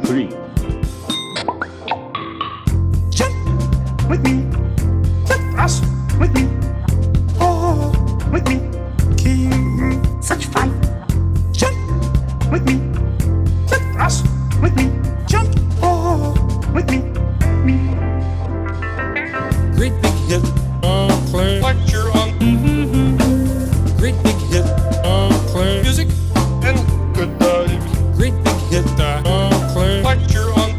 3. Jump with me. Jump us with me. Oh, with me. King, such fun. Jump with me. Jump us with me. Jump, oh, with me. Me. Great big hit, play like you're on. Great big hit, play music and good vibes. Great big hit, play like you're on.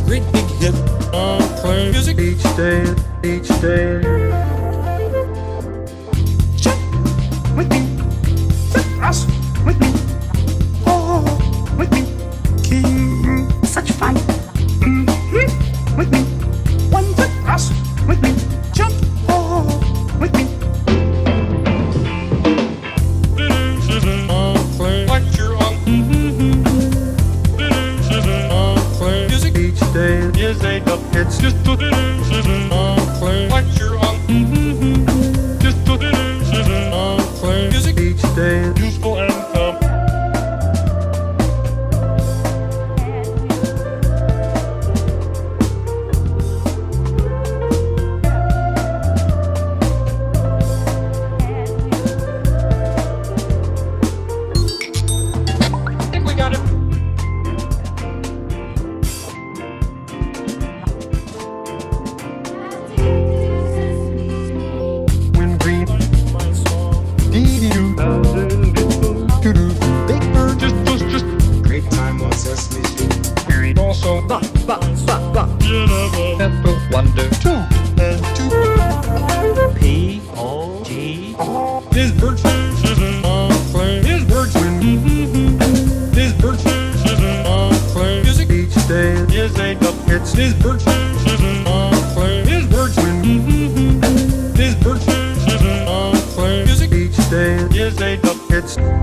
Great big hit, play music each day. Jump with me. Jump us with me. Oh, with me. King, such fun. With me. One jump us with me. Jump, oh, with me. Play like you're on. Play music each day. Is a dub. It's just to play like you're on. Just to play music each day. Useful and fun. I think we got it. When green, dee-dee-doo, doo-doo, big bird, just, Great time on Sesame Street. Carried also. Pepper wonder. 2 and 2. P-O-G. His bird. Play his bird. His bird. Play music Each day is a dub. It's his bird. Play his bird. His bird. Play music each day is a dub. it's Great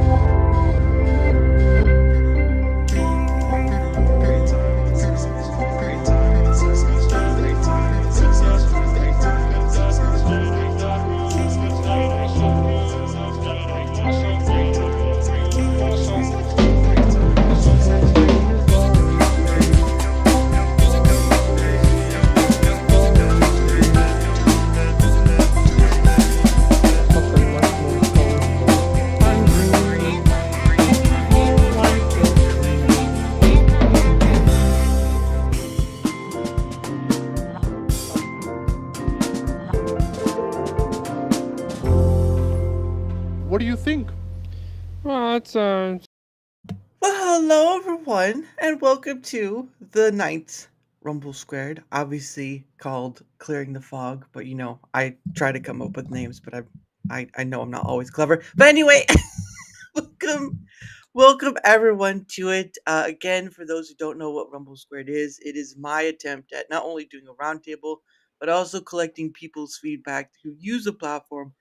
time on Sesame Street. Great time on Sesame Street. Great time on Sesame Street. Great time on Sesame Street. Great time on Sesame Street. Great time on Sesame Street. Great time on Sesame what do you think? Well, it's Well, hello everyone, and welcome to the ninth Rumble², obviously called Clearing the Fog. But you know, I try to come up with names, but I know I'm not always clever. But anyway, welcome everyone to it. Again, for those who don't know what Rumble² is, it is my attempt at not only doing a roundtable, but also collecting people's feedback who use the platform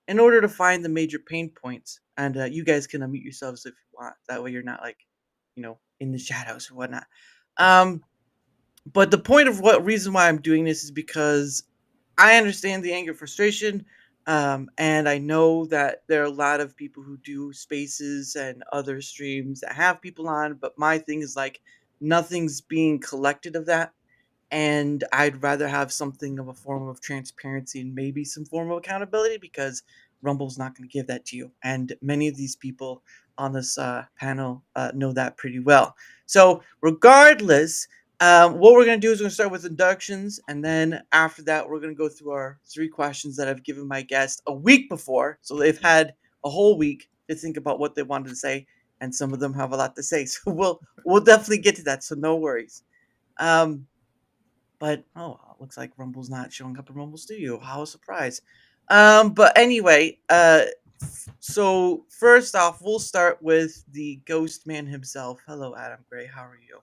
in order to find the major pain points. And you guys can unmute yourselves if you want. That way you're not like, in the shadows or whatnot. But the point of what reason why I'm doing this is because I understand the anger, frustration, and I know that there are a lot of people who do spaces and other streams that have people on. But my thing is like nothing's being collected of that, and I'd rather have something of a form of transparency and maybe some form of accountability because Rumble's not going to give that to you, and many of these people on this panel know that pretty well. So, regardless, what we're going to do is we're going to start with inductions, and then after that, we're going to go through our 3 questions that I've given my guest a week before, so they've had a whole week to think about what they wanted to say, and some of them have a lot to say. So we'll definitely get to that. So no worries. But looks like Rumble's not showing up in Rumble Studio. How a surprise. But anyway, so first off, we'll start with the ghost man himself. Hello, Adam Gray. How are you?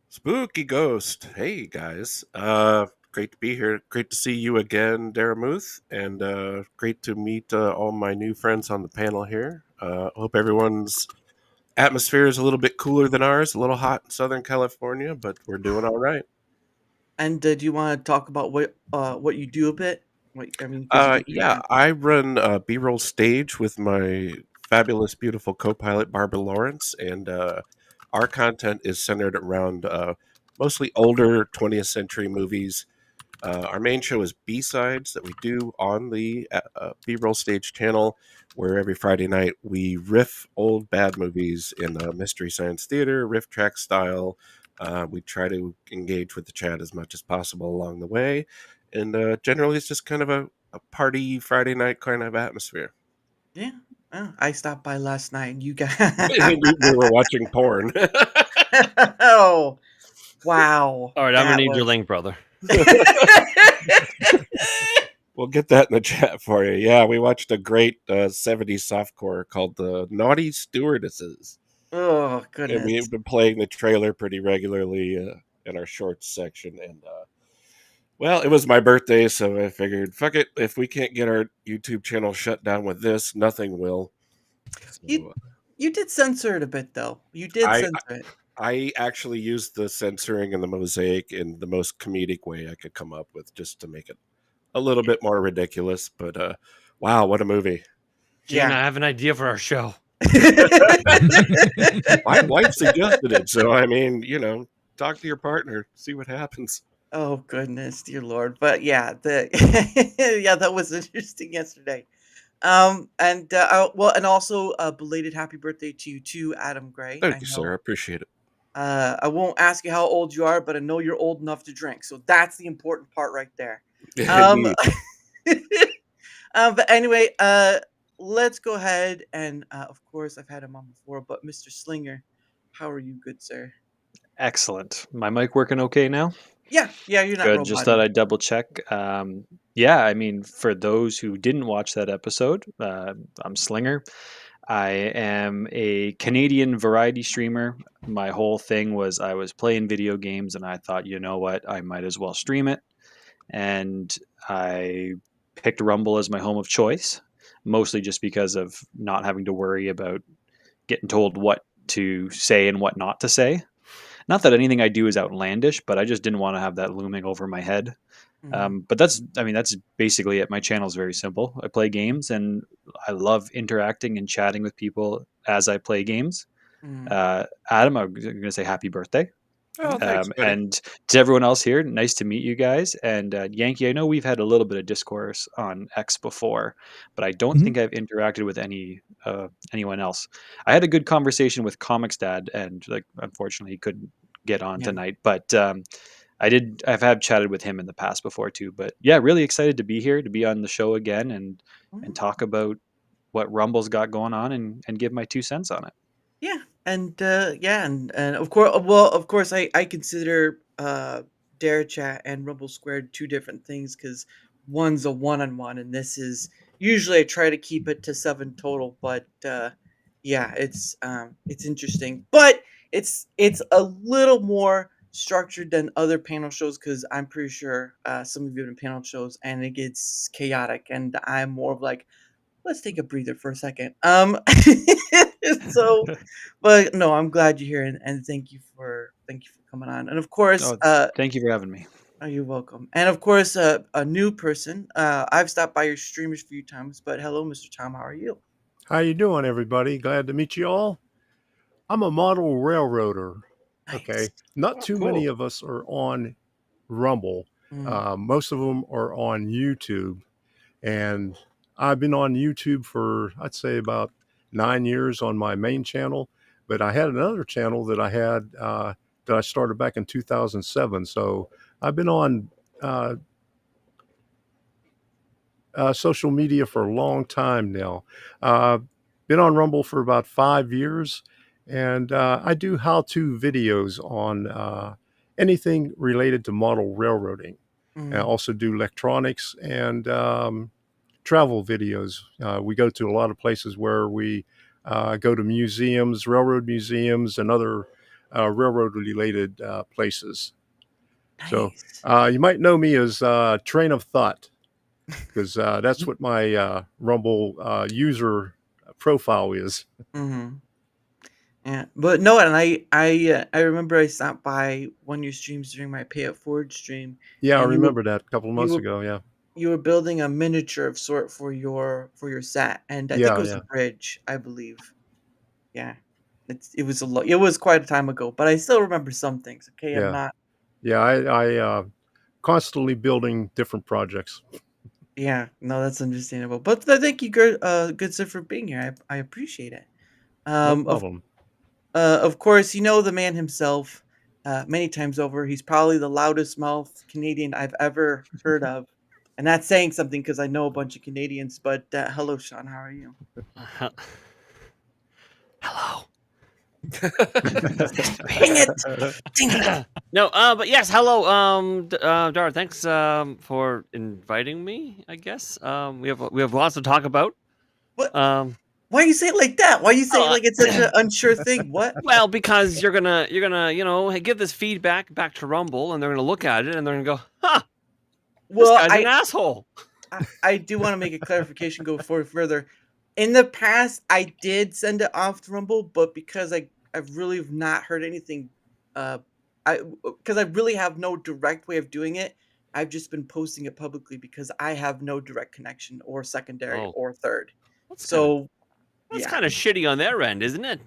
Spooky ghost. Hey guys. Great to be here. Great to see you again, Daramouthe, and great to meet all my new friends on the panel here. Hope everyone's atmosphere is a little bit cooler than ours, a little hot in Southern California, but we're doing all right. And do you want to talk about what you do a bit? I run B-roll stage with my fabulous, beautiful co-pilot Barbara Lawrence, and our content is centered around mostly older 20th century movies. Our main show is B-Sides that we do on the B-Roll Stage channel, where every Friday night we riff old bad movies in Mystery Science Theater, riff track style. We try to engage with the chat as much as possible along the way. And generally, it's just kind of a party Friday night kind of atmosphere. Yeah. I stopped by last night and you guys. We were watching porn. Oh, wow. All right, I'm gonna That need your was. link, brother. We'll get that in the chat for you. Yeah, we watched a great 70s softcore called The Naughty Stewardesses. Oh, And goodness. we've been playing the trailer pretty regularly in our shorts section. And, well, it was my birthday, so I figured, fuck it. If we can't get our YouTube channel shut down with this, nothing will. You So you did censor it a bit, though. You did I censor it. I actually used the censoring and the mosaic in the most comedic way I could come up with just to make it a little bit more ridiculous. But wow, what a movie. Gene, Yeah. I have an idea for our show. My wife suggested it, so I mean, talk to your partner, see what happens. Oh, goodness, dear Lord. But yeah, yeah, that was interesting yesterday. And also a belated happy birthday to you too, Adam Gray. I Thank you, sir. I know. appreciate it. I won't ask you how old you are, but I know you're old enough to drink, so that's the important part right there. Um, Indeed. but anyway, let's go ahead and, of course, I've had him on before, but Mr. Slinger, how are you, good sir? Excellent. My mic working okay now? Yeah, you're not Good. Just thought roboting. I'd double check. Yeah, I mean, for those who didn't watch that episode, I'm Slinger. I am a Canadian variety streamer. My whole thing was I was playing video games and I thought, you know what, I might as well stream it. And I picked Rumble as my home of choice, mostly just because of not having to worry about getting told what to say and what not to say. Not that anything I do is outlandish, but I just didn't want to have that looming over my head. Mhm, But that's basically it. My channel is very simple. I play games, and I love interacting and chatting with people as I play games. mhm. Adam, I'm going to say happy birthday. Oh, thanks, buddy. And to everyone else here, nice to meet you guys. And Yankee, I know we've had a little bit of discourse on X before, but I don't think I've interacted with anyone else. I had a good conversation with Comics Dad, and unfortunately he couldn't get on Yeah. tonight. But I've had chatted with him in the past before too. But yeah, really excited to be here, to be on the show again, and Mhm. talk about what Rumble's got going on, and give my 2 cents on it. Yeah, and of course, I consider Dare Chat and Rumble² 2 different things because one's a one-on-one, and this is usually I try to keep it to 7 total, but yeah, it's interesting, but it's a little more structured than other panel shows because I'm pretty sure some of you have been panel shows and it gets chaotic, and I'm more of like, let's take a breather for a second. So, but no, I'm glad you're here, and thank you for coming on. And of course, Oh, thank you for having me. oh, you're welcome. And of course, a new person. I've stopped by your streamers a few times, but hello, Mr. Tom. How are you? How you doing, everybody? Glad to meet you all. I'm a model railroader. Nice. Okay, not Oh, too cool. many of us are on Rumble. Mm, Most of them are on YouTube, and I've been on YouTube for I'd say about 9 years on my main channel. But I had another channel that I started back in 2007. So I've been on uh, social media for a long time now. Uh, been on Rumble for about 5 years, and I do how-to videos on anything related to model railroading. I mm, also do electronics and travel videos. We go to a lot of places where we go to museums, railroad museums, and other railroad-related places. So nice. you might know me as Train of Thought, because that's what my Rumble user profile is. Mm-hmm. Yeah, but no, and I remember I stopped by one of your streams during my Pay It Forward stream, Yeah, I and remember that a couple of you months were ago. Yeah, you were building a miniature of sort for your set, and I think it yeah, was a yeah. bridge, I believe. Yeah. it was it was quite a time ago, but I still remember some things. Okay, I'm Yeah. not. Yeah, I constantly building different projects. Yeah, no, that's understandable. But thank you, good sir, for being here. I appreciate it. No Um, of problem. of course, you know the man himself. Many times over, he's probably the loudest mouthed Canadian I've ever heard of, and that's saying something because I know a bunch of Canadians. But hello, Sean. How are you? Hello. Dang it! Dang it! No, but yes, hello, Dara. Thanks for inviting me. I guess we have lots to talk about. What? Um, Why you say it like that? Why you say it uh, like it's such an unsure thing? What? well, because you're gonna hey, give this feedback back to Rumble, and they're gonna look at it and they're gonna go, "Huh, this Well, guy's an asshole." I do want to make a clarification go forward further. In the past, I did send it off to Rumble, but because I really have not heard anything, uh, because I really have no direct way of doing it. I've just been posting it publicly because I have no direct connection or secondary Oh, or third. that's kind of So that's yeah, kind of shitty on their end, isn't it?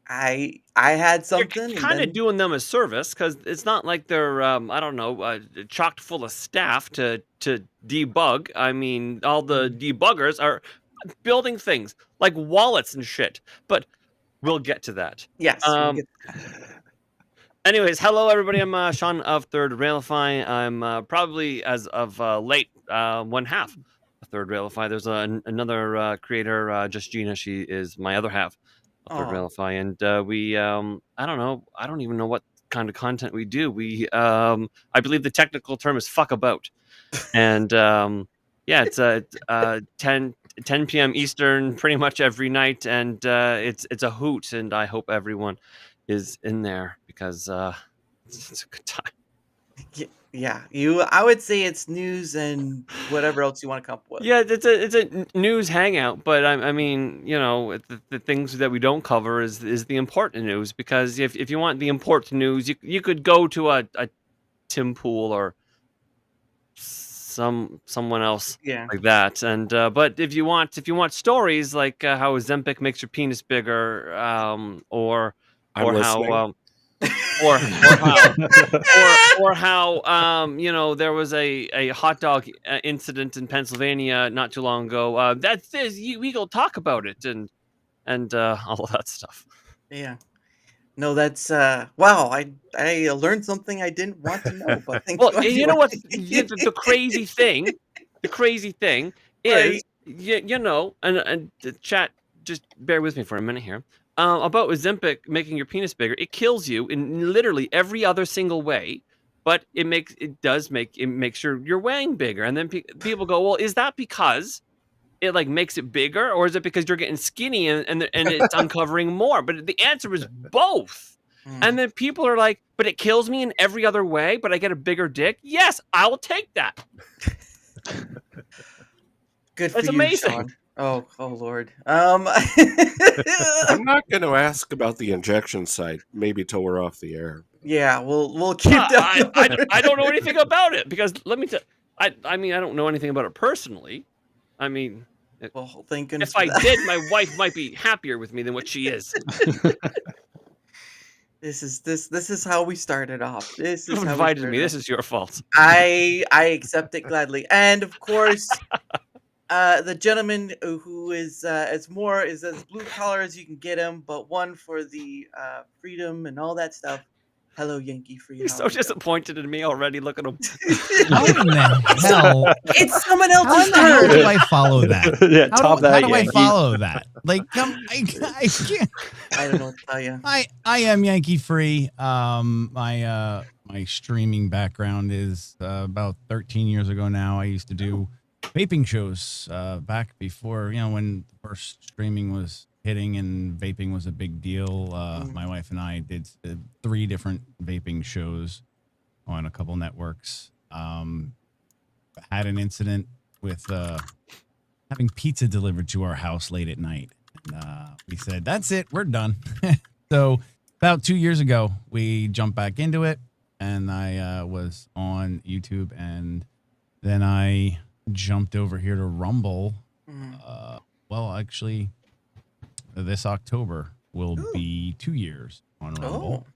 I had You're something and kind of then doing them a service because it's not like they're I don't know chocked full of staff to debug. I mean, all the debuggers are building things like wallets and shit. But we'll get to that. yes, we'll Um. get Anyways, hello everybody. I'm Shawn of Third Railify. I'm probably as of late one half of Third Railify. There's another creator, Just Gina. She is my other half of Third oh Railify, and we I don't know. I don't even know what kind of content we do. We I believe the technical term is fuck about, and yeah, it's 10 p.m. Eastern pretty much every night, and it's a hoot, and I hope everyone is in there because it's a good time. yeah. I would say it's news and whatever else you want to come up with. Yeah, it's a news hangout, but I mean, you know, the things that we don't cover is the important news, because if you want the important news, you could go to a Tim Pool or someone else Yeah. like that, and but if you want stories like how Ozempic makes your penis bigger, or I'm listening. how or how you know, there was a hot dog incident in Pennsylvania not too long ago. That's this we go talk about it and all of that stuff. Yeah. No, that's wow, I learned something I didn't want to know, but thank Well, you you know anyway. what's the crazy thing? The crazy thing is, Right. you know, and the chat, just bear with me for a minute here. About Ozempic making your penis bigger, it kills you in literally every other single way, but it makes sure you're weighing bigger. And then people go, well, is that because it like makes it bigger, or is it because you're getting skinny and it's uncovering more? But the answer is both. And Mm, then people are like, but it kills me in every other way, but I get a bigger dick. Yes, I will take that. good for That's you, amazing. Sean. Oh Lord. I'm not going to ask about the injection site, maybe till we're off the air. Yeah, we'll keep that. I don't know anything about it, because let me tell. I mean, I don't know anything about it personally. I mean, Well, thank goodness if for I that. did, my wife might be happier with me than what she is. This is how we started off. This You is how we invited started me. This off. is your fault. I accept it gladly, and of course, the gentleman who is as blue collar as you can get him, but one for the freedom and all that stuff. Hello, Yankee Free. You're How so are you? disappointed in me already. Look at him. How in the hell? It's someone How else's in the hell turn. do I follow that? Yeah, How top do, how that, do I Yankee. follow that? Like, I can't. I don't know what to tell you. I am Yankee Free. My streaming background is about 13 years ago now. I used to do vaping shows back before, you know, when first streaming was hitting and vaping was a big deal. My wife and I did 3 different vaping shows on a couple networks. Had an incident with having pizza delivered to our house late at night. And we said, that's it, we're done. So about 2 years ago, we jumped back into it, and I was on YouTube, and then I jumped over here to Rumble. Mm. Well, actually, this October will Ooh. be 2 years on Rumble. Oh.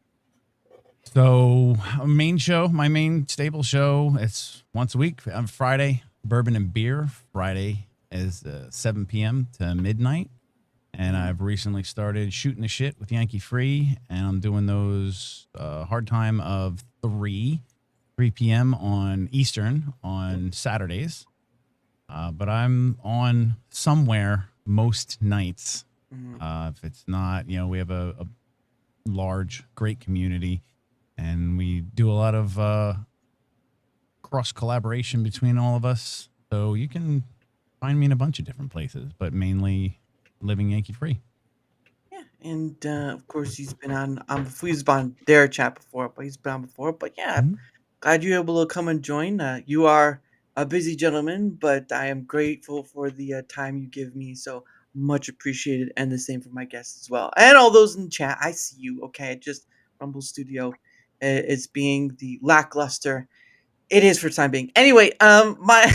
So my main stable show, it's once a week on Friday, bourbon and beer. Friday is 7 p.m. to midnight. And I've recently started shooting the shit with Yankee Free, and I'm doing those hard time of 3 p.m. on Eastern on Saturdays. But I'm on somewhere most nights. If it's not, we have a large, great community, and we do a lot of cross collaboration between all of us. So you can find me in a bunch of different places, but mainly living Yankee Free. Yeah, and of course he's been he's been on their chat before, but he's been on before. But yeah, Mhm. glad you're able to come and join. You are a busy gentleman, but I am grateful for the time you give me. So much appreciated, and the same for my guests as well, and all those in chat. I see you. Okay, just Rumble Studio is being the lackluster it is for time being. Anyway, my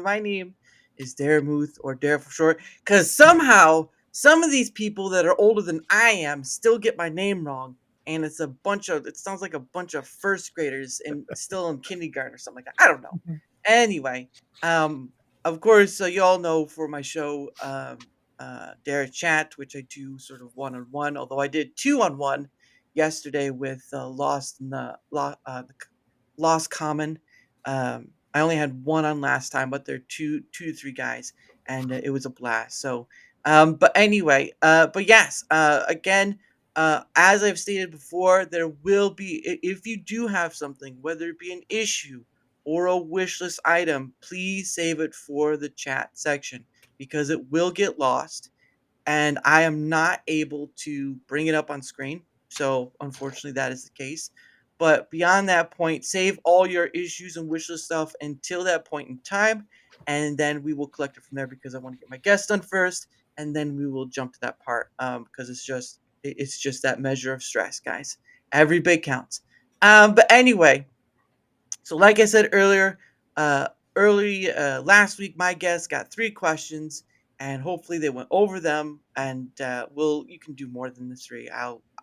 my name is Daramouthe, or Dara for short, because somehow some of these people that are older than I am still get my name wrong, and it sounds like a bunch of first graders and still in kindergarten or something like that. I don't know. Anyway, of course, so you all know for my show, Dara Chat, which I do sort of one on one, although I did 2-on-1 yesterday with Lost Common. I only had one on last time, but they're two to three guys, and it was a blast. So, but anyway, but yes, again, as I've stated before, there will be if you do have something, whether it be an issue or a wish list item, please save it for the chat section because it will get lost and I am not able to bring it up on screen. So unfortunately, that is the case. But beyond that point, save all your issues and wish list stuff until that point in time, and then we will collect it from there because I want to get my guest done first, and then we will jump to that part because it's just that measure of stress, guys. Every bit counts. But anyway, so, like I said earlier, uh, last week, my guest got 3 questions, and hopefully they went over them. And you can do more than the 3.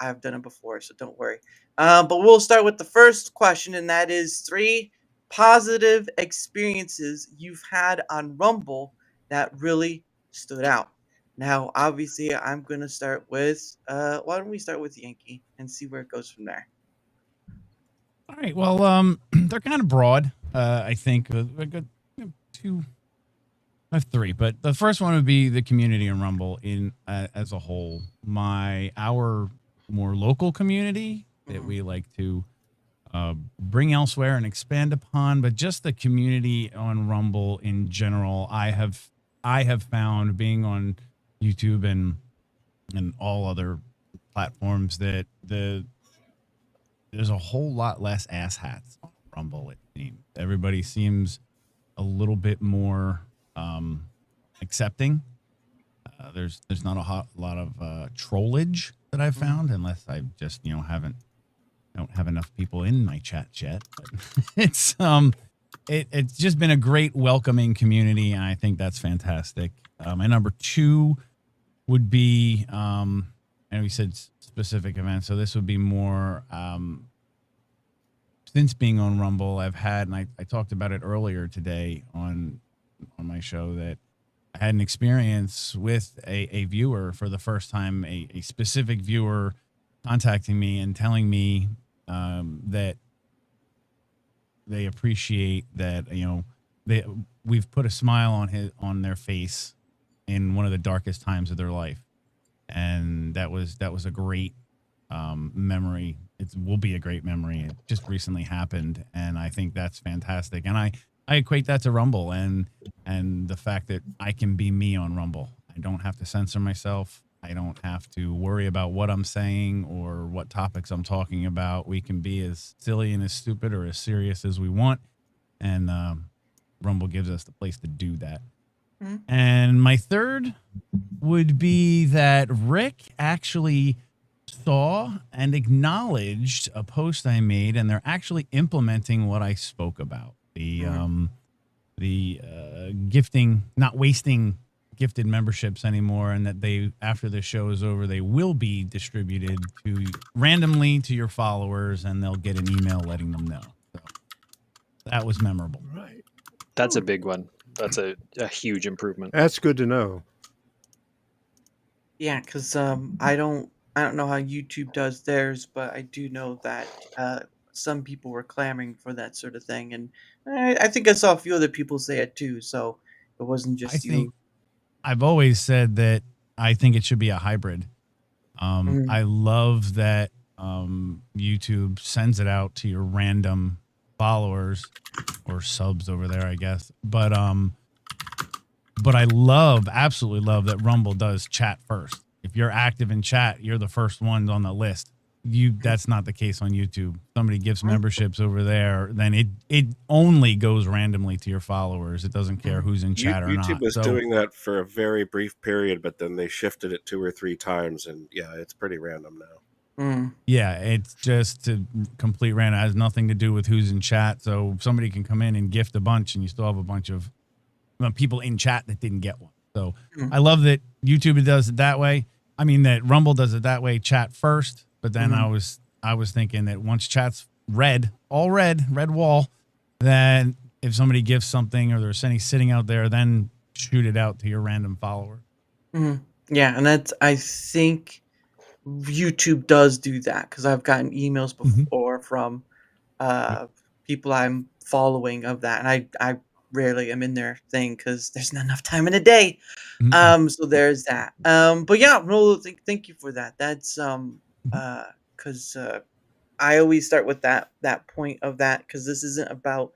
I've done it before, so don't worry. But we'll start with the first question, and that is 3 positive experiences you've had on Rumble that really stood out. Now, obviously, I'm gonna start with why don't we start with Yankee and see where it goes from there? All right. Well, they're kind of broad. I think I got 2. I have 3, but the first one would be the community in Rumble as a whole. Our more local community that we like to bring elsewhere and expand upon, but just the community on Rumble in general. I have found being on YouTube and all other platforms that there's a whole lot less asshats on Rumble. It seems everybody seems a little bit more accepting. There's not a lot of trollage that I've found, unless I just don't have enough people in my chat yet. But it's just been a great welcoming community, and I think that's fantastic. My number 2 would be and we said specific events, so this would be more since being on Rumble, I've had, and I talked about it earlier today on my show, that I had an experience with a viewer for the first time, a specific viewer contacting me and telling me that they appreciate that we've put a smile on their face in one of the darkest times of their life, and that was a great memory. It will be a great memory. It just recently happened, and I think that's fantastic. And I equate that to Rumble and the fact that I can be me on Rumble. I don't have to censor myself. I don't have to worry about what I'm saying or what topics I'm talking about. We can be as silly and as stupid or as serious as we want, and Rumble gives us the place to do that. And my third would be that Rick actually saw and acknowledged a post I made, and they're actually implementing what I spoke about. The gifting, not wasting gifted memberships anymore, and that they, after the show is over, they will be distributed to randomly to your followers, and they'll get an email letting them know. So that was memorable. Right. That's a big one. That's a huge improvement. That's good to know. Yeah, because I don't know how YouTube does theirs, but I do know that some people were clamoring for that sort of thing, and I think I saw a few other people say it too. So it wasn't I just think you. I've always said that I think it should be a hybrid. Mhm. I love that YouTube sends it out to your random followers or subs over there, I guess. But I absolutely love that Rumble does chat first. If you're active in chat, you're the first ones on the list. That's not the case on YouTube. Somebody gives memberships over there, then it only goes randomly to your followers. It doesn't care who's in chat or YouTube not. was So doing that for a very brief period, but then they shifted it 2 or 3 times, and yeah, it's pretty random now. Mm. yeah, it's just a complete random. It has nothing to do with who's in chat. So somebody can come in and gift a bunch, and you still have a bunch of people in chat that didn't get one. So Mm. I love that YouTube does it that way. I mean that Rumble does it that way, chat first. But then Mhm. I was thinking that once chat's red wall, then if somebody gives something or there's any sitting out there, then shoot it out to your random follower. Mhm. Yeah, and I think YouTube does do that because I've gotten emails Mhm. before from Yep. people I'm following of that, and I rarely am in their thing because there's not enough time in a day. Mhm. So there's that. But yeah, no, thank you for that. That's Mhm. because I always start with that point of that because this isn't about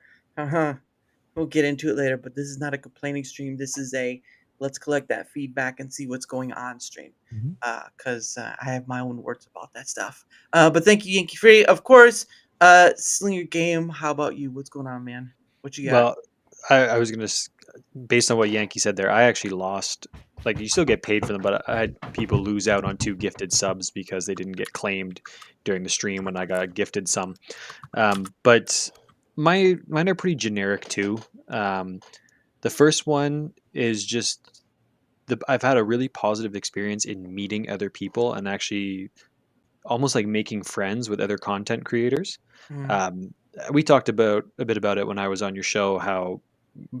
we'll get into it later, but this is not a complaining stream. This is a let's collect that feedback and see what's going on stream. Mhm. Because I have my own words about that stuff. But thank you, Yankee Free. Of course, Slinger Game. How about you? What's going on, man? What you got? Well, I was gonna, based on what Yankee said there, I actually lost. Like, you still get paid for them, but I had people lose out on 2 gifted subs because they didn't get claimed during the stream when I got gifted some. But mine are pretty generic too. Um, the first one is just I've had a really positive experience in meeting other people and actually almost like making friends with other content creators. Mm, Um, we talked about a bit about it when I was on your show, how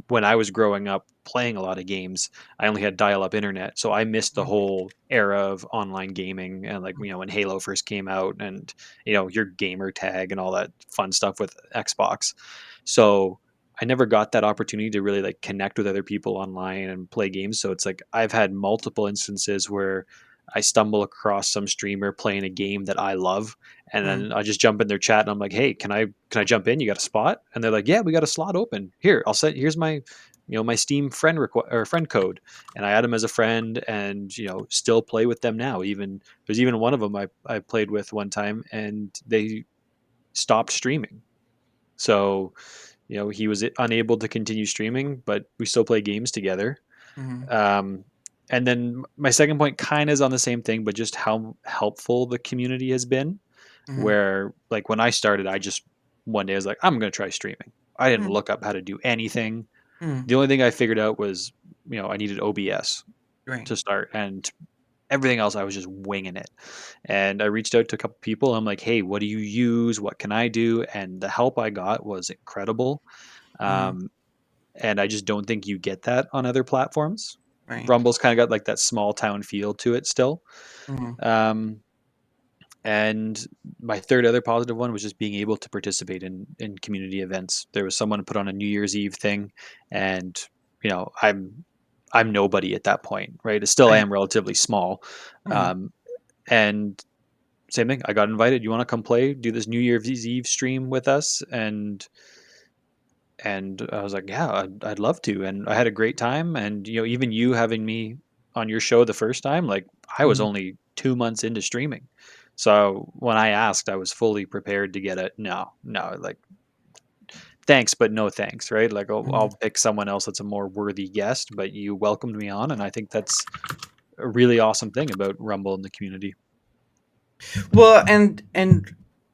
when I was growing up playing a lot of games, I only had dial up internet. So I missed the mm, whole era of online gaming and, like, when Halo first came out and, your gamer tag and all that fun stuff with Xbox. So I never got that opportunity to really like connect with other people online and play games. So it's like I've had multiple instances where I stumble across some streamer playing a game that I love, and mm, then I just jump in their chat and I'm like, "Hey, can I jump in? You got a spot?" And they're like, "Yeah, we got a slot open. Here, I'll send. Here's my, my Steam friend code." And I add them as a friend, and still play with them now. Even there's even one of them I played with one time, and they stopped streaming. So he was unable to continue streaming, but we still play games together. mm, Um, and then my second point kind of is on the same thing, but just how helpful the community has been. mm, Where, like, when I started, I just one day I was like, I'm going to try streaming. I didn't mm, look up how to do anything. mm. The only thing I figured out was, I needed OBS Right. to start, and everything else I was just winging it. And I reached out to a couple people. I'm like, hey, what do you use? What can I do? And the help I got was incredible. Mm, Um, and I just don't think you get that on other platforms. right. Rumble's kind of got like that small town feel to it still. Mm, Um, and my third other positive one was just being able to participate in community events. There was someone put on a New Year's Eve thing, and I'm nobody at that point, right? I still right. am relatively small, Mm, um, and same thing. I got invited. You want to come play, do this New Year's Eve stream with us, and I was like, yeah, I'd love to. And I had a great time. And, even you having me on your show the first time, like, I was mm, only 2 months into streaming. So when I asked, I was fully prepared to get it. No, no, like, thanks, but no thanks, right? Like, I'll mm. pick someone else that's a more worthy guest, but you welcomed me on. And I think that's a really awesome thing about Rumble and the community. Well, and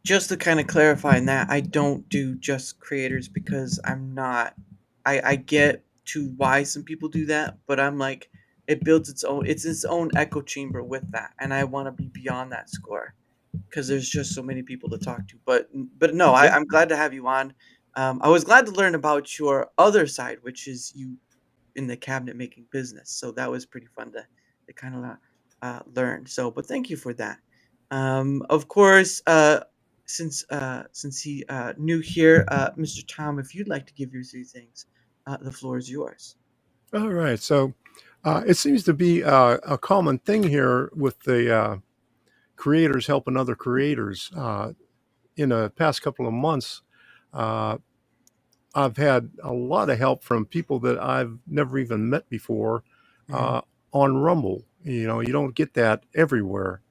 just to kind of clarify in that, I don't do just creators because I'm not. I get to why some people do that, but I'm like it builds its own echo chamber with that, and I want to be beyond that score because there's just so many people to talk to. But no, Yeah. I'm glad to have you on. I was glad to learn about your other side, which is you in the cabinet making business. So that was pretty fun to kind of learn. So, but thank you for that. Of course, since he new here, Mr. Tom, if you'd like to give your 3 things, the floor is yours. All right. So it seems to be a common thing here with the creators helping other creators. In the past couple of months, uh, I've had a lot of help from people that I've never even met before Mhm. on Rumble. You know, you don't get that everywhere.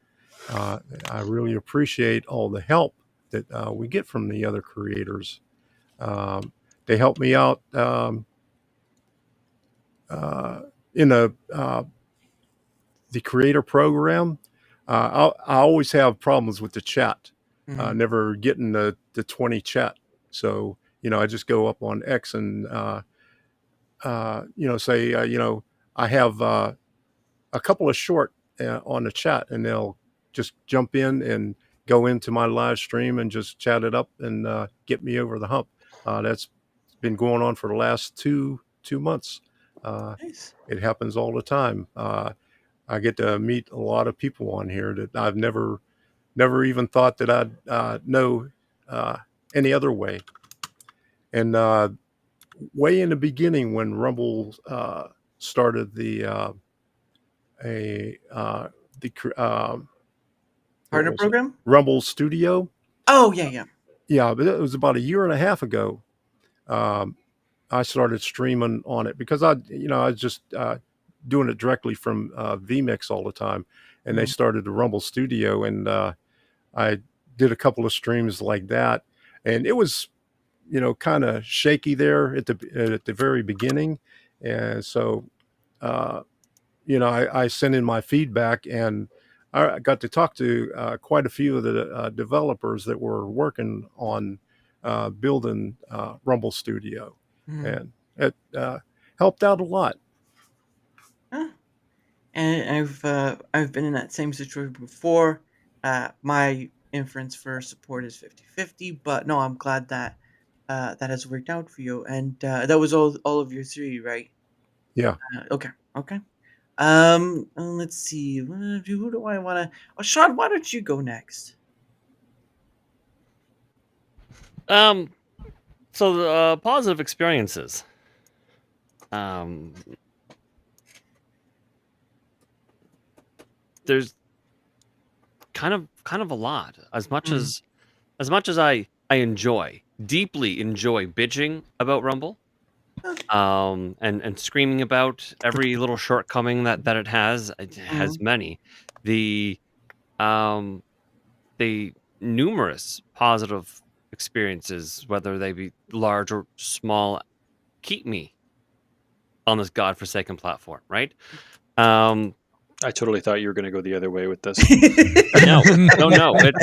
Uh, I really appreciate all the help that we get from the other creators. Um, they help me out uh, in the creator program. I always have problems with the chat, Mhm. never getting the 20 chat. So, you know, I just go up on X and, you know, say, you know, I have a couple of short on the chat, and they'll just jump in and go into my live stream and just chat it up and get me over the hump. That's been going on for the last 2 months. Nice. It happens all the time. I get to meet a lot of people on here that I've never even thought that I'd know uh, any other way. And way in the beginning, when Rumble started a the what Partner was it, program? Rumble Studio. Oh yeah, yeah. Yeah, but it was about a year and a half ago. Um, I started streaming on it because I was just doing it directly from vMix all the time, and they Mhm. started the Rumble Studio, and I did a couple of streams like that, and it was, you know, kind of shaky there at the very beginning, and so uh, you know, I sent in my feedback, and I got to talk to quite a few of the developers that were working on building Rumble Studio, Mhm. and it helped out a lot. Huh. And I've been in that same situation before. My inference for support is 50-50, but no, I'm glad that that has worked out for you. And that was all of your 3, right? Yeah. Okay, okay. Let's see. Who do I want to? Oh, Sean, why don't you go next? Um. So the positive experiences. Um. There's kind of a lot. Mm, As much as I deeply enjoy bitching about Rumble, huh, and screaming about every little shortcoming that it has mm, many. The um the numerous positive experiences, whether they be large or small, keep me on this godforsaken platform, right? Um, I totally thought you were going to go the other way with this. no, no, this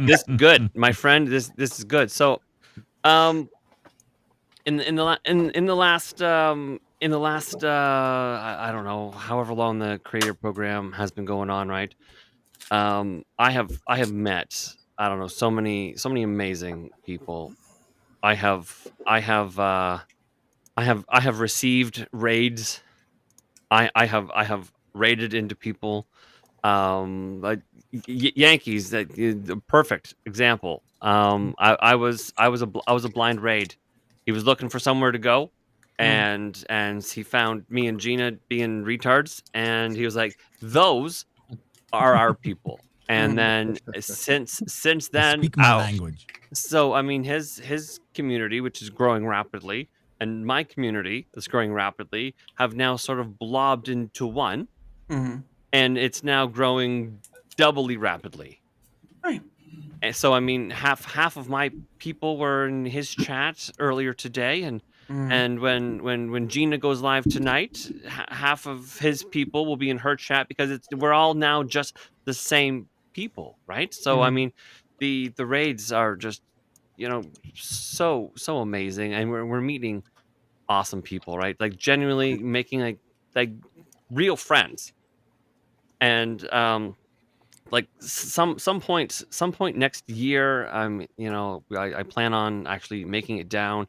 is good, my friend. This is good. So, um, in the last I don't know, however long the creator program has been going on, right? I have met, I don't know, so many amazing people. I have received raids. I have raided into people. Like Yankees, the perfect example. I was a blind raid. He was looking for somewhere to go, mm, and he found me and Gina being retards, and he was like, "Those are our people." And mm, then since They then, speak my language. so I mean, his community, which is growing rapidly, and my community that's growing rapidly, have now sort of blobbed into one, mm. and it's now growing doubly rapidly. Right. And so I mean, half of my people were in his chat earlier today, Mm, and when Gina goes live tonight, half of his people will be in her chat, because we're all now just the same people, right? So I mm, mean, the raids are just, so amazing, and we're meeting awesome people, right? Like genuinely making like real friends. And like some point next year, I plan on actually making it down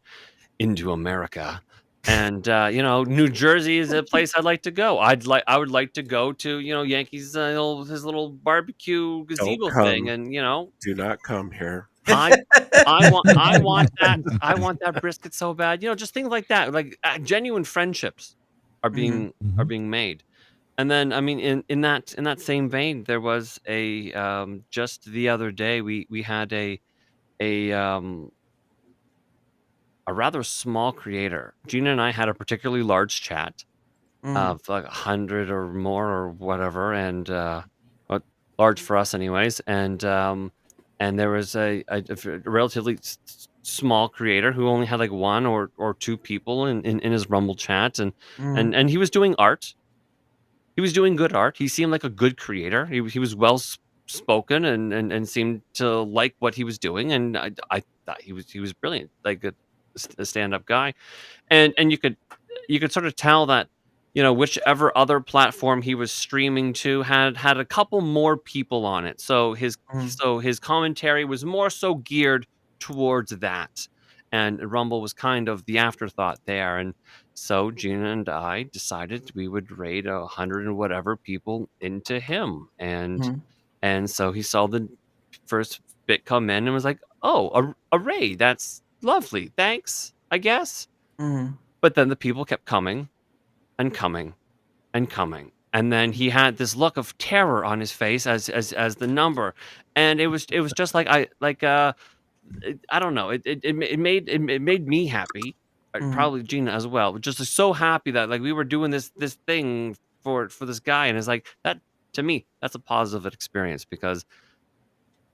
into America. And New Jersey is a place I'd like to go. I would like to go to Yankees his little barbecue Don't gazebo thing, come. and Do not come here. I I want that brisket so bad. Just things like that. Like genuine friendships are being Mhm. made. And then I mean in that same vein, there was a just the other day we had a um a rather small creator. Gina and I had a particularly large chat Mm, of like 100 or more or whatever, and uh, large for us anyways. And there was a relatively small creator who only had like one or two people in his Rumble chat, and mm, and he was doing art. He was doing good art. He seemed like a good creator. He was well spoken and seemed to like what he was doing, and I thought he was brilliant, like a stand up guy. And you could sort of tell that whichever other platform he was streaming to had a couple more people on it, so mm, his commentary was more so geared towards that, and Rumble was kind of the afterthought there. And so Gina and I decided we would raid 100 and whatever people into him. and mm, and so he saw the first bit come in and was like, oh, a raid, that's lovely, thanks, I guess. mm, But then the people kept coming and coming and coming. And then he had this look of terror on his face as the number. And it was just like I don't know. It made me happy. mm, Probably Gina as well. Just so happy that like we were doing this thing for this guy. And it's like that, to me, that's a positive experience, because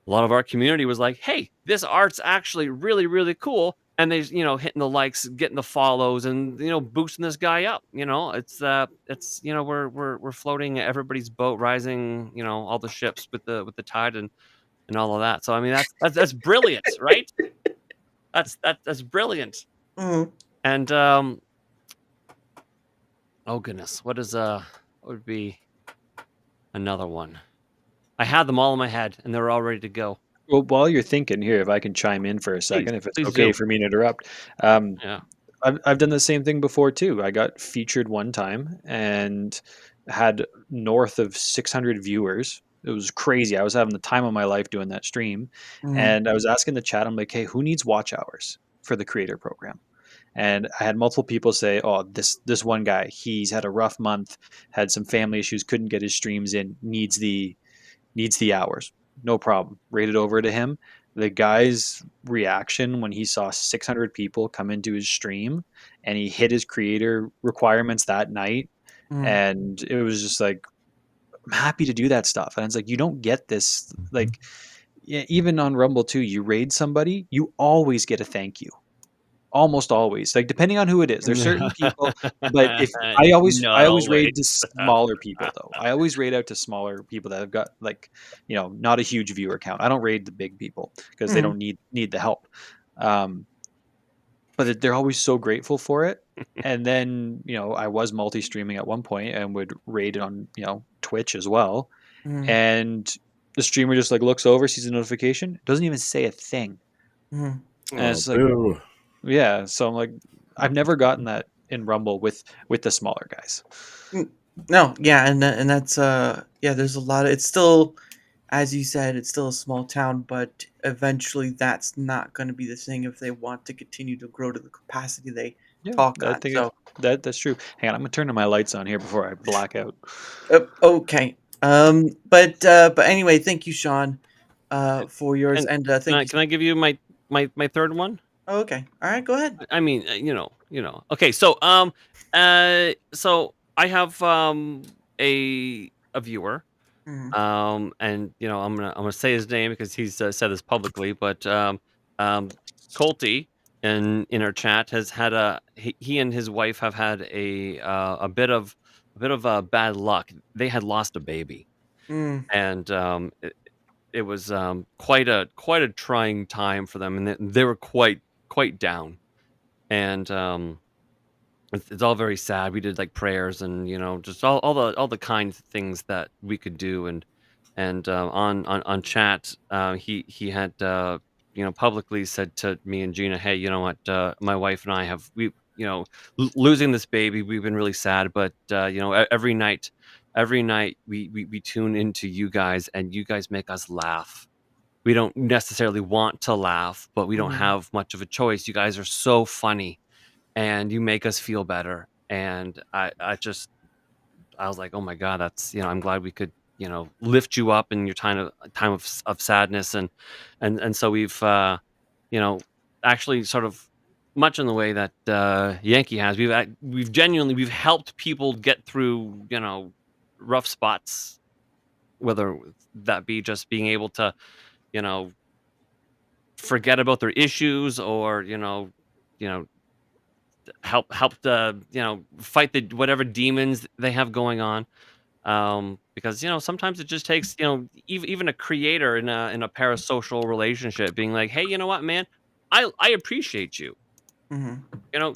a lot of our community was like, "Hey, this art's actually really, really cool." And they, hitting the likes, getting the follows, and boosting this guy up. We're floating everybody's boat, rising, all the ships with the tide, and all of that. So I mean, that's brilliant, right? That's brilliant. mm. And oh goodness, what would be another one? I had them all in my head, and they were all ready to go. Well, while you're thinking here, if I can chime in for a Please, second, if it's please okay do. for me to interrupt. Um, Yeah. I've done the same thing before too. I got featured one time and had north of 600 viewers. It was crazy. I was having the time of my life doing that stream, Mhm, and I was asking the chat, I'm like, "Hey, who needs watch hours for the creator program?" And I had multiple people say, "Oh, this one guy, he's had a rough month, had some family issues, couldn't get his streams in, needs the hours. No problem." Rated over to him. The guy's reaction when he saw 600 people come into his stream and he hit his creator requirements that night. mhm, And it was just like, I'm happy to do that stuff. And it's like, you don't get this. Mhm. Like, yeah, even on Rumble too, you raid somebody, you always get a thank you. Almost always, like, depending on who it is. There's certain people, but if I Not always always. raid to smaller people, though. I always raid out to smaller people that have got, like, not a huge viewer count. I don't raid the big people because they mhm, don't need the help. Um, but they're always so grateful for it. And then, I was multi-streaming at one point and would raid on, Twitch as well. mhm, And the streamer just, like, looks over, sees a notification, doesn't even say a thing. mhm, And Oh, it's like, boo. yeah, so I'm like, I've never gotten that in Rumble with the smaller guys. mm. No, yeah, and that's yeah. There's a lot of it's still, as you said, it's still a small town, but eventually that's not going to be the thing if they want to continue to grow to the capacity they Yeah, talk I on. think So, that's true. Hang on, I'm gonna turn my lights on here before I black out. okay. But anyway, thank you, Sean, for yours, And and can thank I you. can I give you my third one? Oh, okay, all right, go ahead. I mean, Okay, so I have a viewer, Mhm, and I'm gonna say his name because he's said this publicly, but um, Colty in our chat has had he and his wife have had a bit of bad luck. They had lost a baby, mm, and it was quite a trying time for them, and they were quite down. And it's all very sad. We did like prayers and just all the kind things that we could do, and on chat, he had publicly said to me and Gina, hey, you know what, my wife and I have losing this baby, we've been really sad, but every night we tune into you guys, and you guys make us laugh. We don't necessarily want to laugh, but we don't Mhm. have much of a choice. You guys are so funny, and you make us feel better. And I was like, oh my God, that's, I'm glad we could, lift you up in your time of sadness. And so we've, actually sort of much in the way that, Yankee has, we've helped people get through, rough spots, whether that be just being able to, you know, forget about their issues, or, you know, help fight the whatever demons they have going on. Because sometimes it just takes even a creator in a parasocial relationship being like, hey, you know what, man, I appreciate you. Mhm.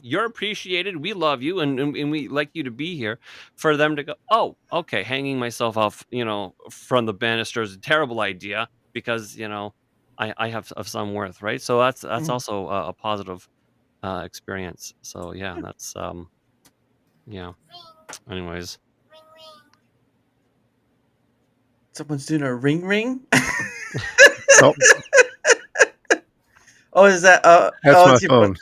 You're appreciated, we love you, and we like you to be here. For them to go, oh, okay, hanging myself off from the banister is a terrible idea, because I have of some worth, right? So that's Mhm. also a positive experience. So yeah, that's yeah. Anyways, Someone's doing a ring ring. Oh, Oh, is that? that's Oh, my it's your. phone.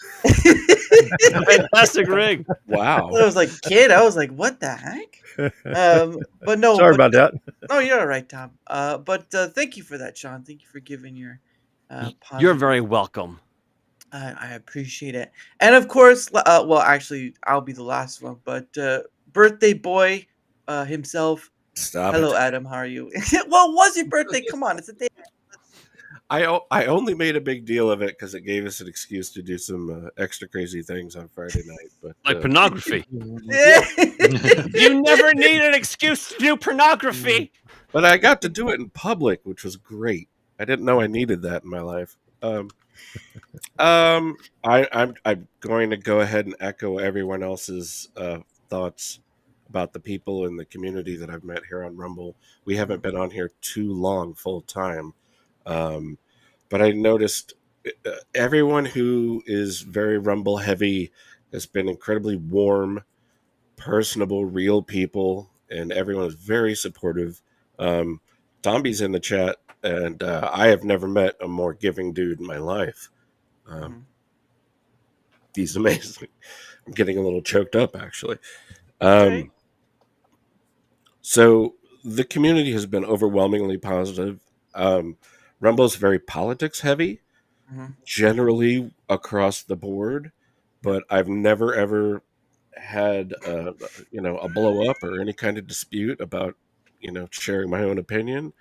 fantastic rig. Wow. I was like, kid. I was like, what the heck? But no. Sorry But about that. no, you're all right, Tom. But thank you for that, Sean. Thank you for giving your You're positive. very welcome. I appreciate it. And of course, well, actually, I'll be the last one. But birthday boy himself. Stop Hello, it. Adam. How are you? Well, it was your birthday? Come on, it's a day. I only made a big deal of it because it gave us an excuse to do some extra crazy things on Friday night. But Like pornography. Yeah. You never need an excuse to do pornography. but I got to do it in public, which was great. I didn't know I needed that in my life. I'm going to go ahead and echo everyone else's thoughts about the people in the community that I've met here on Rumble. We haven't been on here too long full time, um, but I noticed everyone who is very Rumble heavy has been incredibly warm, personable, real people, and everyone is very supportive. Dombey's in the chat, and I have never met a more giving dude in my life. Um, Mhm. he's amazing. I'm getting a little choked up, actually. Okay. So the community has been overwhelmingly positive. Rumble's very politics heavy, Mhm. generally across the board, Yep. but I've never ever had a blow up or any kind of dispute about sharing my own opinion.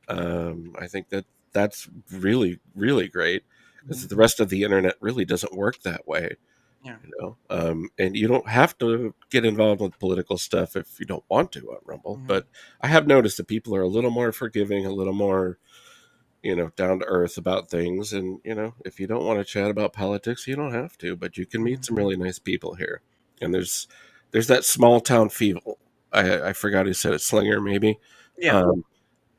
I think that's really really great, because Mhm. the rest of the internet really doesn't work that way. Yeah. And you don't have to get involved with political stuff if you don't want to on Rumble. Mhm. But I have noticed that people are a little more forgiving, a little more down to earth about things. And if you don't want to chat about politics, you don't have to, but you can meet Mhm. some really nice people here. And there's that small town feel. I forgot who said it, Slinger maybe. Yeah. um,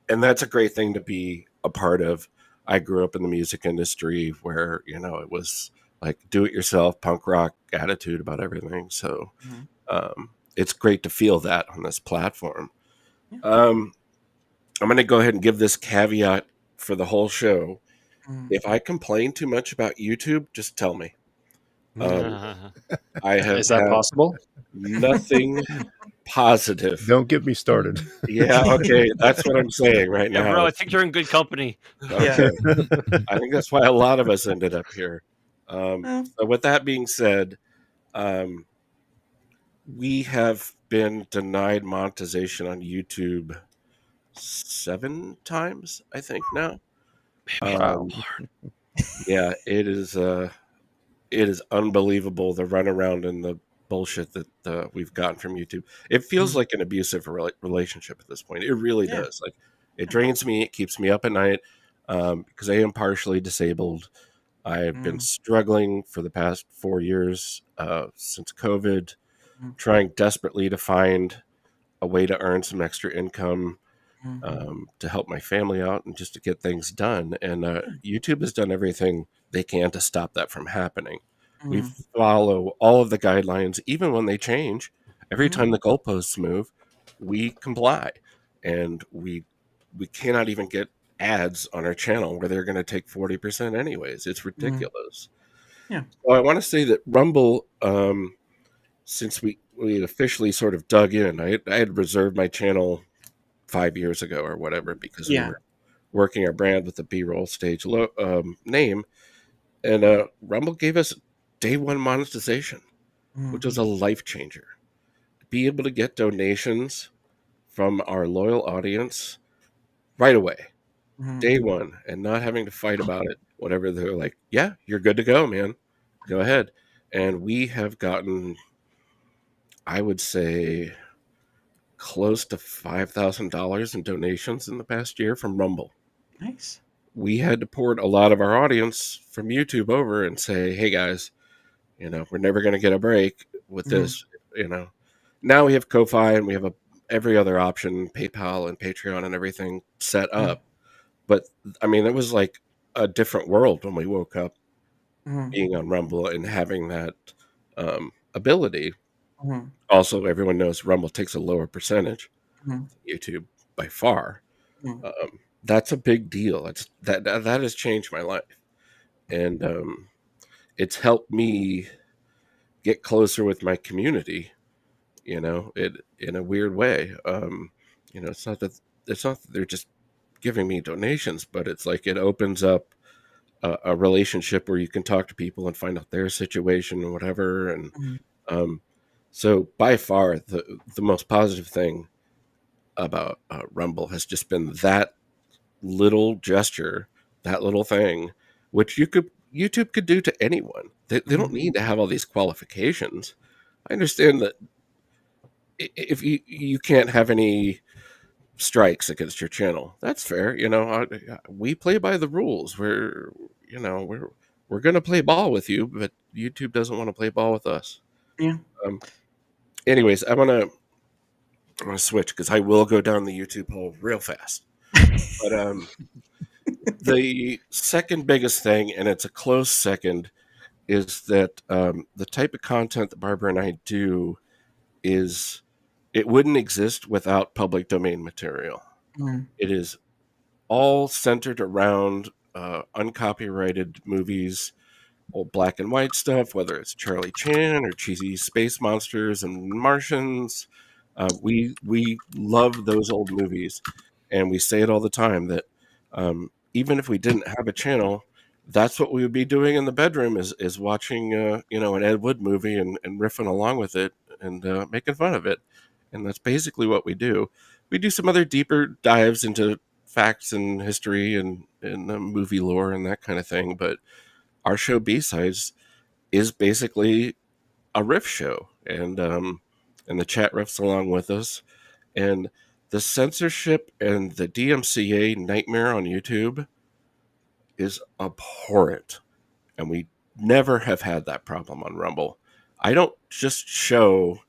and that's a great thing to be a part of. I grew up in the music industry where it was like do it yourself punk rock attitude about everything. So Mhm. it's great to feel that on this platform. Yeah. um, I'm going to go ahead and give this caveat for the whole show. Mhm. If I complain too much about YouTube, just tell me. um, I have Is that had possible? nothing positive. Don't get me started. Yeah, okay, that's what I'm saying right Yeah, bro, now. I think you're in good company. Yeah. Okay. I think that's why a lot of us ended up here. Well, So with that being said, um, we have been denied monetization on YouTube 7 times, I think now. Wow. Yeah, it is unbelievable the runaround and the bullshit that we've gotten from YouTube. It feels mhm. like an abusive relationship at this point. It really Yeah. does. Like it drains me. It keeps me up at night, because I am partially disabled. I've been Mhm. struggling for the past 4 years since COVID. trying desperately to find a way to earn some extra income to help my family out and just to get things done. And YouTube has done everything they can to stop that from happening. We follow all of the guidelines, even when they change. Every time the goalposts move, we comply, and we cannot even get ads on our channel where they're going to take 40% anyways. It's ridiculous. Yeah. So I want to say that Rumble, since we had officially sort of dug in, I had reserved my channel 5 years ago or whatever because we were working our brand with the B-roll stage name, and Rumble gave us day one monetization, which was a life changer. Be able to get donations from our loyal audience right away, day one, and not having to fight about it. Whatever, they're like, yeah, you're good to go, man. Go ahead. And we have gotten, I would say, close to $5,000 in donations in the past year from Rumble. Nice. We had to port a lot of our audience from YouTube over and say, hey guys, we're never going to get a break with this. Now we have Ko-Fi and we have every other option, PayPal and Patreon and everything set up. But I mean, it was like a different world when we woke up being on Rumble and having that ability. Also, everyone knows Rumble takes a lower percentage than YouTube by far. That's a big deal. That has changed my life, and it's helped me get closer with my community. In a weird way. It's not that they're just giving me donations, but it's like it opens up a relationship where you can talk to people and find out their situation and whatever. And so by far the most positive thing about Rumble has just been that little gesture, that little thing, which YouTube could do to anyone. They don't need to have all these qualifications. I understand that if you can't have any strikes against your channel, that's fair. We play by the rules. We're going to play ball with you, but YouTube doesn't want to play ball with us. Yeah. Anyways, I'm gonna switch because I will go down the YouTube hole real fast. But the second biggest thing, and it's a close second, is that the type of content that Barbara and I do it wouldn't exist without public domain material. It is all centered around uncopyrighted movies, old black and white stuff, whether it's Charlie Chan or cheesy space monsters and Martians. We love those old movies, and we say it all the time that even if we didn't have a channel, that's what we would be doing in the bedroom is watching an Ed Wood movie and riffing along with it and making fun of it. And that's basically what we do. We do some other deeper dives into facts and history and movie lore and that kind of thing. But our show B-Sides is basically a riff show. And the chat riffs along with us. And the censorship and the DMCA nightmare on YouTube is abhorrent. And we never have had that problem on Rumble. I don't just show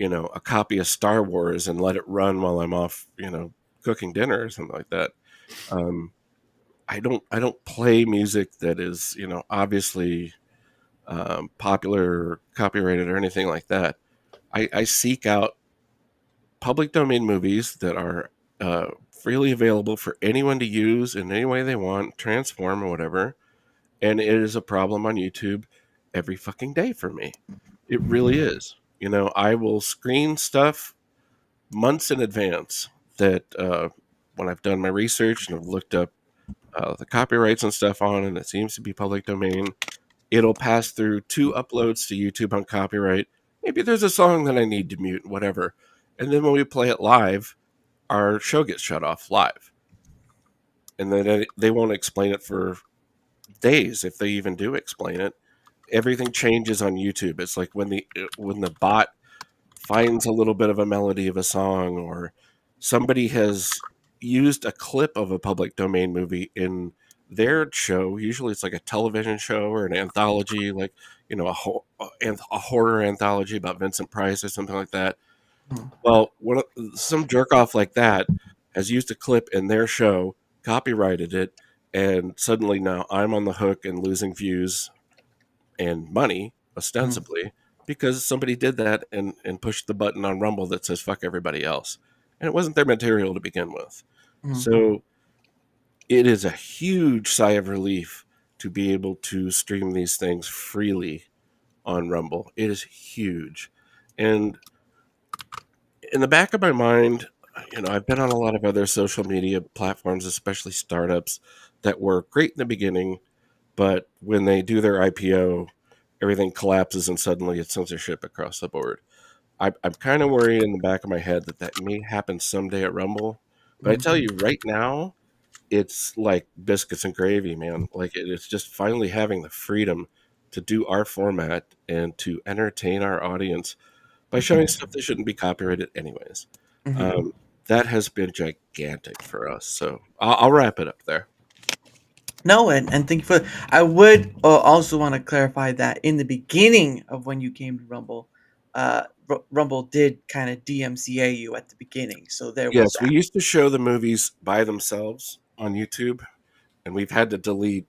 a copy of Star Wars and let it run while I'm off, cooking dinner or something like that. I don't play music that is, obviously popular or copyrighted or anything like that. I seek out public domain movies that are freely available for anyone to use in any way they want, transform or whatever. And it is a problem on YouTube every fucking day for me. It really is. I will screen stuff months in advance that when I've done my research and I've looked up the copyrights and stuff on, and it seems to be public domain, it'll pass through 2 uploads to YouTube on copyright. Maybe there's a song that I need to mute, whatever. And then when we play it live, our show gets shut off live. And then they won't explain it for days, if they even do explain it. Everything changes on YouTube. It's like when the bot finds a little bit of a melody of a song, or somebody has used a clip of a public domain movie in their show, usually it's like a television show or an anthology, like, you know, a horror anthology about Vincent Price or something like that. Mhm. Well, some jerk off like that has used a clip in their show, copyrighted it, and suddenly now I'm on the hook and losing views and money, Mhm. ostensibly, because somebody did that and pushed the button on Rumble that says fuck everybody else. And it wasn't their material to begin with. Mhm. So it is a huge sigh of relief to be able to stream these things freely on Rumble. It is huge. And in the back of my mind, you know, I've been on a lot of other social media platforms, especially startups, that were great in the beginning, but when they do their IPO, everything collapses and suddenly it's censorship across the board. I'm kind of worried in the back of my head that that may happen someday at Rumble. But I Mhm. tell you right now, it's like biscuits and gravy, man. Like it's just finally having the freedom to do our format and to entertain our audience by showing stuff that shouldn't be copyrighted anyways. Mhm. Um, that has been gigantic for us. So I'll wrap it up there. No, and thank you for. I would also want to clarify that in the beginning of when you came to Rumble, Rumble did kind of DMCA you at the beginning, so there was Yes, we that. used to show the movies by themselves on YouTube, and we've had to delete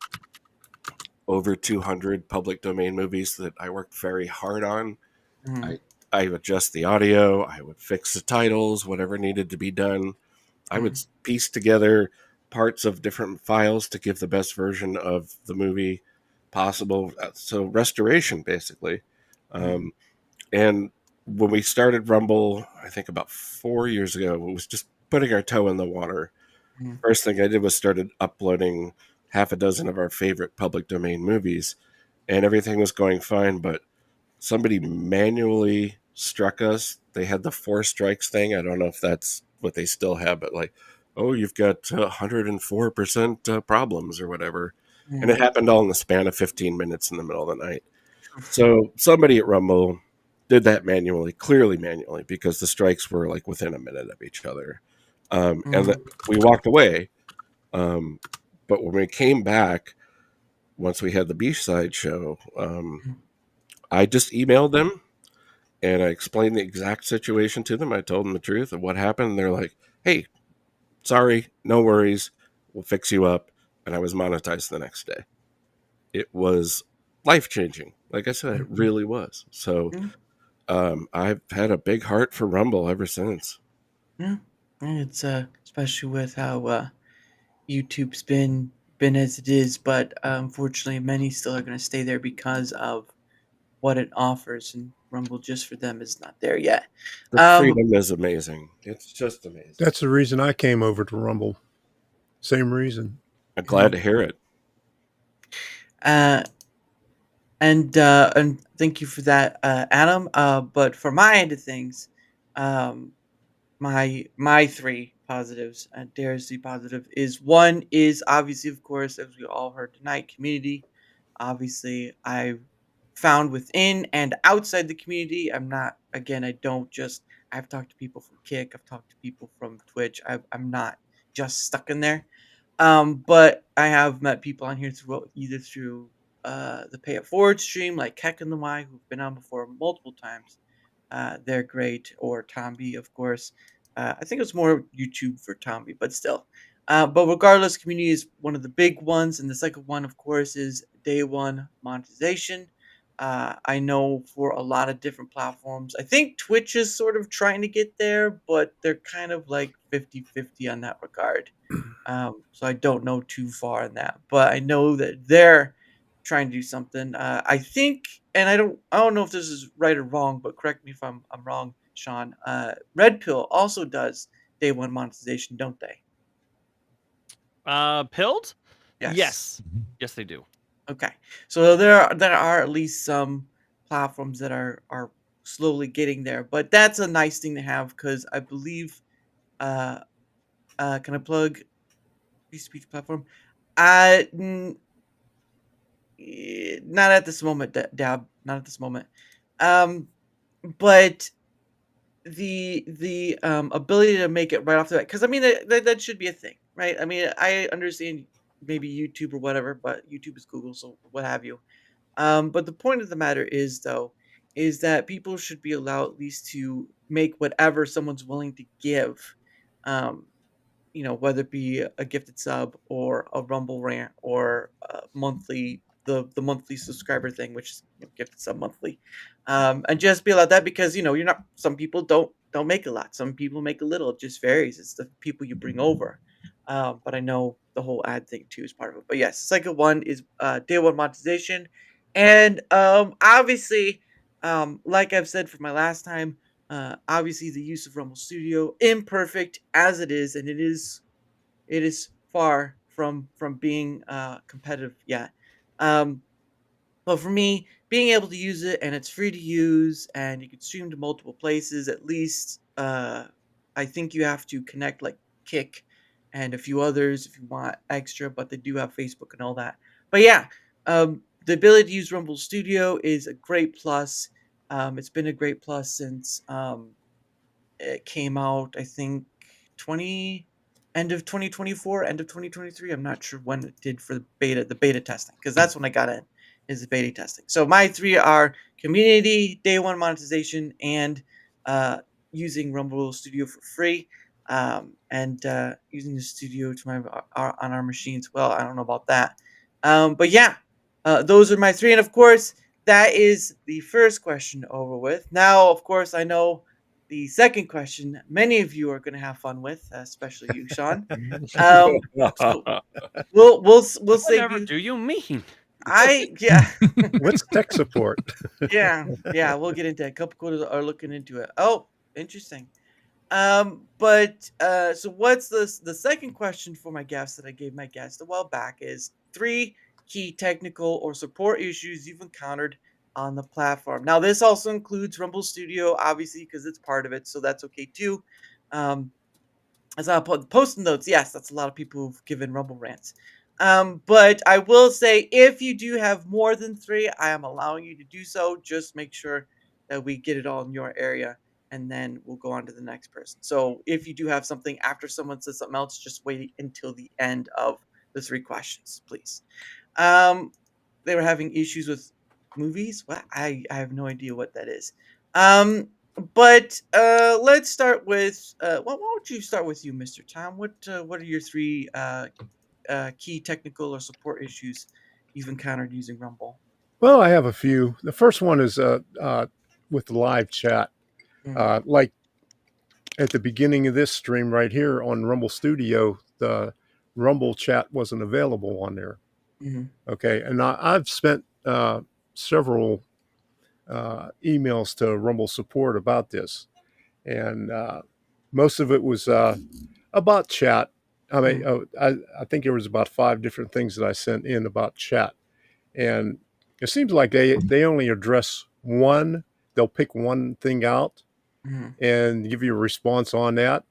over 200 public domain movies that I worked very hard on. Mhm. I I would adjust the audio, I would fix the titles, whatever needed to be done. I would Mhm. piece together parts of different files to give the best version of the movie possible. So restoration, basically. Mhm. Um, and when we started Rumble, I think about 4 years ago, it was just putting our toe in the water. Mhm. First thing I did was started uploading half a dozen of our favorite public domain movies, and everything was going fine. But somebody manually struck us. They had the four strikes thing. I don't know if that's what they still have, but like, oh, you've got 104% problems or whatever. And it Mhm. happened all in the span of 15 minutes in the middle of the night. So somebody at Rumble did that manually, clearly manually, because the strikes were like within a minute of each other. Mhm. We walked away. Um, but when we came back, once we had the Beachside show, I just emailed them and I explained the exact situation to them. I told them the truth of what happened. And they're like, hey, sorry, no worries. We'll fix you up. And I was monetized the next day. It was life changing. Like I said, it Mhm. really was. So Mhm. I've had a big heart for Rumble ever since. Yeah, and it's especially with how YouTube's been as it is, but unfortunately, many still are going to stay there because of what it offers, and Rumble just for them is not there yet. The Um, freedom is amazing. It's just amazing. That's the reason I came over to Rumble. Same reason. I'm glad mhm. to hear it. uh, and thank you for that, Adam. But for my end of things, um, my three positives, dares to be positive, is one is obviously, of course, as we all heard tonight, community. Obviously, I found within and outside the community. I'm not again. I don't just. I've talked to people from Kick. I've talked to people from Twitch. I'm not just stuck in there. But I have met people on here through either through the Pay It Forward stream, like Keck and the Y, who've been on before multiple times. They're great, or Tomby, of course. I think it's more YouTube for Tomby, but still. But regardless, community is one of the big ones, and the second one, of course, is day one monetization. I know for a lot of different platforms, I think Twitch is sort of trying to get there, but they're kind of like 50-50 on that regard. So I don't know too far on that, but I know that they're trying to do something. I think, and I don't know if this is right or wrong, but correct me if I'm wrong, Sean. Red Pill also does day one monetization, don't they? Pilled? Yes. Yes. Yes, they do. Okay. So there are at least some platforms that are slowly getting there, but that's a nice thing to have because I believe. Uh, can I plug free speech platform? I not at this moment, Dab. Not at this moment. Um, but the ability to make it right off the bat, because I mean that should be a thing, right? I mean, I understand. maybe YouTube or whatever, but YouTube is Google, so what have you. But the point of the matter is, though, is that people should be allowed at least to make whatever someone's willing to give. Um, whether it be a gifted sub or a Rumble rant or monthly the monthly subscriber thing, which is gifted sub monthly, and just be allowed that because you're not. Some people don't make a lot. Some people make a little. It just varies. It's the people you bring over. But I know the whole ad thing too is part of it. But yes, second one is day one monetization, and obviously, like I've said for my last time, obviously the use of Rumble Studio, imperfect as it is, and it is far from being competitive yet. Um, but for me, being able to use it and it's free to use and you can stream to multiple places, at least I think you have to connect like Kick and a few others if you want extra, but they do have Facebook and all that. But yeah, the ability to use Rumble Studio is a great plus. It's been a great plus since it came out, I think, 20 end of 2024, end of 2023. I'm not sure when it did for the beta testing, because that's when I got in, is the beta testing. So my three are community, day one monetization, and using Rumble Studio for free. And using the studio to on our machines. Well, I don't know about that. But yeah, those are my three. And of course, that is the first question over with. Now, of course, I know the second question many of you are going to have fun with, especially you, Shawn. So we'll save Whatever you. do you mean? Yeah. What's tech support? Yeah, we'll get into it. A couple quotas are looking into it. Oh, interesting. But so what's the second question for my guest that I gave my guest a while back is three key technical or support issues you've encountered on the platform. Now this also includes Rumble Studio, obviously, because it's part of it, so that's okay too. Um, as I put post notes, yes, that's a lot of people who've given Rumble rants. But I will say, if you do have more than three, I am allowing you to do so. Just make sure that we get it all in your area, and then we'll go on to the next person. So if you do have something after someone says something else, just wait until the end of the three questions, please. Um, they were having issues with movies. What? I have no idea what that is. But let's start with why don't you start with you, Mr. Tom? What are your three key technical or support issues you've encountered using Rumble? Well, I have a few. The first one is with the live chat. Like at the beginning of this stream right here on Rumble Studio, the Rumble chat wasn't available on there. Mm-hmm. Okay, and I've spent several emails to Rumble support about this, and most of it was about chat. I mean, I think there was about 5 different things that I sent in about chat, and it seems like they only address one. They'll pick one thing out and give you a response on that,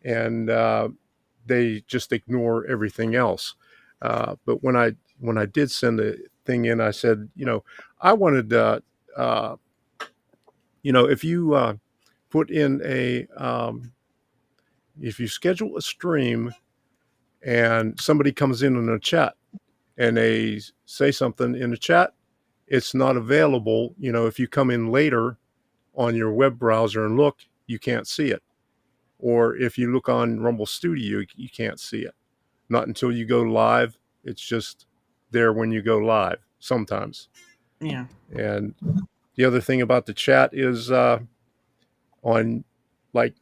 and they just ignore everything else. But when I did send the thing in, I said, I wanted, if you put in if you schedule a stream and somebody comes in a chat and they say something in the chat, it's not available. If you come in later on your web browser and look, you can't see it. Or if you look on Rumble Studio, you can't see it. Not until you go live. It's just there when you go live sometimes. Yeah. And the other thing about the chat is on, like,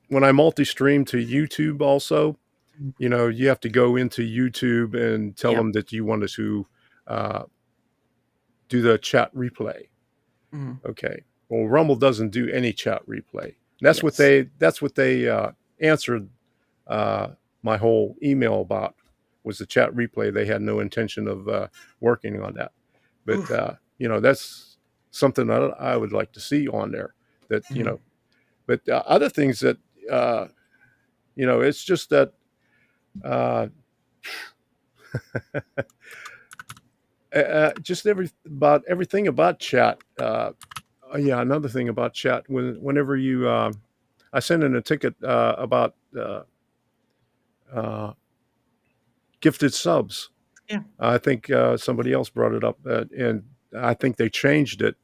when I multi-stream to YouTube also, you have to go into YouTube and tell them that you wanted to do the chat replay. Okay. Well, Rumble doesn't do any chat replay. That's what they answered my whole email about, was the chat replay. They had no intention of working on that. But that's something that I would like to see on there. That but other things that it's just that just everything about chat. Another thing about chat, whenever you I sent in a ticket about gifted subs. Yeah. I think somebody else brought it up, and I think they changed it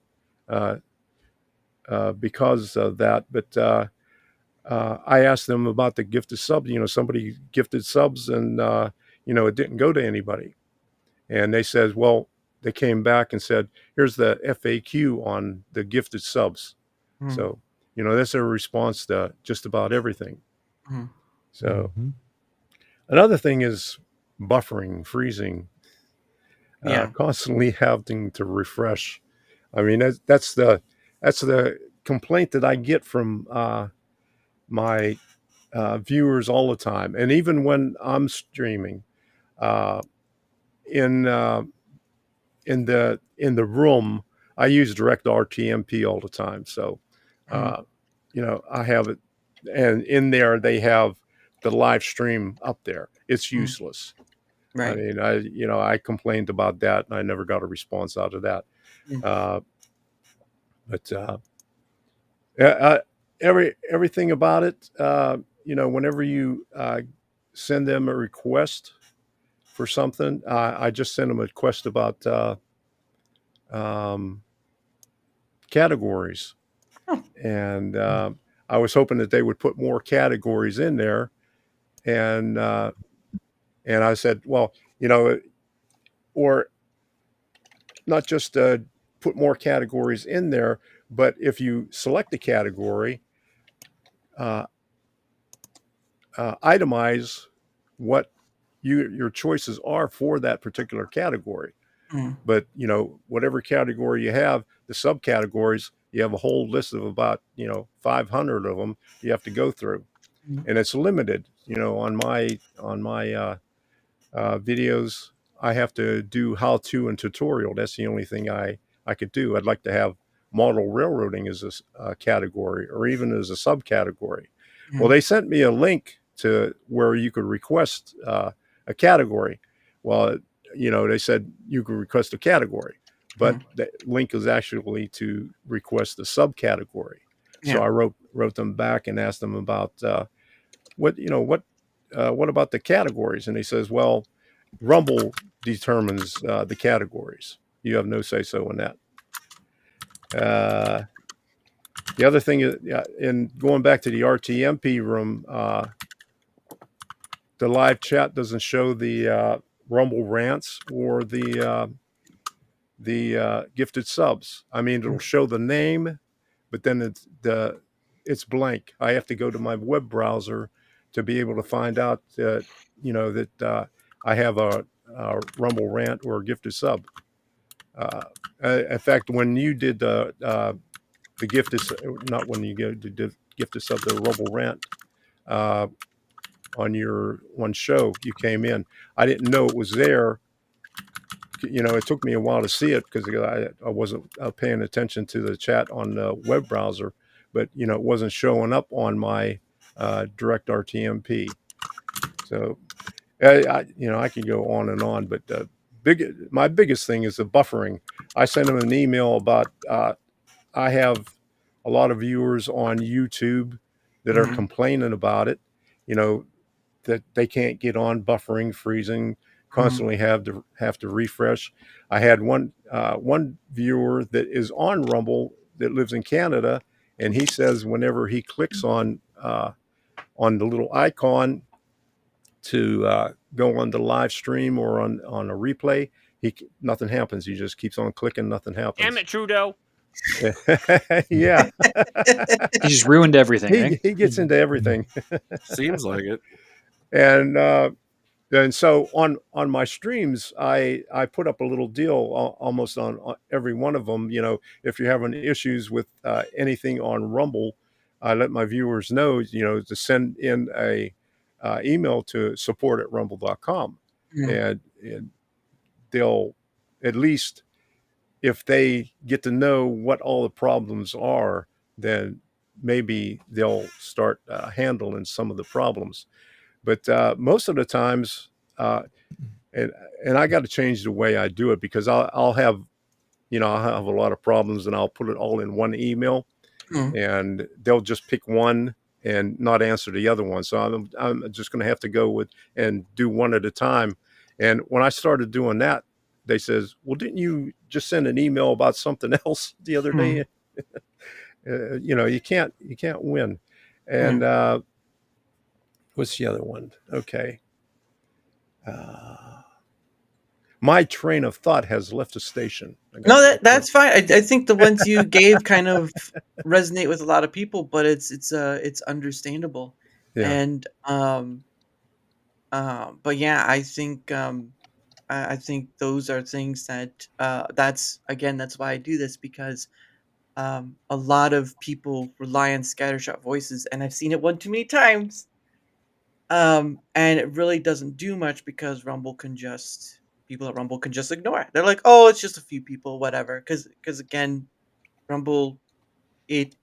because of that. But I asked them about the gifted subs. Somebody gifted subs, and it didn't go to anybody. And they said, well, they came back and said, here's the FAQ on the gifted subs. Mm. So, that's their response to just about everything. Mm. So, another thing is buffering, freezing, Yeah. constantly having to refresh. I mean, that's the complaint that I get from my viewers all the time, and even when I'm streaming, in the room, I use direct RTMP all the time. So, I have it, and in there they have the live stream up there. It's useless. I Right. mean, I complained about that, and I never got a response out of that. Mm. Everything about it, whenever you send them a request for something, I just sent them a request about categories, Oh. and I was hoping that they would put more categories in there, and I said, well, or not just put more categories in there, but if you select a category, itemize what your choices are for that particular category. Mm. But whatever category you have, the subcategories, you have a whole list of about 500 of them you have to go through, and it's limited. On my videos, I have to do how-to and tutorial. That's the only thing I could do. I'd like to have model railroading as a category, or even as a subcategory. Well, they sent me a link to where you could request a category. Well, they said you could request a category, but the link is actually to request a subcategory. So I wrote them back and asked them about what about the categories? And he says, well, Rumble determines the categories. You have no say-so in that. The other thing is, in going back to the RTMP room, the live chat doesn't show the Rumble rants or the gifted subs. I mean, it'll show the name, but then it's blank. I have to go to my web browser to be able to find out that I have a Rumble rant or a gifted sub. In fact, when you did the gifted, not when you go to gifted sub, the Rumble rant on your one show, you came in. I didn't know it was there. It took me a while to see it because I wasn't paying attention to the chat on the web browser, but it wasn't showing up on my direct RTMP. So I can go on and on, but my biggest thing is the buffering. I sent them an email about I have a lot of viewers on YouTube that are complaining about it, that they can't get on, buffering, freezing, constantly have to refresh. I had one viewer that is on Rumble that lives in Canada, and he says whenever he clicks on the little icon to go on the live stream or on a replay, nothing happens. He just keeps on clicking, nothing happens. Damn it, Trudeau. Yeah. He just ruined everything. He gets into everything. Seems like it. And so on my streams, I put up a little deal almost on every one of them. If you're having issues with anything on Rumble, I let my viewers know, to send in a email to support@rumble.com, and they'll, at least if they get to know what all the problems are, then maybe they'll start handling some of the problems. But most of the times, and I got to change the way I do it, because I'll have a lot of problems, and I'll put it all in one email, and they'll just pick one and not answer the other one. So I'm just going to have to go with and do one at a time. And when I started doing that, they says, "Well, didn't you just send an email about something else the other Hmm. day?" You can't win. Hmm. And what's the other one? Okay. My train of thought has left the station. I got No, to look for it. that's fine. I think the ones you gave kind of resonate with a lot of people, but it's understandable. Yeah. And but yeah, I think those are things that that's again that's why I do this, because a lot of people rely on scattershot voices, and I've seen it one too many times. And it really doesn't do much because Rumble can just people at Rumble can just ignore it. They're like, oh, it's just a few people, whatever. Because again, Rumble it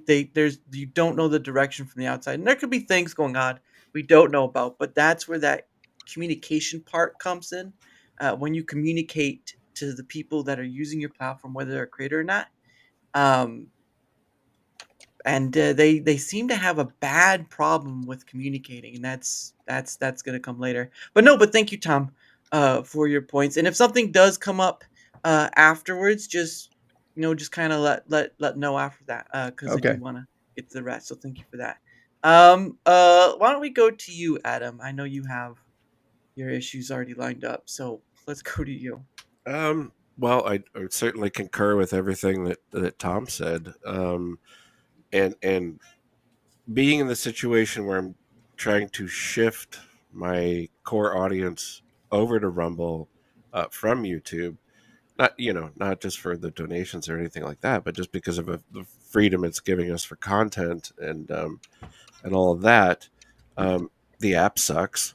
they there's you don't know the direction from the outside, and there could be things going on we don't know about. But that's where that communication part comes in. When you communicate to the people that are using your platform, whether they're a creator or not, um, and they seem to have a bad problem with communicating, and that's going to come later. But no, but thank you, Tom, for your points. And if something does come up afterwards, just just kind of let know after that, because I do Okay. want to get to the rest. So thank you for that. Why don't we go to you, Adam? I know you have your issues already lined up, so let's go to you. Well, I certainly concur with everything that Tom said. And being in the situation where I'm trying to shift my core audience over to Rumble from YouTube, not just for the donations or anything like that, but just because of the freedom it's giving us for content and all of that. The app sucks.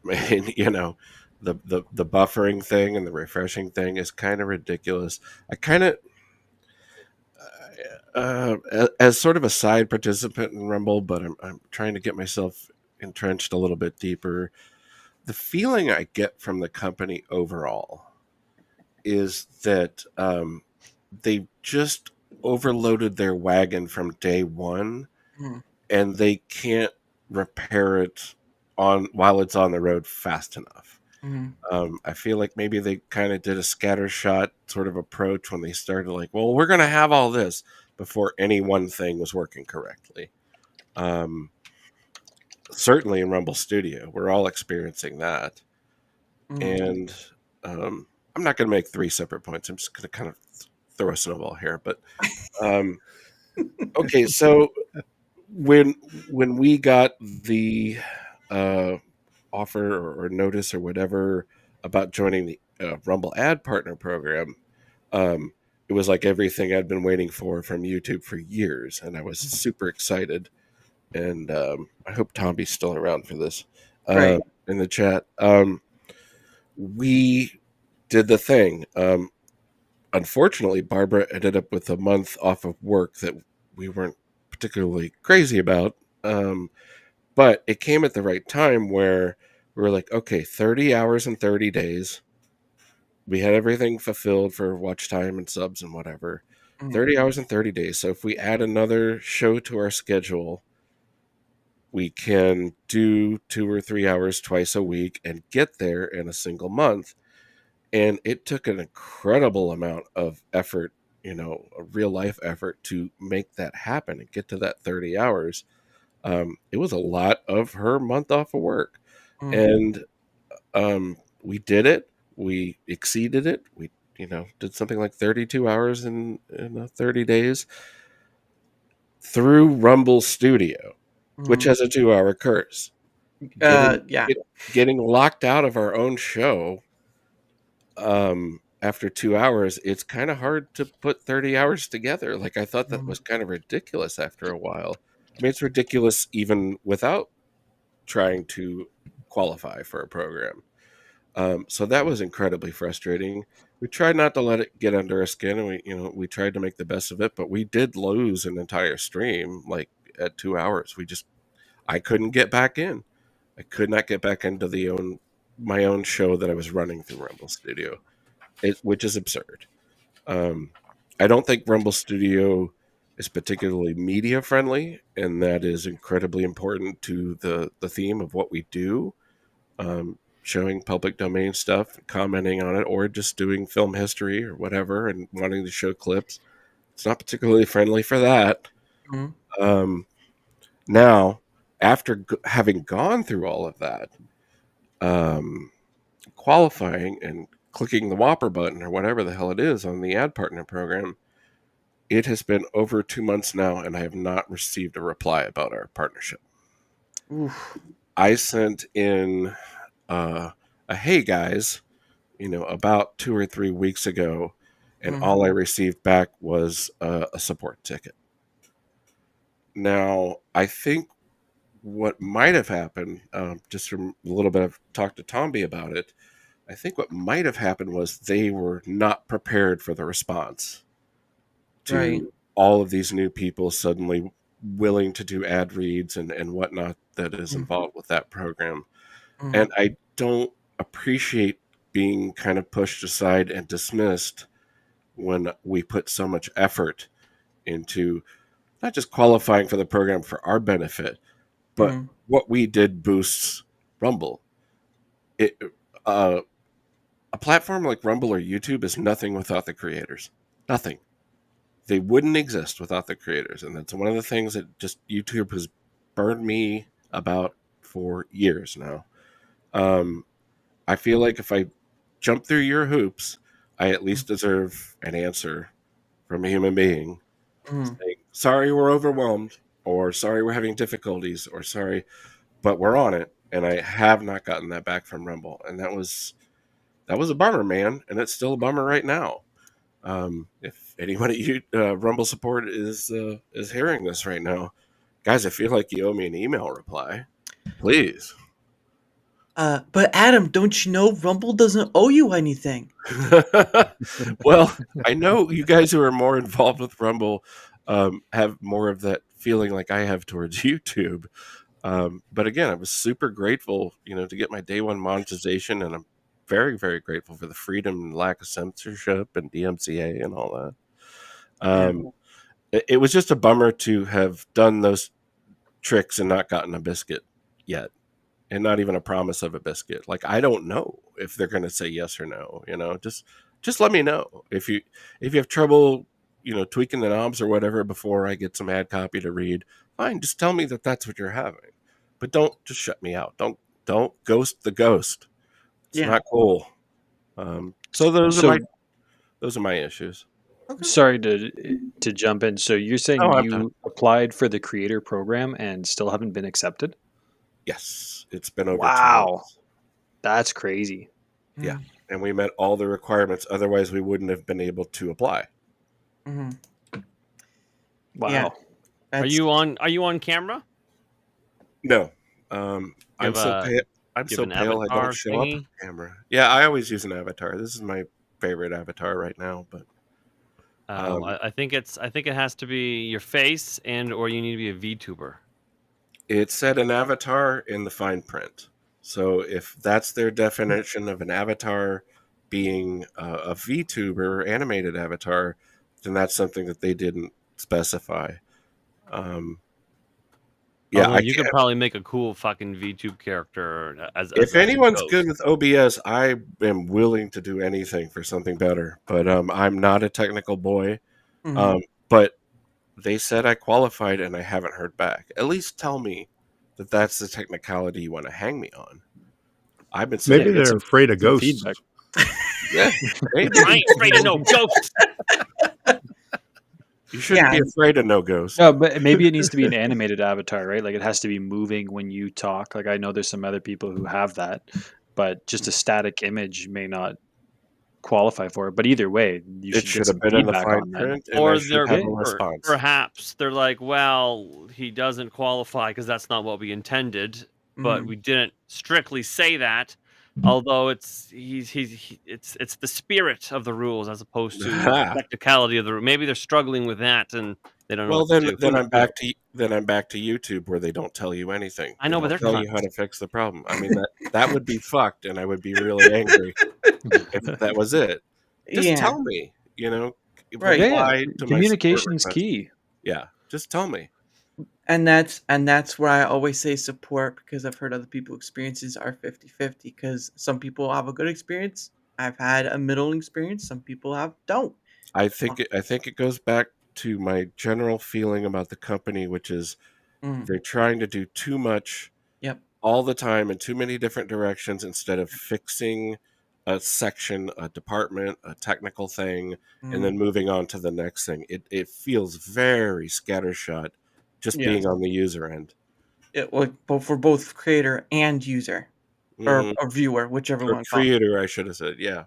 I mean, the buffering thing and the refreshing thing is kind of ridiculous. I kind of as sort of a side participant in Rumble, but I'm trying to get myself entrenched a little bit deeper. The feeling I get from the company overall is that they just overloaded their wagon from day one, Mm, and they can't repair it on while it's on the road fast enough. mm, I feel like maybe they kind of did a scattershot sort of approach when they started, like, well, we're going to have all this before any one thing was working correctly. Um, Certainly in Rumble Studio, we're all experiencing that. mm, And I'm not going to make three separate points. I'm just going to kind of throw a snowball here. But um, okay, so when we got the uh, offer or notice or whatever about joining the Rumble Ad Partner Program, it was like everything I'd been waiting for from YouTube for years, and I was super excited. And I hope Tommy's still around for this right. in the chat. We did the thing. Unfortunately, Barbara ended up with a month off of work that we weren't particularly crazy about. But it came at the right time where we were like, okay, 30 hours and 30 days. We had everything fulfilled for watch time and subs and whatever. Mm, 30 hours and 30 days. So if we add another show to our schedule, we can do 2 or 3 hours twice a week and get there in a single month. And it took an incredible amount of effort, a real life effort to make that happen and get to that 30 hours. It was a lot of her month off of work. mm, And we did it. We exceeded it. We, did something like 32 hours in 30 days through Rumble Studio, which mm. has a 2-hour curse. Getting Yeah. getting locked out of our own show after 2 hours, it's kind of hard to put 30 hours together. Like, I thought that Mm, was kind of ridiculous after a while. I mean, it's ridiculous even without trying to qualify for a program. So that was incredibly frustrating. We tried not to let it get under our skin, and we tried to make the best of it, but we did lose an entire stream like at 2 hours. I couldn't get back in. I could not get back into my own show that I was running through Rumble Studio, which is absurd. Um, I don't think Rumble Studio is particularly media friendly, and that is incredibly important to the theme of what we do. showing public domain stuff, commenting on it, or just doing film history or whatever and wanting to show clips. It's not particularly friendly for that. Mhm. Now, after having gone through all of that, qualifying and clicking the Whopper button or whatever the hell it is on the ad partner program, it has been over 2 months now, and I have not received a reply about our partnership. Oof. I sent in a hey guys, about 2 or 3 weeks ago, and all I received back was a support ticket. Now, I think what might have happened, just from a little bit of talk to Tomby about it, I think what might have happened was they were not prepared for the response to Right. all of these new people suddenly willing to do ad reads and whatnot that is involved with that program. And I don't appreciate being kind of pushed aside and dismissed when we put so much effort into not just qualifying for the program for our benefit, but what we did boosts Rumble. A platform like Rumble or YouTube is nothing without the creators. Nothing. They wouldn't exist without the creators. And that's one of the things that just YouTube has burned me about for years now. I feel like if I jump through your hoops, I at least deserve an answer from a human being saying, sorry, we're overwhelmed, or sorry, we're having difficulties, or sorry, but we're on it. And I have not gotten that back from Rumble. And that was a bummer, man. And it's still a bummer right now. If anyone at Rumble support is hearing this right now, guys, I feel like you owe me an email reply. Please. But Adam, don't you know Rumble doesn't owe you anything? Well, I know you guys who are more involved with Rumble have more of that feeling like I have towards YouTube. But again, I was super grateful, to get my day one monetization, and I'm very, very grateful for the freedom and lack of censorship and DMCA and all that. It was just a bummer to have done those tricks and not gotten a biscuit yet. And not even a promise of a biscuit. Like, I don't know if they're going to say yes or no. Just let me know if you have trouble, tweaking the knobs or whatever before I get some ad copy to read. Fine, just tell me that that's what you're having, but don't just shut me out. Don't ghost the ghost. It's not cool. So those are my issues. Sorry to jump in. So you're saying you applied for the creator program and still haven't been accepted? Yes, it's been over 2 Wow. months. That's crazy. Yeah, and we met all the requirements. Otherwise, we wouldn't have been able to apply. Wow. Yeah. Are you on camera? No, I'm so pale. I'm so pale. I don't show up on camera. Yeah, I always use an avatar. This is my favorite avatar right now. But I think it has to be your face or you need to be a VTuber. it said an avatar in the fine print. So if that's their definition of an avatar being a VTuber animated avatar, then that's something that they didn't specify. Yeah, you could probably make a cool fucking VTube character. If anyone's good with OBS, I am willing to do anything for something better. But I'm not a technical boy. But they said I qualified, and I haven't heard back. At least tell me that that's the technicality you want to hang me on. I've been maybe they're afraid of ghosts. Feedback. Yeah, maybe. I ain't afraid of no ghosts. You shouldn't be afraid of no ghosts. No, but maybe it needs to be an animated avatar, right? Like it has to be moving when you talk. Like I know there's some other people who have that, but just a static image may not qualify for it. But either way, you should have been in the fine print, or perhaps they're like, well, he doesn't qualify because that's not what we intended, but we didn't strictly say that. Although it's the spirit of the rules as opposed to the technicality of the rule. Maybe they're struggling with that and they don't know. Well, then I'm back to YouTube where they don't tell you anything. I know, but they're tell you how to fix the problem. I mean that would be fucked, and I would be really angry if that was it. Just tell me, Right? Yeah. Communication's key. Yeah, just tell me. And that's where I always say support, because I've heard other people experiences are 50-50, because some people have a good experience. I've had a middle experience. Some people have don't. I think it goes back to my general feeling about the company, which is Mm, they're trying to do too much yep. all the time in too many different directions instead of fixing a section, a department, a technical thing, and Mm, then moving on to the next thing. It feels very scattershot just being yes. on the user end. Both for both creator and user, Hmm. or viewer, whichever Or one call. creator, I should have said. Yeah.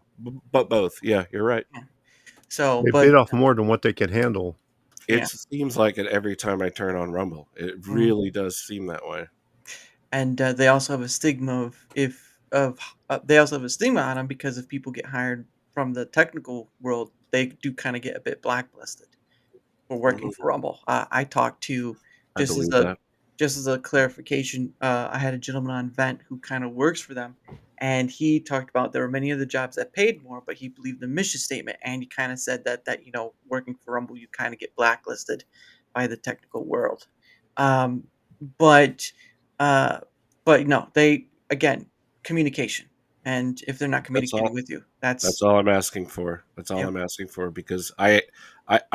But both. Yeah, you're right. Yeah. So, They but bit off more than what they could handle. It yeah. seems like it every time I turn on Rumble. It Mm. really does seem that way. And they also have a stigma of if of they also have a stigma on them, because if people get hired from the technical world, they do kind of get a bit blacklisted for working Mhm. for Rumble. I talked to, I just as believe a that. just as a clarification, I had a gentleman on Vent who kind of works for them, and he talked about there were many other jobs that paid more, but he believed the mission statement, and he kind of said that working for Rumble, you kind of get blacklisted by the technical world. Um, but uh, but no, they again, communication, and if they're not That's communicating all. with you, That's that's all I'm asking for. That's all yep. I'm asking for because I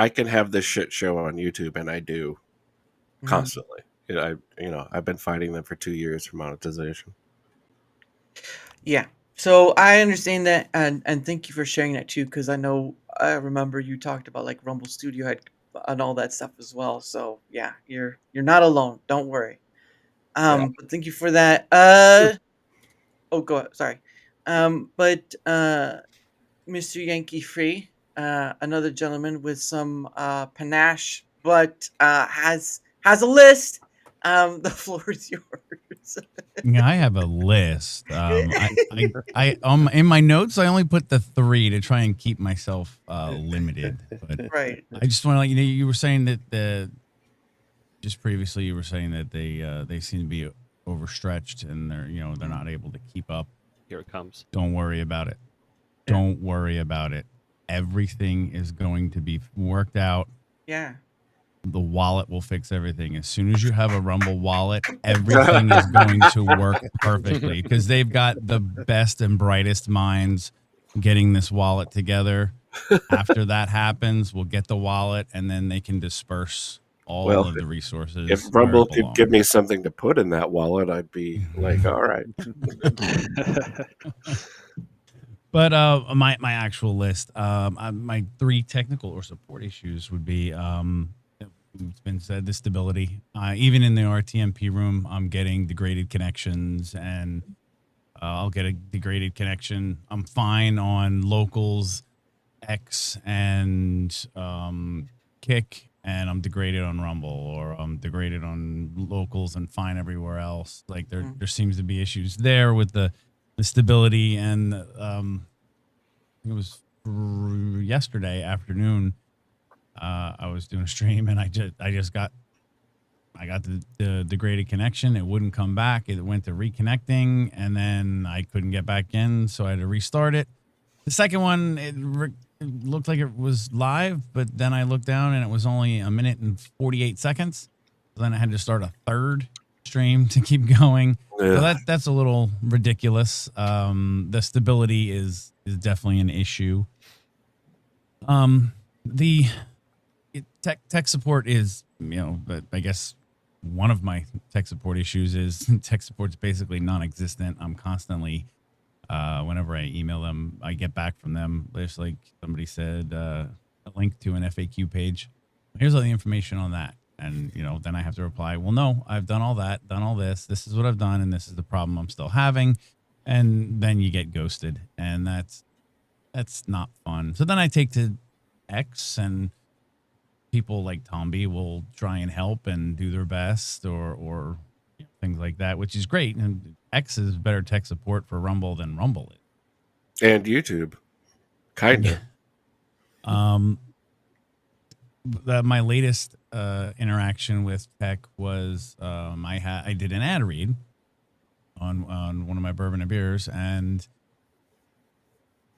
can have this shit show on YouTube and I do Mhm. constantly. I've been fighting them for 2 years for monetization. Yeah. So I understand that, and thank you for sharing that too, because I remember you talked about like Rumble Studio had and all that stuff as well. So yeah, you're not alone. Don't worry. Yeah. But thank you for that. Sure. Oh, go ahead. Sorry. But Mr. Yankee Free, another gentleman with some panache, but has a list. The floor is yours. Yeah, I have a list. In my notes, I only put the 3 to try and keep myself limited. But Right. I just want to let you know, you were saying that just previously you were saying that they seem to be overstretched and they're not able to keep up. Here it comes. Don't worry about it. Yeah. Don't worry about it. Everything is going to be worked out. Yeah. The wallet will fix everything. As soon as you have a Rumble wallet, everything is going to work perfectly because they've got the best and brightest minds getting this wallet together. After that happens, we'll get the wallet and then they can disperse all Well, of the if resources where Rumble it could give me belongs. something to put in that wallet, I'd be like, all right. But my actual list, my 3 technical or support issues would be it's been said, the stability. Even in the RTMP room, I'm getting degraded connections, and I'll get a degraded connection. I'm fine on locals, X, and Kick, and I'm degraded on Rumble, or I'm degraded on locals and fine everywhere else. Like there seems to be issues there with the stability, and it was yesterday afternoon. I was doing a stream and I got the degraded connection. It wouldn't come back. It went to reconnecting and then I couldn't get back in, so I had to restart it. The second one, it looked like it was live, but then I looked down and it was only 1 minute and 48 seconds. So then I had to start a third stream to keep going. So that's a little ridiculous. The stability is definitely an issue. The tech support is, but I guess one of my tech support issues is tech support's basically non-existent. I'm constantly, whenever I email them, I get back from them. There's like somebody said, a link to an FAQ page. Here's all the information on that. And, then I have to reply, well, no, I've done all that, done all this. This is what I've done. And this is the problem I'm still having. And then you get ghosted. And that's not fun. So then I take to X, and people like Tomby will try and help and do their best or things like that, which is great. And X is better tech support for Rumble than Rumble is. And YouTube. Kind of. My latest interaction with tech was I did an ad read on one of my bourbon and beers, and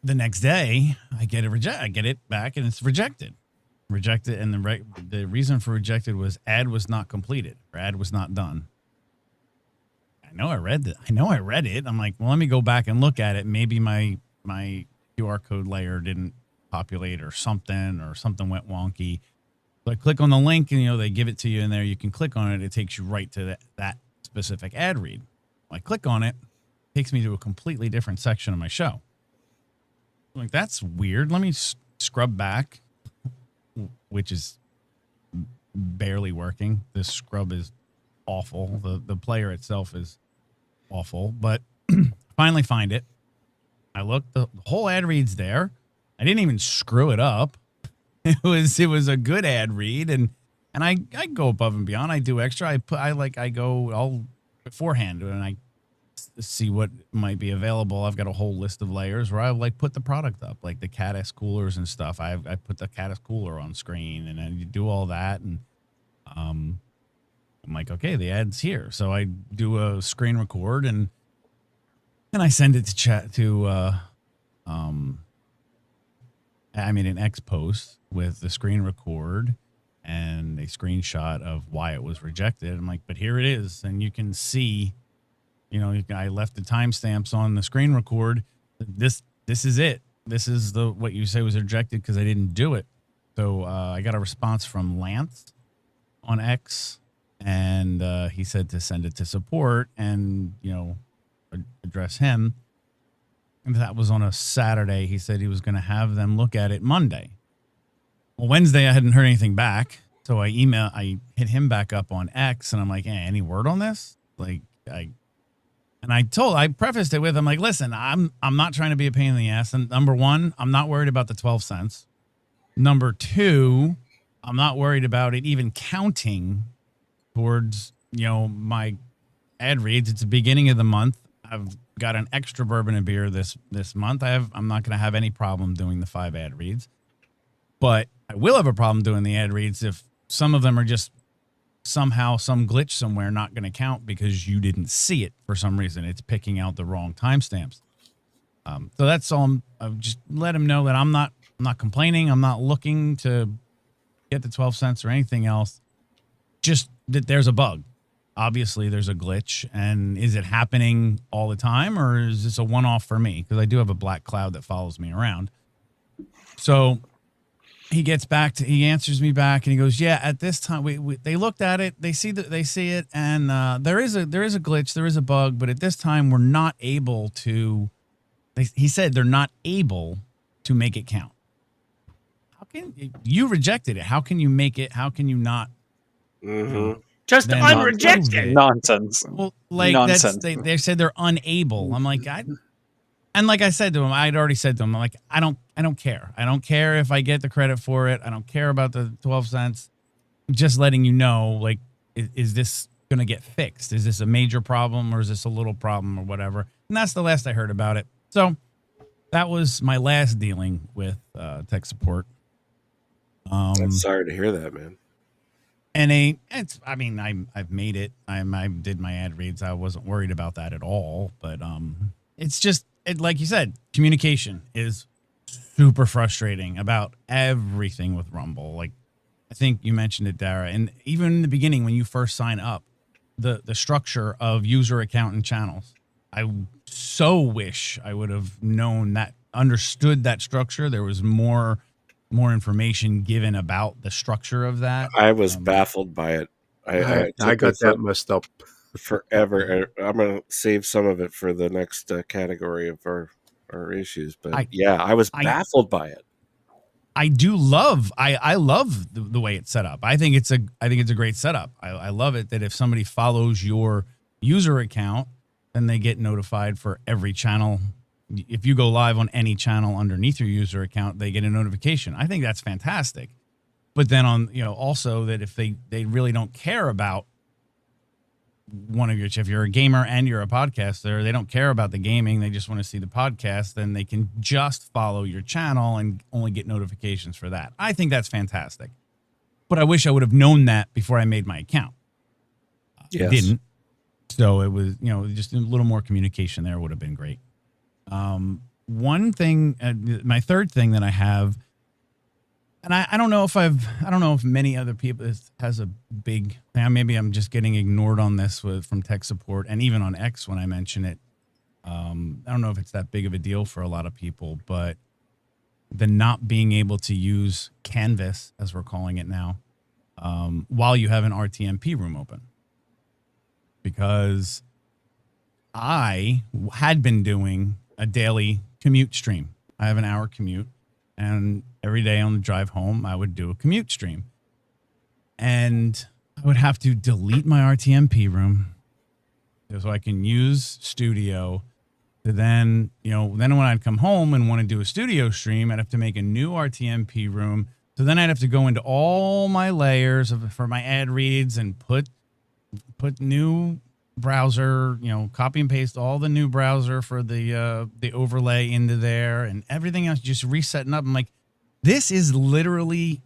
the next day I get it back and it's rejected. rejected, and the reason for rejected was ad was not completed or ad was not done. I know I read it. I'm like, well, let me go back and look at it. Maybe my QR code layer didn't populate or something went wonky. So I click on the link and, they give it to you in there. You can click on it. It takes you right to that specific ad read. I click on it, takes me to a completely different section of my show. I'm like, that's weird. Let me scrub back, which is barely working. This scrub is awful. The player itself is awful, but finally find it. I look, the whole ad read's there. I didn't even screw it up. It was a good ad read, and I go above and beyond. I do extra. I'll beforehand and I see what might be available. I've got a whole list of layers where I put the product up, like the Caddis coolers and stuff. I put the Caddis cooler on screen, and then you do all that, and I'm like, okay, the ad's here. So I do a screen record and I send it to chat to an X post with the screen record and a screenshot of why it was rejected. I'm like, but here it is, and you can see, I left the timestamps on the screen record. This is it. This is what you say was rejected because I didn't do it. So I got a response from Lance on X, and he said to send it to support and address him. And that was on a Saturday. He said he was going to have them look at it Monday. Well, Wednesday I hadn't heard anything back, so I hit him back up on X, and I'm like, any word on this? I prefaced it with, I'm like, listen, I'm not trying to be a pain in the ass. And number one, I'm not worried about the 12 cents. Number two, I'm not worried about it even counting towards, my ad reads. It's the beginning of the month. I've got an extra bourbon and beer this month. I'm not going to have any problem doing the 5 ad reads, but I will have a problem doing the ad reads if some of them are just somehow some glitch somewhere not going to count because you didn't see it for some reason. It's picking out the wrong timestamps. So that's all. I've just let him know that I'm not complaining. I'm not looking to get the 12 cents or anything else. Just that there's a bug. Obviously, there's a glitch. And is it happening all the time, or is this a one-off for me? Because I do have a black cloud that follows me around. So he answers me back, and he goes, "Yeah, at this time, they looked at it, they see it, and there is a glitch, there is a bug, but at this time, we're not able to." He said they're not able to make it count. How can you rejected it? How can you make it? How can you not? Mm-hmm. Just unreject it. Nonsense. Well, Nonsense. They said they're unable. I'm like, and like I said to him, I'd already said to him, I'm like, I don't care. I don't care if I get the credit for it. I don't care about the 12 cents. I'm just letting you know, is this going to get fixed? Is this a major problem, or is this a little problem, or whatever? And that's the last I heard about it. So that was my last dealing with tech support. I'm sorry to hear that, man. And I've made it. I did my ad reads. I wasn't worried about that at all. But it's just, like you said, communication is super frustrating about everything with Rumble. Like, I think you mentioned it, Dara. And even in the beginning, when you first sign up, the structure of user account and channels, I so wish I would have understood that structure. There was more information given about the structure of that. I was baffled by it. I got that messed up forever. I'm going to save some of it for the next category of our issues. But I was baffled by it. I love the way it's set up. I think it's a great setup. I love it that if somebody follows your user account, then they get notified for every channel. If you go live on any channel underneath your user account, they get a notification. I think that's fantastic. But then also that if they really don't care about if you're a gamer and you're a podcaster, they don't care about the gaming, they just want to see the podcast, then they can just follow your channel and only get notifications for that. I think that's fantastic. But I wish I would have known that before I made my account. Yes. I didn't. So it was, just a little more communication there would have been great. One thing, my third thing that I have and I don't know if many other people has a big maybe I'm just getting ignored on this from tech support and even on X when I mention it. I don't know if it's that big of a deal for a lot of people, but the not being able to use Canvas, as we're calling it now, while you have an RTMP room open. Because I had been doing a daily commute stream. I have an hour commute, and every day on the drive home, I would do a commute stream. And I would have to delete my RTMP room so I can use Studio. So then when I'd come home and want to do a studio stream, I'd have to make a new RTMP room. So then I'd have to go into all my layers for my ad reads and put new browser, copy and paste all the new browser for the overlay into there and everything else, just resetting up. I'm like, this is literally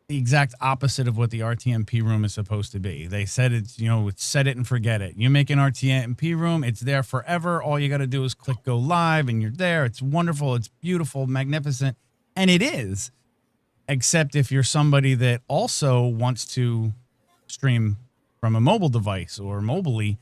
the exact opposite of what the RTMP room is supposed to be. They said it's, it's set it and forget it. You make an RTMP room, it's there forever. All you got to do is click go live and you're there. It's wonderful. It's beautiful, magnificent. And it is, except if you're somebody that also wants to stream from a mobile device or mobily,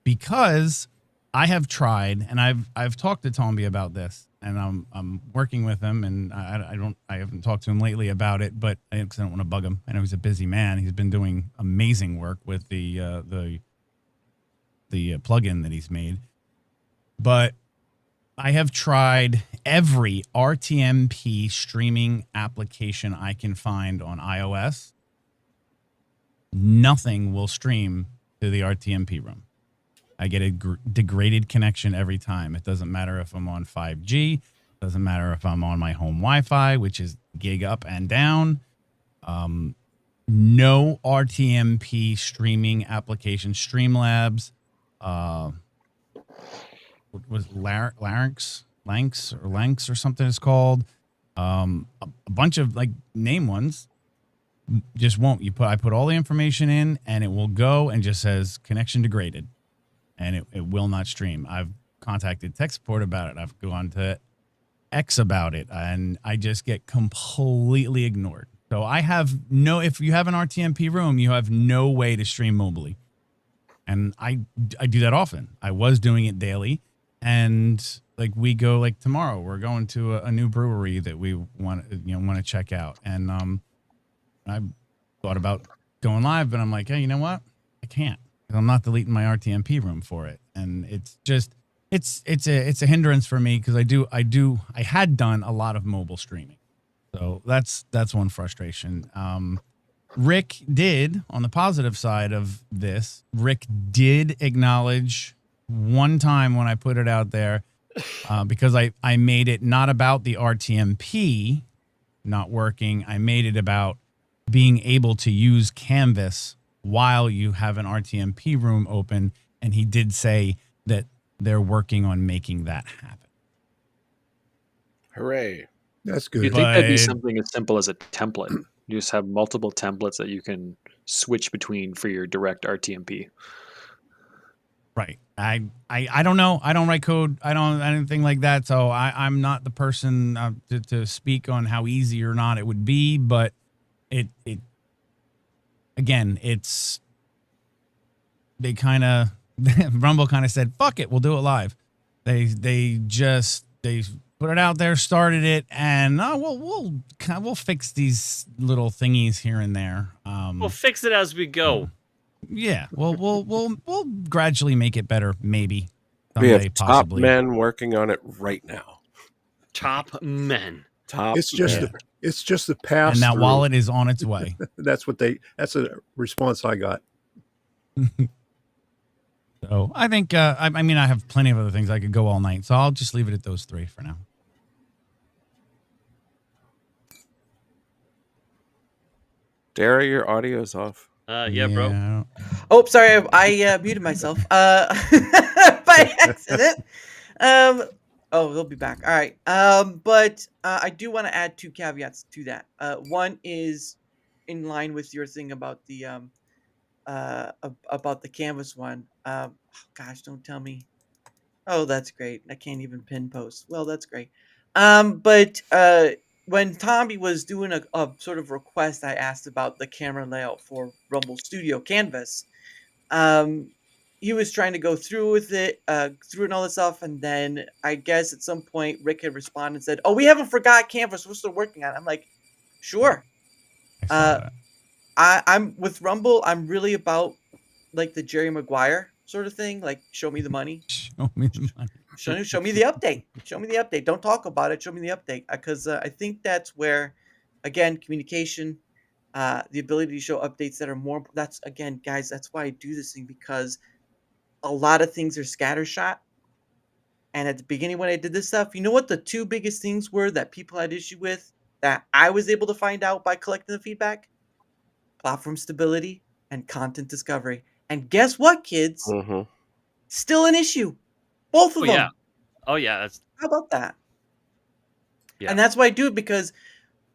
because I have tried and I've talked to Tomby about this, and I'm working with him, and I haven't talked to him lately about it, but I don't want to bug him. I know he's a busy man. He's been doing amazing work with the plugin that he's made. But I have tried every RTMP streaming application I can find on iOS. Nothing will stream to the RTMP room. I get a degraded connection every time. It doesn't matter if I'm on 5G. It doesn't matter if I'm on my home Wi-Fi, which is gig up and down. No RTMP streaming application. Streamlabs. What was Larynx or something it's called. A bunch of name ones. Just won't. I put all the information in and it will go and just says connection degraded, and it will not stream. I've contacted tech support about it. I've gone to X about it, and I just get completely ignored. So if you have an RTMP room, you have no way to stream mobily. And I do that often. I was doing it daily, and we go tomorrow, we're going to a new brewery that we want to check out. And I thought about going live, but I'm like, hey, you know what? I can't. I'm not deleting my RTMP room for it. And it's just, it's a hindrance for me because I had done a lot of mobile streaming. So that's one frustration. Rick did, on the positive side of this, Rick did acknowledge one time when I put it out there, because I made it not about the RTMP not working. I made it about being able to use Canvas while you have an RTMP room open. And he did say that they're working on making that happen. Hooray. That's You good. think that'd be something as simple as a template? You just have multiple templates that you can switch between for your direct RTMP. Right. I don't know. I don't write code. I don't anything like that. So I'm not the person to speak on how easy or not it would be. But it again, they kind of Rumble kind of said, "Fuck it, we'll do it live." They put it out there, started it, and we'll fix these little thingies here and there. We'll fix it as we go. Yeah, we'll gradually make it better, maybe. We Someday, have top possibly. men working on it right now. Top men. Top. It's just men. it's just the pass. And that wallet is on its way. That's a response I got. So I think I mean I have plenty of other things I could go all night, so I'll just leave it at those three for now. Dara, your audio's off. Yeah, bro. Oh, sorry, I muted myself by accident. Oh, they'll be back. All right. But I do want to add two caveats to that. One is in line with your thing about the Canvas one. Gosh, don't tell me. Oh, that's great. I can't even pin post. Well, that's great. But when Tommy was doing a sort of request, I asked about the camera layout for Rumble Studio Canvas. Um, he was trying to go through with it, through and all this stuff, and then I guess at some point Rick had responded and said, "Oh, we haven't forgot Canvas. We're still working on it." I'm like, "Sure." I saw Uh, that. I'm with Rumble. I'm really about like the Jerry Maguire sort of thing. Like, show me the money. Show me the money. Show me the update. Show me the update. Don't talk about it. Show me the update. Because I think that's where, again, communication, the ability to show updates that are more. That's again, guys. That's why I do this thing, because a lot of things are scattershot. And at the beginning, when I did this stuff, you know what the two biggest things were that people had issue with that I was able to find out by collecting the feedback? Platform stability and content discovery. And guess what, kids? Mm-hmm. Still an issue. Both of Oh them. yeah. Oh yeah. That's How about that? Yeah. And that's why I do it, because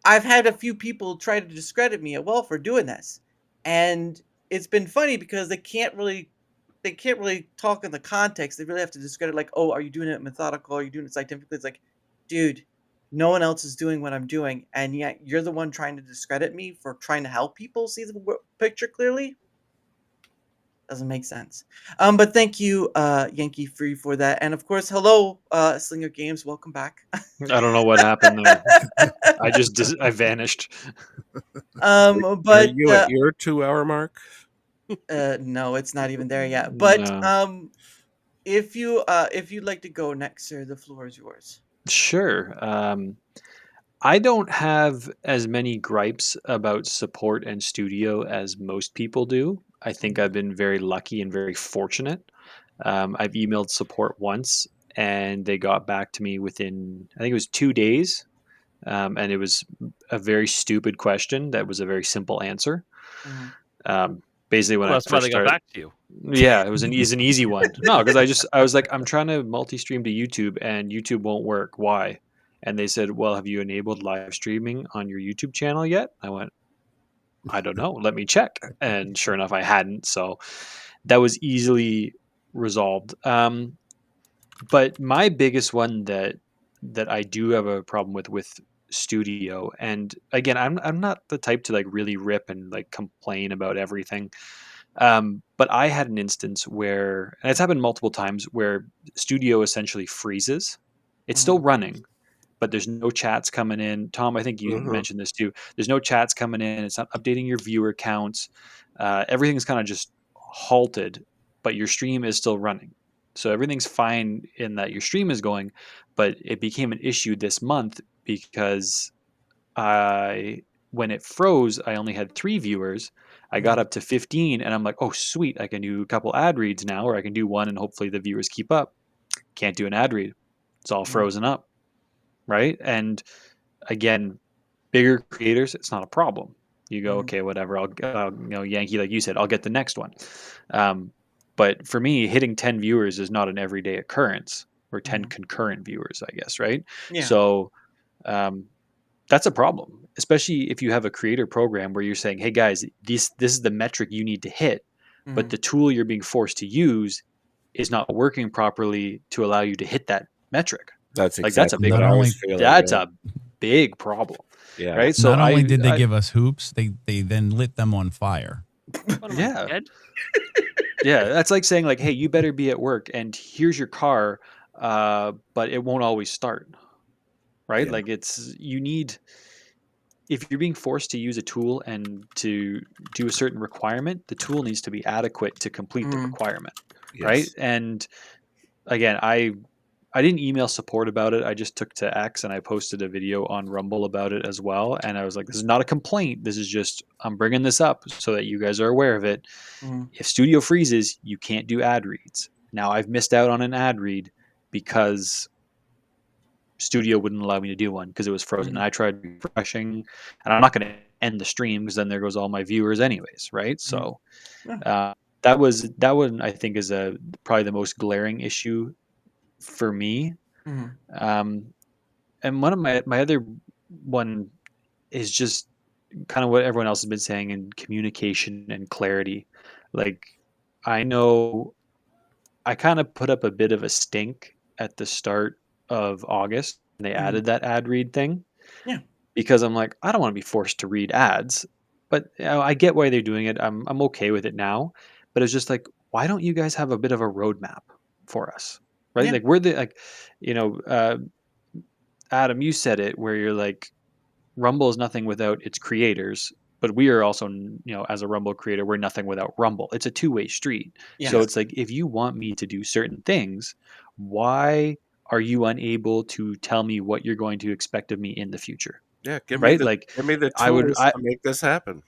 I've had a few people try to discredit me for doing this. And it's been funny because they can't really talk in the context. They really have to discredit, like, oh, are you doing it methodical? Are you doing it scientifically? It's like, dude, no one else is doing what I'm doing, and yet you're the one trying to discredit me for trying to help people see the picture clearly. Doesn't make sense. But thank you, Yankee Free, for that, and of course, hello, Slinger Games, welcome back. I don't know what happened there. I vanished. Are But you at your 2-hour mark? no, it's not even there yet. But No. if you'd like to go next, sir, the floor is yours. Sure. I don't have as many gripes about support and studio as most people do. I think I've been very lucky and very fortunate. I've emailed support once, and they got back to me within, I think it was 2 days. And it was a very stupid question that was a very simple answer. Basically, when Well, I that's why first they got started, back to you. yeah, it was an easy one. No, because I was like, I'm trying to multi-stream to YouTube, and YouTube won't work. Why? And they said, well, have you enabled live streaming on your YouTube channel yet? I went, I don't know. Let me check. And sure enough, I hadn't. So that was easily resolved. But my biggest one that I do have a problem with studio, and again, I'm not the type to like really rip and like complain about everything. But I had an instance where, and it's happened multiple times, where studio essentially freezes. It's still running, but there's no chats coming in. Tom, I think you Mm-hmm. mentioned this too. There's no chats coming in. It's not updating your viewer counts. Everything's kind of just halted, but your stream is still running. So everything's fine in that your stream is going, but it became an issue this month because when it froze, I only had 3 viewers. I got up to 15, and I'm like, oh, sweet. I can do a couple ad reads now, or I can do one, and hopefully the viewers keep up. Can't do an ad read. It's all frozen up. Right. And again, bigger creators, it's not a problem. You go, okay, whatever. I'll Yankee, like you said, I'll get the next one. But for me, hitting 10 viewers is not an everyday occurrence, or 10 concurrent viewers, I guess. Right. Yeah. So, that's a problem, especially if you have a creator program where you're saying, hey guys, this is the metric you need to hit, but the tool you're being forced to use is not working properly to allow you to hit that metric. That's like that's a big Not what I only- was feeling. that's yeah. a big problem. Yeah. Right. So Not only did they I- give us hoops, they then lit them on fire. What am I, Yeah. dead? yeah, that's like saying like, hey, you better be at work, and here's your car, but it won't always start. Right. Yeah. Like you need, if you're being forced to use a tool and to do a certain requirement, the tool needs to be adequate to complete the requirement. Yes. Right. And again, I didn't email support about it. I just took to X and I posted a video on Rumble about it as well. And I was like, this is not a complaint. This is just, I'm bringing this up so that you guys are aware of it. If studio freezes, you can't do ad reads. Now I've missed out on an ad read because studio wouldn't allow me to do one because it was frozen. And I tried refreshing, and I'm not going to end the stream because then there goes all my viewers anyways. Right. So that one I think is probably the most glaring issue for me. And one of my other one is just kind of what everyone else has been saying in communication and clarity. Like, I know I kind of put up a bit of a stink at the start of August, and they added that ad read thing. Yeah. because I'm like, I don't want to be forced to read ads. But I get why they're doing it. I'm okay with it now. But it's just like, why don't you guys have a bit of a roadmap for us, right? Yeah. Like we're the like, you know, Adam, you said it where you're like, Rumble is nothing without its creators, but we are also, as a Rumble creator, we're nothing without Rumble. It's a two-way street. So Yes. it's like, if you want me to do certain things, why are you unable to tell me what you're going to expect of me in the future? Yeah, Right? Like, give me the I would, tools to make this happen.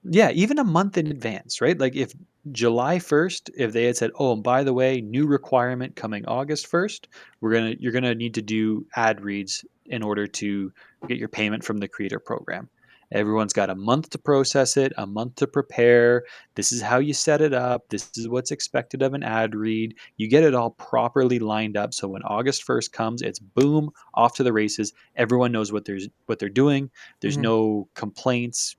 yeah, even a month in advance, right? Like if July 1st, if they had said, "Oh, and by the way, new requirement coming August 1st, you're going to need to do ad reads in order to get your payment from the creator program." Everyone's got a month to process it, a month to prepare. This is how you set it up. This is what's expected of an ad read. You get it all properly lined up so when August 1st comes, it's boom, off to the races. Everyone knows what they're doing. There's Mhm. no complaints,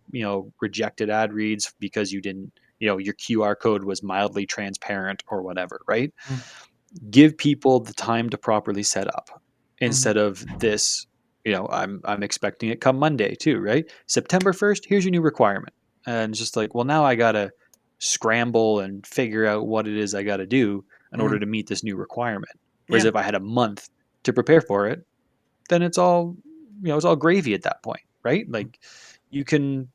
rejected ad reads because you didn't, your QR code was mildly transparent or whatever, right? Mm. Give people the time to properly set up Mhm. instead of this, I'm expecting it come Monday too, right? September 1st, here's your new requirement. And it's just like, well, now I got to scramble and figure out what it is I got to do in order Mhm. to meet this new requirement. Whereas Yeah. if I had a month to prepare for it, then it's all gravy at that point, right? Like you can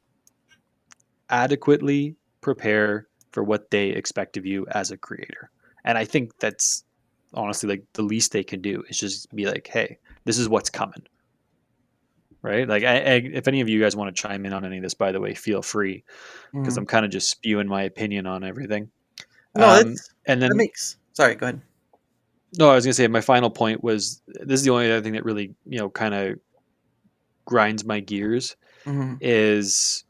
adequately prepare for what they expect of you as a creator. And I think that's honestly like the least they can do is just be like, hey, this is what's coming. Right. Like, if any of you guys want to chime in on any of this, by the way, feel free because I'm Mhm. kind of just spewing my opinion on everything. No, And that then, makes. Sorry, go ahead. no, I was going to say my final point was this is the only other thing that really, kind of grinds my gears Mhm. is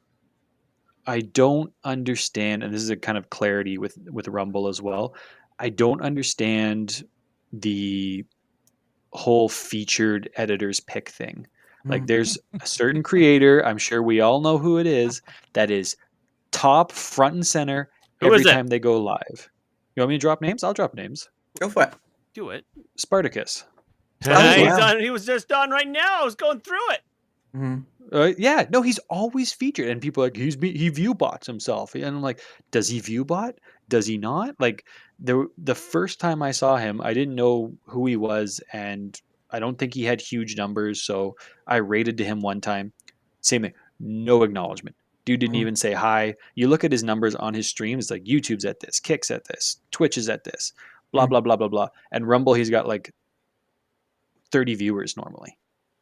I don't understand, and this is a kind of clarity with Rumble as well. I don't understand the whole featured editors pick thing. Like Mhm. there's a certain creator, I'm sure we all know who it is, that is top front and center Who is every it? time they go live. You want me to drop names? I'll drop names. Go for it. Do it. Spartacus. Oh, Spartacus. wow. He was just on right now. I was going through it. Mhm. Yeah, no, he's always featured, and people are like he view bots himself, and I'm like, does he view bot? Does he not? Like the first time I saw him, I didn't know who he was, and I don't think he had huge numbers, so I rated to him one time. Same thing, no acknowledgement. Dude didn't Mhm. even say hi. You look at his numbers on his streams, like YouTube's at this, Kick's at this, Twitch is at this, blah Mhm. blah blah blah blah, and Rumble he's got like 30 viewers normally,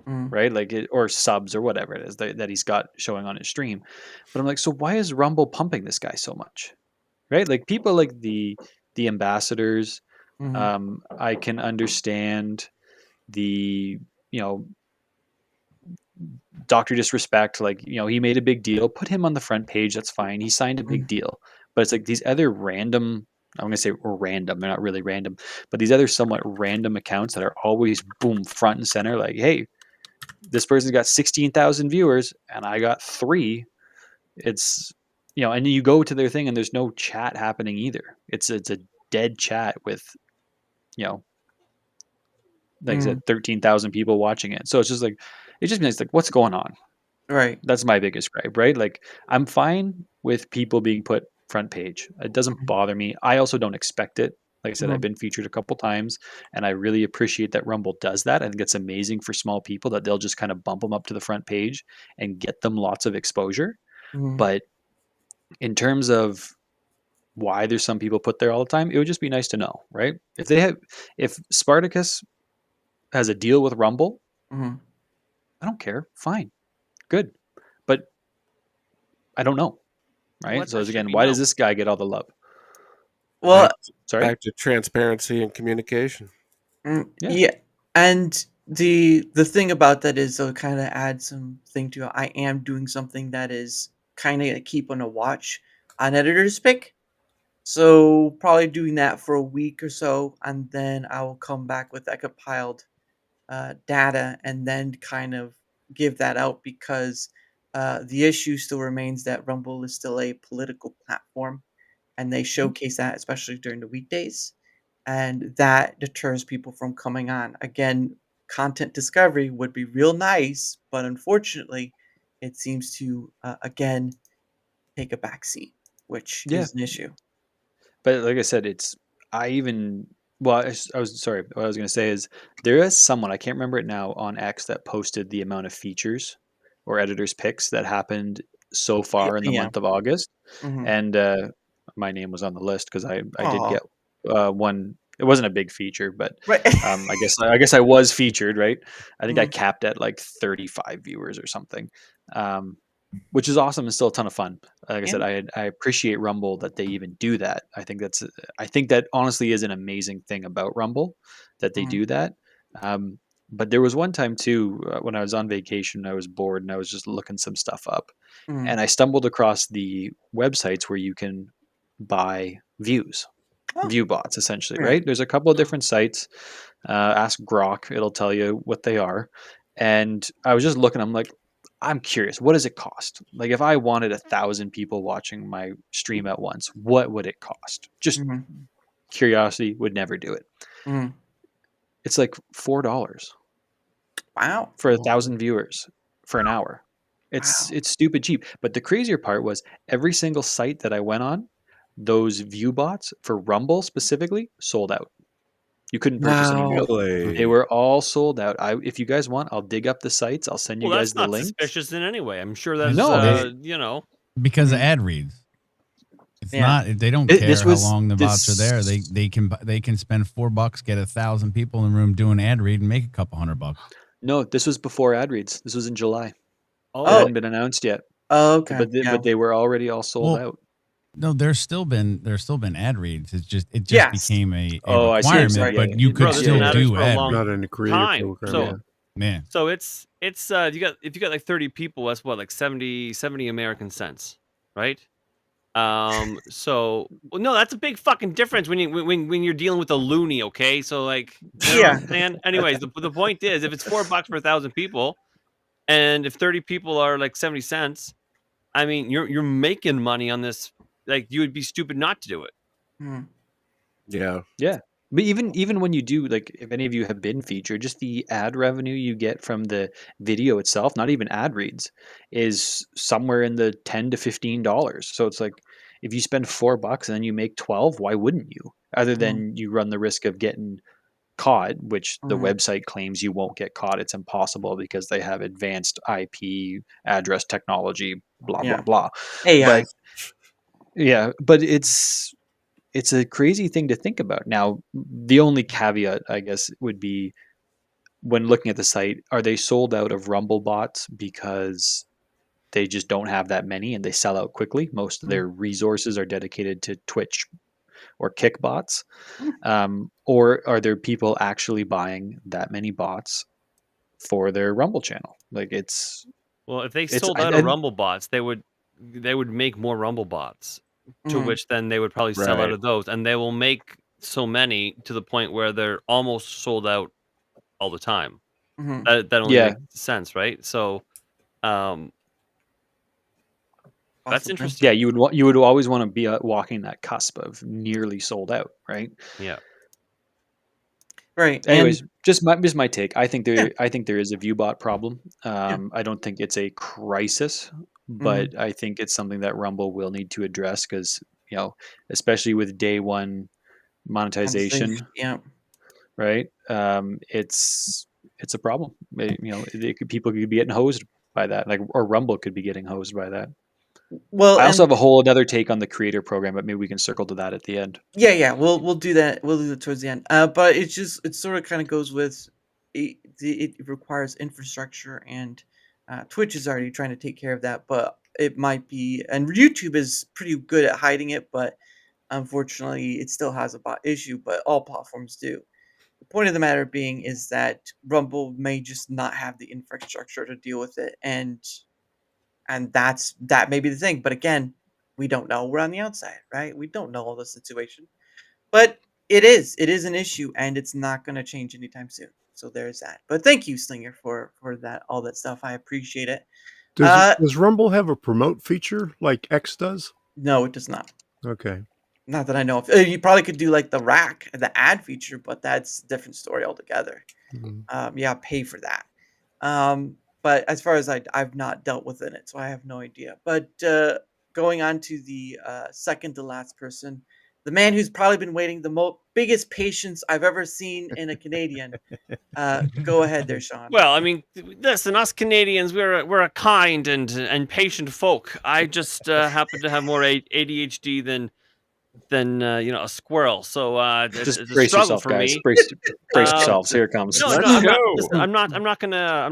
Mhm. right? Like or subs or whatever it is that he's got showing on his stream. But I'm like, so why is Rumble pumping this guy so much? Right? Like people like the ambassadors, Mhm. I can understand the, you know, Dr. Disrespect, like, he made a big deal, put him on the front page, that's fine. He signed a big Mhm. deal. But it's like these other random, I'm gonna say random, they're not really random, but these other somewhat random accounts that are always boom front and center, like, hey, this person's got 16,000 viewers and I got 3. It's, and you go to their thing and there's no chat happening either. It's a dead chat with, you know, like I Mhm. said, 13,000 people watching it. So it's just like, it just means like, what's going on? Right. That's my biggest gripe, right? Like, I'm fine with people being put front page. It doesn't Mhm. bother me. I also don't expect it. Like I said, I've Mhm. been featured a couple times, and I really appreciate that Rumble does that. I think it's amazing for small people that they'll just kind of bump them up to the front page and get them lots of exposure. Mhm. But in terms of why there's some people put there all the time, it would just be nice to know, right? If Spartacus has a deal with Rumble, Mhm. I don't care. Fine, good. But I don't know, right? What So should again, we why does know? this guy get all the love? Well, Back Sorry. back to transparency and communication. Yeah. yeah, and the thing about that is they'll kind of add something to it. I am doing something that is kind of keep on a watch on editor's pick. So probably doing that for a week or so, and then I will come back with that compiled data, and then kind of give that out because the issue still remains that Rumble is still a political platform, and they Mhm. showcase that especially during the weekdays, and that deters people from coming on. Again, content discovery would be real nice, but unfortunately, it seems to again take a backseat, which Yeah, is an issue. but like I said, it's I even well, I was sorry. What I was going to say is there is someone I can't remember it now on X that posted the amount of features or editors picks that happened so far in the Yeah. month of August, Hmm. and my name was on the list because I did Oh, get one. It wasn't a big feature, but right. I guess I was featured, right? I think I Mhm, capped at like 35 viewers or something, um, which is awesome and still a ton of fun. Like I yeah. said, I appreciate Rumble that they even do that. I think that honestly is an amazing thing about Rumble that they Mhm, do that. Um, but there was one time too when I was on vacation, I was bored and I was just looking some stuff up, mhm. and I stumbled across the websites where you can buy views, Oh, view bots essentially, right. right? There's a couple of different sites. Ask Grok, it'll tell you what they are. And I was just looking, I'm like, I'm curious, what does it cost? Like if I wanted 1,000 people watching my stream at once, what would it cost? Just Mhm, curiosity, would never do it. mhm. It's like $4 Wow. for 1,000 viewers for an hour. Wow. It's stupid cheap. But the crazier part was every single site that I went on, those view bots for Rumble specifically sold out. You couldn't purchase any more. Wow. They Really? were all sold out. If you guys want, I'll dig up the sites. I'll send you Well, guys that's the not links. suspicious in any way. I'm sure I that's No, know. Because of Mhm. ad reads. It's Yeah. not. They don't this care how was long the bots are this. there. They can spend $4, get 1,000 people in the room doing ad read, and make a couple $100. No, this was before ad reads. This was in July. It Oh, hadn't been announced yet, okay. but Yeah. they were already all sold Well, out. no, there's still been ad reads. It just Yes. became a Oh, I see what you're requirement, saying. Right. Yeah, but you bro. could This yeah, has still been yeah, out there do for a ad long read. Not in the creator time. program. So Yeah. Yeah. so it's you got if you got like 30 people, that's what like 70 American cents, right? So well, no, that's a big fucking difference when you're dealing with a loony. Okay, so like you know what Yeah. I'm saying. Anyways, the point is, if it's $4 for 1,000 people, and if 30 people are like 70 cents, I mean, you're making money on this. Like you would be stupid not to do it. Mhm, Yeah. yeah. But even when you do, like, if any of you have been featured, just the ad revenue you get from the video itself, not even ad reads, is somewhere in the $10 to $15. So it's like if you spend $4 and then you make 12, why wouldn't you? Other mhm, than you run the risk of getting caught, which the mhm. website claims you won't get caught. It's impossible because they have advanced IP address technology, blah blah Yeah. blah. AI. But yeah, but it's a crazy thing to think about. Now, the only caveat, I guess, would be when looking at the site, are they sold out of Rumble bots because they just don't have that many and they sell out quickly? Most of Mhm, their resources are dedicated to Twitch or Kick bots. mhm. Or are there people actually buying that many bots for their Rumble channel? Like Well, if they it's sold out of and Rumble bots, they would make more Rumble bots, to Mhm, which then they would probably sell out Right. of those, and they will make so many to the point where they're almost sold out all the time. mhm. That only yeah, makes sense, right? So, um, that's Possibly. yeah, interesting. you would always want to be walking that cusp of nearly sold out, right? Yeah. Right. And Anyways, just my take. yeah. I think there is a viewbot problem. Yeah. I don't think it's a crisis, Mhm. but I think it's something that Rumble will need to address because especially with day one Monetization. monetization, Yeah. right? It's a problem. People could be getting hosed by that, like, or Rumble could be getting hosed by that. Well, I also and have a whole other take on the creator program, but maybe we can circle to that at the end. yeah, we'll do that. We'll do that towards the end. But it sort of kind of goes with it requires infrastructure, and Twitch is already trying to take care of that. But it might be, and YouTube is pretty good at hiding it, but unfortunately, it still has a bot issue. But all platforms do. The point of the matter being is that Rumble may just not have the infrastructure to deal with it, and that may be the thing. But again, we don't know. We're on the outside, right? We don't know all the situation. But it is an issue, and it's not gonna change anytime soon. So there's that. But thank you, Slinger, for that all that stuff. I appreciate it. Does Uh, does Rumble have a promote feature like X does? no, it does not. Okay. Not that I know of. You probably could do like the rack, the ad feature, but that's a different story altogether. Mhm. Yeah, pay for that. But as far as I've not dealt with it, so I have no idea. But going on to the second to last person, the man who's probably been waiting the biggest patience I've ever seen in a Canadian. Go ahead there, Shawn. Well, I mean, listen, us Canadians, we're a kind and patient folk. I just happen to have more ADHD than a squirrel. So Just it's a brace struggle yourself, for guys. me. Brace Um, yourselves. Here it comes. no, Let's I'm not. go. Listen, I'm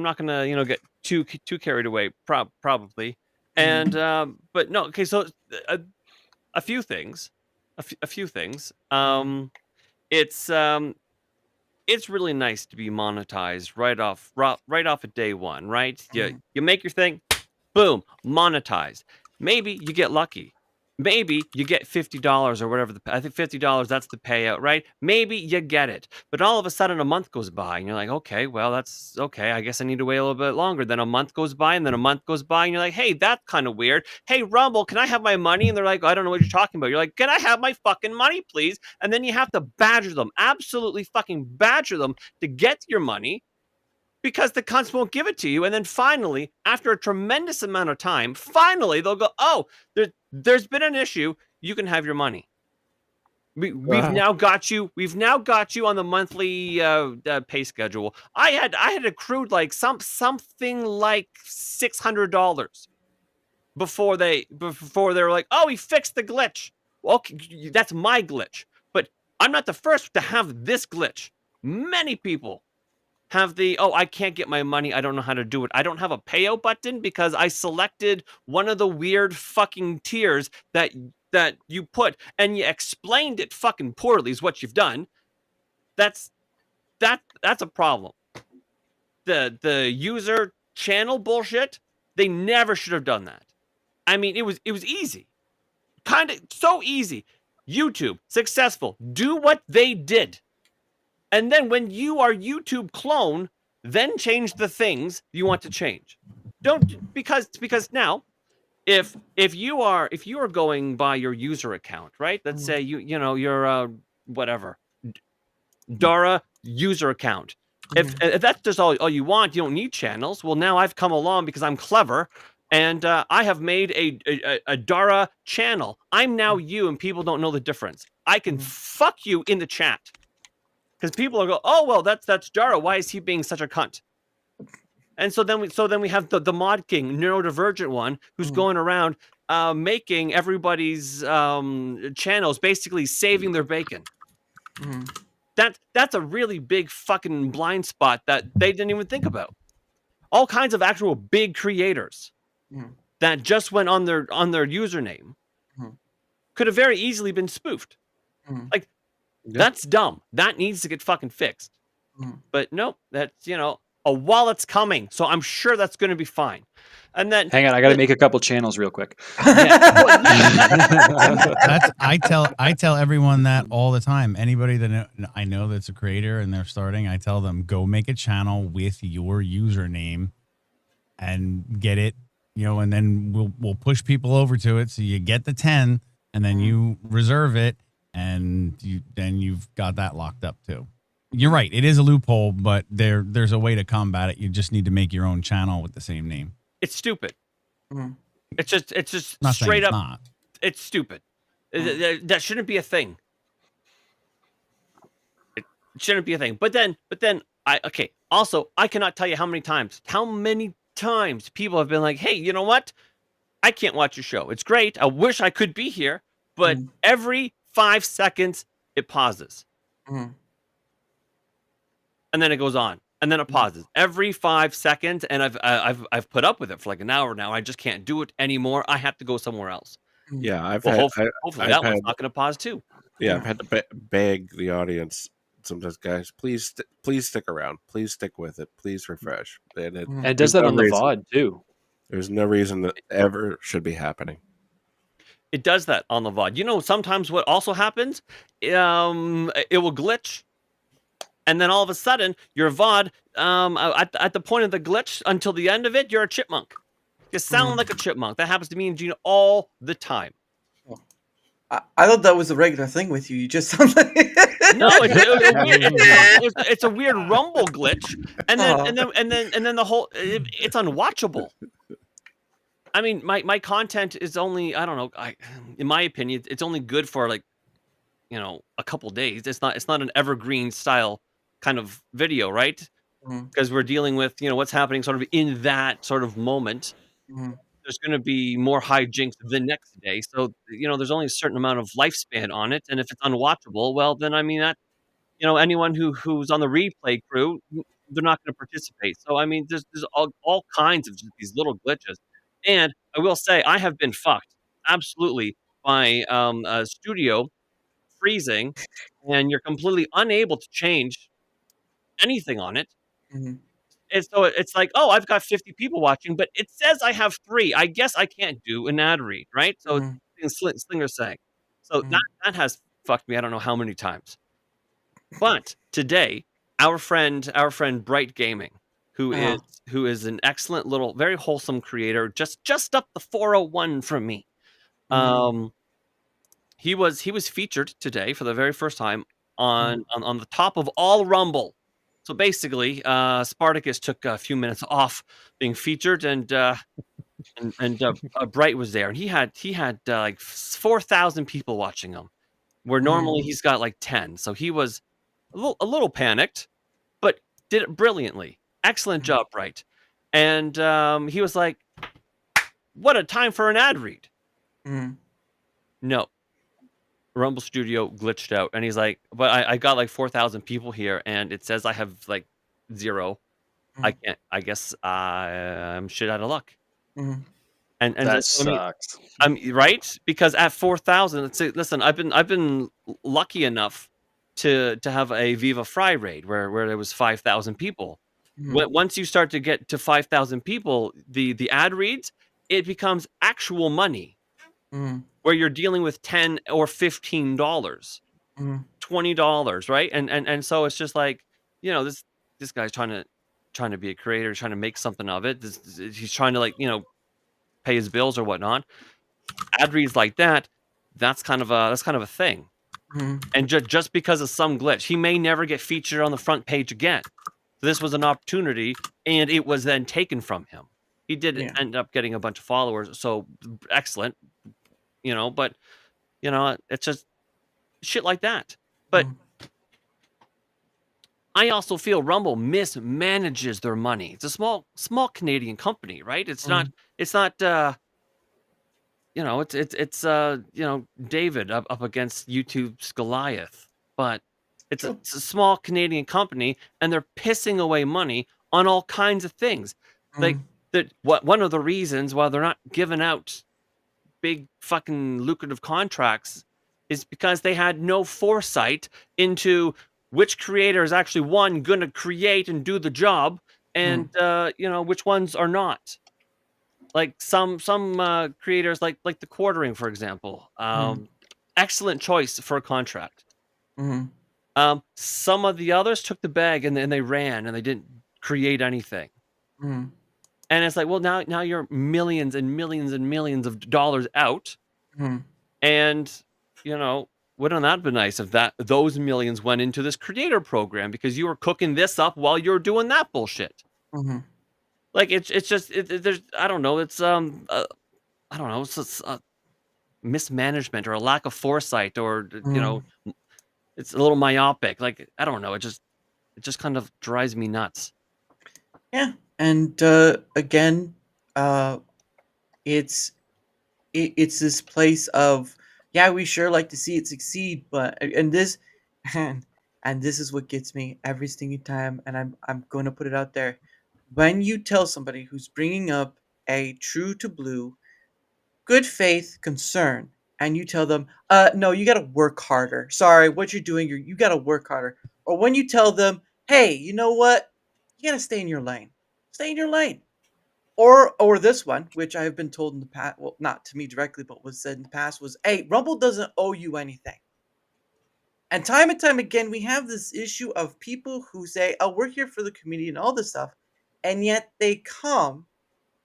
not gonna get too carried away. Probably. And but no. Okay, so a few things, a few things. It's it's really nice to be monetized right off of day one, right? You make your thing, boom, monetized. Maybe you get lucky. Maybe you get $50 or whatever. I think $50, that's the payout, right? Maybe you get it. But all of a sudden a month goes by and you're like, okay, well, that's okay. I guess I need to wait a little bit longer. Then a month goes by and then a month goes by and you're like, hey, that's kind of weird. Hey, Rumble, can I have my money? And they're like, I don't know what you're talking about. You're like, can I have my fucking money, please? And then you have to badger them, absolutely fucking badger them to get your money, because the cunts won't give it to you. And then finally, after a tremendous amount of time, finally they'll go, oh, there's been an issue. You can have your money. We've now got you. We've now got you on the monthly pay schedule. I had accrued like something like $600 before they were like, oh, he fixed the glitch. Well, okay, that's my glitch, but I'm not the first to have this glitch. Many people have I can't get my money. I don't know how to do it. I don't have a payout button because I selected one of the weird fucking tiers that you put, and you explained it fucking poorly is what you've done. That's a problem. The user channel bullshit, they never should have done that. I mean, it was easy. Kind of so easy. YouTube, successful. Do what they did. And then when you are YouTube clone, then change the things you want to change. Don't because now, if you are going by your user account, right? Let's say you're whatever Dara user account. If that's just all you want, you don't need channels. Well, now I've come along because I'm clever, and I have made a Dara channel. I'm now you, and people don't know the difference. I can fuck you in the chat. Because people will go, oh well, that's Dara. Why is he being such a cunt? And so then we have the mod king, neurodivergent one, who's going around making everybody's channels basically saving their bacon. That's a really big fucking blind spot that they didn't even think about. All kinds of actual big creators that just went on their username could have very easily been spoofed. Like. Yeah. That's dumb. That needs to get fucking fixed. But nope, that's a wallet's coming, so I'm sure that's going to be fine. And then hang on, I got to make a couple channels real quick. I tell everyone that all the time. Anybody that I know that's a creator and they're starting, I tell them, go make a channel with your username and get it, and then we'll push people over to it, so you get the 10 and then you reserve it. And you've got that locked up too. You're right. It is a loophole, but there's a way to combat it. You just need to make your own channel with the same name. It's stupid. It's just not straight up. Not. It's stupid. That shouldn't be a thing. It shouldn't be a thing. But then also, I cannot tell you how many times people have been like, hey, you know what? I can't watch your show. It's great. I wish I could be here, but every 5 seconds it pauses, and then it goes on, and then it pauses every 5 seconds. And I've put up with it for like an hour now. I just can't do it anymore. I have to go somewhere else. Yeah, hopefully that one's not going to pause too. Yeah, I've had to beg the audience sometimes, guys. Please stick around. Please stick with it. Please refresh. And it does that on the VOD too. There's no reason that ever should be happening. It does that on the VOD. Sometimes what also happens, it will glitch, and then all of a sudden your VOD, at the point of the glitch until the end of it, you're a chipmunk. You sound like a chipmunk. That happens to me and Gina all the time. I thought that was a regular thing with you. You just sound like No, it's a weird Rumble glitch, and then the whole it's unwatchable. I mean, my content is only, I don't know, in my opinion, it's only good for like, a couple days. It's not an evergreen style kind of video, right? Mhm, Because we're dealing with, what's happening sort of in that sort of moment. mhm, There's going to be more hijinks the next day. So, there's only a certain amount of lifespan on it. And if it's unwatchable, well, then I mean that, anyone who's on the replay crew, they're not going to participate. So I mean, there's all kinds of just these little glitches. And I will say, I have been fucked absolutely by a studio freezing, and you're completely unable to change anything on it. mhm, And so it's like, "Oh, I've got 50 people watching, but it says I have 3. I guess I can't do an ad read," right? So it's mhm, in Slinger saying. So mhm. that has fucked me I don't know how many times. But today, our friend Bright Gaming, who is Uh-huh. who is an excellent little, very wholesome creator, just up the 401 from me. Mhm, Um, he was featured today for the very first time mhm, on the top of all Rumble. So basically, Spartacus took a few minutes off being featured, and Bright was there, and he had like 4,000 people watching him, where mhm, normally he's got like 10. So he was a little panicked, but did it brilliantly. Excellent mhm, job, Bright. And he was like, "What a time for an ad read." mhm, No, Rumble Studio glitched out, and he's like, "But I got like 4,000 people here, and it says I have like 0. I mhm, can't. I guess I'm shit out of luck." mhm, And That just, I mean, sucks. right, because at 4,000, let's say, listen, I've been lucky enough to have a Viva Fry raid where there was 5,000 people. mhm, Once you start to get to 5,000 people, the ad reads, it becomes actual money, mhm, where you're dealing with $10 or $15, mhm, $20, right? And so it's just like, this guy's trying to be a creator, trying to make something of it. He's trying to, like, pay his bills or whatnot. Ad reads like that, that's kind of a thing. mhm. And just because of some glitch, he may never get featured on the front page again. So this was an opportunity, and it was then taken from him. He did Yeah. end up getting a bunch of followers, so excellent, but it's just shit like that. But Mhm, I also feel Rumble mismanages their money. It's a small Canadian company, right? mhm, It's not David up against YouTube's Goliath, but it's a, true. it's a small Canadian company, and they're pissing away money on all kinds of things. Like, Mhm, one of the reasons why they're not giving out big fucking lucrative contracts is because they had no foresight into which creator is actually, one, going to create and do the job, and mhm, which ones are not. Like some creators, like the Quartering, for example, mhm, excellent choice for a contract. mhm, Some of the others took the bag, and they ran, and they didn't create anything. mhm, And it's like, well, now you're millions and millions and millions of dollars out. mhm, And, wouldn't that be nice if those millions went into this creator program, because you were cooking this up while you're doing that bullshit? mhm, Like, it's just, there's, I don't know, it's I don't know, it's just, mismanagement, or a lack of foresight, or mhm. it's a little myopic. Like, I don't know, it just kind of drives me nuts. Yeah, and again, uh, it's it's this place of, yeah, we sure like to see it succeed, but and this and and this is what gets me every single time, and I'm going to put it out there. When you tell somebody who's bringing up a true to blue, good faith concern, and you tell them, no, you got to work harder. Sorry, what you're doing, you got to work harder. Or when you tell them, hey, you know what, you got to stay in your lane. Stay in your lane. Or this one, which I have been told in the past, well, not to me directly, but was said in the past, was, "Hey, Rumble doesn't owe you anything." And time again, we have this issue of people who say, "Oh, we're here for the community and all this stuff," and yet they come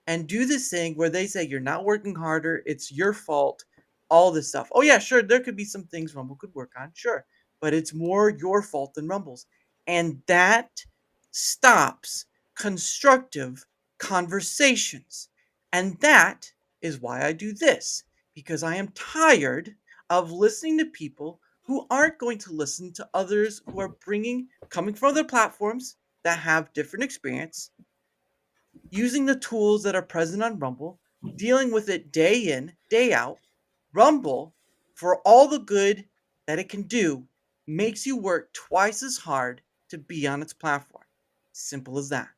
and do this thing where they say, "You're not working harder. It's your fault." all this stuff. Oh yeah, sure, there could be some things Rumble could work on, sure, but it's more your fault than Rumble's, and that stops constructive conversations. And that is why I do this, because I am tired of listening to people who aren't going to listen to others who are coming from other platforms that have different experience, using the tools that are present on Rumble, dealing with it day in, day out. Rumble, for all the good that it can do, makes you work twice as hard to be on its platform. Simple as that.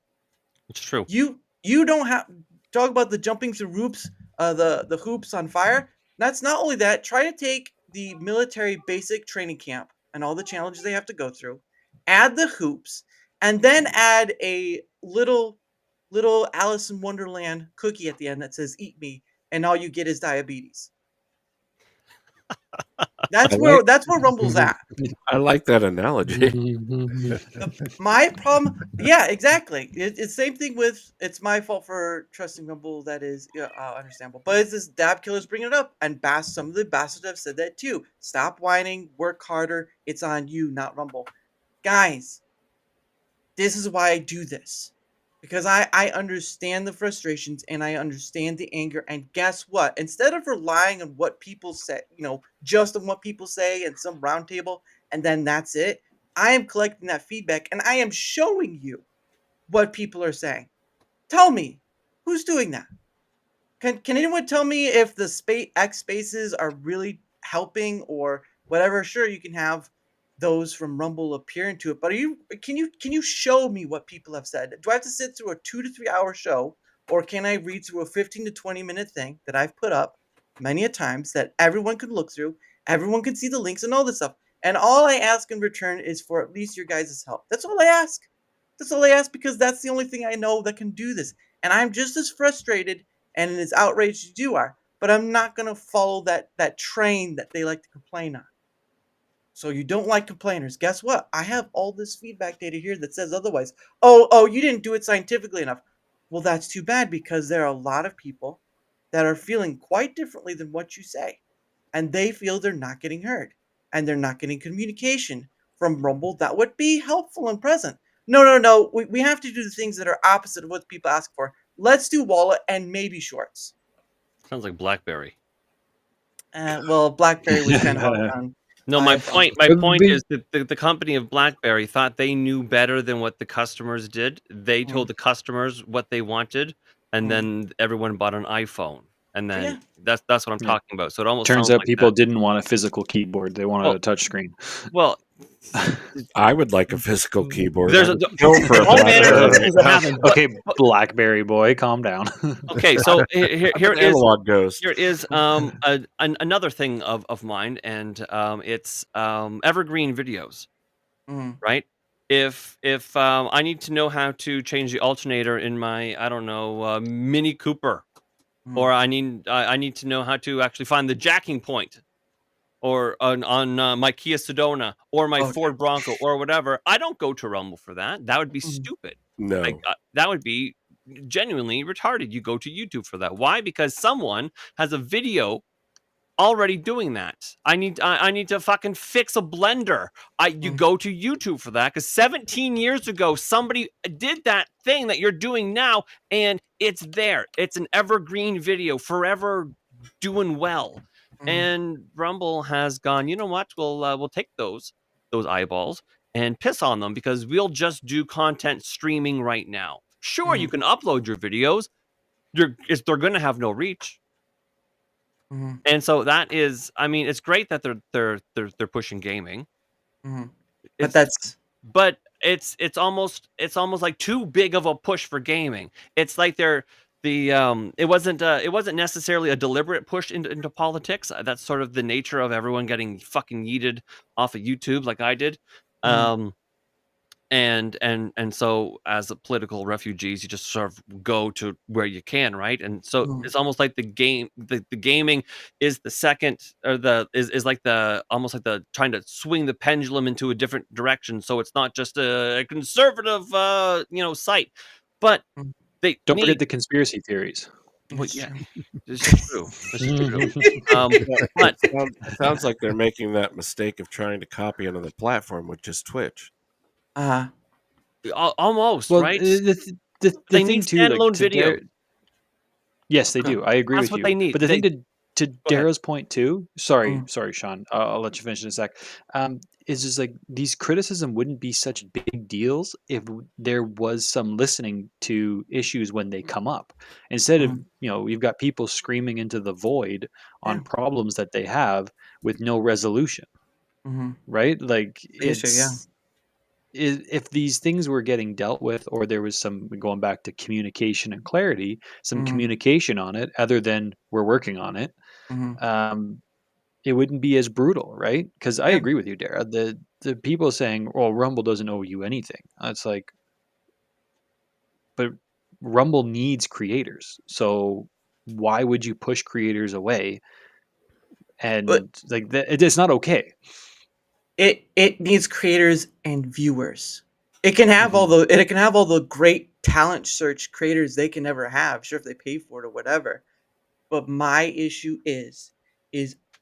It's true. You don't have talk about the jumping through hoops, the hoops on fire. That's not only that. Try to take the military basic training camp and all the challenges they have to go through, add the hoops, and then add a little Alice in Wonderland cookie at the end that says "Eat me," and all you get is diabetes. That's where Rumble's at. I like that analogy. My problem, yeah, exactly. It's same thing with it's my fault for trusting Rumble. That is understandable, but it's this dab killers bringing it up, and some of the bastards have said that too. Stop whining, work harder. It's on you, not Rumble, guys. This is why I do this. Because I understand the frustrations and I understand the anger. And guess what? Instead of relying on what people say, just on what people say in some roundtable, and then that's it, I am collecting that feedback and I am showing you what people are saying. Tell me, who's doing that? Can anyone tell me if the X spaces are really helping or whatever? Sure, you can have those from Rumble appear into it, but can you show me what people have said? Do I have to sit through a 2 to 3 hour show, or can I read through a 15 to 20-minute thing that I've put up many a times that everyone can look through, everyone can see the links and all this stuff, and all I ask in return is for at least your guys' help. That's all I ask. That's all I ask, because that's the only thing I know that can do this, and I'm just as frustrated and as outraged as you are, but I'm not gonna follow that train that they like to complain on. So you don't like complainers. Guess what? I have all this feedback data here that says otherwise. Oh, you didn't do it scientifically enough. Well, that's too bad, because there are a lot of people that are feeling quite differently than what you say. And they feel they're not getting heard. And they're not getting communication from Rumble that would be helpful and present. No. We have to do the things that are opposite of what people ask for. Let's do wallet and maybe shorts. Sounds like BlackBerry. Well, BlackBerry was kind of on. No, my point is that the company of BlackBerry thought they knew better than what the customers did. They told the customers what they wanted, and then everyone bought an iPhone. And then that's what I'm talking about. So it almost turns sounds out like people that. didn't want a physical keyboard; they wanted a touch screen. Well, I would like a physical keyboard. there's I a would go for a whole manner of BlackBerry. things that happen. Okay, BlackBerry boy, calm down. Okay, so here I'm an is analog ghost. here is another thing of mine, and it's evergreen videos, right? If I need to know how to change the alternator in my Mini Cooper, or I need to know how to actually find the jacking point, or on my Kia Sedona or my Ford Bronco or whatever, I don't go to Rumble for that. That would be stupid. No. Like, that would be genuinely retarded. You go to YouTube for that. Why? Because someone has a video already doing that. I need to fucking fix a blender. You go to YouTube for that, because 17 years ago somebody did that thing that you're doing now, and it's there. It's an evergreen video, forever doing well. And Rumble has gone, you know what? We'll take those eyeballs and piss on them, because we'll just do content streaming right now. Sure, you can upload your videos. They're going to have no reach. And so that is, I mean, it's great that they're pushing gaming. But it's almost like too big of a push for gaming. It's like it wasn't necessarily a deliberate push into politics. That's sort of the nature of everyone getting fucking yeeted off of YouTube, like I did. And so as political refugees, you just sort of go to where you can, right? And so it's almost like the gaming is the second, or is like almost like the trying to swing the pendulum into a different direction. So it's not just a conservative site, but Don't forget the conspiracy theories. Well, It's yeah, true. this is true. This is true. But It sounds like they're making that mistake of trying to copy another platform with just Twitch. Uh, almost Well, right. the They thing need too, like standalone to video. yes, they do. I agree That's with what you. they need. But the thing to Go ahead. Dara's point too. Sorry, mm, sorry, Sean. I'll let you finish in a sec. Is just like these criticism wouldn't be such big deals if there was some listening to issues when they come up. Instead of mm, you've got people screaming into the void yeah. on problems that they have with no resolution, Mm-hmm. right? Like The issue, yeah. if these things were getting dealt with, or there was some, going back to communication and clarity, some Mm-hmm. communication on it other than we're working on it, Mm-hmm. um, it wouldn't be as brutal, right? Because I Yeah. agree with you, Dara. The people saying, well, Rumble doesn't owe you anything, it's like, but Rumble needs creators, so why would you push creators away? But And like it's not okay. it needs creators and viewers. It can have all Mhm. the great talent search creators they can never have, sure if they pay for it or whatever. But my issue is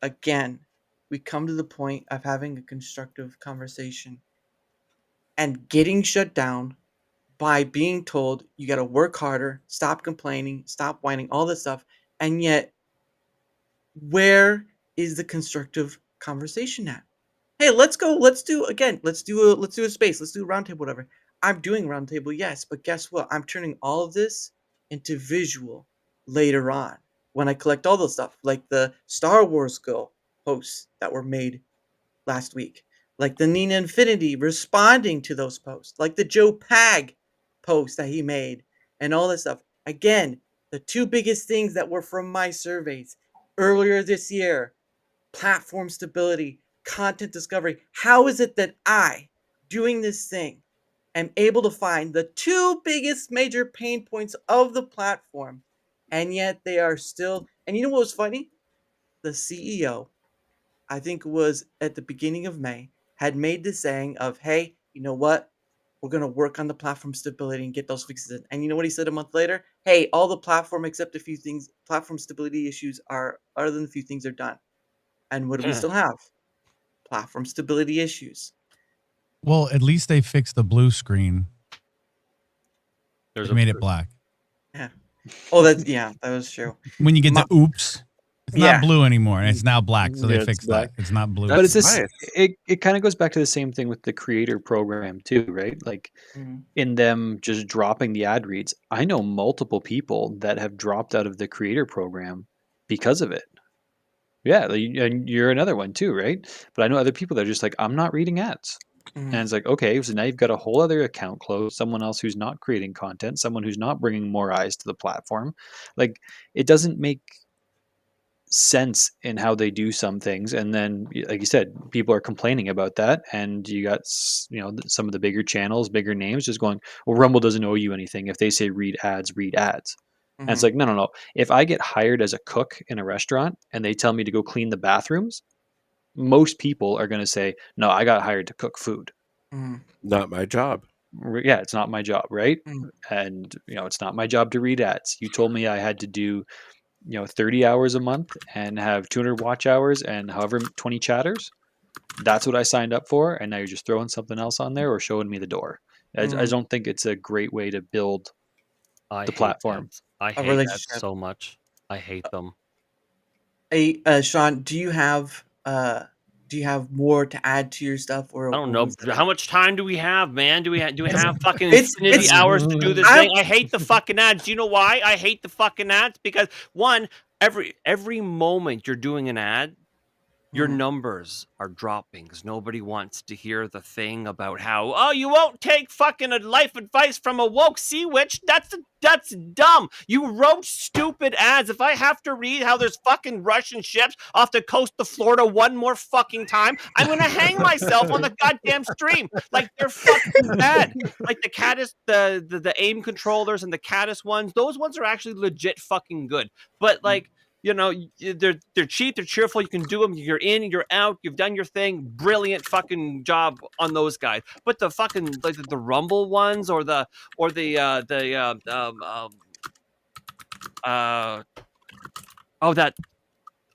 again, we come to the point of having a constructive conversation and getting shut down by being told you got to work harder, stop complaining, stop whining, all this stuff. And yet, where is the constructive conversation at? Hey, let's go. Let's do again. Let's do a space. Let's do a roundtable, whatever. I'm doing roundtable, yes, but guess what? I'm turning all of this into visual later on when I collect all the stuff, like the Star Wars Girl posts that were made last week, like the Nina Infinity responding to those posts, like the Joe Pag post that he made, and all this stuff. Again, the two biggest things that were from my surveys earlier this year: platform stability, content discovery. How is it that I, doing this thing, am able to find the two biggest major pain points of the platform, and yet they are still? And you know what was funny? The CEO, I think it was at the beginning of May, had made the saying of, hey, you know what? We're going to work on the platform stability and get those fixes in. And you know what he said a month later? Hey, all the platform except a few things, platform stability issues are, other than a few things, are done. And what do we still have? Platform stability issues. Well, at least they fixed the blue screen. There's They made it black. Yeah. Oh, that was true. When you get My- to oops, it's Yeah. not blue anymore, and it's now black. So Yeah, they it's fixed black. that. It's not blue. But it's That's this. nice. It kind of goes back to the same thing with the creator program too, right? Like Mhm. in them just dropping the ad reads. I know multiple people that have dropped out of the creator program because of it. Yeah, and you're another one too, right? But I know other people that are just like, I'm not reading ads. And Mhm. it's like, okay, so now you've got a whole other account closed, someone else who's not creating content, someone who's not bringing more eyes to the platform. Like, it doesn't make sense in how they do some things. And then, like you said, people are complaining about that. And you got, some of the bigger channels, bigger names just going, well, Rumble doesn't owe you anything. If they say read ads, read ads. And it's Mhm. like, no, no, no. If I get hired as a cook in a restaurant and they tell me to go clean the bathrooms, most people are going to say, no, I got hired to cook food. Mhm. Not my job. Yeah, it's not my job, right? Mhm. And, it's not my job to read ads. You told me I had to do, 30 hours a month and have 200 watch hours and however 20 chatters. That's what I signed up for. And now you're just throwing something else on there or showing me the door. I Mhm. don't think it's a great way to build I the hate platform. ads. I A hate ads relationship. so much. I hate them. Hey, Sean, do you have more to add to your stuff, or I don't was know. that How much time do we have, man? Do we It's have fucking infinity it's hours to do this I'm thing? I hate the fucking ads. Do you know why I hate the fucking ads? Because one, every moment you're doing an ad, your Mhm. numbers are dropping because nobody wants to hear the thing about how, oh, you won't take fucking a life advice from a woke sea witch. That's dumb. You wrote stupid ads. If I have to read how there's fucking Russian ships off the coast of Florida one more fucking time, I'm gonna hang myself on the goddamn stream. Like, they're fucking bad. Like the Caddis, the aim controllers and the Caddis ones, those ones are actually legit fucking good. But like, they're cheap, they're cheerful, you can do them, you're in, you're out, you've done your thing, brilliant fucking job on those guys. But the fucking, like, the Rumble ones or the that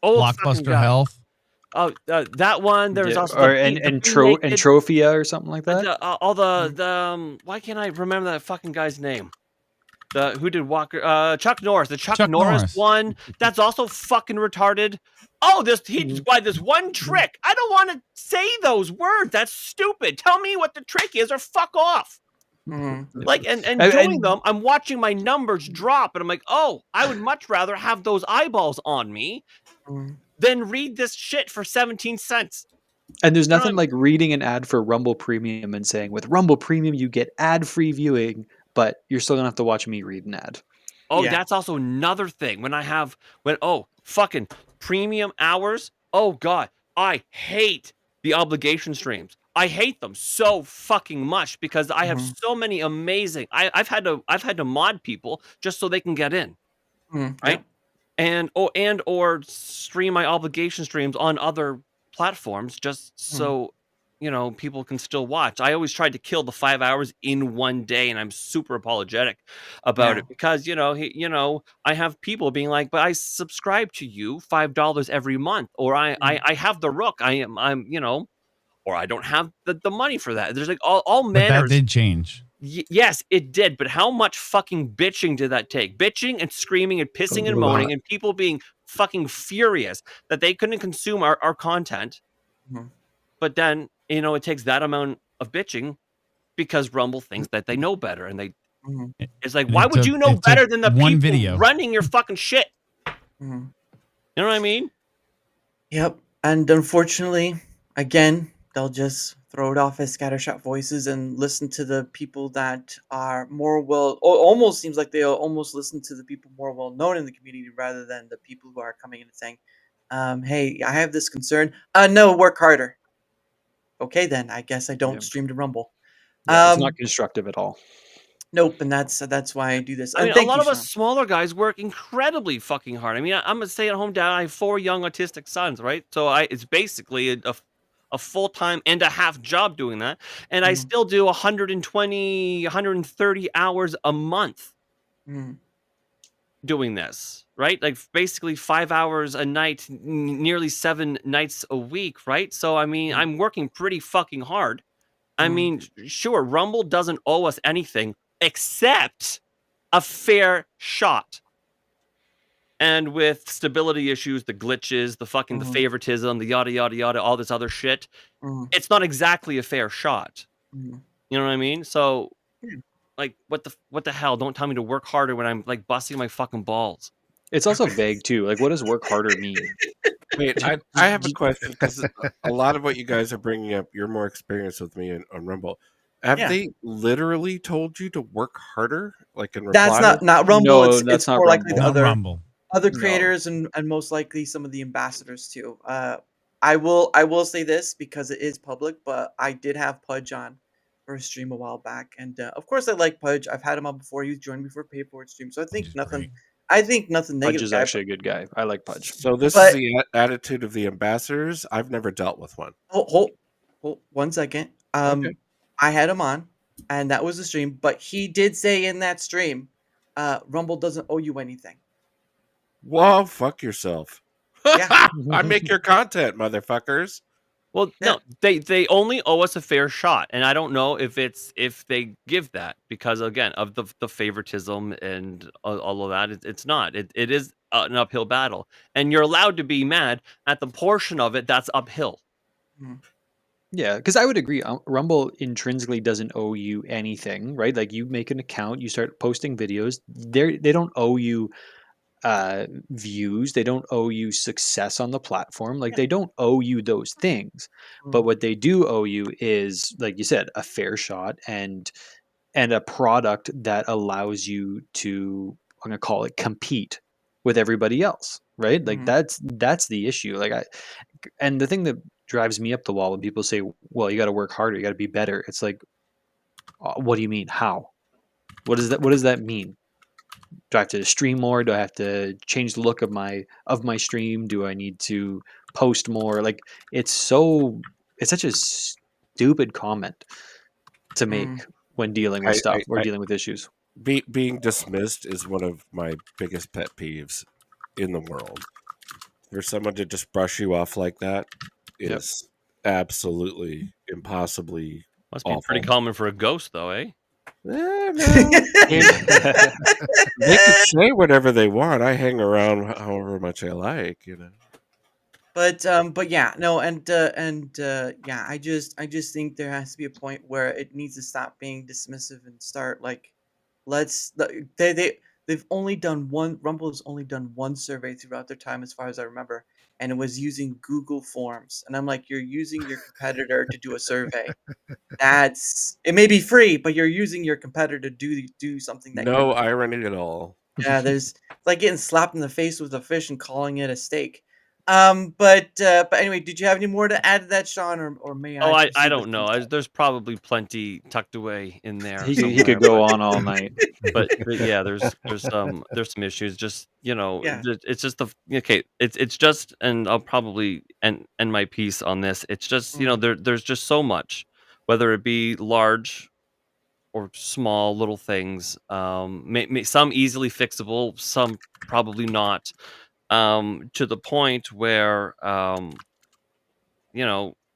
old fucking Blockbuster guy. Health. Oh, that one. There's also or the and Trophia or something like that. all the why can't I remember that fucking guy's name? The who did Walker? Chuck Norris. The Chuck Norris one. That's also fucking retarded. Oh, this one trick. I don't want to say those words. That's stupid. Tell me what the trick is, or fuck off. Like and doing them, I'm watching my numbers drop, and I'm like, oh, I would much rather have those eyeballs on me than read this shit for 17 cents. And there's nothing like reading an ad for Rumble Premium and saying, with Rumble Premium, you get ad-free viewing, but you're still gonna have to watch me read an ad. Oh, that's also another thing. Fucking premium hours. Oh God, I hate the obligation streams. I hate them so fucking much because I have so many amazing. I've had to mod people just so they can get in, right? And or stream my obligation streams on other platforms just so people can still watch. I always tried to kill the 5 hours in one day, and I'm super apologetic about it because I have people being like, but I subscribe to you $5 every month, or I have the Rook. I'm or I don't have the money for that. There's like all But manners. that did change. Yes, it did. But how much fucking bitching did that take? Bitching and screaming and pissing and moaning and people being fucking furious that they couldn't consume our content. But then, it takes that amount of bitching because Rumble thinks that they know better. And they it's like, why would you know better than the people running your fucking shit? You know what I mean? Yep. And unfortunately, again, they'll just throw it off as scattershot voices and listen to the people that are almost seems like they'll almost listen to the people more well known in the community rather than the people who are coming in and saying, hey, I have this concern. No, work harder. Okay, then I guess I don't stream to Rumble. It's not constructive at all. Nope, and that's why I do this. I And mean, a lot of Sean. us smaller guys work incredibly fucking hard. I mean, I'm a stay-at-home dad. I have 4 young autistic sons, right? So it's basically a full-time and a half job doing that. And I still do 120, 130 hours a month doing this, right? Like basically 5 hours a night, nearly 7 nights a week, right? So, I mean, I'm working pretty fucking hard. I mean, sure, Rumble doesn't owe us anything except a fair shot. And with stability issues, the glitches, the fucking the favoritism, the yada yada yada, all this other shit, it's not exactly a fair shot. You know what I mean? So, like, what the hell? Don't tell me to work harder when I'm like busting my fucking balls. It's also vague too. Like, what does work harder mean? Wait, I have a question because a lot of what you guys are bringing up, you're more experienced with me on Rumble. Have they literally told you to work harder? Like in reply? That's not Rumble. No, it's that's not more likely Rumble. the Rumble. other creators and most likely some of the ambassadors too. I will say this because it is public, but I did have Pudge on for a stream a while back, and of course I like Pudge. I've had him on before. He's joined me for a pay for it stream, so I think nothing. I think nothing negative. Pudge is actually a good guy. I like Pudge. So this is the attitude of the ambassadors. I've never dealt with one. Hold 1 second. I had him on, and that was the stream. But he did say in that stream, Rumble doesn't owe you anything. Well, fuck yourself. Yeah. I make your content, motherfuckers. Well, no, they only owe us a fair shot, and I don't know if they give that because again of the favoritism and all of that. It's not. It is an uphill battle, and you're allowed to be mad at the portion of it that's uphill. Yeah, because I would agree. Rumble intrinsically doesn't owe you anything, right? Like you make an account, you start posting videos. They don't owe you views. They don't owe you success on the platform. Like they don't owe you those things. But what they do owe you is, like you said, a fair shot and a product that allows you to, I'm gonna call it, compete with everybody else, right? Like that's the issue. And the thing that drives me up the wall when people say, well, you got to work harder, you got to be better. It's like, what do you mean? How? What does that mean? Do I have to stream more? Do I have to change the look of my stream? Do I need to post more? Like it's such a stupid comment to make when dealing with stuff or dealing with issues. being dismissed is one of my biggest pet peeves in the world. For someone to just brush you off like that Yep. is absolutely impossibly Must be pretty awful. common for a ghost, though, eh? No, I mean, they can say whatever they want. I hang around however much I like, you know. But yeah, no, yeah, I just think there has to be a point where it needs to stop being dismissive and start like, they've only done one. Rumble has only done one survey throughout their time, as far as I remember, and it was using Google Forms. And I'm like, you're using your competitor to do a survey. That's it. May be free, but you're using your competitor to do something that you're No not. irony at all. Yeah, there's it's like getting slapped in the face with a fish and calling it a steak. But anyway, did you have any more to add to that, Sean, or may Oh, I I proceed with don't know. some? There's probably plenty tucked away in there He could somewhere, go on all night. but yeah, there's some issues. Just Yeah. it's just okay. It's just, and I'll probably end my piece on this. It's just Mm, there's just so much, whether it be large or small little things. Some easily fixable, some probably not. To the point where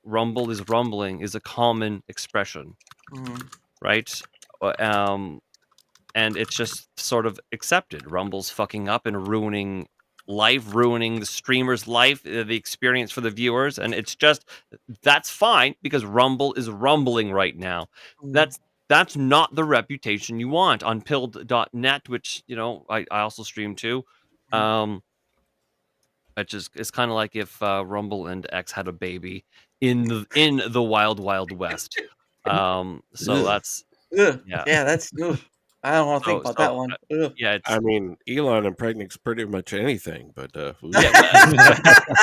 rumble is rumbling is a common expression, mm, right? Uh, Um, and it's just sort of accepted. Rumble's fucking up and ruining life, ruining the streamer's life, the experience for the viewers, and it's just that's fine because Rumble is rumbling right now. mm, That's not the reputation you want on pilled.net, which I also stream too. mm. Um, it's kind of like if Rumble and X had a baby in the wild wild west. So Ugh. that's Ugh. yeah. Yeah, that's ugh. I don't want to think So about so that one. Ugh. yeah, I it's mean, Elon impregnates pretty much anything, but yeah,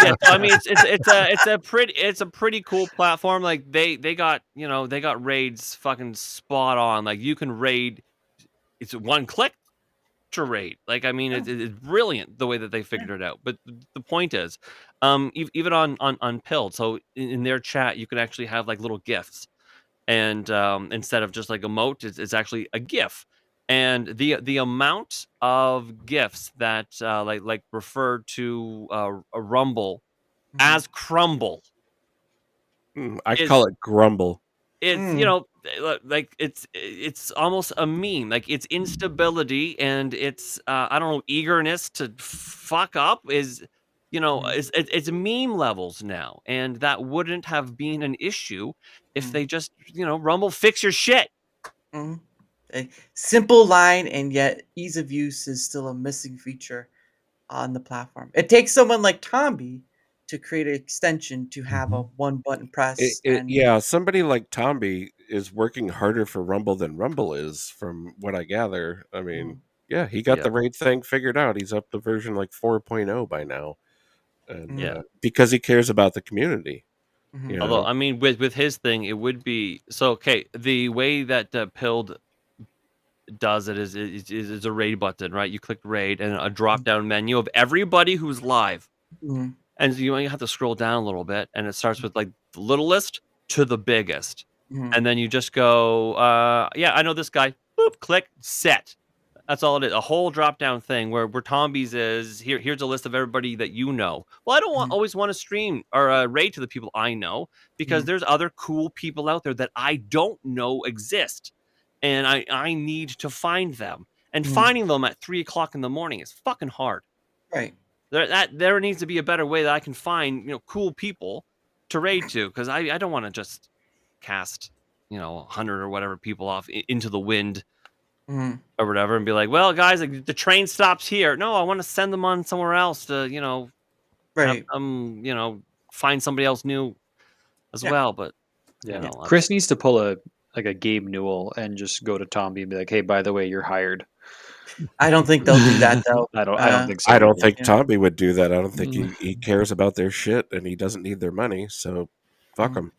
yeah. So I mean, it's a pretty cool platform. Like they got raids fucking spot on. Like you can raid. It's one click to raid. Like I mean, Yeah, it's brilliant the way that they yeah. figured it out. But the point is, even on Pilled, so in their chat, you can actually have like little gifts, and instead of just like emote, it's actually a GIF. And the amount of gifs that like refer to a Rumble Mhm. as crumble I is call it grumble. it's Mm, like it's almost a meme. Like it's instability and it's I don't know, eagerness to fuck up is mm, it's meme levels now, and that wouldn't have been an issue if mm, they just Rumble, fix your shit. mm. A simple line, and yet ease of use is still a missing feature on the platform. It takes someone like Tomby to create an extension to have a Mhm. one button press and Yeah, somebody like Tomby is working harder for Rumble than Rumble is, from what I gather. I mm, mean, yeah, he got Yeah, the raid thing figured out. He's up to version like 4.0 by now, and yeah. mm, because he cares about the community, you mhm, Although know. I mean, with his thing, it would be so okay. The way that Pilled does it is a raid button, right? You click raid and a drop down menu of everybody who's live, mm, and you only have to scroll down a little bit, and it starts with like the littlest to the biggest, mhm, and then you just go, yeah, I know this guy. Boop, click set. That's all it is. A whole drop down thing where Tombies is here's a list of everybody that you know. Well, I don't mhm, always want to stream or raid to the people I know, because mhm, there's other cool people out there that I don't know exist. And I need to find them. And mhm. finding them at 3 o'clock in the morning is fucking hard. Right. There needs to be a better way that I can find, cool people to raid to, because I don't want to just cast, 100 or whatever people off into the wind Mhm, or whatever, and be like, well, guys, like, the train stops here. No, I want to send them on somewhere else to, have right. them, find somebody else new as Yeah. well. But, Yeah. that's, Chris needs to pull a Gabe Newell and just go to Tomby and be like, "Hey, by the way, you're hired." I don't think they'll do that though. I don't think so I don't either. think Yeah. Tomby would do that. I don't think Mm. he cares about their shit, and he doesn't need their money. So fuck Mhm. him.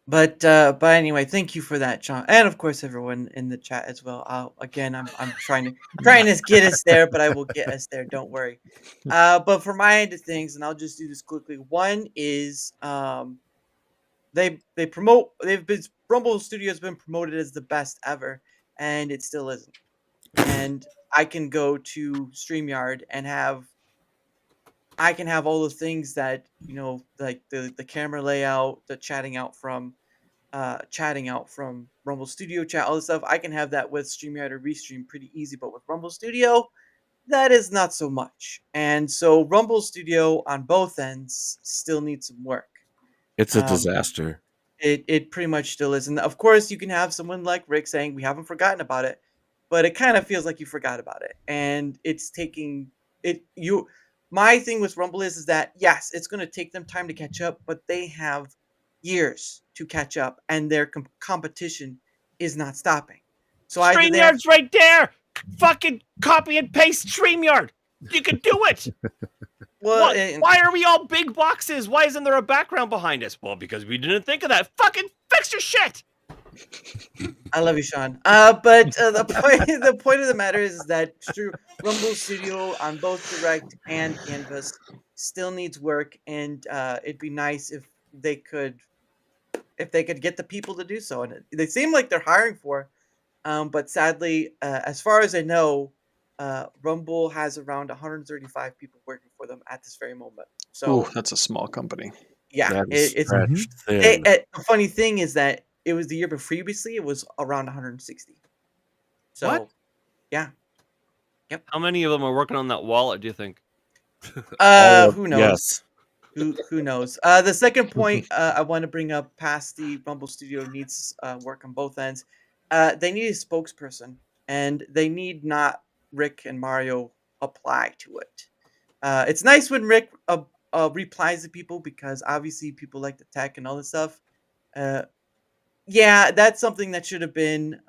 But anyway, thank you for that, Sean, and of course everyone in the chat as well. Again, I'm trying to get us there, but I will get us there. Don't worry. But for my end of things, and I'll just do this quickly. One is they promote they've been Rumble Studio has been promoted as the best ever, and it still isn't. and I can go to StreamYard and I can have all the things that, like the camera layout, the chatting out from Rumble Studio chat, all this stuff. I can have that with StreamYard or Restream pretty easy, but with Rumble Studio, that is not so much. And so Rumble Studio on both ends still needs some work. It's a Um, disaster. it pretty much still is. And of course, you can have someone like Rick saying, we haven't forgotten about it, but it kind of feels like you forgot about it. And it's taking it, my thing with Rumble is that, yes, it's going to take them time to catch up, but they have years to catch up and their competition is not stopping. So either they have, StreamYard's right there. Fucking copy and paste StreamYard. You can do it. well, What? Why are we all big boxes? Why isn't there a background behind us? Well, because we didn't think of that. Fucking fix your shit. I love you, Shawn. But the point of the matter is that Rumble Studio on both Direct and Canvas still needs work, and it'd be nice if they could get the people to do so. And they seem like they're hiring for, but sadly, as far as I know, Rumble has around 135 people working for them at this very moment. Ooh, So that's a small company. yeah, That is it's stretched thin. the funny thing is that it was the year previously, it was around 160. So What? yeah. How many of them are working on that wallet, do you think? Who knows? Yes. Who knows? The second point I want to bring up past the Rumble Studio needs work on both ends. They need a spokesperson, and they need not Rick and Mario apply to it. It's nice when Rick replies to people because obviously people like the tech and all this stuff. Yeah, that's something that should have been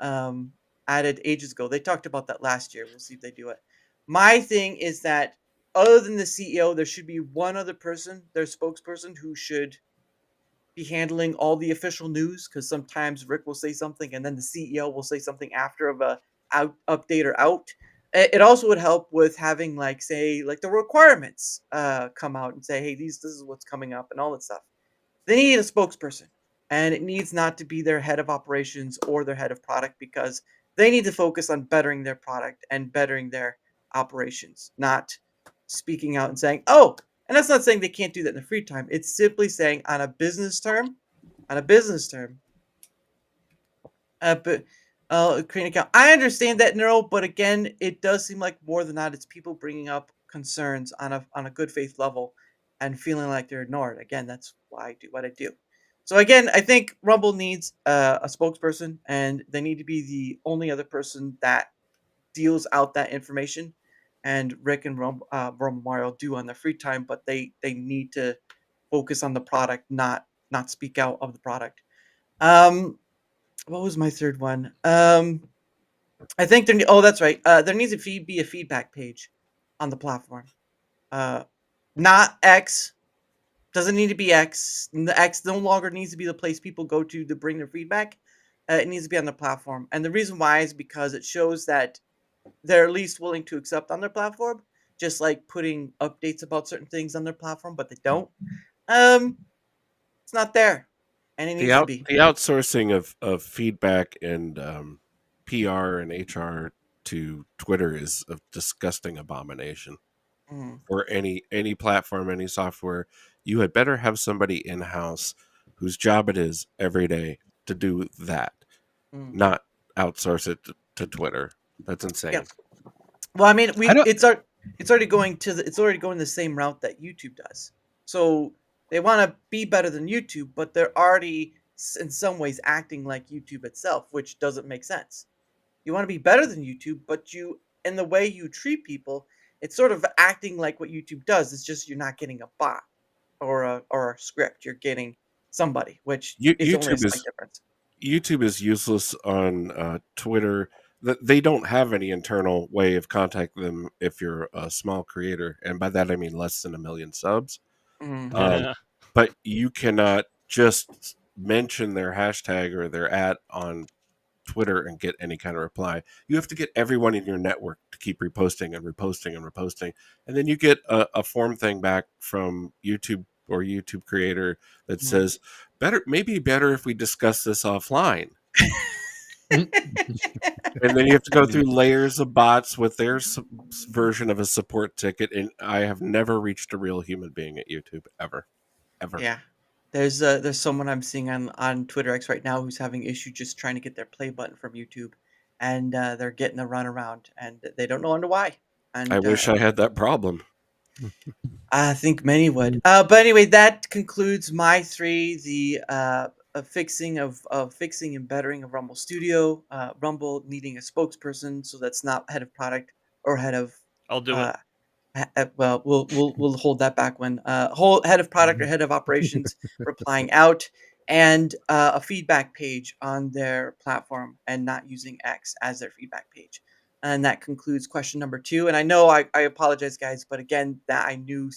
added ages ago. They talked about that last year. We'll see if they do it. My thing is that other than the CEO, there should be one other person, their spokesperson, who should be handling all the official news. Because sometimes Rick will say something, and then the CEO will say something after of a update or out. It also would help with having say the requirements come out and say, hey, this is what's coming up and all that stuff. They need a spokesperson, and it needs not to be their head of operations or their head of product, because they need to focus on bettering their product and bettering their operations, not speaking out and saying, oh, and that's not saying they can't do that in their free time. It's simply saying on a business term, but create an account. I understand that, Neuro, but again, it does seem like more than not, it's people bringing up concerns on a good faith level and feeling like they're ignored. Again, that's why I do what I do. So again, I think Rumble needs a spokesperson, and they need to be the only other person that deals out that information. And Rick and Rumble Mario do on their free time, but they need to focus on the product, not speak out of the product. What was my third one? I think there. Oh, that's right. There needs to be a feedback page on the platform. Not X. Doesn't need to be X. The X no longer needs to be the place people go to bring their feedback. It needs to be on the platform, and the reason why is because it shows that they're at least willing to accept on their platform, just like putting updates about certain things on their platform, but they don't. It's not there, and it needs to be. The outsourcing of feedback and PR and HR to Twitter is a disgusting abomination. Mhm. Or any platform, any software, you had better have somebody in house whose job it is every day to do that, Mm. not outsource it to Twitter. That's insane. Yeah. Well, I mean, I don't- it's already going the same route that YouTube does. So they want to be better than YouTube, but they're already in some ways acting like YouTube itself, which doesn't make sense. You want to be better than YouTube, but in the way you treat people, it's sort of acting like what YouTube does. It's just you're not getting a bot or a script. You're getting somebody, which is only a slight difference. YouTube is useless on Twitter. They don't have any internal way of contacting them if you're a small creator, and by that I mean less than 1 million subs. Mhm. But you cannot just mention their hashtag or their on Twitter and get any kind of reply. You have to get everyone in your network to keep reposting and reposting and reposting, and then you get a form thing back from YouTube or YouTube creator that says better if we discuss this offline. And then you have to go through layers of bots with their version of a support ticket. And I have never reached a real human being at YouTube ever. Yeah. There's someone I'm seeing on Twitter X right now who's having issue just trying to get their play button from YouTube, and they're getting a runaround, and they don't know under why. I And wish I had that problem. I think many would. But anyway, that concludes my three: the fixing and bettering of Rumble Studio, Rumble needing a spokesperson, so that's not head of product or head of I'll do it. well, we'll hold that back when whole head of product or head of operations replying out, and a feedback page on their platform and not using X as their feedback page. And that concludes question number 2. And I know I apologize, guys, but again, that I knew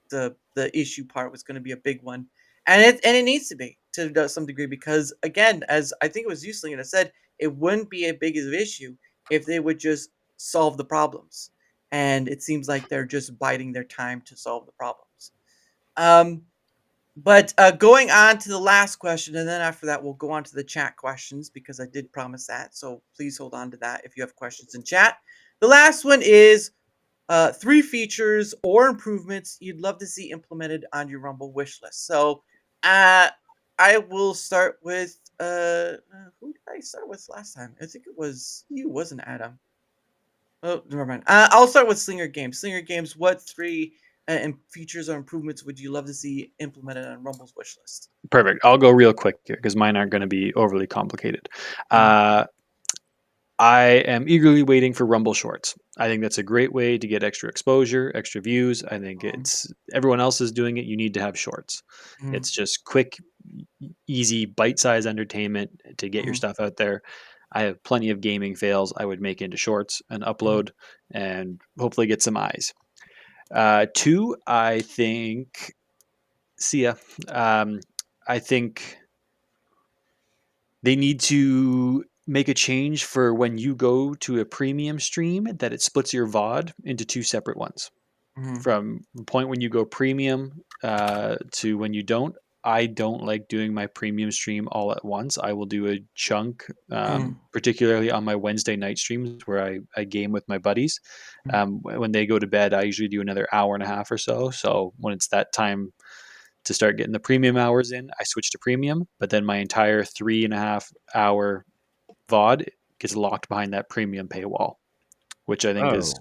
the issue part was going to be a big one, and it needs to be to some degree, because again, as I think it was you, Slinger, that said, it wouldn't be a big of an issue if they would just solve the problems, and it seems like they're just biding their time to solve the problems. But going on to the last question, and then after that, we'll go on to the chat questions, because I did promise that. So please hold on to that if you have questions in chat. The last one is 3 features or improvements you'd love to see implemented on your Rumble wish list. So I will start with who did I start with last time? I think it was you, wasn't it, Adam? Oh, never mind. I'll start with Slinger Games. Slinger Games, what 3 features or improvements would you love to see implemented on Rumble's wish list? Perfect. I'll go real quick here because mine aren't going to be overly complicated. I am eagerly waiting for Rumble Shorts. I think that's a great way to get extra exposure, extra views. I think it's everyone else is doing it. You need to have shorts. It's just quick, easy, bite-sized entertainment to get your stuff out there. I have plenty of gaming fails I would make into shorts and upload and hopefully get some eyes. 2, I think, I think they need to make a change for when you go to a premium stream that it splits your VOD into 2 separate ones. From the point when you go premium to when you don't. I don't like doing my premium stream all at once. I will do a chunk, particularly on my Wednesday night streams where I game with my buddies. When they go to bed, I usually do another hour and a half or so. So when it's that time to start getting the premium hours in, I switch to premium. But then my entire 3.5 hour VOD gets locked behind that premium paywall, which I think is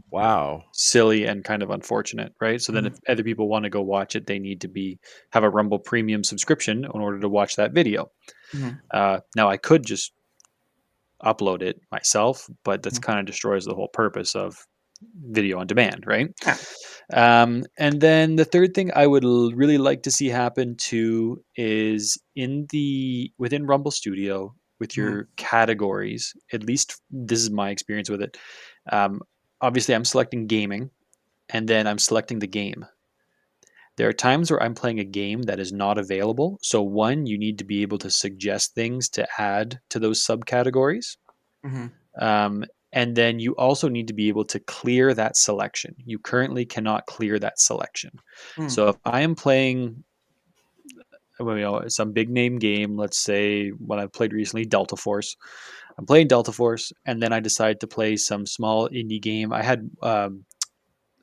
silly and kind of unfortunate, right? So then if other people want to go watch it, they need to have a Rumble Premium subscription in order to watch that video. Now I could just upload it myself, but that's kind of destroys the whole purpose of video on demand, right? And then the third thing I would really like to see happen too is within Rumble Studio with your categories. At least this is my experience with it. Obviously, I'm selecting gaming, and then I'm selecting the game. There are times where I'm playing a game that is not available. So one, you need to be able to suggest things to add to those subcategories. And then you also need to be able to clear that selection. You currently cannot clear that selection. So if I am playing some big name game, let's say what I've played recently, Delta Force. I'm playing Delta Force, and then I decide to play some small indie game. I had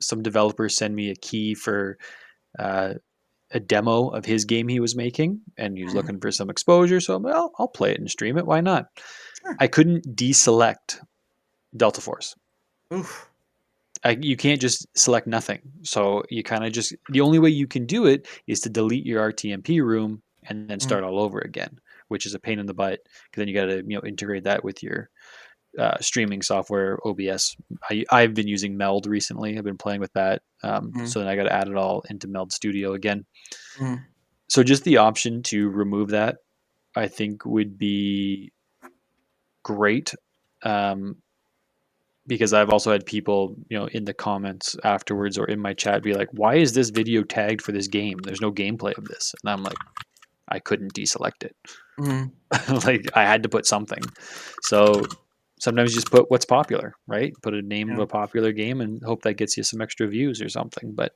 some developers send me a key for a demo of his game he was making, and he was looking for some exposure. So I'll play it and stream it. Why not? I couldn't deselect Delta Force. You can't just select nothing. So you kind of the only way you can do it is to delete your RTMP room and then start all over again, which is a pain in the butt because then you got to integrate that with your streaming software, OBS. I've been using Meld recently. I've been playing with that. So then I got to add it all into Meld Studio again. So just the option to remove that, I think would be great. Because I've also had people, in the comments afterwards or in my chat be like, why is this video tagged for this game? There's no gameplay of this. And I'm like, I couldn't deselect it. Like I had to put something. So sometimes you just put what's popular, right? Put a name of a popular game and hope that gets you some extra views or something. But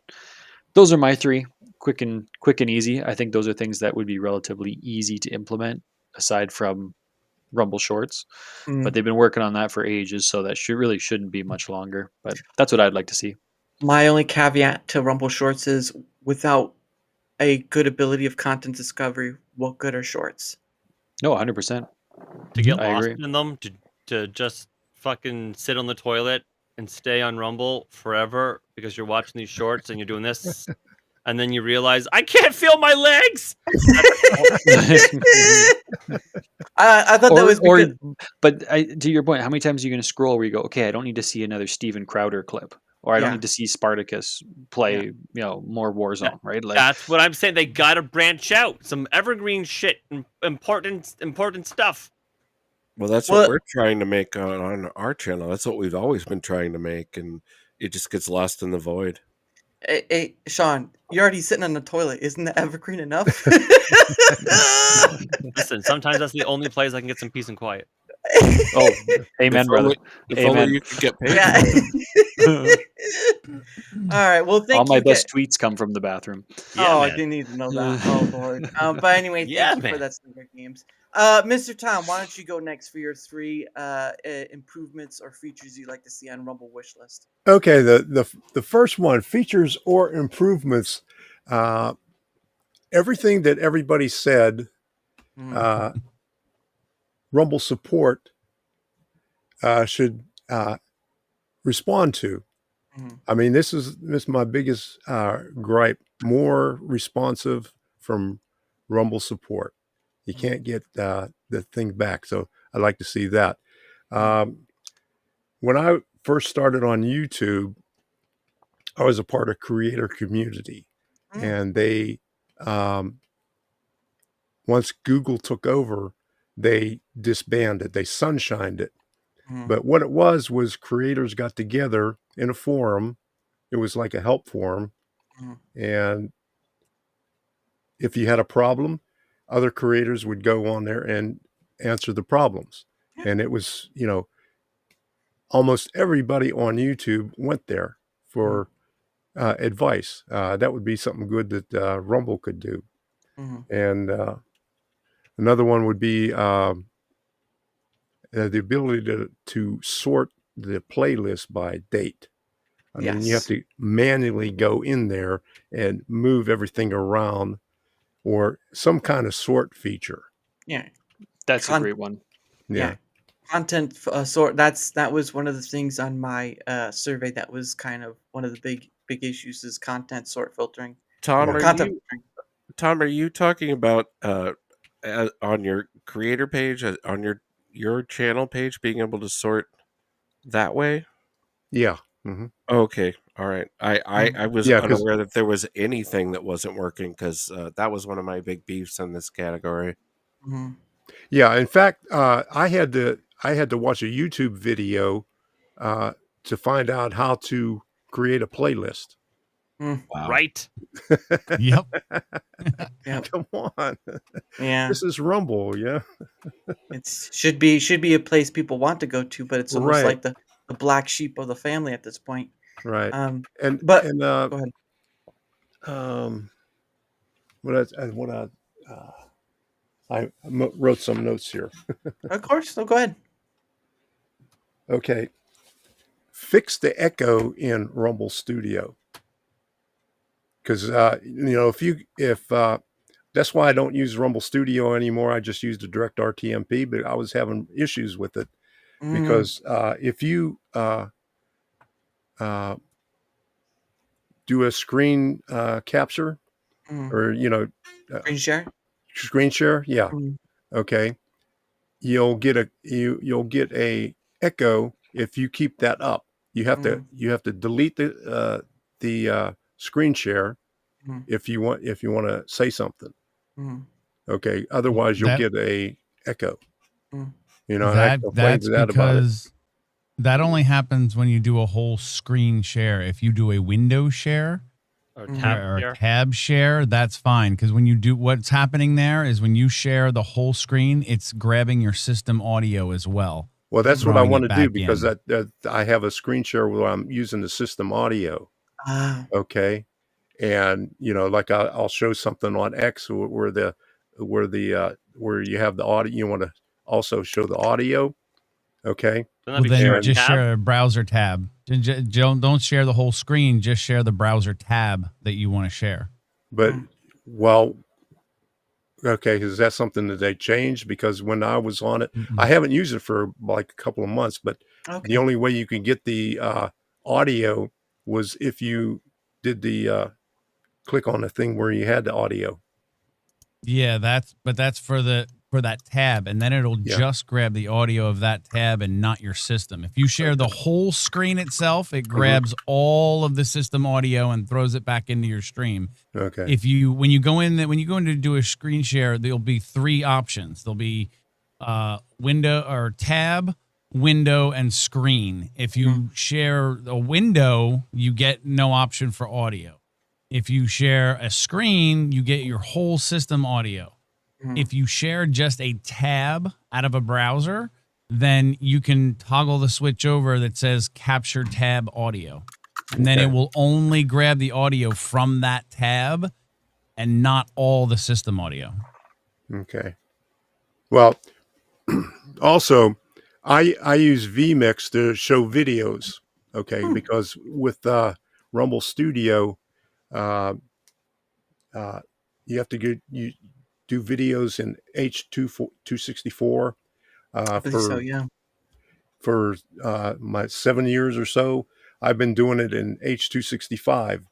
those are my 3, quick and easy. I think those are things that would be relatively easy to implement aside from Rumble Shorts, Mm. but they've been working on that for ages, so that really shouldn't be much longer. But that's what I'd like to see. My only caveat to Rumble Shorts is without a good ability of content discovery, what good are shorts? No, 100%. To get I lost agree. in them, to just fucking sit on the toilet and stay on Rumble forever because you're watching these shorts and you're doing this, and then you realize I can't feel my legs. I thought that was because But to your point, how many times are you going to scroll where you go, okay, I don't need to see another Steven Crowder clip, or I don't Yeah. need to see Spartacus play, more Warzone, right? Like, That's what I'm saying. They gotta branch out some evergreen shit, important stuff. Well, that's Well- what we're trying to make on our channel. That's what we've always been trying to make, and it just gets lost in the void. Hey, Shawn, you're already sitting on the toilet. Isn't that evergreen enough? Listen, sometimes that's the only place I can get some peace and quiet. oh, amen, brother. If only Amen. you could get paid. Yeah. All right. Well, thank All my you. best tweets come from the bathroom. Yeah, I man. didn't need to know that. Oh Lord. But anyway, Yeah, thank you for man. that, Slinger Games. Mr. Tom, why don't you go next for your 3 improvements or features you'd like to see on Rumble wish list? Okay, the first one, features or improvements. Everything that everybody said, Rumble support should respond to. I mean, this is my biggest gripe. More responsive from Rumble support. You can't get the thing back, so I'd like to see that. When I first started on YouTube, I was a part of creator community, and they once Google took over, they disbanded, they sunshined it. But what it was creators got together in a forum. It was like a help forum, and if you had a problem, other creators would go on there and answer the problems. And it was, almost everybody on YouTube went there for advice. That would be something good that Rumble could do. And another one would be the ability to sort the playlist by date. I mean, you have to manually go in there and move everything around, or some kind of sort feature. Yeah. That's a great one. Yeah. Content sort. That was one of the things on my survey. That was kind of one of the big issues is content sort filtering. Tom, Or content are you talking about on your creator page, on your channel page, being able to sort that way? Yeah. Okay. All right. I was unaware that there was anything that wasn't working, because that was one of my big beefs in this category. Yeah. In fact, I had to watch a YouTube video to find out how to create a playlist. Wow. Right. Yep. Come on. Yeah. This is Rumble. Yeah. It should be a place people want to go to, but it's almost like the black sheep of the family at this point. Right. Go ahead. I wrote some notes here. Of course. So go ahead. Okay. Fix the echo in Rumble Studio. Because if that's why I don't use Rumble Studio anymore. I just use the direct RTMP, but I was having issues with it because if you do a screen capture or screen share, yeah, okay, you'll get a echo if you keep that up. You have to delete the screen share if you want to say something. Okay, otherwise you'll get a echo. That's because that only happens when you do a whole screen share. If you do a window share or tab share, that's fine. Because when you do, what's happening there is when you share the whole screen, it's grabbing your system audio as well. Well, that's what I want to do, because that I have a screen share where I'm using the system audio. Okay. And like I'll show something on X where you have the audio, you want to also show the audio. Okay. Then that'd be then share a just tab. share a browser tab. Don't share the whole screen. Just share the browser tab that you want to share. But well, okay, is that something that they changed? Because when I was on it, I haven't used it for like a couple of months, but Okay. the only way you can get the audio was if you did the click on the thing where you had the audio. Yeah, that's for that tab, and then it'll just grab the audio of that tab and not your system. If you share the whole screen itself, it grabs all of the system audio and throws it back into your stream. Okay. If you when you go in to do a screen share, there'll be 3 options. There'll be window or tab, window, and screen. If you share a window, you get no option for audio. If you share a screen, you get your whole system audio. If you share just a tab out of a browser, then you can toggle the switch over that says capture tab audio. And then it will only grab the audio from that tab and not all the system audio. Okay. Well, also, I use vMix to show videos. Okay, because with Rumble Studio, you have to you do videos in H264 for my 7 years or so. I've been doing it in H265.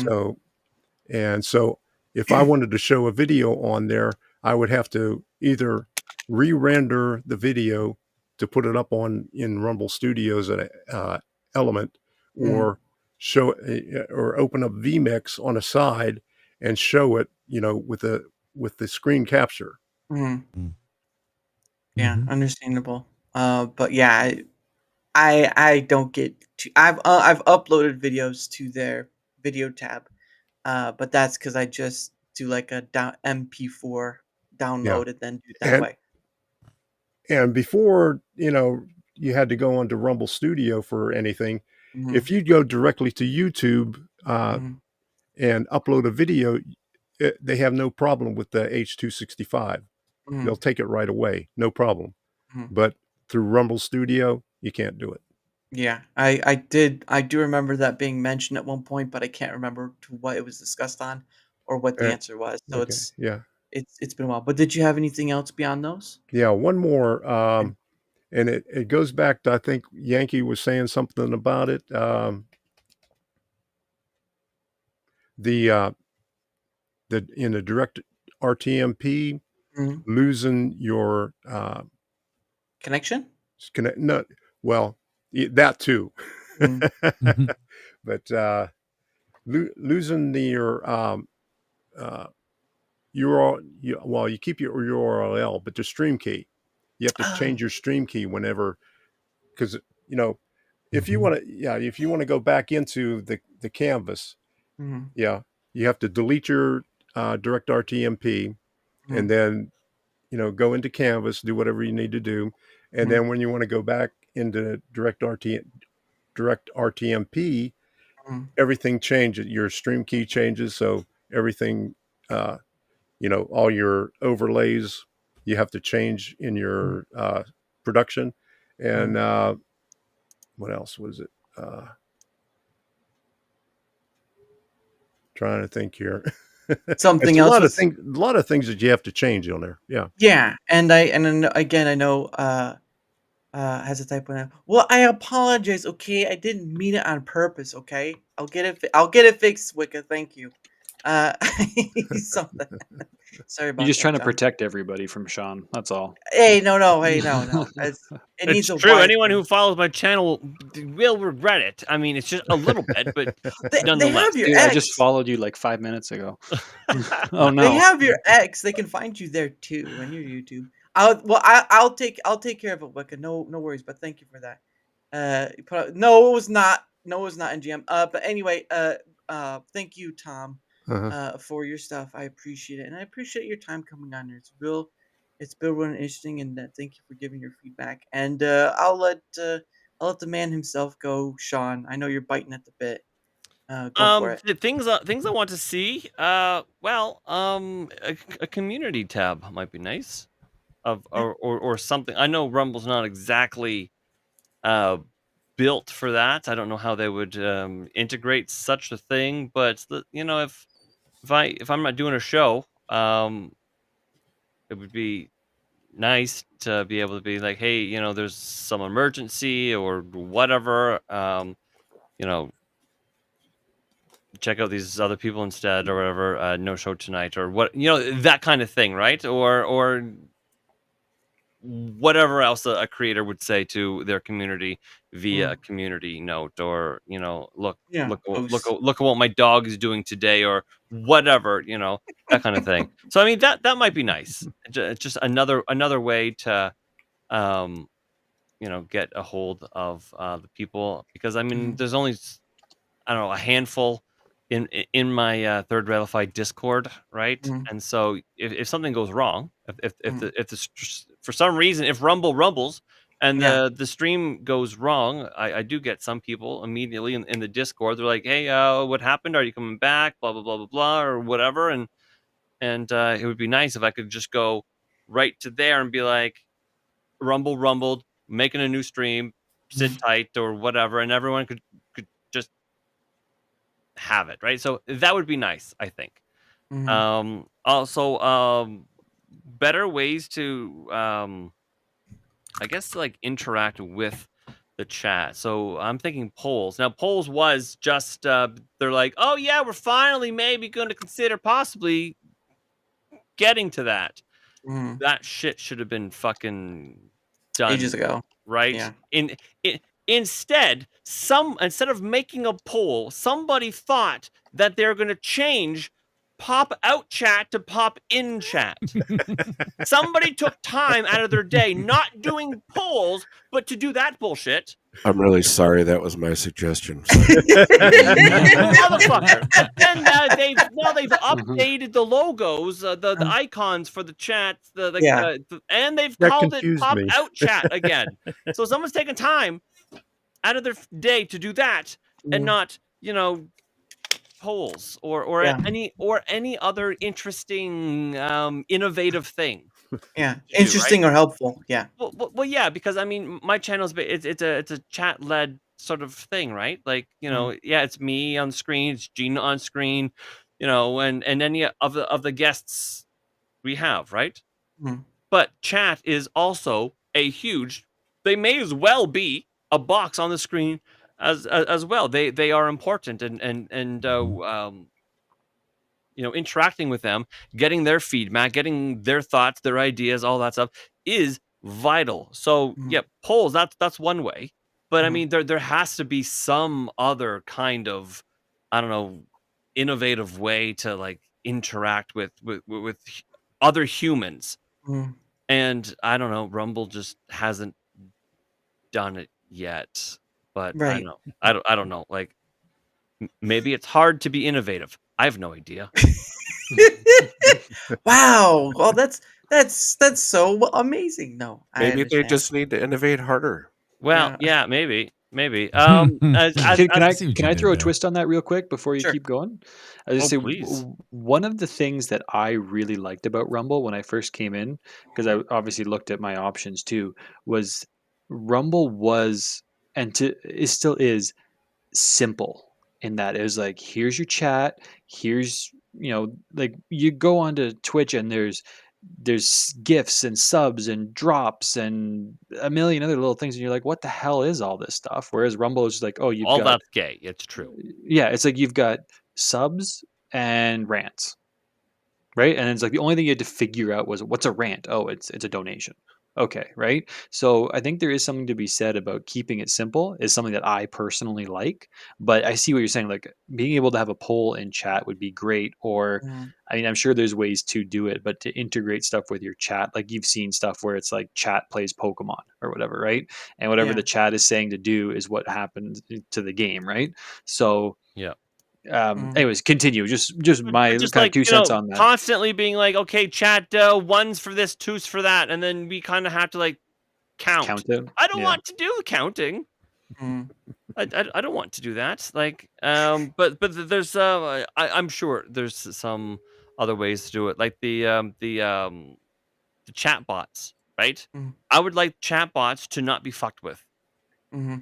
So if I wanted to show a video on there, I would have to either re-render the video to put it up in Rumble Studios at Element, or show or open up vMix on a side and show it, with the screen capture. Yeah, understandable. But yeah, I don't get to. I've uploaded videos to their video tab, but that's because I just do like a MP4 download and then do it that way. And before, you had to go onto Rumble Studio for anything. If you go directly to YouTube and upload a video, they have no problem with the H265. They'll take it right away, no problem. But through Rumble Studio, you can't do it. Yeah, I do remember that being mentioned at one point, but I can't remember to what it was discussed on or what the answer was. So it's been a while. But did you have anything else beyond those? Yeah, one more. And it goes back to, I think Yankee was saying something about it. The in the direct RTMP, losing your connection. No, well, that too. But losing your URL. You keep your URL, but the stream key, you have to change your stream key whenever, because if you want to go back into the canvas, you have to delete your direct RTMP, and then go into canvas, do whatever you need to do, and then when you want to go back into direct RTMP, everything changes. Your stream key changes, so everything, all your overlays you have to change in your production. And what else was it? Trying to think here. Something else. A lot of things that you have to change on there. Yeah. Yeah, and then again, I know has a typo now. Well, I apologize. Okay, I didn't mean it on purpose. Okay, I'll get it fixed, Wicca. Thank you. Something. Sorry about that. You're just trying to John. protect everybody from Shawn. That's all. Hey, no. It needs a true. wide Anyone range. who follows my channel will regret it. I mean, it's just a little bit, but They nonetheless. have your Dude, X. I just followed you like 5 minutes ago. Oh no. They have your X. They can find you there too on your YouTube. I'll take care of it, Wicca. No worries. But thank you for that. No, it was not. No, it was not NGM. But anyway, thank you, Tom, for your stuff. I appreciate it, and I appreciate your time coming on here. It's been really interesting, and thank you for giving your feedback. And I'll let the man himself go, Shawn. I know you're biting at the bit. Go for it. The things I want to see. A community tab might be nice. of or something. I know Rumble's not exactly built for that. I don't know how they would integrate such a thing, but if I'm not doing a show, it would be nice to be able to be like, hey, there's some emergency or whatever, you know, check out these other people instead or whatever, no show tonight or what, that kind of thing, right? Or whatever else a creator would say to their community via a community note, or look Yeah, posts. look at what my dog is doing today, or whatever, that kind of thing. So I mean that might be nice. It's just another way to get a hold of the people, because I mean there's only I don't know, a handful in my third Railify Discord, right? And so if something goes wrong, for some reason, if Rumble rumbles and the stream goes wrong, I do get some people immediately in the Discord. They're like, "Hey, what happened? Are you coming back? Blah blah blah blah blah, or whatever." And it would be nice if I could just go right to there and be like, "Rumble rumbled, making a new stream, sit tight," or whatever, and everyone could just have it, right? So that would be nice, I think. Also, better ways to I guess like interact with the chat. So I'm thinking polls. Now polls was just they're like, oh yeah, we're finally maybe going to consider possibly getting to that. That shit should have been fucking done Ages ago, right? yeah. Instead of making a poll, somebody thought that they're going to change pop out chat to pop in chat. Somebody took time out of their day not doing polls, but to do that bullshit. I'm really sorry that was my suggestion. Motherfucker. But then they've updated the logos, the icons for the chat, and they've That called it confused pop me. out chat again. So someone's taking time out of their day to do that, and not polls or any other interesting innovative thing. Yeah, interesting, right? or helpful. Yeah. Well, yeah, because I mean, my channel's it's a chat led sort of thing, right? Like yeah, it's me on screen, it's Gina on screen, and any of the guests we have, right? But chat is also a huge. They may as well be a box on the screen as well. They are important, and interacting with them, getting their feedback, getting their thoughts, their ideas, all that stuff is vital. So yeah, polls, that's one way. But I mean, there has to be some other kind of, I don't know, innovative way to like interact with other humans. And I don't know, Rumble just hasn't done it yet. But Right. I don't know. Like maybe it's hard to be innovative. I have no idea. Wow. Well, that's so amazing. No, I Maybe they understand. just need to innovate harder. Well, yeah, maybe. Can I see what you throw did a there. twist on that real quick before you Sure. keep going? I just say please. one of the things that I really liked about Rumble when I first came in, because I obviously looked at my options too, was Rumble was it still is simple in that it was like, here's your chat, here's like you go onto Twitch and there's gifts and subs and drops and a million other little things, and you're like, what the hell is all this stuff? Whereas Rumble is just like, oh, you've All got that's gay. It's true. yeah, it's like you've got subs and rants, right? And it's like the only thing you had to figure out was, what's a rant? Oh, it's a donation. Okay, right? So I think there is something to be said about keeping it simple, is something that I personally like. But I see what you're saying. Like being able to have a poll in chat would be great. Or I mean, I'm sure there's ways to do it, but to integrate stuff with your chat, like you've seen stuff where it's like chat plays Pokemon or whatever, right? And whatever Yeah. the chat is saying to do is what happens to the game, right? So Yeah. anyways, continue. Just my Just kind like of 2 cents on that. constantly being like, okay, chat, one's for this, two's for that, and then we kind of have to like count. It. I don't Yeah. want to do the counting. I don't want to do that. Like, but there's I'm sure there's some other ways to do it, like the the chat bots, right? Mhm. I would like chat bots to not be fucked with. Hmm.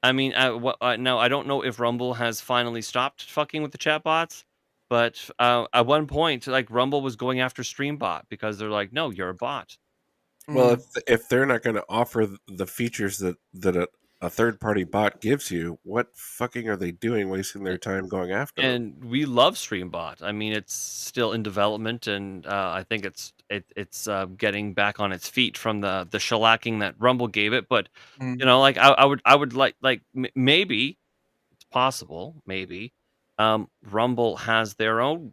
I mean, now I don't know if Rumble has finally stopped fucking with the chat bots, but at one point, like Rumble was going after Streambot because they're like, no, you're a bot. Well, Hmm. if they're not going to offer the features that a third party bot gives you, what fucking are they doing, wasting their time going after them? And we love Streambot. I mean, it's still in development, and I think it's getting back on its feet from the shellacking that Rumble gave it. But Hmm. like I would like maybe it's possible maybe Rumble has their own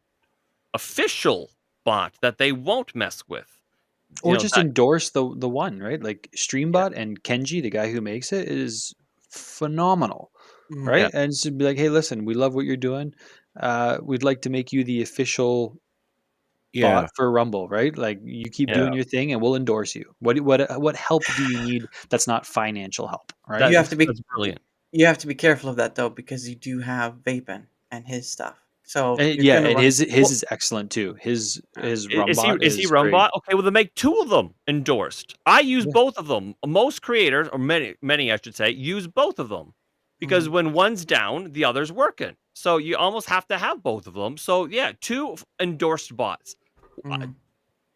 official bot that they won't mess with. Or just That endorse the one, right? Like yeah Streambot and Kenji, the guy who makes it, is phenomenal, Hmm. yeah right? And just be like, hey, listen, we love what you're doing. We'd like to make you the official bot Yeah, for Rumble, right? Like you keep yeah. doing your thing, and we'll endorse you. What help do you need that's not financial help, right? You have to be That's brilliant. you have to be careful of that though, because you do have Vapin and his stuff, so you're Yeah, gonna and run. his is excellent too. His Rumbot Is he is great. Rumbot? Okay, well then make two of them endorsed. I use Yeah. both of them. Most creators, or many I should say, use both of them because Mhm. when one's down, the other's working. So you almost have to have both of them. So yeah, two endorsed bots. Uh, Mhm.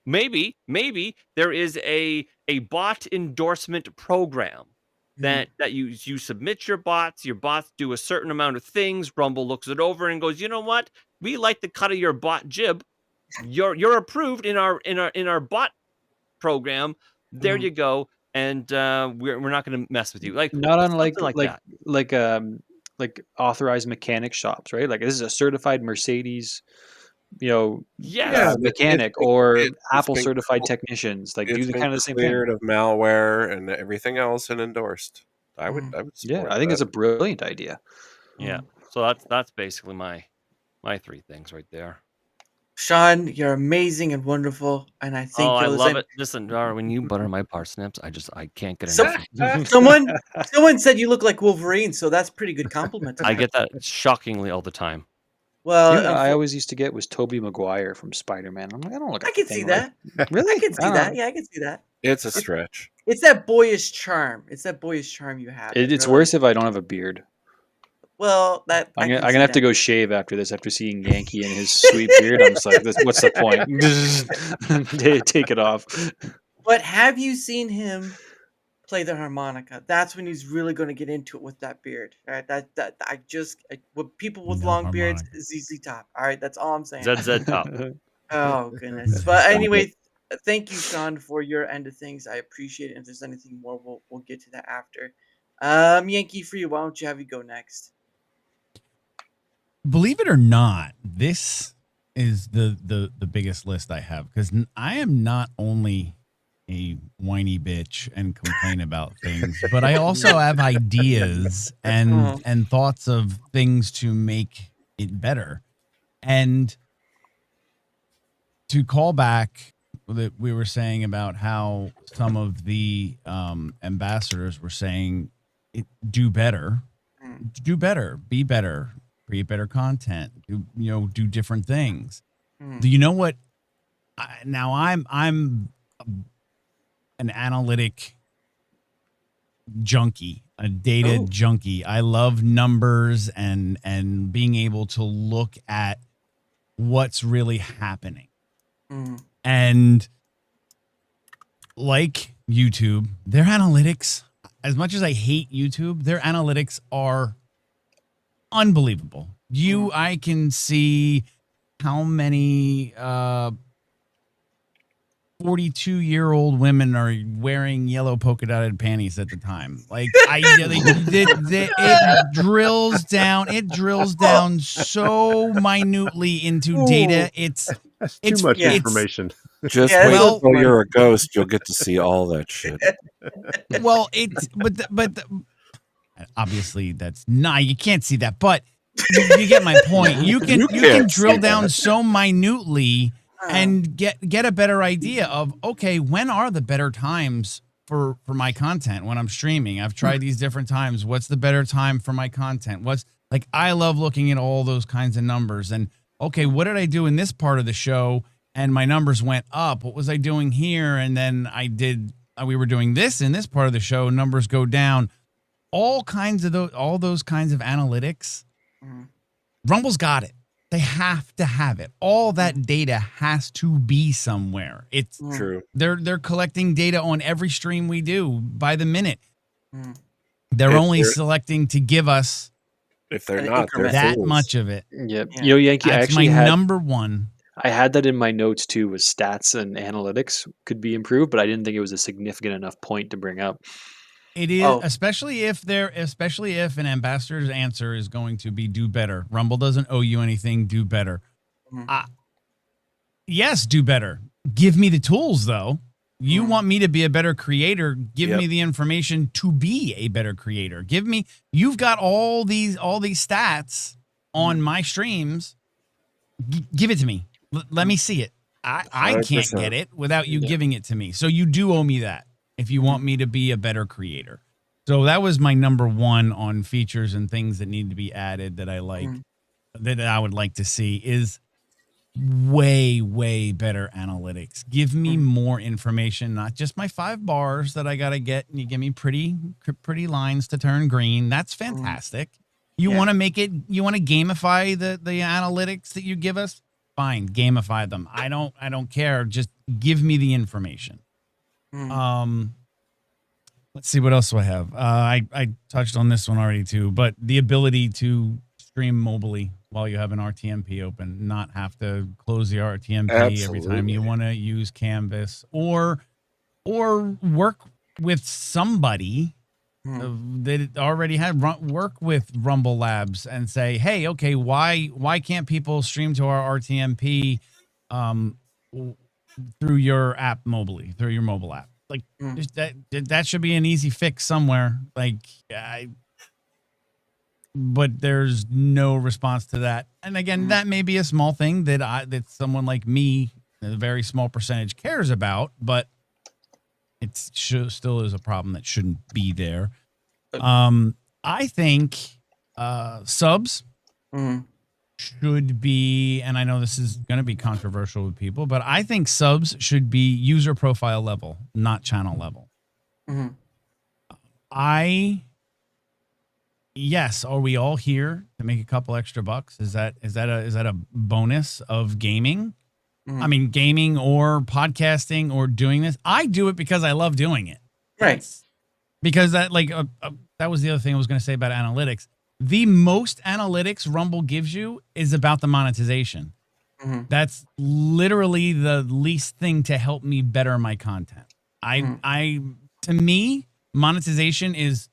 maybe there is a bot endorsement program Mhm. that you submit your bots do a certain amount of things. Rumble looks it over and goes, you know what? We like the cut of your bot jib. You're approved in our bot program. There Mhm. you go. And we're not going to mess with you. Like Not unlike something like that. like authorized mechanic shops, right? Like this is a certified Mercedes, yeah. Yes. mechanic, or It's Apple been certified technicians. Like do it's the been kind of the same thing. cleared of malware and everything else and endorsed. Mhm. I would Yeah, support I think that. it's a brilliant idea. Yeah. Mhm. So that's basically my three things right there. Shawn, you're amazing and wonderful, and I Oh, think I those love and it. Listen, Dara, when you butter my parsnips, I can't get so enough. someone said you look like Wolverine, so that's pretty good compliment to I me. get that shockingly all the time. You Well, know, I always used to get was Tobey Maguire from Spider-Man. I'm like, I don't look a I can see thing like. that. I Really? can I see don't that. know. Yeah, I can see that. It's a It's stretch. it's that boyish charm. It's that boyish charm you have. That It's really. worse if I don't have a beard. Well, that I I'm can gonna see have to that. go shave after this. After seeing Yankee and his sweet beard, I'm just like, what's the point? Take it off. But have you seen him play the harmonica? That's when he's really going to get into it with that beard. All right, with people with No long beards, harmonica. ZZ Top. All right, that's all I'm saying. ZZ Top. Oh goodness. But anyway, thank you, Shawn, for your end of things. I appreciate it. If there's anything more, we'll get to that after. Yankee Free, why don't you have you go next? Believe it or not, this is the biggest list I have because I am not only a whiny bitch and complain about things, but I also have ideas Uh-huh. and thoughts of things to make it better. And to call back that we were saying about how some of the ambassadors were saying do better, be better, create better content, do different things. Mhm. Do you know what? Now I'm an analytic junkie, a data Oh. junkie. I love numbers and being able to look at what's really happening. Mhm. And like YouTube, their analytics, as much as I hate YouTube, their analytics are unbelievable. I can see how many 42-year-old women are wearing yellow polka dotted panties at the time. Like it drills down so minutely into data. That's It's too much yeah. information. Just Yeah, wait well- until you're a ghost. You'll get to see all that shit. Well, obviously that's not, you can't see that, but you get my point. You can can't drill see down that. so minutely and get a better idea of, okay, when are the better times for my content when I'm streaming? I've tried these different times. What's the better time for my content? I love looking at all those kinds of numbers and, okay, what did I do in this part of the show and my numbers went up. What was I doing here? And then we were doing this in this part of the show, numbers go down. All those kinds of analytics. Rumble's got it. They have to have it. All that data has to be somewhere. It's True. They're collecting data on every stream we do by the minute. They're If only they're- selecting to give us If they're An not, they're increment. that fools. much of it. Yep. Yeah. Yo, Yankee, I That's actually my had number one. I had that in my notes too, was stats and analytics could be improved, but I didn't think it was a significant enough point to bring up. It is, Oh. especially if an ambassador's answer is going to be do better. Rumble doesn't owe you anything. Do better. Yes, do better. Give me the tools, though. You want me to be a better creator. Give Yep. me the information to be a better creator. You've got all these stats on my streams. Give it to me. Let me see it. I can't 100%. get it without you giving it to me. So you do owe me that if you want me to be a better creator. So that was my number one on features and things that need to be added that I like, that I would like to see is way, way better analytics. Give me more information, not just my 5 bars that I got to get. And you give me pretty lines to turn green. That's fantastic. You want to make it, you want to gamify the analytics that you give us? Fine, gamify them. I don't care. Just give me the information. Let's see, what else do I have? I touched on this one already too, but the ability to stream mobily while you have an RTMP open, not have to close the RTMP every time you Absolutely. want to use Canvas, or work with somebody that already had work with Rumble Labs and say, hey, okay, why can't people stream to our RTMP through your app mobily, through your mobile app? Like just that should be an easy fix somewhere. Like, but there's no response to that. And again, that may be a small thing that someone like me, a very small percentage, cares about, but it still is a problem that shouldn't be there. I think subs should be, and I know this is going to be controversial with people, but I think subs should be user profile level, not channel level. Yes, are we all here to make a couple extra bucks? Is that a bonus of gaming? I mean, gaming or podcasting or doing this. I do it because I love doing it. Right. Because that that was the other thing I was going to say about analytics. The most analytics Rumble gives you is about the monetization. That's literally the least thing to help me better my content. To me, monetization is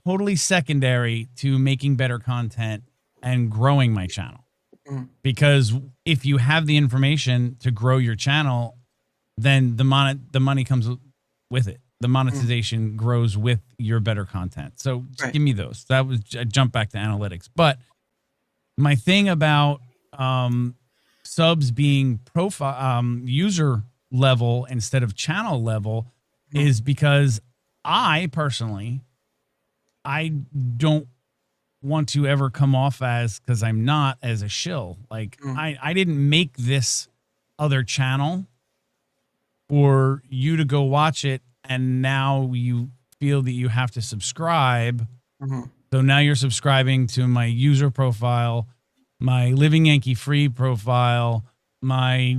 totally secondary to making better content and growing my channel. Because if you have the information to grow your channel, then the money comes with it. The monetization grows with your better content. So just give me those. That was, I jump back to analytics. But my thing about subs being profile user level instead of channel level is because I personally, I don't want to ever come off as, because I'm not, as a shill. Like I didn't make this other channel for you to go watch it, and now you feel that you have to subscribe. So now you're subscribing to my user profile, my Living Yankee Free profile, my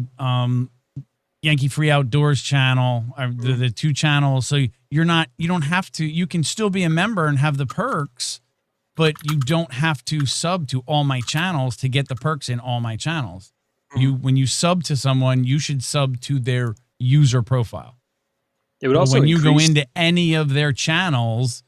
Yankee Free Outdoors channel, the 2 channels. So you don't have to, you can still be a member and have the perks, but you don't have to sub to all my channels to get the perks in all my channels. When you sub to someone, you should sub to their user profile. It would also when you go increase- into any of their channels,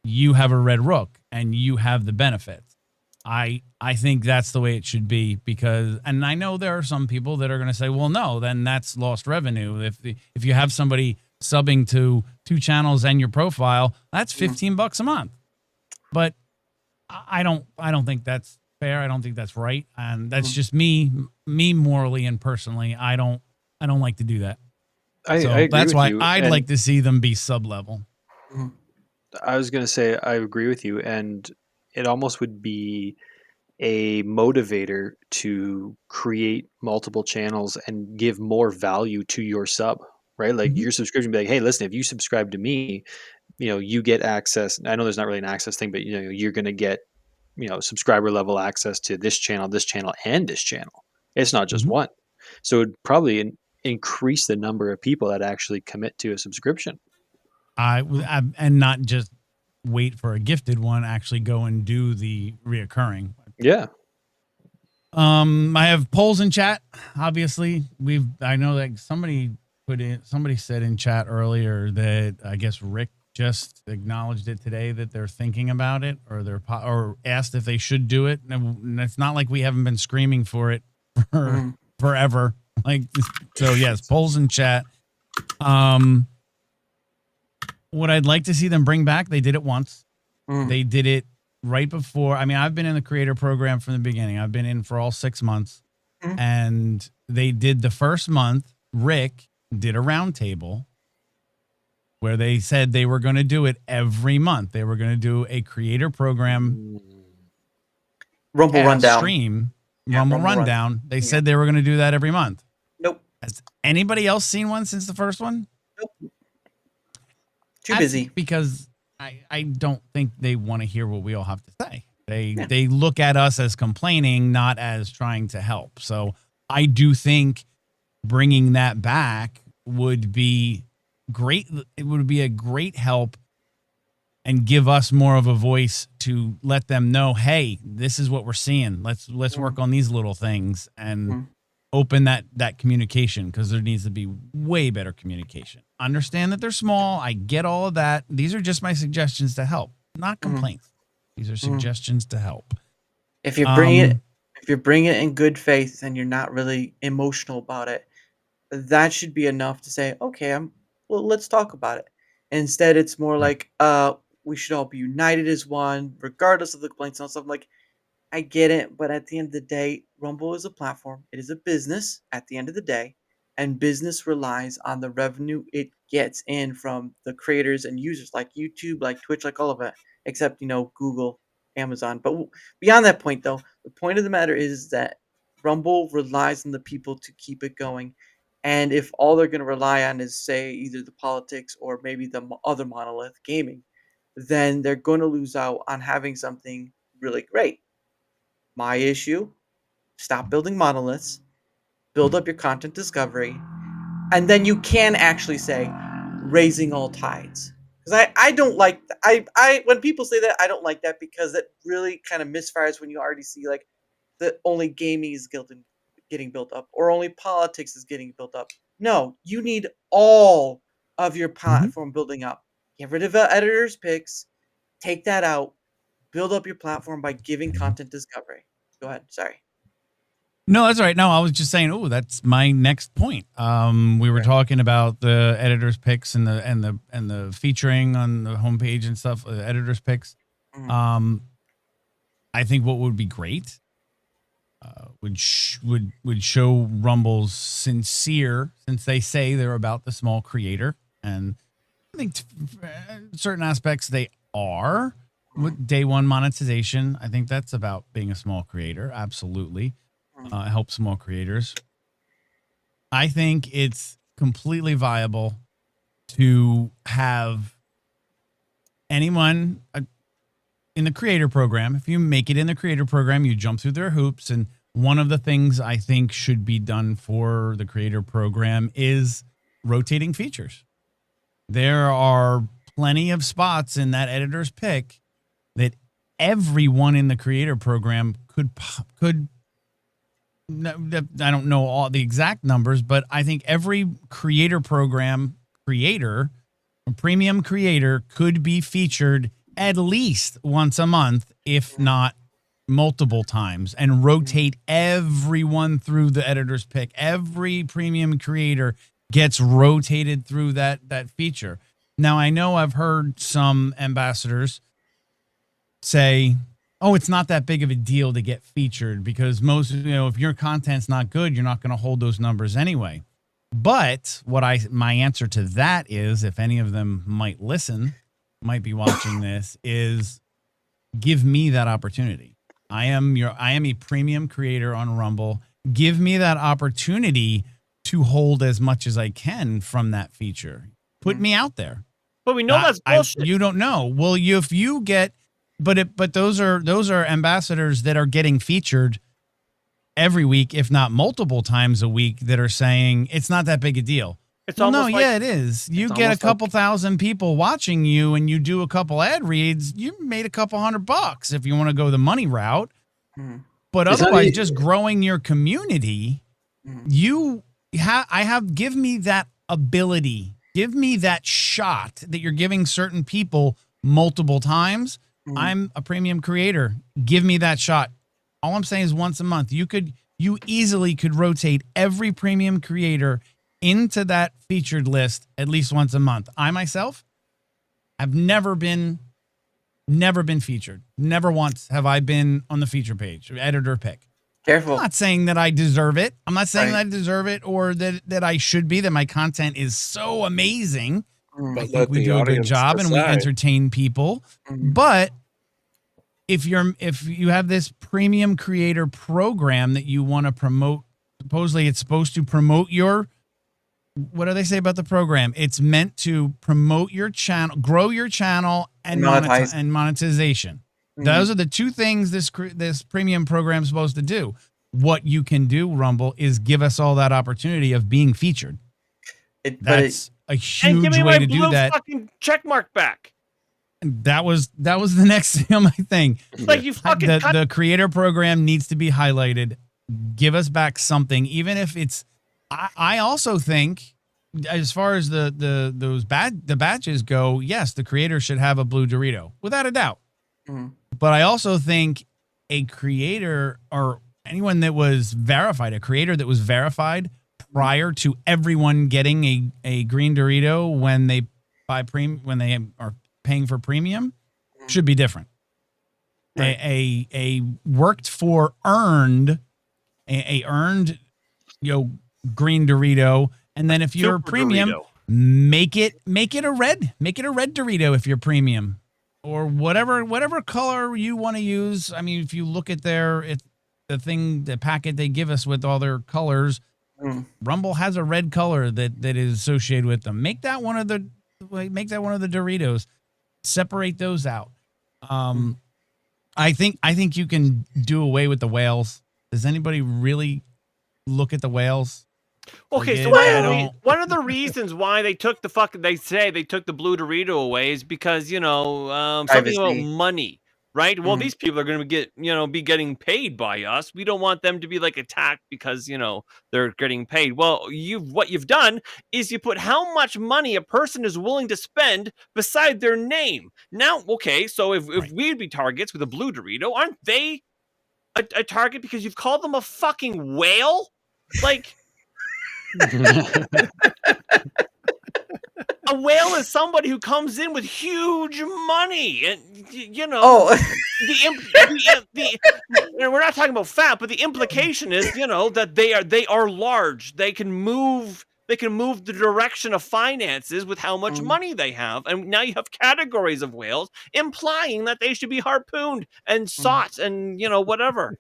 you have a red rook and you have the benefits. I think that's the way it should be, because, and I know there are some people that are going to say, well, no, then that's lost revenue. If you have somebody subbing to 2 channels and your profile, that's $15 a month. But I don't think that's fair. I don't think that's right. And that's just me morally and personally. I don't like to do that. I So agree that's with why you, I'd and like to see them be sub level. I was going to say I agree with you, and it almost would be a motivator to create multiple channels and give more value to your sub, right? Like Mhm. your subscription be like, hey, listen, if you subscribe to me, you get access. I know there's not really an access thing, but you're going to get, subscriber level access to this channel, and this channel. It's not just Mhm. one. So it'd probably increase the number of people that actually commit to a subscription. And not just wait for a gifted one, actually go and do the reoccurring. Yeah. I have polls in chat. Obviously, I know that somebody said in chat earlier that I guess Rick just acknowledged it today that they're thinking about it, or asked if they should do it. And it's not like we haven't been screaming for it for forever. So yes, polls in chat. What I'd like to see them bring back, they did it once. They did it right before. I mean, I've been in the creator program from the beginning. I've been in for all 6 months. And they did the first month. Rick did a roundtable where they said they were going to do it every month. They were going to do a creator program Rumble rundown. stream, Yeah, Rumble Rumble rundown. They said they were going to do that every month. Nope. Has anybody else seen one since the first one? Nope. Too busy. Because I don't think they want to hear what we all have to say. They look at us as complaining, not as trying to help. So I do think bringing that back would be great. It would be a great help and give us more of a voice to let them know, hey, this is what we're seeing. Let's work on these little things and open that communication, because there needs to be way better communication. Understand that they're small. I get all of that. These are just my suggestions to help, not complaints. These are suggestions to help. If you bring it in good faith and you're not really emotional about it, that should be enough to say, okay, well, let's talk about it. Instead, it's more like, we should all be united as one, regardless of the complaints and stuff. Like, I get it, but at the end of the day, Rumble is a platform. It is a business at the end of the day, and business relies on the revenue it gets in from the creators and users like YouTube, like Twitch, like all of it, except, Google, Amazon. But beyond that point, though, the point of the matter is that Rumble relies on the people to keep it going. And if all they're going to rely on is, say, either the politics or maybe the other monolith, gaming, then they're going to lose out on having something really great. My issue: stop building monoliths, build up your content discovery, and then you can actually say raising all tides. Because I don't like when people say that, I don't like that, because it really kind of misfires when you already see like that only gaming is getting built up, or only politics is getting built up. No, you need all of your platform building up. Get rid of the editor's picks, take that out, build up your platform by giving content discovery. Go ahead. Sorry. No, that's all right. No, I was just saying, oh, that's my next point. We were talking about the editor's picks and the featuring on the homepage and stuff, editor's picks. I think what would be great would show Rumble's sincere, since they say they're about the small creator, and I think certain aspects they are. With day one monetization, I think that's about being a small creator. Absolutely. Help small creators. I think it's completely viable to have anyone in the creator program. If you make it in the creator program, you jump through their hoops. And one of the things I think should be done for the creator program is rotating features. There are plenty of spots in that editor's pick that everyone in the creator program could I don't know all the exact numbers, but I think every creator program creator, a premium creator, could be featured at least once a month, if not multiple times, and rotate everyone through the editor's pick. Every premium creator gets rotated through that feature. Now, I know I've heard some ambassadors say, oh, it's not that big of a deal to get featured, because most, if your content's not good, you're not going to hold those numbers anyway. But my answer to that is, if any of them might be watching this, is give me that opportunity. I am a premium creator on Rumble. Give me that opportunity to hold as much as I can from that feature. Put me out there. But we know that's bullshit. You don't know. Well, if you get, but those are ambassadors that are getting featured every week, if not multiple times a week, that are saying it's not that big a deal. It's almost like, yeah, it is. You get a couple thousand people watching you, and you do a couple ad reads. You made a couple $100 if you want to go the money route. But otherwise, just growing your community, give me that ability. Give me that shot that you're giving certain people multiple times. I'm a premium creator. Give me that shot. All I'm saying is once a month. You easily could rotate every premium creator into that featured list at least once a month. I myself have never been featured. Never once have I been on the feature page, editor pick. Careful. I'm not saying that I deserve it. I'm not saying that I deserve it or that I should be, that my content is so amazing. I think we do a good job and we entertain people. But if you have this premium creator program that you want to promote, supposedly it's supposed to promote your, what do they say about the program? It's meant to promote your channel, grow your channel, and monetization. Those are the two things this premium program is supposed to do. What you can do, Rumble, is give us all that opportunity of being featured. That's a huge way to do that. Fucking check mark back. That was the next thing on my thing. Like you fucking the creator program needs to be highlighted. Give us back something, even if it's. I also think, as far as the badges go, yes, the creator should have a blue Dorito without a doubt. But I also think a creator or anyone that was verified, a creator that was verified prior to everyone getting a green Dorito when they when they are paying for premium, should be different. Right. A worked for earned, a earned, green Dorito, and then if you're Super premium, Dorito. make it a red Dorito if you're premium, or whatever color you want to use. I mean, if you look at the packet they give us with all their colors, Rumble has a red color that is associated with them. Make that one of the Doritos. Separate those out. I think you can do away with the whales. Does anybody really look at the whales? Okay, so one of the reasons why they took the blue Dorito away is because, something about money, right? Well, these people are going to be getting paid by us. We don't want them to be like attacked because, they're getting paid. Well, what you've done is you put how much money a person is willing to spend beside their name. Now, okay, so if we'd be targets with a blue Dorito, aren't they a target because you've called them a fucking whale? Like, a whale is somebody who comes in with huge money, and we're not talking about fat, but the implication is, that they are large. They can move the direction of finances with how much money they have, and now you have categories of whales implying that they should be harpooned and sought and whatever,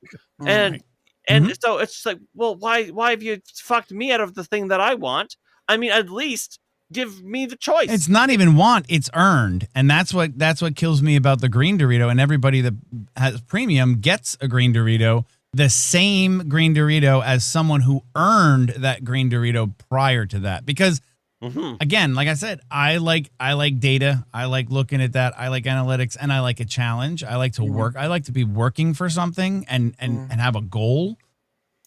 and so it's just like, well, why have you fucked me out of the thing that I want? I mean, at least give me the choice. It's not even want, it's earned. And that's what kills me about the green Dorito. And everybody that has premium gets a green Dorito, the same green Dorito as someone who earned that green Dorito prior to that. Because again, like I said, I like data. I like looking at that. I like analytics, and I like a challenge. I like to work. I like to be working for something and have a goal.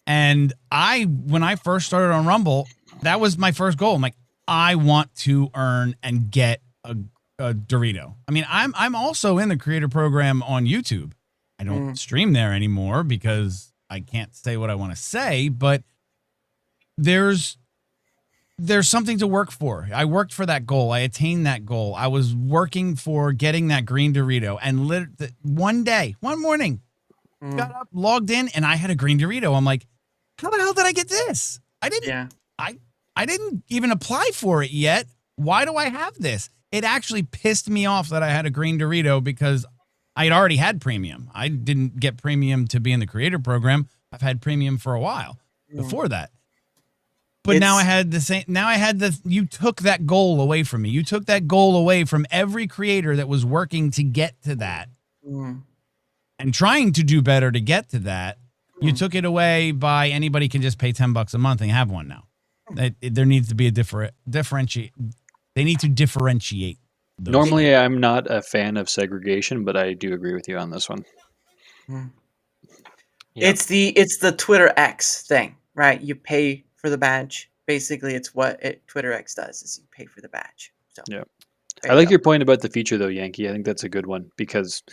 And when I first started on Rumble, that was my first goal. I'm like, I want to earn and get a Dorito. I mean, I'm also in the creator program on YouTube. I don't stream there anymore because I can't say what I want to say, but there's something to work for. I worked for that goal. I attained that goal. I was working for getting that green Dorito. And one morning, got up, logged in, and I had a green Dorito. I'm like, how the hell did I get this? I didn't even apply for it yet. Why do I have this? It actually pissed me off that I had a green Dorito because I had already had premium. I didn't get premium to be in the creator program. I've had premium for a while before that. But now I had the same. Now I had you took that goal away from me. You took that goal away from every creator that was working to get to that and trying to do better to get to that. You took it away by anybody can just pay $10 a month and have one now. There needs to be a differentiate. They need to differentiate. Those. Normally, I'm not a fan of segregation, but I do agree with you on this one. It's the Twitter X thing, right? You pay for the badge. Basically, it's what Twitter X does is you pay for the badge. So yeah, I like your point about the feature though, Yankee. I think that's a good one because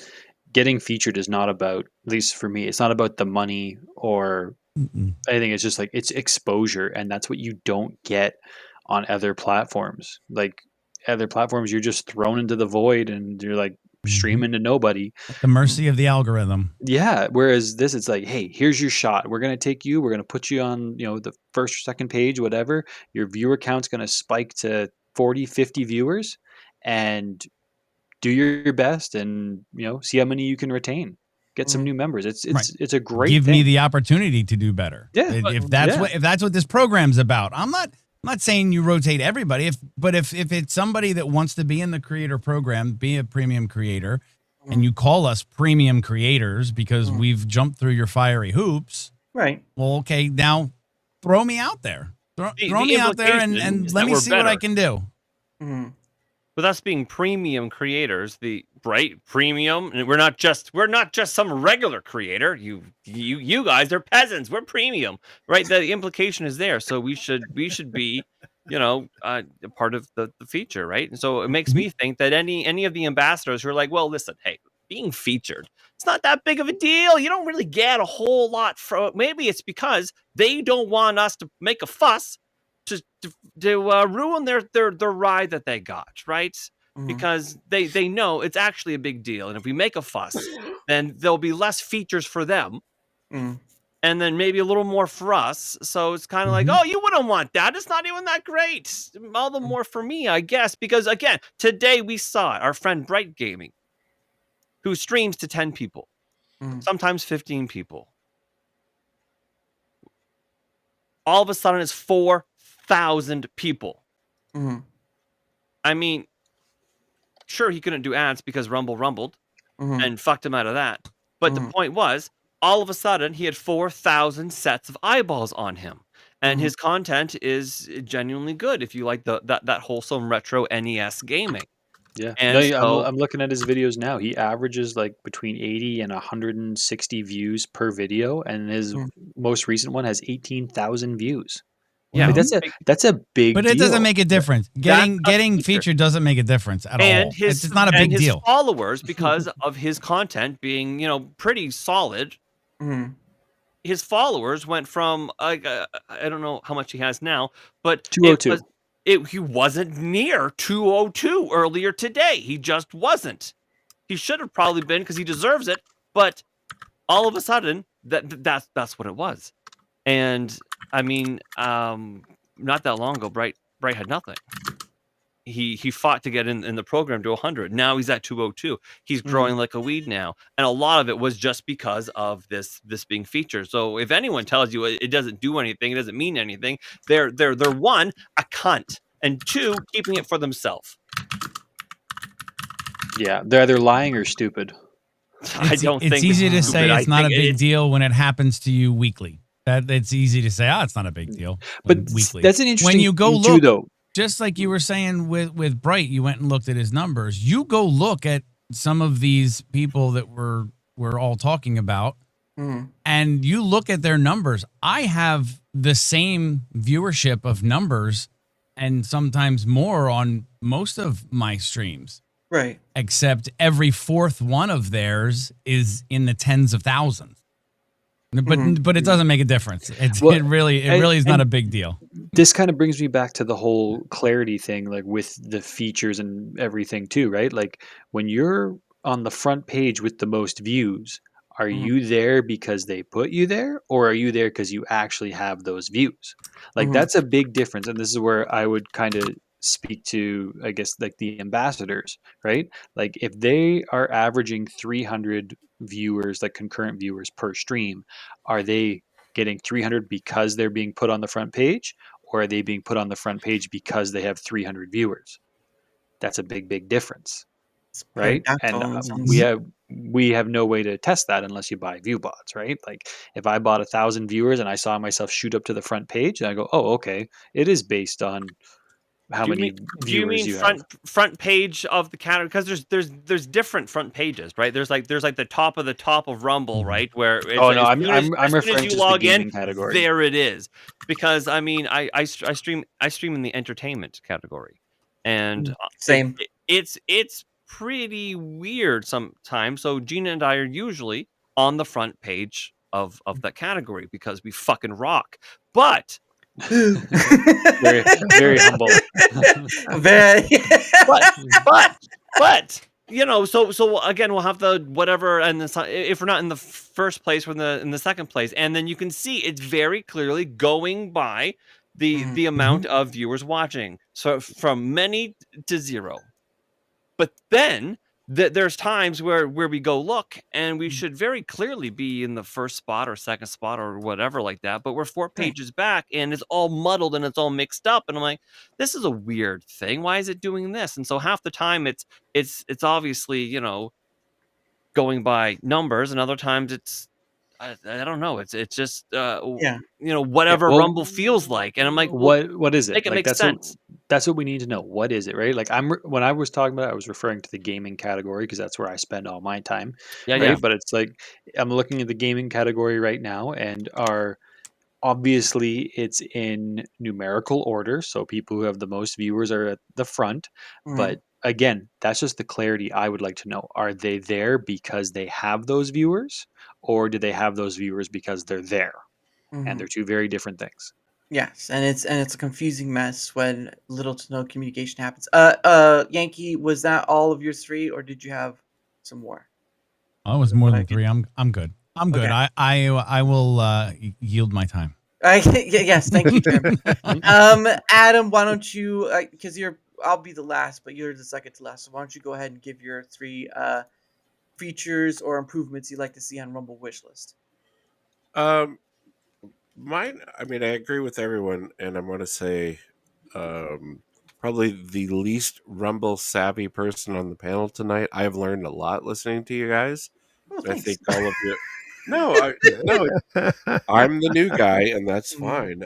getting featured is not about, at least for me, it's not about the money or anything. It's just like it's exposure, and that's what you don't get on other platforms. Like other platforms, you're just thrown into the void, and you're like streaming to nobody. At the mercy of the algorithm. Yeah. Whereas this, it's like, hey, here's your shot. We're gonna take you. We're gonna put you on, the first or second page, whatever. Your viewer count's gonna spike to 40, 50 viewers, and do your best and see how many you can retain, get some new members. It's a great give thing. me the opportunity to do better. If that's what this program's about. I'm not saying you rotate everybody, but if it's somebody that wants to be in the creator program, be a premium creator, and you call us premium creators because we've jumped through your fiery hoops, right? Well, okay, now throw me out there. Throw me out there and let me see what I can do. With us being premium creators, premium, and we're not just some regular creator. You guys are peasants. We're premium, right? The implication is there, so we should be, a part of the feature, right? And so it makes me think that any of the ambassadors who are like, well, listen, hey, being featured, it's not that big of a deal. You don't really get a whole lot from it. Maybe it's because they don't want us to make a fuss to ruin their ride that they got, right? Because they know it's actually a big deal, and if we make a fuss, then there'll be less features for them, and then maybe a little more for us. So it's kind of like, oh, you wouldn't want that. It's not even that great. All the more for me, I guess, because again, today we saw it. Our friend Bright Gaming, who streams to 10 people, sometimes 15 people. All of a sudden, it's 4,000 people. I mean, sure, he couldn't do ads because Rumble rumbled and fucked him out of that. But the point was, all of a sudden, he had 4,000 sets of eyeballs on him. And his content is genuinely good if you like that wholesome retro NES gaming. Yeah. And I'm looking at his videos now. He averages like between 80 and 160 views per video, and his most recent one has 18,000 views. Yeah, that's a big But deal. it doesn't make a difference. Getting featured doesn't make a difference at all. It's not a big deal. His followers, because of his content being, pretty solid, his followers went from I don't know how much he has now, but 202. He wasn't near 202 earlier today. He just wasn't. He should have probably been because he deserves it. But all of a sudden, that's what it was. And I mean, not that long ago, Bright had nothing. He fought to get in the program to 100. Now he's at 202. He's growing like a weed now, and a lot of it was just because of this being featured. So if anyone tells you it doesn't do anything, it doesn't mean anything, they're one, a cunt, and two, keeping it for themselves. Yeah, they're either lying or stupid. I don't think it's easy to stupid. say it's not a big deal when it happens to you weekly. That it's easy to say, it's not a big deal. But weekly. That's an interesting when you go thing look, too, though. Just like you were saying with Bright, you went and looked at his numbers. You go look at some of these people that we're all talking about, and you look at their numbers. I have the same viewership of numbers and sometimes more on most of my streams. Right. Except every fourth one of theirs is in the tens of thousands. But it doesn't make a difference. It really is not a big deal. This kind of brings me back to the whole clarity thing, like with the features and everything too, right? Like when you're on the front page with the most views, are you there because they put you there, or are you there because you actually have those views? Like that's a big difference. And this is where I would kind of speak to, I guess, like the ambassadors, right? Like if they are averaging 300 viewers, like concurrent viewers per stream, are they getting 300 because they're being put on the front page, or are they being put on the front page because they have 300 viewers? That's a big difference, It's right? And pterodactyl in a sense. we have no way to test that unless you buy view bots, right? Like if I bought 1,000 viewers and I saw myself shoot up to the front page, and I go, oh, okay, it is based on how Do you mean many do you viewers mean you have. front page of the category? Because there's different front pages, right? There's like the top of Rumble, Mhm. right? Where it's Oh no, I'm as I'm soon as referring you to just the log in, gaming category. there it is. Because I mean, I stream in the entertainment category, and Same. it's pretty weird sometimes. So Gina and I are usually on the front page of that category because we fucking rock. But Very humble. Very. but so again we'll have the whatever, and if we're not in the first place, we're in the second place, and then you can see it's very clearly going by the amount of viewers watching, so from many to zero. But then there's times where we go look, and we should very clearly be in the first spot or second spot or whatever like that, but we're 4 pages back, and it's all muddled and it's all mixed up, and I'm like, this is a weird thing. Why is it doing this? And so half the time it's obviously going by numbers, and other times it's I don't know. It's just Yeah. whatever well, Rumble feels like, and I'm like, well, what is it? make it Like make sense. that's what we need to know. What is it, right? Like when I was talking about it, I was referring to the gaming category because that's where I spend all my time, Yeah, right? yeah. But it's like I'm looking at the gaming category right now, and obviously it's in numerical order, so people who have the most viewers are at the front. But again, that's just the clarity I would like to know. Are they there because they have those viewers, or do they have those viewers because they're there? And they're two very different things. Yes, and it's a confusing mess when little to no communication happens. Yankee, was that all of your 3, or did you have some more? Oh, it was more than 3. I'm good. I'm good. Okay. I will yield my time. Yes, thank you, Jim. Adam, why don't you? Because I'll be the last, but you're the second to last. So why don't you go ahead and give your 3 features or improvements you'd like to see on Rumble wish list? Mine, I mean, I agree with everyone, and I'm going to say probably the least Rumble savvy person on the panel tonight. I have learned a lot listening to you guys. Oh, I thanks. think all of you. No, I'm the new guy, and that's fine.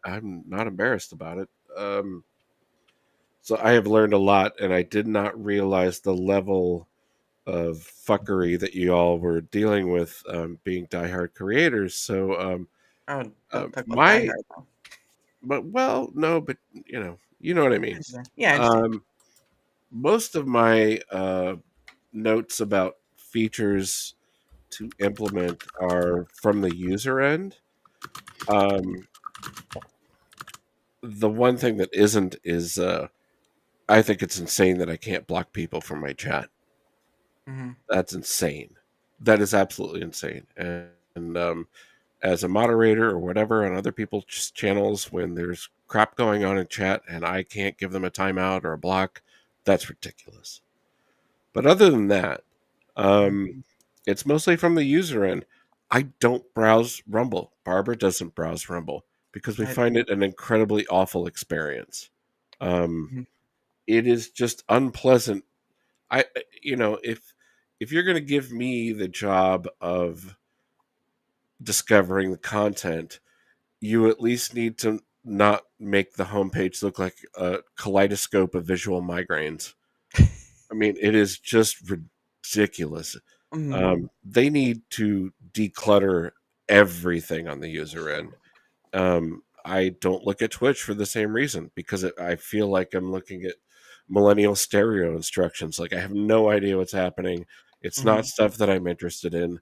I'm not embarrassed about it. So I have learned a lot, and I did not realize the level of fuckery that you all were dealing with, being diehard creators. So Don't talk about my Die Hard, though. but you know what I mean. Yeah, I understand. Most of my notes about features to implement are from the user end. The one thing that isn't is I think it's insane that I can't block people from my chat. That's insane. That is absolutely insane. And as a moderator or whatever on other people's channels, when there's crap going on in chat and I can't give them a timeout or a block, that's ridiculous. But other than that, it's mostly from the user end. I don't browse Rumble. Barbara doesn't browse Rumble because we find it an incredibly awful experience. It is just unpleasant. If you're going to give me the job of discovering the content, you at least need to not make the homepage look like a kaleidoscope of visual migraines. I mean, it is just ridiculous. They need to declutter everything on the user end. I don't look at Twitch for the same reason, because I feel like I'm looking at millennial stereo instructions. Like I have no idea what's happening. It's not stuff that I'm interested in.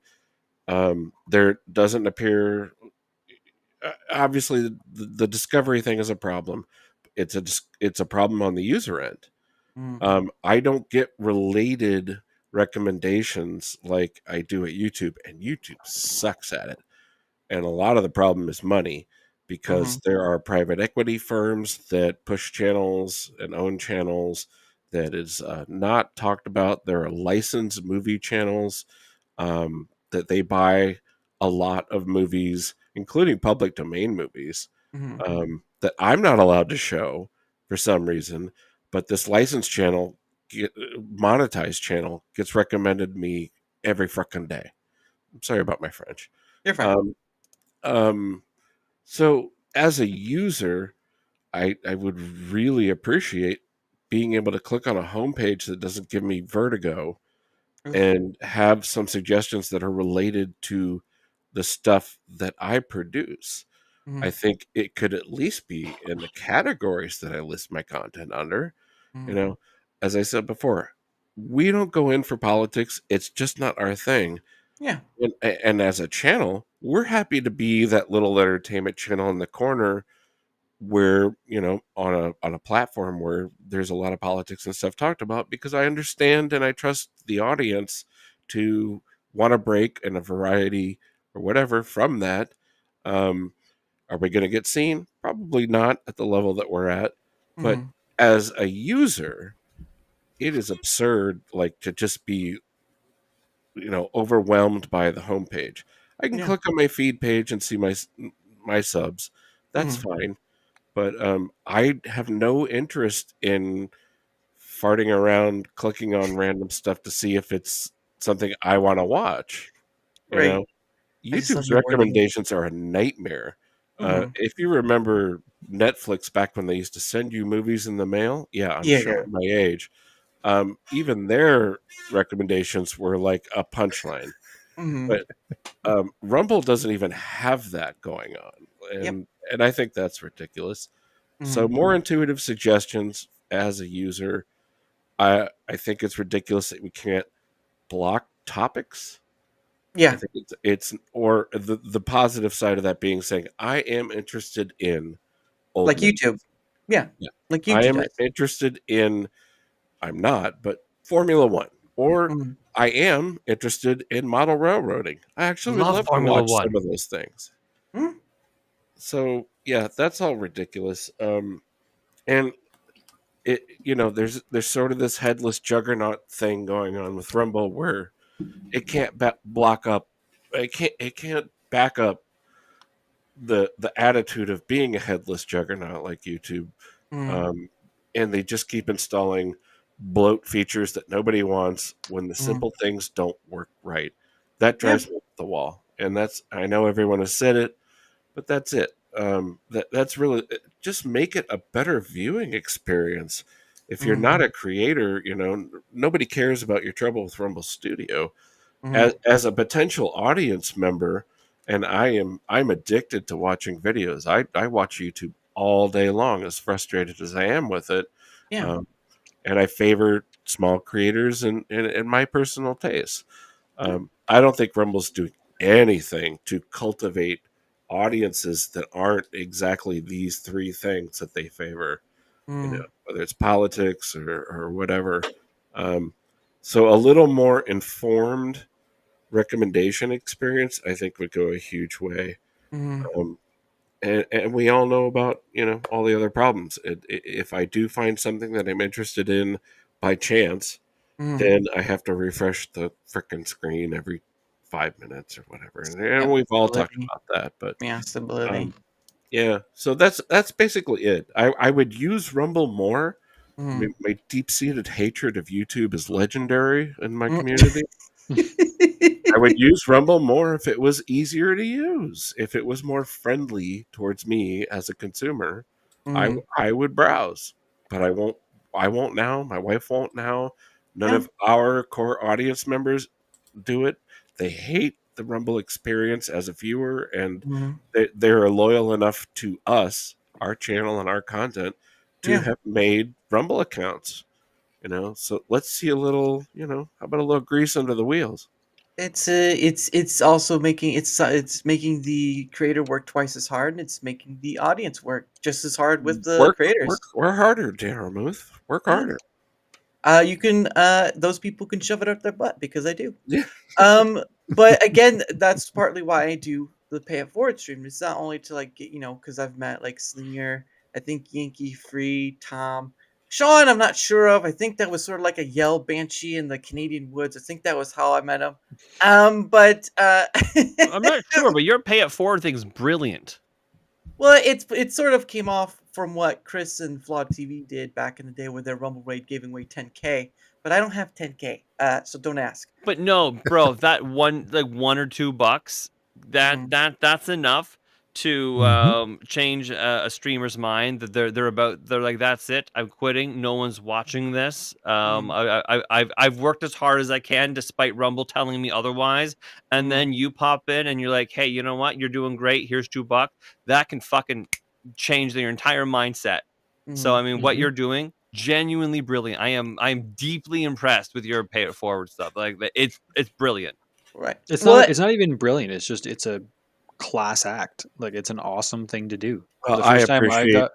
There doesn't appear. Obviously, the discovery thing is a problem. It's a problem on the user end. I don't get related recommendations like I do at YouTube, and YouTube sucks at it. And a lot of the problem is money, because there are private equity firms that push channels and own channels that is not talked about. There are licensed movie channels that they buy a lot of movies, including public domain movies, that I'm not allowed to show for some reason. But this licensed channel, monetized channel, gets recommended me every fucking day. I'm sorry about my French. You're fine. Um, so as a user, I would really appreciate being able to click on a homepage that doesn't give me vertigo Oof. and have some suggestions that are related to the stuff that I produce. I think it could at least be in the categories that I list my content under. You know, as I said before, we don't go in for politics. It's just not our thing. Yeah. And as a channel, we're happy to be that little entertainment channel in the corner where, on a platform where there's a lot of politics and stuff talked about, because I understand and I trust the audience to want a break and a variety or whatever from that. Are we going to get seen? Probably not at the level that we're at. But as a user, it is absurd, like, to just be, overwhelmed by the homepage. I can Yeah. click on my feed page and see my subs. That's fine. But I have no interest in farting around, clicking on random stuff to see if it's something I want to watch. You Right. know, I just love YouTube's your wording. recommendations are a nightmare. If you remember Netflix back when they used to send you movies in the mail, yeah, I'm Yeah. showing my age. Even their recommendations were like a punchline. But Rumble doesn't even have that going on, Yep. and I think that's ridiculous. So more intuitive suggestions as a user. I think it's ridiculous that we can't block topics. I Yeah. think it's or the positive side of that being saying I am interested in old Like movies. YouTube. Yeah. Yeah. Like I YouTube am does. interested in I'm not, but Formula One. Or I am interested in model railroading. I actually would Love love to Formula watch One. some of those things. Hmm? So yeah, that's all ridiculous. And there's sort of this headless juggernaut thing going on with Rumble where it can't block up, it can't back up the attitude of being a headless juggernaut like YouTube. And they just keep installing bloat features that nobody wants when the simple things don't work right. That drives me up the wall. And I know everyone has said it, but that's it. That's really just make it a better viewing experience. If you're not a creator, nobody cares about your trouble with Rumble Studio. As a potential audience member, and I'm addicted to watching videos. I watch YouTube all day long, as frustrated as I am with it. Yeah. And I favor small creators and my personal taste. I don't think Rumble's doing anything to cultivate audiences that aren't exactly these three things that they favor, whether it's politics or whatever. So a little more informed recommendation experience, I think, would go a huge way. Um, and we all know about all the other problems. If I do find something that I'm interested in by chance, then I have to refresh the frickin' screen every 5 minutes or whatever. And Yep. we've all talked Stability. about that, but Yeah. Stability. yeah. So that's basically it. I would use Rumble more. I mean, my deep-seated hatred of YouTube is legendary in my community. I would use Rumble more if it was easier to use, if it was more friendly towards me as a consumer. I would browse, but I won't. I won't now. My wife won't now. None Yeah. of our core audience members do it. They hate the Rumble experience as a viewer, and they're loyal enough to us, our channel, and our content to Yeah. have made Rumble accounts. So let's see a little. How about a little grease under the wheels? It's also making it's making the creator work twice as hard, and it's making the audience work just as hard with the creators. Work harder, Daramouthe. Work Yeah. harder. You can those people can shove it up their butt because I do. Yeah. But again, that's partly why I do the pay it forward stream. It's not only to like get, because I've met like Slinger, I think Yankee Free, Tom, Shawn. I'm not sure of. I think that was sort of like a yell banshee in the Canadian woods. I think that was how I met him. But I'm not sure, but your pay it forward thing's brilliant. well, it sort of came off from what Chris and Flawed TV did back in the day with their Rumble Raid giving away 10K. But I don't have 10K, so don't ask. But no, bro, that one like $1 or $2, that's enough to change a streamer's mind. That they're like, that's it. I'm quitting. No one's watching this. I've worked as hard as I can despite Rumble telling me otherwise. And then you pop in and you're like, hey, you know what? You're doing great. Here's $2. That can fucking change their entire mindset. So I mean, what you're doing, genuinely brilliant. I'm deeply impressed with your pay it forward stuff. Like it's brilliant. Right. It's not even brilliant. It's just it's a class act. Like it's an awesome thing to do. Well, The I first time appreciate.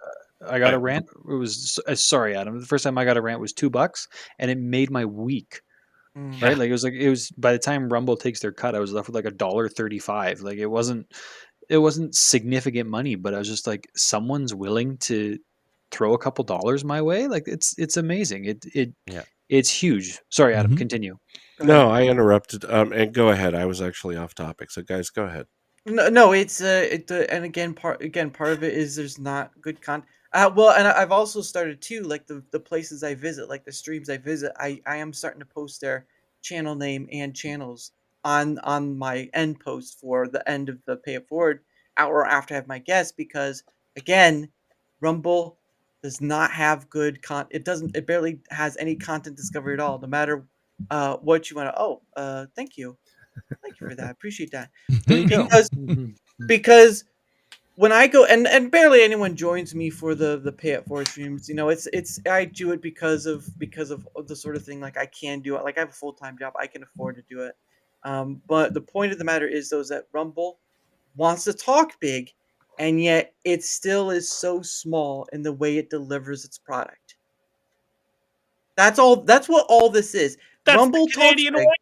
I got a rant, it was sorry, Adam. The first time I got a rant was $2, and it made my week. Right? Like it was by the time Rumble takes their cut, I was left with like $1.35. Like it wasn't significant money, but I was just like, someone's willing to throw a couple dollars my way. Like it's amazing. It's huge. Sorry, Adam, continue. No, I interrupted. And go ahead. I was actually off topic. So guys, go ahead. No, it's and again part of it is there's not good content. Well, and I've also started too, like the places I visit, like the streams I visit, I am starting to post their channel name and channels on my end post for the end of the pay it forward hour after I have my guests, because again, Rumble does not have good it barely has any content discovery at all, no matter what you want to. Thank you for that. I appreciate that. There you go. Because when I go and barely anyone joins me for the pay it forward streams, it's I do it because of the sort of thing, like I can do it. Like I have a full-time job, I can afford to do it. But the point of the matter is though, is that Rumble wants to talk big, and yet it still is so small in the way it delivers its product. That's what all this is. That's Rumble the Canadian talks big. way.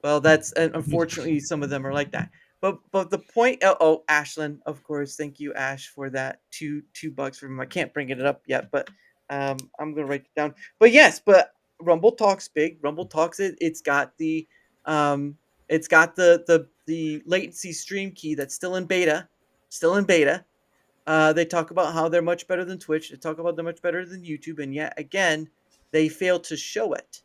Well, that's and unfortunately some of them are like that. But the point. Oh, Ashlyn, of course. Thank you, Ash, for that $2 from him. I can't bring it up yet, but I'm gonna write it down. But yes, but Rumble talks big. Rumble talks it. It's got the latency stream key that's still in beta. They talk about how they're much better than Twitch. They talk about they're much better than YouTube, and yet again, they fail to show it.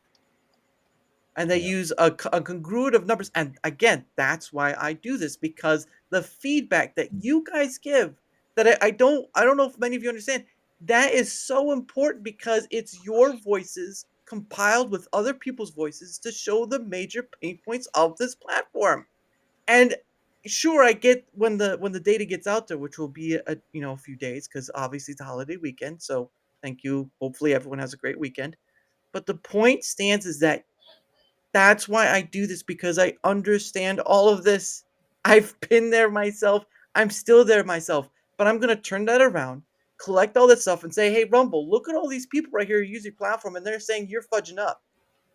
And they use a congruent of numbers. And again, that's why I do this, because the feedback that you guys give, that I don't know if many of you understand, that is so important, because it's your voices compiled with other people's voices to show the major pain points of this platform. And sure, I get when the data gets out there, which will be a few days, because obviously it's a holiday weekend. So thank you. Hopefully everyone has a great weekend. But the point stands is that's why I do this, because I understand all of this. I've been there myself. I'm still there myself. But I'm going to turn that around, collect all that stuff, and say, hey, Rumble, look at all these people right here who use your platform, and they're saying you're fudging up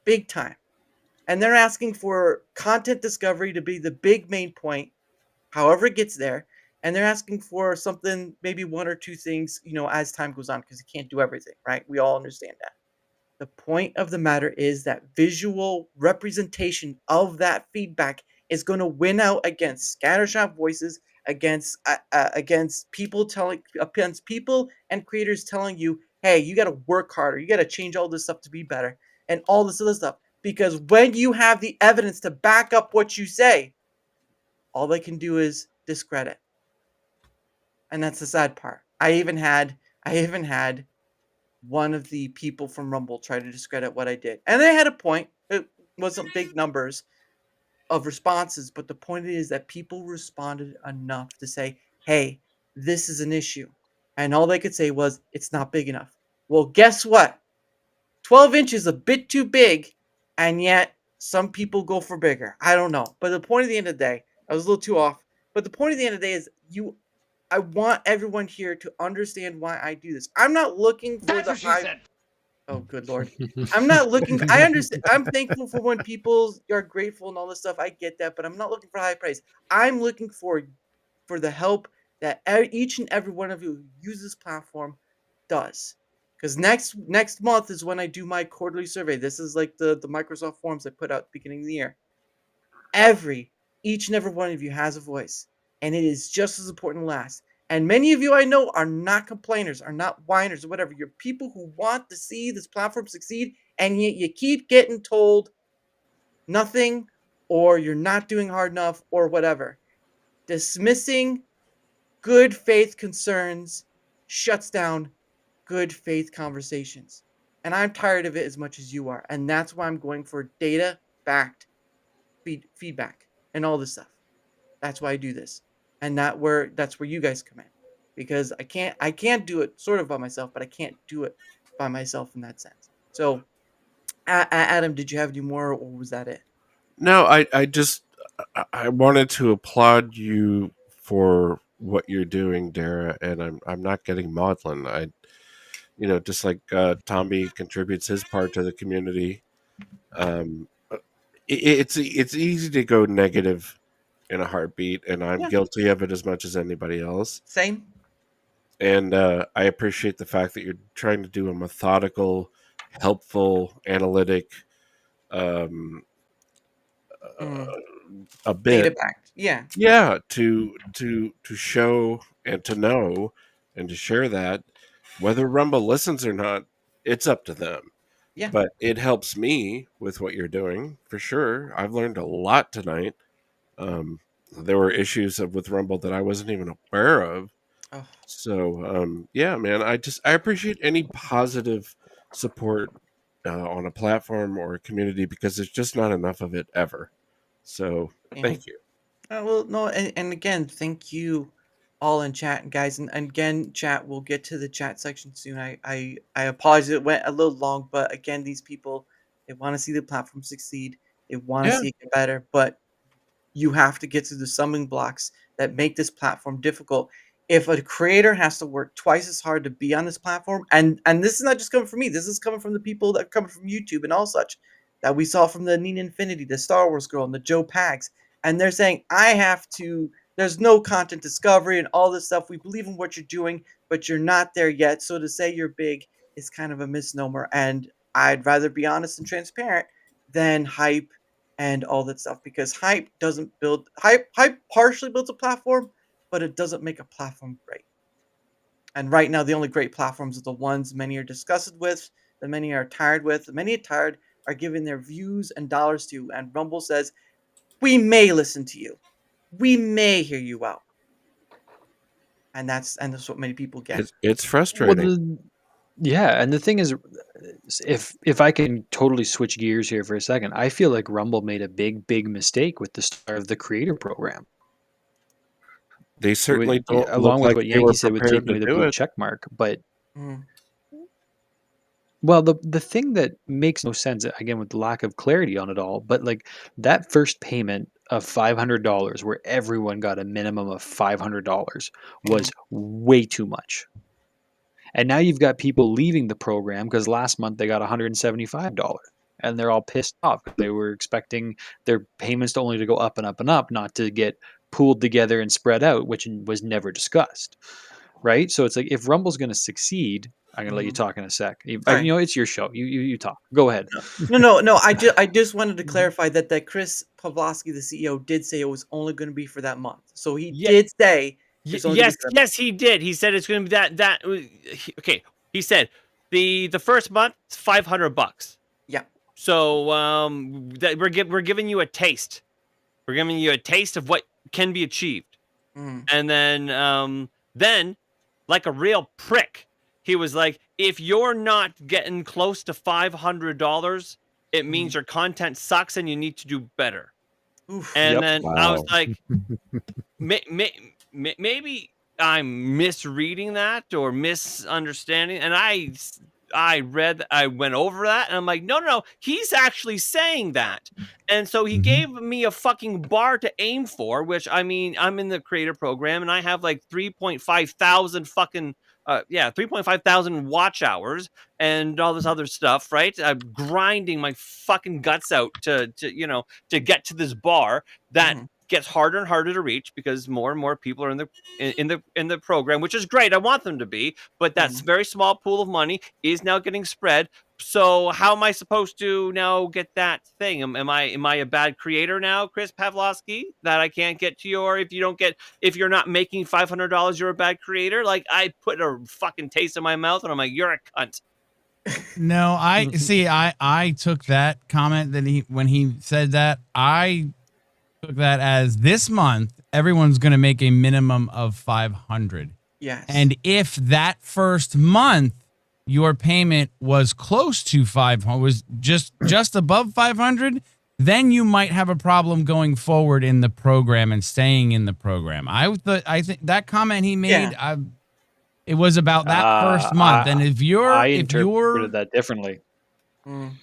big time. And they're asking for content discovery to be the big main point, however it gets there. And they're asking for something, maybe one or two things, as time goes on, because you can't do everything, right? We all understand that. The point of the matter is that visual representation of that feedback is going to win out against scattershot voices, against people and creators telling you, hey, you got to work harder, you got to change all this stuff to be better, and all this other stuff. Because when you have the evidence to back up what you say, all they can do is discredit. And that's the sad part. I even had one of the people from Rumble try to discredit what I did. And they had a point. It wasn't big numbers of responses, but the point is that people responded enough to say, hey, this is an issue. And all they could say was, it's not big enough. Well, guess what? 12 inches is a bit too big, and yet some people go for bigger. I don't know. But the point of the end of the day, I was a little too off. But the point of the end of the day is I want everyone here to understand why I do this. I'm not looking for the high. Oh, good lord. I'm not looking. I understand. I'm thankful for when people are grateful and all this stuff. I get that, but I'm not looking for high praise. I'm looking for the help that each and every one of you who use this platform does. Because next month is when I do my quarterly survey. This is like the Microsoft forms I put out at the beginning of the year. Each and every one of you has a voice, and it is just as important to last. And many of you I know are not complainers, are not whiners, or whatever. You're people who want to see this platform succeed, and yet you keep getting told nothing, or you're not doing hard enough, or whatever. Dismissing good faith concerns shuts down good faith conversations. And I'm tired of it as much as you are. And that's why I'm going for data backed feedback and all this stuff. That's why I do this. And that's where you guys come in. Because I can't do it sort of by myself, but I can't do it by myself in that sense. So Adam, did you have any more, or was that it? No, I wanted to applaud you for what you're doing, Dara, and I'm not getting maudlin. Just like Tommy contributes his part to the community. It's easy to go negative in a heartbeat, and I'm Yeah. guilty of it as much as anybody else. Same. And I appreciate the fact that you're trying to do a methodical, helpful, analytic, um, a Data bit, backed. Yeah. yeah, to show and to know and to share that. Whether Rumble listens or not, it's up to them. Yeah. But it helps me with what you're doing for sure. I've learned a lot tonight. There were issues with Rumble that I wasn't even aware of. Oh. So yeah, man, I appreciate any positive support on a platform or a community because there's just not enough of it ever. So Yeah. thank you. Well, no, and again, thank you all in chat, guys, and again, chat. We'll get to the chat section soon. I apologize. It went a little long, but again, these people, they want to see the platform succeed. They want to Yeah. see it get better, but you have to get through the stumbling blocks that make this platform difficult. If a creator has to work twice as hard to be on this platform, and this is not just coming from me, this is coming from the people that are coming from YouTube and all such, that we saw from the Nina Infinity, the Star Wars girl, and the Joe Pags, and they're saying there's no content discovery and all this stuff. We believe in what you're doing, but you're not there yet. So to say you're big is kind of a misnomer, and I'd rather be honest and transparent than hype and all that stuff, because hype partially builds a platform, but it doesn't make a platform great. And right now, the only great platforms are the ones many are disgusted with, that many are tired with, that many are tired are giving their views and dollars to. And Rumble says, we may listen to you, we may hear you out, and that's what many people get. It's frustrating. Well, yeah, and the thing is, if I can totally switch gears here for a second, I feel like Rumble made a big mistake with the start of the creator program. They certainly don't along look with like what they Yankee were said with prepared taking to away the do blue it. check mark. But Mm. well, the thing that makes no sense again with the lack of clarity on it all, but like that first payment of $500 where everyone got a minimum of $500 was way too much. And now you've got people leaving the program because last month they got $175 and they're all pissed off. They were expecting their payments only to go up and up and up, not to get pooled together and spread out, which was never discussed. Right? So it's like if Rumble's going to succeed, I'm going to let you talk in a sec. All right. It's your show. You talk. Go ahead. No. I just wanted to clarify that Chris Pavlovsky, the CEO, did say it was only going to be for that month. So he did say it's only gonna be for that month. Yes, he did. He said it's going to be that. Okay, he said the first month it's $500. Yeah. So that we're giving you a taste. We're giving you a taste of what can be achieved, and then like a real prick, he was like, if you're not getting close to $500, it means your content sucks and you need to do better. Oof. And Yep. then I was like, maybe I'm misreading that or misunderstanding. And I went over that and I'm like, no, he's actually saying that. And so he gave me a fucking bar to aim for, which I mean, I'm in the creator program and I have like 3.5 thousand fucking 3.5 thousand watch hours and all this other stuff, right? I'm grinding my fucking guts out to get to this bar that gets harder and harder to reach because more and more people are in the program, which is great. I want them to be, but that very small pool of money is now getting spread. So how am I supposed to now get that thing? Am I a bad creator now, Chris Pavlovsky, that I can't get to your, if you're not making $500, you're a bad creator? Like, I put a fucking taste in my mouth and I'm like, you're a cunt. No, I see. I took that comment that when he said that, I took that as this month everyone's going to make a minimum of 500. Yes. And if that first month your payment was close to 500, was just above 500, then you might have a problem going forward in the program and staying in the program. I think that comment he made, it was about that first month. And I interpreted that differently.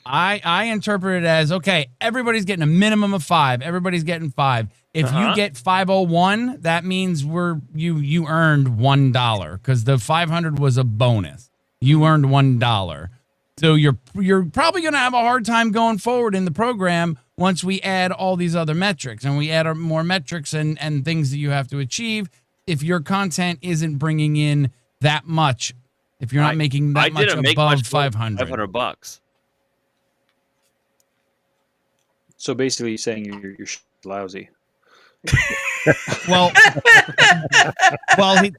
I interpret it as, okay, everybody's getting a minimum of 5. Everybody's getting 5. If you get 501, that means you earned $1 because the 500 was a bonus. You earned $1. So you're probably going to have a hard time going forward in the program once we add all these other metrics and we add more metrics and things that you have to achieve. If your content isn't bringing in that much, if you're not making that much above 500. $500. So basically, saying you're lousy. Well, I'm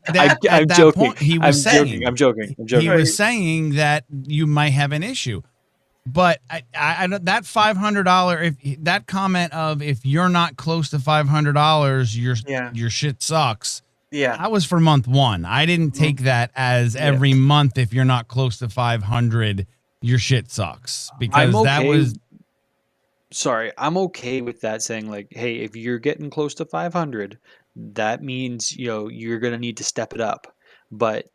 joking. Point, he was saying, I'm joking. He was saying that you might have an issue, but I that $500, if that comment of if you're not close to $500, your shit sucks. Yeah, that was for month 1. I didn't take that as every month. If you're not close to 500, your shit sucks, because that was. Sorry, I'm okay with that, saying like, hey, if you're getting close to 500, that means, you're going to need to step it up. But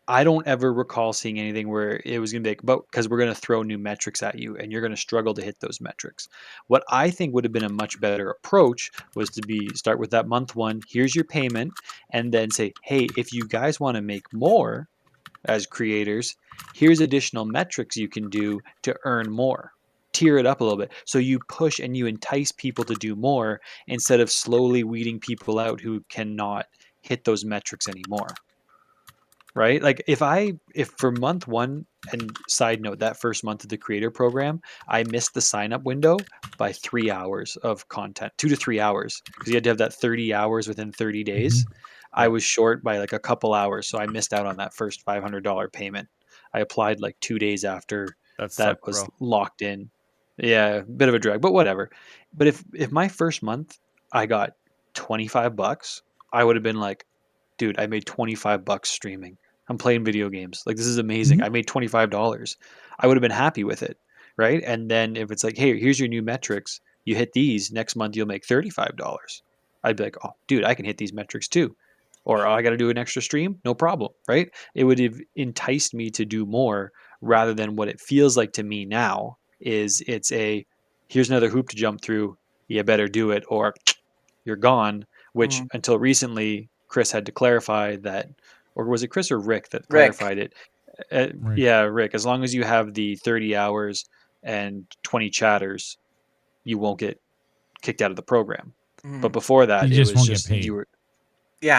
I don't ever recall seeing anything where it was going to be because we're going to throw new metrics at you and you're going to struggle to hit those metrics. What I think would have been a much better approach was to start with that month 1, here's your payment, and then say, hey, if you guys want to make more as creators, here's additional metrics you can do to earn more. Tier it up a little bit, so you push and you entice people to do more instead of slowly weeding people out who cannot hit those metrics anymore. Right? Like if for month 1, and side note, that first month of the creator program, I missed the sign up window by 3 hours of content, 2 to 3 hours, because you had to have that 30 hours within 30 days. I was short by like a couple hours, so I missed out on that first $500 payment. I applied like 2 days after that was locked in. Yeah, bit of a drag, but whatever. But if my first month I got $25, I would have been like, dude, I made $25 streaming. I'm playing video games. Like, this is amazing. I made $25. I would have been happy with it, right? And then if it's like, hey, here's your new metrics. You hit these, next month you'll make $35. I'd be like, oh, dude, I can hit these metrics too. Or I got to do an extra stream? No problem, right? It would have enticed me to do more rather than what it feels like to me now. Here's another hoop to jump through, you better do it or you're gone, which until recently Chris had to clarify that, or was it Chris or Rick that clarified it? Rick. Yeah, Rick, as long as you have the 30 hours and 20 chatters, you won't get kicked out of the program. But before that, you just won't get paid.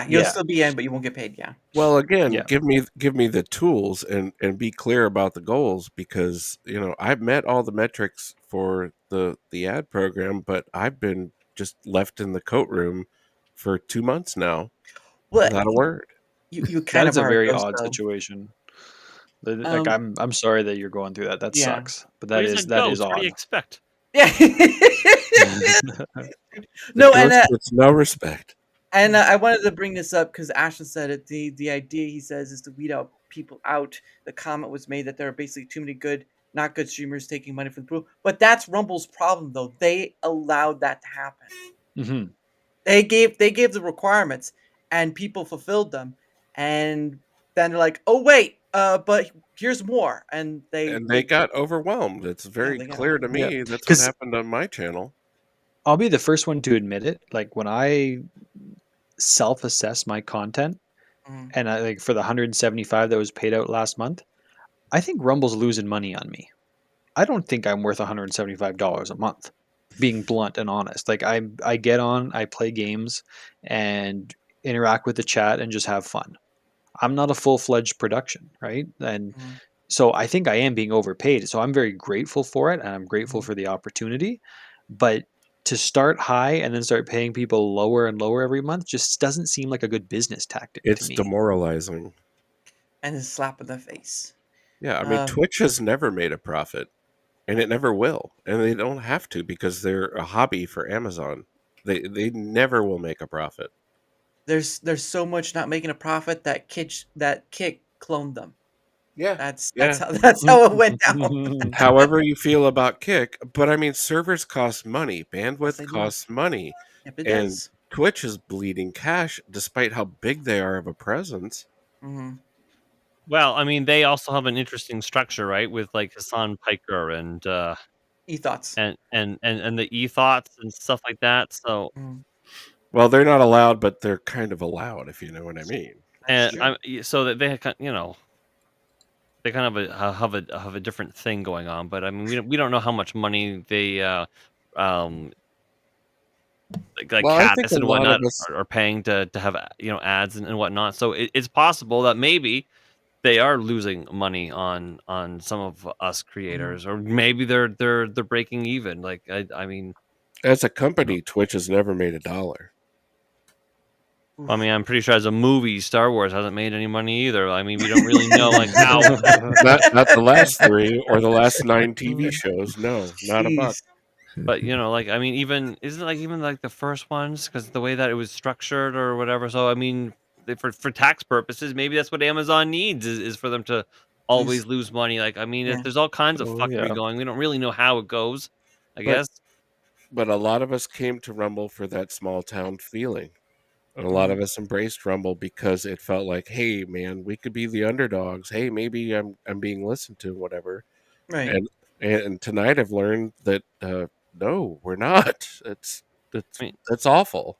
You'll still be in, but you won't get paid. Yeah. Well, again, give me the tools and be clear about the goals, because I've met all the metrics for the ad program, but I've been just left in the coat room for 2 months now without a word. You kind That's of a very odd situation. Like I'm sorry that you're going through that. That sucks, but that is odd. What do you expect? Yeah. No, and it's no respect. And I wanted to bring this up because Ashton said it. The idea, he says, is to weed out people out. The comment was made that there are basically too many not good streamers taking money from the pool. But that's Rumble's problem, though. They allowed that to happen. Mm-hmm. They gave the requirements, and people fulfilled them. And then they're like, "Oh wait, but here's more." And they got overwhelmed. It's very clear to me that's what happened on my channel. I'll be the first one to admit it. Like when I self-assess my content, Mm. and I like for the 175 that was paid out last month, I think Rumble's losing money on me. I don't think I'm worth $175 a month. Being blunt and honest, like I get on, I play games, and interact with the chat and just have fun. I'm not a full-fledged production, right? And Mm. so I think I am being overpaid. So I'm very grateful for it, and I'm grateful Mhm. for the opportunity. But to start high and then start paying people lower and lower every month just doesn't seem like a good business tactic to It's me. demoralizing. And a slap in the face. Yeah, I mean, Um, Twitch has never made a profit, and it never will, and they don't have to because they're a hobby for Amazon. They never will make a profit. there's so much not making a profit that Kick cloned them. Yeah, That's yeah. how it went down. However you feel about Kick, but I mean, servers cost money, Yes, bandwidth they do. costs money, Yep, it and does. Twitch is bleeding cash despite how big they are of a presence. Hmm. Well, I mean, they also have an interesting structure, right? With like Hassan Piker E-thoughts. and the e-thoughts and stuff like that. So Mm, Well, they're not allowed, but they're kind of allowed, if you know what I mean. that's true. so that they kind, they kind of have a different thing going on. But I mean, we don't know how much money they um like Well, I think Caddis a and lot of whatnot us. are paying to have ads and whatnot. So it's possible that maybe they are losing money on some of us Mhm. creators, or maybe they're breaking even. Like I mean, As a you know, company, Twitch has never made a dollar. Oof. I'm pretty sure as a movie, Star Wars hasn't made any money either. I mean, we don't really know like how. Not the last 3 or the last 9 TV shows. No, not a buck. Jeez. But like I mean, even isn't it like even like the first ones because the way that it was structured or whatever. So I mean, for tax purposes, maybe that's what Amazon needs is for them to Lose. always lose money. Like I mean, Yeah. there's all kinds of Oh fuckery yeah. going. We don't really know how it goes. I But guess. but a lot of us came to Rumble for that small town feeling. And a lot Mm, of us embraced Rumble because it felt like, hey man, we could be the underdogs. Hey, maybe I'm being listened to, whatever. right. And and tonight I've learned that no, we're not. I mean, That's awful.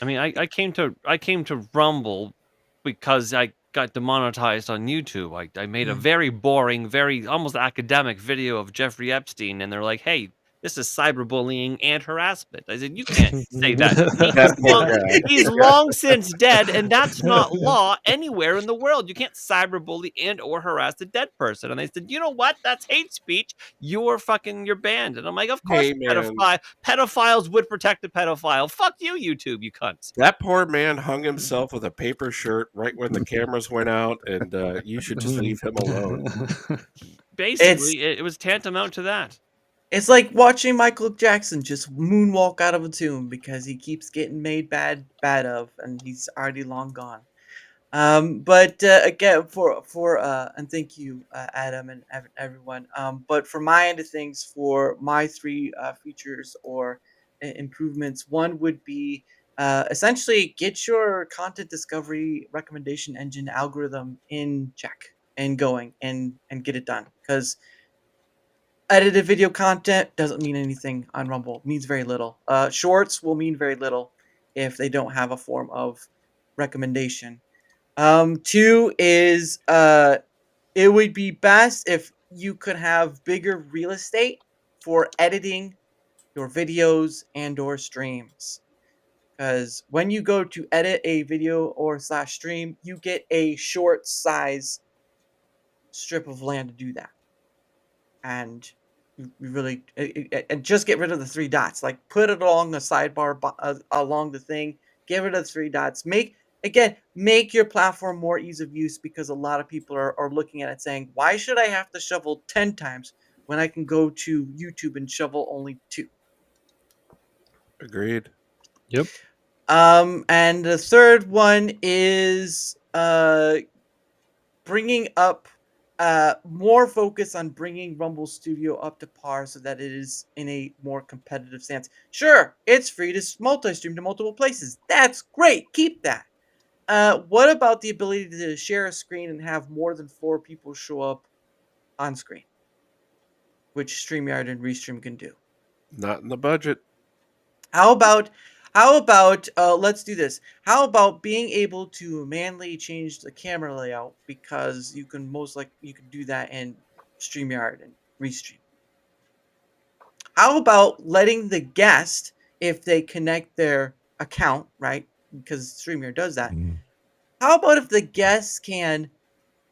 I came to Rumble because I got demonetized on YouTube. I made a Mm. very boring, very almost academic video of Jeffrey Epstein, and they're like, "Hey, this is cyberbullying and harassment." I said, "You can't say that to me. That poor guy. He's long since dead, and that's not law anywhere in the world. You can't cyberbully and or harass a dead person." And they said, "You know what? That's hate speech. You're banned." And I'm like, "Of course, Hey man, pedophiles would protect a pedophile. Fuck you, YouTube, you cunts." that poor man hung himself with a paper shirt right when the cameras went out, and you should just leave him alone. It's Basically, it was tantamount to that. it's like watching Michael Jackson just moonwalk out of a tomb because he keeps getting made bad of, and he's already long gone. But again, and thank you, Adam and everyone. But for my end of things, for my three features or improvements, one would be essentially get your content discovery recommendation engine algorithm in check and going and get it done because edited video content doesn't mean anything on Rumble. It means very little. Shorts will mean very little if they don't have a form of recommendation. Two is it would be best if you could have bigger real estate for editing your videos and or streams. Because when you go to edit a video or slash stream, you get a short size strip of land to do that. And you really and just get rid of the three dots. Like put it along the sidebar along the thing. Get rid of the three dots. Make your platform more ease of use because a lot of people are looking at it saying, why should I have to shovel 10 times when I can go to YouTube and shovel only 2? Agreed. Yep. And the third one is bringing up more focus on bringing Rumble Studio up to par so that it is in a more competitive stance. Sure, it's free to multi-stream to multiple places. That's great. Keep that. What about the ability to share a screen and have more than 4 people show up on screen? Which StreamYard and Restream can do. Not in the budget. How about How about let's do this. How about being able to manually change the camera layout because you can you can do that in StreamYard and Restream. How about letting the guest, if they connect their account, right? Because StreamYard does that. Mm. How about if the guests can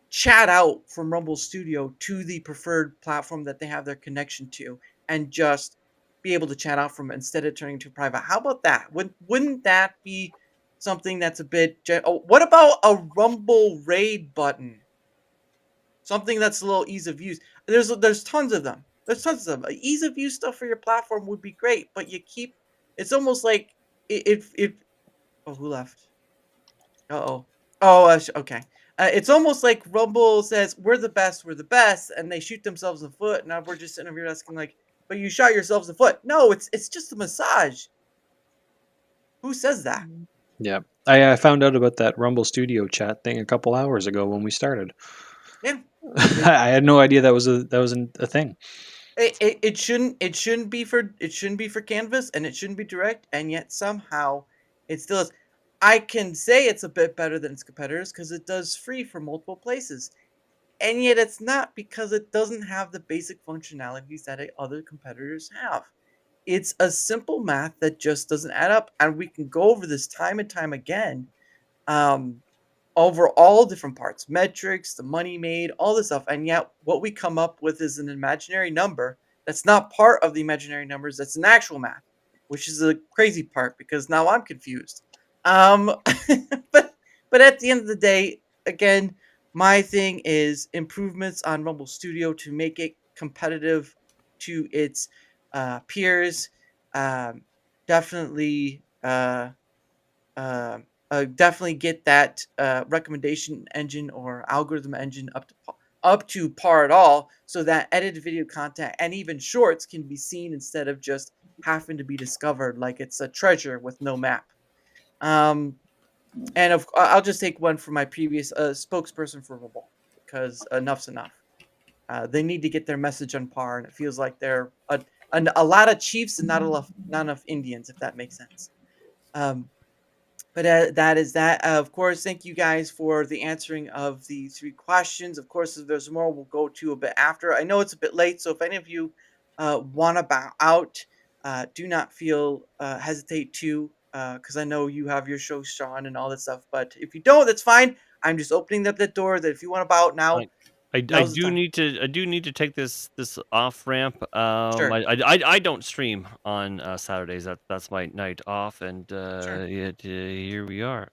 chat out from Rumble Studio to the preferred platform that they have their connection to and just be able to chat out from it instead of turning to private? How about that? Wouldn't that be something that's a bit oh, what about a Rumble raid button? Something that's a little ease of use. There's tons of them. There's tons of them. Ease of use stuff for your platform would be great, but you keep it's almost like if oh, who left? Uh-oh. Oh, okay. It's almost like Rumble says, we're the best," and they shoot themselves in the foot. Now we're just sitting over here asking, like, "But you shot yourselves in the foot." No, it's just a massage. Who says that? Yeah. I found out about that Rumble Studio chat thing a couple hours ago when we started. Yeah, I had no idea that was a thing. it shouldn't be for Canvas, and it shouldn't be direct, and yet somehow it still is. I can say it's a bit better than its competitors because it does free for multiple places. And yet it's not because it doesn't have the basic functionalities that other competitors have. It's a simple math that just doesn't add up. And we can go over this time and time again, um, over all different parts, metrics, the money made, all this stuff. And yet what we come up with is an imaginary number that's not part of the imaginary numbers, that's an actual math, which is the crazy part because now I'm confused. Um, but at the end of the day, again, my thing is improvements on Rumble Studio to make it competitive to its peers. Um, definitely, definitely get that recommendation engine or algorithm engine up to par at all, so that edited video content and even shorts can be seen instead of just having to be discovered like it's a treasure with no map. Um, and I'll just take one from my previous spokesperson for Rumble because enough's enough. They need to get their message on par, and it feels like they're a lot of Chiefs and not enough Indians, if that makes sense. Um, but that is that. Of course, thank you guys for the answering of the 3 questions. Of course, if there's more, we'll go to a bit after. I know it's a bit late, so if any of you want to bow out, do not feel hesitate to, because I know you have your show, Shawn, and all that stuff. But if you don't, that's fine. I'm just opening up that door. That if you want to bow out now, I now's the do time. need to take this off ramp. Sure. I don't stream on Saturdays. That's my night off, and Sure. here we are.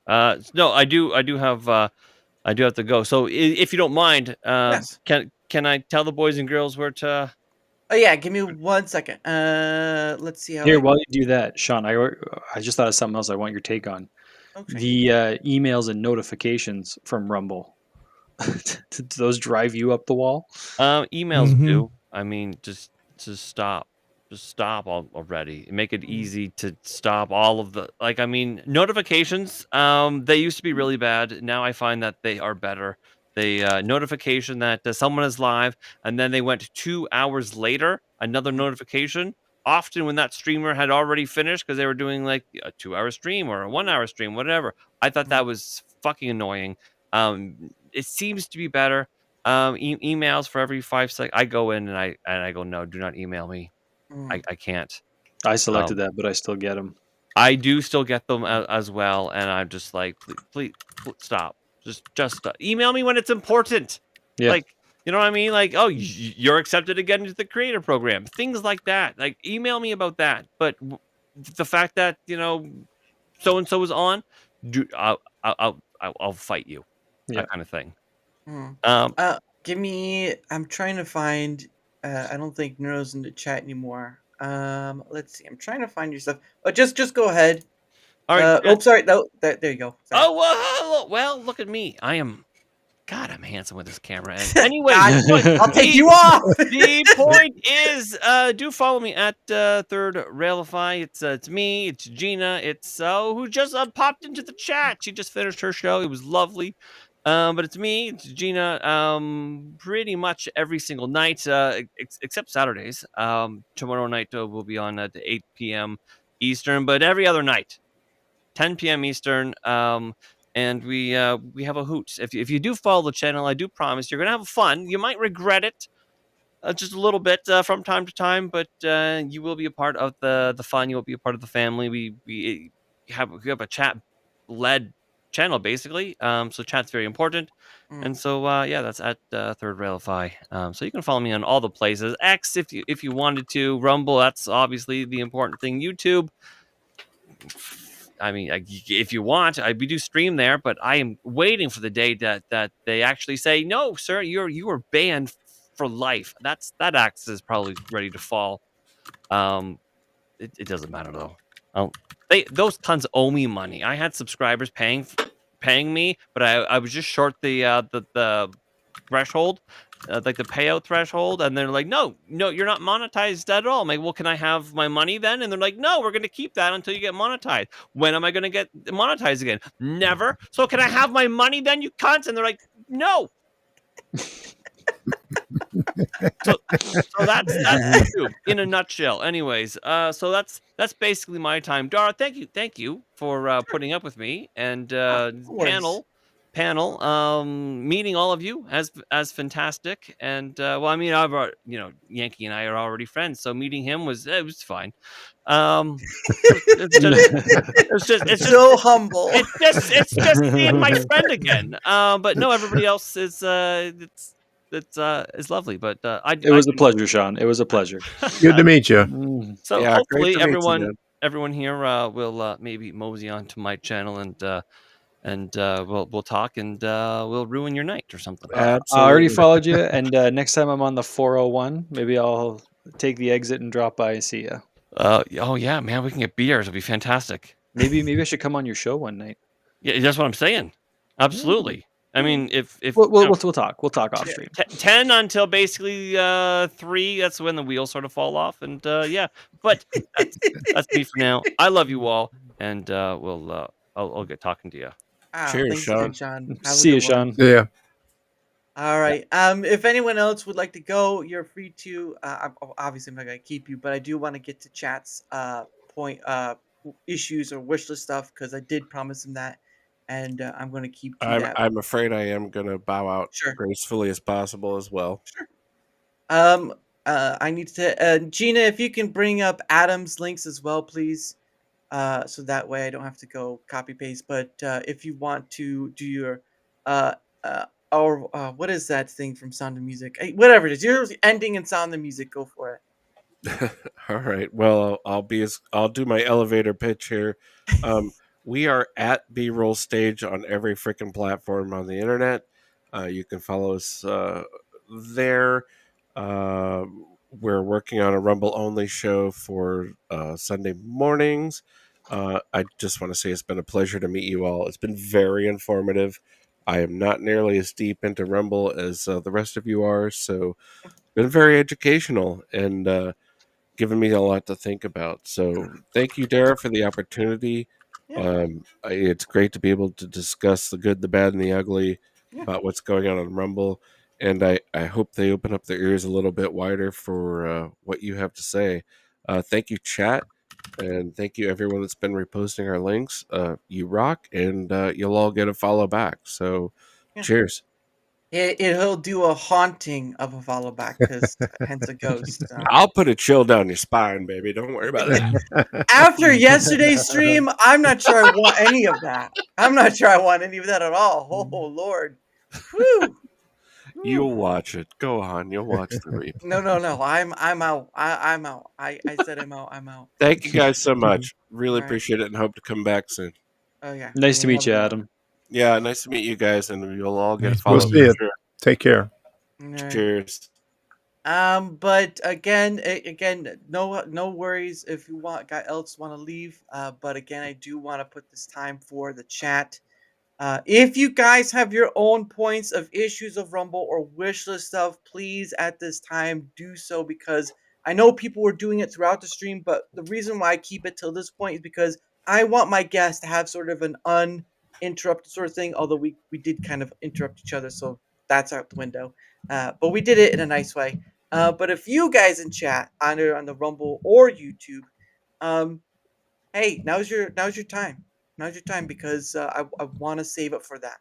No, I do have to go. So if you don't mind, Yes. can I tell the boys and girls where to? Oh yeah. Give me 1 second. Let's see how. Here, while you do that, Shawn, I just thought of something else I want your take on. Okay. The emails and notifications from Rumble. Do those drive you up the wall? Emails Mhm. do. I mean, just stop. Just stop already. Make it easy to stop all of the I mean, notifications. They used to be really bad. Now I find that they are better. They notification that someone is live, and then they went 2 hours later. Another notification. Often when that streamer had already finished because they were doing like a 2 hour stream or a 1 hour stream, whatever. I thought that was fucking annoying. It seems to be better. Emails for every 5 seconds. I go in and I go, no, do not email me. Mm. I can't. I selected Um, that, but I still get them. I do still get them as well, and I'm just like, please stop. Just stop. Email me when it's important. Yeah. Like, you know what I mean? Like, oh, you're accepted again into the creator program. Things like that. Like, email me about that. But the fact that so and so is on, I'll fight you. Yeah. That kind of thing. Mm. Give me. I'm trying to find. I don't think Nero's in the chat anymore. Let's see. I'm trying to find your stuff. Oh, just go ahead. All right. Oh, sorry. No, there you go. Sorry. Oh, well, look at me. God, I'm handsome with this camera. And anyway, I'll take you off. the point is, do follow me at Third Railify. It's me. It's Gina. It's who just popped into the chat. She just finished her show. It was lovely. But it's me. It's Gina. Pretty much every single night, except Saturdays. Tomorrow night we'll be on at 8 p.m. Eastern, but every other night, 10 p.m. Eastern. And we have a hoot. If you do follow the channel, I do promise you're gonna have fun. You might regret it just a little bit from time to time, but you will be a part of the fun. You will be a part of the family. We have a chat led channel basically. So chat's very important. And Mm. so yeah, that's at Third Rail Fi. So you can follow me on all the places. X if you wanted to. Rumble, that's obviously the important thing. YouTube, I mean, if you want, we do stream there, but I am waiting for the day that they actually say, no, sir, you are banned for life. That axe is probably ready to fall. It doesn't matter though. Those tons owe me money. I had subscribers paying me, but I was just short the threshold, like the payout threshold, and they're like, no, you're not monetized at all. I'm like, well, can I have my money then? And they're like, no, we're going to keep that until you get monetized. When am I going to get monetized again? Never. So can I have my money then, you cunts? And they're like, no. So that's YouTube in a nutshell. Anyways, so that's basically my time. Dara, thank you for putting up with me and panel meeting all of you as fantastic. And well, I mean, Yankee and I are already friends, so meeting him was fine. It's just So humble. it's just seeing my friend again. But no, everybody else is is lovely. But It was a pleasure, Shawn. It was a pleasure. Good to meet you. Mm. So Yeah, great hopefully to meet you, man. everyone here will maybe mosey onto my channel and we'll talk and we'll ruin your night or something. I already followed you, and next time I'm on the 401, maybe I'll take the exit and drop by and see you. Oh yeah, man, we can get beers. It'll be fantastic. Maybe I should come on your show one night. Yeah, that's what I'm saying. Absolutely. I mean, if We'll talk. We'll talk off stream. 10 until basically 3, that's when the wheels sort of fall off, and yeah. But that's me for now. I love you all, and I'll get talking to you. Cheers, Thanks Shawn. again, Shawn. Have a See you, good one. Shawn. Yeah. All right. If anyone else would like to go, you're free to. Obviously, I'm not gonna keep you, but I do want to get to chat's issues or wish list stuff because I did promise him that, and I'm going to keep to that. I'm afraid I am going to bow out Sure. gracefully as possible as well. Sure. I need to Gina, if you can bring up Adam's links as well, please. So that way I don't have to go copy paste. But if you want to do your what is that thing from Sound of Music? Whatever it is, your ending and Sound of Music, go for it. All right. Well, I'll do my elevator pitch here. We are at B-Roll Stage on every freaking platform on the internet. You can follow us there. We're working on a Rumble only show for Sunday mornings. I just want to say it's been a pleasure to meet you all. It's been very informative. I am not nearly as deep into Rumble as the rest of you are, so been very educational and given me a lot to think about. So thank you, Dara, for the opportunity. Yeah. It's great to be able to discuss the good, the bad, and the ugly Yeah. about what's going on Rumble. And I hope they open up their ears a little bit wider for what you have to say. Thank you, chat. And thank you, everyone that's been reposting our links. You rock, and you'll all get a follow back. So Yeah. cheers. It'll do a haunting of a follow back because hence a ghost. So. I'll put a chill down your spine, baby. Don't worry about that. After yesterday's stream, I'm not sure I want any of that. I'm not sure I want any of that at all. Oh Lord. Whew. You'll watch it. Go on. You'll watch the replay. No. I'm out. I'm out. I said I'm out. I'm out. Thank you guys so much. Really All right. appreciate it and hope to come back soon. Oh yeah. Nice to Yeah, meet you, have a Adam. Yeah, nice to meet you guys, and you'll all get a Nice follow. We'll see you. Sure. Take care. good one. All right. Cheers. But again, no worries if you want else want to leave. But again, I do want to put this time for the chat. If you guys have your own points of issues of Rumble or wish list stuff, please at this time do so because I know people were doing it throughout the stream, but the reason why I keep it till this point is because I want my guests to have sort of an uninterrupted sort of thing. Although we did kind of interrupt each other, so that's out the window. But we did it in a nice way. But if you guys in chat, either on the Rumble or YouTube, hey, now's your time. Now's your time because I want to save up for that.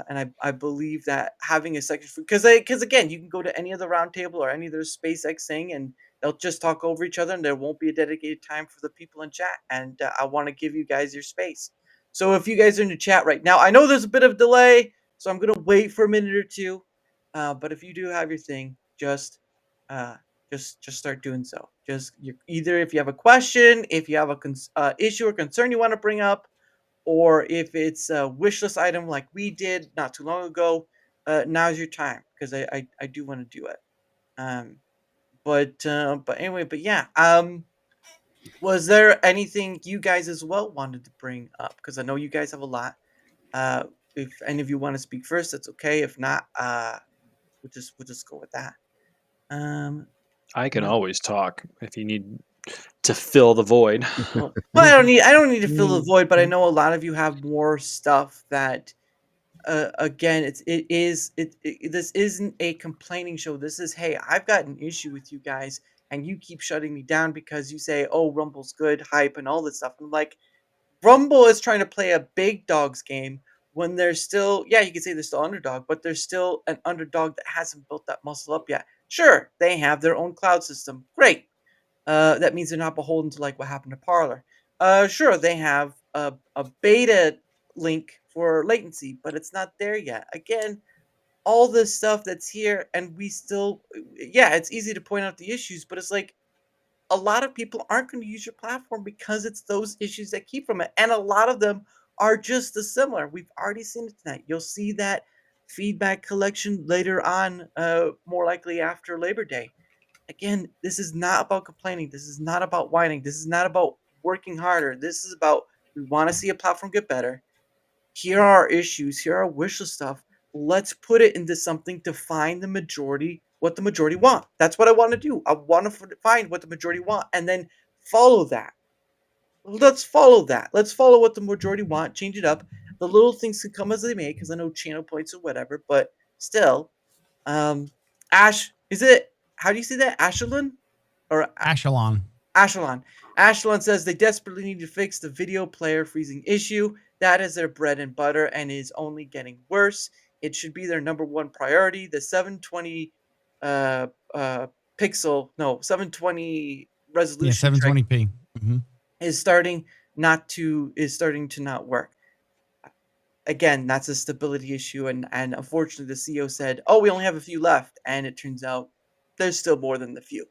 And I believe that having a section because again, you can go to any other roundtable or any other SpaceX thing, and they'll just talk over each other, and there won't be a dedicated time for the people in chat. And I want to give you guys your space. So if you guys are in the chat right now, I know there's a bit of delay, so I'm gonna wait for a minute or two. But if you do have your thing, uh, just start doing so. Either if you have a question, if you have a issue or concern you want to bring up, or if it's a wish list item like we did not too long ago, now's your time because I do want to do it. Um, but anyway, but yeah. Was there anything you guys as well wanted to bring up? Because I know you guys have a lot. Uh, if any of you want to speak first, that's okay. If not, we'll just go with that. Um, I can no. always talk if you need to fill the void. Well, I don't need to fill the void, but I know a lot of you have more stuff that again, this isn't a complaining show. This is, hey, I've got an issue with you guys, and you keep shutting me down because you say, oh, Rumble's good, hype, and all this stuff. I'm like, Rumble is trying to play a big dogs game when they're still, yeah, you can say they're still underdog, but they're still an underdog that hasn't built that muscle up yet. Sure, they have their own cloud system. Great. That means they're not beholden to like what happened to Parlor. Sure, they have a beta link for latency, but it's not there yet. Again, all this stuff that's here, and we still, yeah, it's easy to point out the issues, but it's like a lot of people aren't going to use your platform because it's those issues that keep from it, and a lot of them are just as similar. We've already seen it tonight. You'll see that feedback collection later on, more likely after Labor Day. Again, this is not about complaining. This is not about whining. This is not about working harder. This is about we want to see a platform get better. Here are our issues. Here are our wish list stuff. Let's put it into something to find the majority, what the majority want. That's what I want to do. I want to find what the majority want and then follow that. Let's follow that. Let's follow what the majority want, change it up. The little things can come as they may, because I know channel points or whatever, but still, Ash, is it, how do you say that? Ashelin? Or Ashelon. Ashelon. Ashelon says they desperately need to fix the video player freezing issue. That is their bread and butter and is only getting worse. It should be their number one priority. The 720 pixel, no, 720 Yeah, resolution 720p. Mm-hmm. is starting to not work. Again, that's a stability issue, and unfortunately the CEO said, oh, we only have a few left, and it turns out there's still more than the few.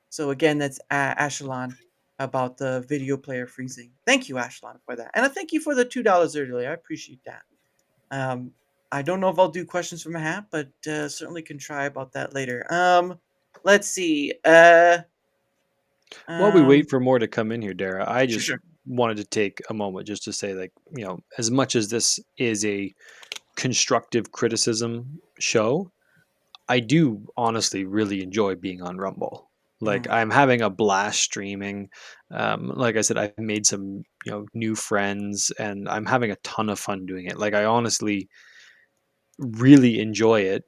So again, that's Ashelon about the video player freezing. Thank you, Ashelon, for that. And I thank you for the $2 earlier. I appreciate that. I don't know if I'll do questions from a hat, but certainly can try about that later. Let's see. While we wait for more to come in here, Dara, I just sure. wanted to take a moment just to say, like, as much as this is a constructive criticism show, I do honestly really enjoy being on Rumble. Like, I'm having a blast streaming. Like I said, I've made some new friends, and I'm having a ton of fun doing it. Like, I honestly really enjoy it.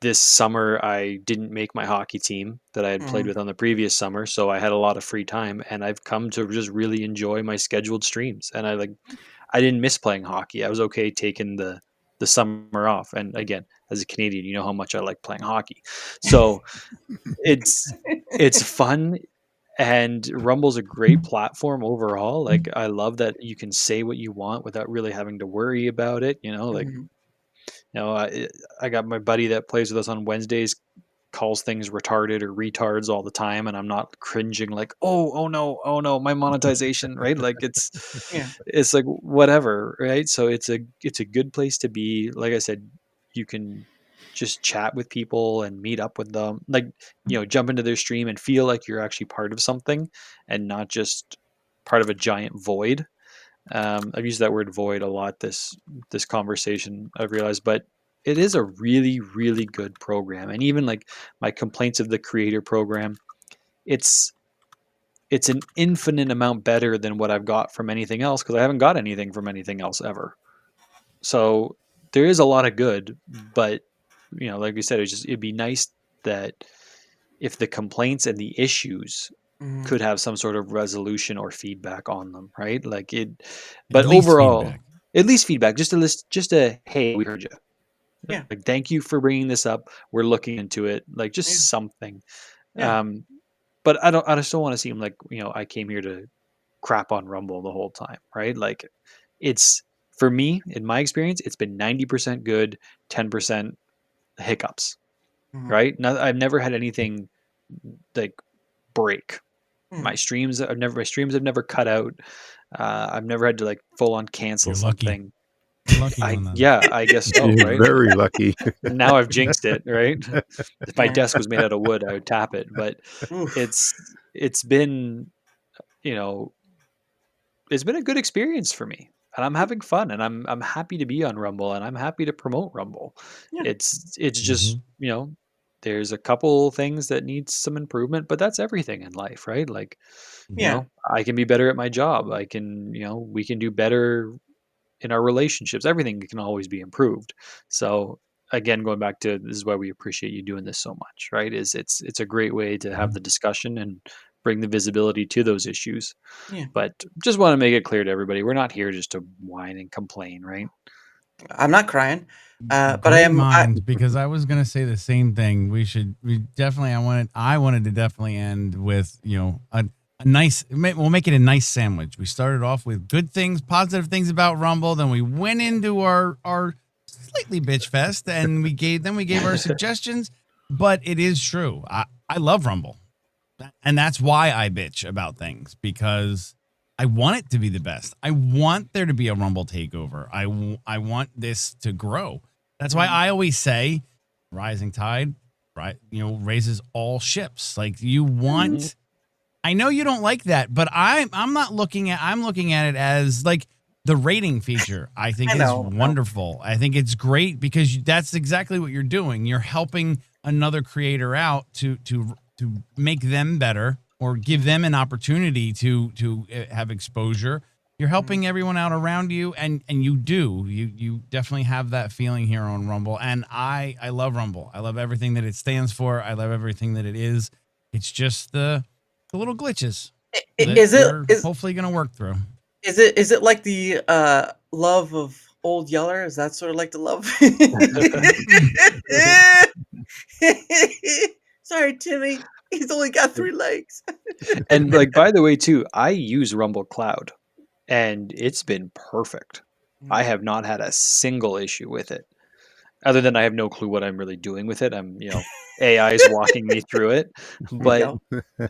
This summer I didn't make my hockey team that I had played with on the previous summer, so I had a lot of free time, and I've come to just really enjoy my scheduled streams. And I didn't miss playing hockey. I was okay taking the summer off. And again, as a Canadian, you know how much I like playing hockey. So it's fun, and Rumble's a great platform overall. Like, I love that you can say what you want without really having to worry about it, like I got my buddy that plays with us on Wednesdays, calls things retarded or retards all the time, and I'm not cringing like, oh no, my monetization, right? Like, Yeah. it's like whatever, right? So it's a good place to be. Like I said, you can just chat with people and meet up with them, like, jump into their stream and feel like you're actually part of something and not just part of a giant void. I've used that word void a lot this conversation, I've realized, but it is a really, really good program. And even like my complaints of the creator program, it's an infinite amount better than what I've got from anything else, because I haven't got anything from anything else ever. So there is a lot of good, but like we said, it'd be nice that if the complaints and the issues Mhm. could have some sort of resolution or feedback on them, right? Like it, At but least overall, feedback. at least feedback, just a hey, we heard you. Yeah. Like, thank you for bringing this up. We're looking into it. Like, Yeah. just something. Yeah. But I just don't want to seem like, I came here to crap on Rumble the whole time, right? Like, it's for me, in my experience, it's been 90% good, 10% hiccups, Mhm. right? I've never had anything like break. Mhm. My streams have never cut out. I've never had to like full on cancel You're lucky. something. You're lucky one then. Yeah, I guess so, You're right? very lucky. Now I've jinxed it, right? If my Yeah. desk was made out of wood, I would tap it. But Oof. it's been, you know, it's been a good experience for me. And I'm having fun and I'm happy to be on Rumble and I'm happy to promote Rumble. Yeah. It's just, there's a couple things that needs some improvement, but that's everything in life, right? Like, Yeah. I can be better at my job. I can, we can do better in our relationships. Everything can always be improved. So again, going back to this is why we appreciate you doing this so much, right? Is it's a great way to have the discussion and bring the visibility to those issues. Yeah. But just want to make it clear to everybody, we're not here just to whine and complain, right? I'm not crying. But I Great am. mind, because I was gonna say the same thing. We definitely. I wanted to definitely end with a nice. We'll make it a nice sandwich. We started off with good things, positive things about Rumble. Then we went into our slightly bitch fest, and we gave our suggestions. But it is true. I love Rumble, and that's why I bitch about things, because I want it to be the best. I want there to be a Rumble takeover. I want this to grow. That's why I always say, rising tide, right? Raises all ships. Like, you want. I know you don't like that, but I'm looking at it as like the rating feature. I think I is know. wonderful. I think it's great because that's exactly what you're doing. You're helping another creator out to make them better, or give them an opportunity to have exposure. You're helping everyone out around you, and you definitely have that feeling here on Rumble. And I love Rumble. I love everything that it stands for. I love everything that it is. It's just the little glitches that Is it we're hopefully going to work through. is it like the love of Old Yeller? Is that sort of like the love? Sorry, Timmy. He's only got 3 legs. And like, by the way, too, I use Rumble Cloud and it's been perfect. I have not had a single issue with it, other than I have no clue what I'm really doing with it. AI is walking me through it, There you but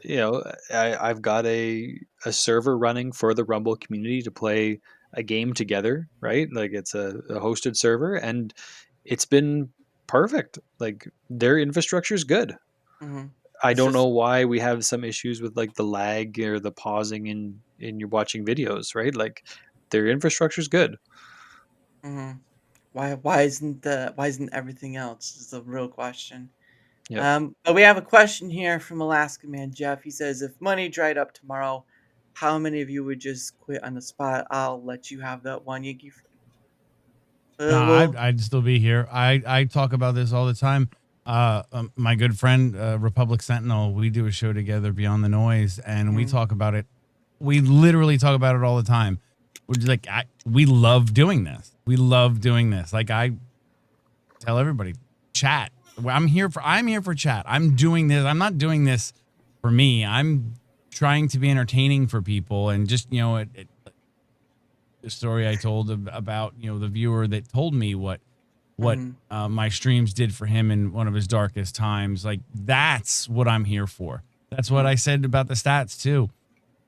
go. I've got a server running for the Rumble community to play a game together, right? Like, it's a hosted server, and it's been perfect. Like, their infrastructure is good. Mhm. I It's don't just know why we have some issues with like the lag or the pausing in your watching videos, right? Like, their infrastructure is good. mhm. Why isn't everything else is the real question. Yep. But we have a question here from Alaska Man Jeff. He says, if money dried up tomorrow, how many of you would just quit on the spot? I'll let you have that one, Yankee. Nah, Well, I'd still be here. I talk about this all the time. My good friend, Republic Sentinel, we do a show together, Beyond the Noise, and we talk about it. We literally talk about it all the time. We're just like, we love doing this. We love doing this. Like, I tell everybody, chat. I'm here for chat. I'm doing this. I'm not doing this for me. I'm trying to be entertaining for people, and just the story I told about the viewer that told me what my streams did for him in one of his darkest times. Like, that's what I'm here for. That's what I said about the stats too.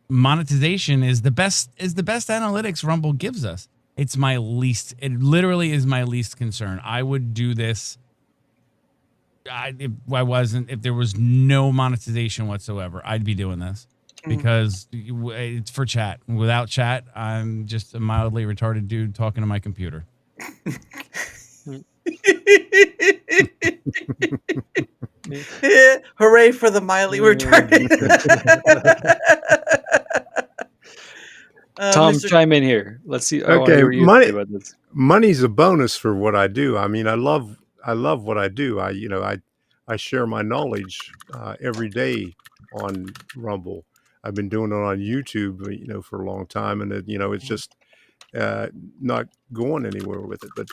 Monetization is the best analytics Rumble gives us. It literally is my least concern. I would do this if there was no monetization whatsoever. I'd be doing this because it's for chat. Without chat, I'm just a mildly retarded dude talking to my computer. Hooray for the mildly retarded. Tom, Mr. chime in here. Let's see. I want to Okay, hear what you have to say about this. money's a bonus for what I do. I mean, I love what I do. I share my knowledge every day on Rumble. I've been doing it on YouTube, for a long time, and it's just uh, not going anywhere with it. But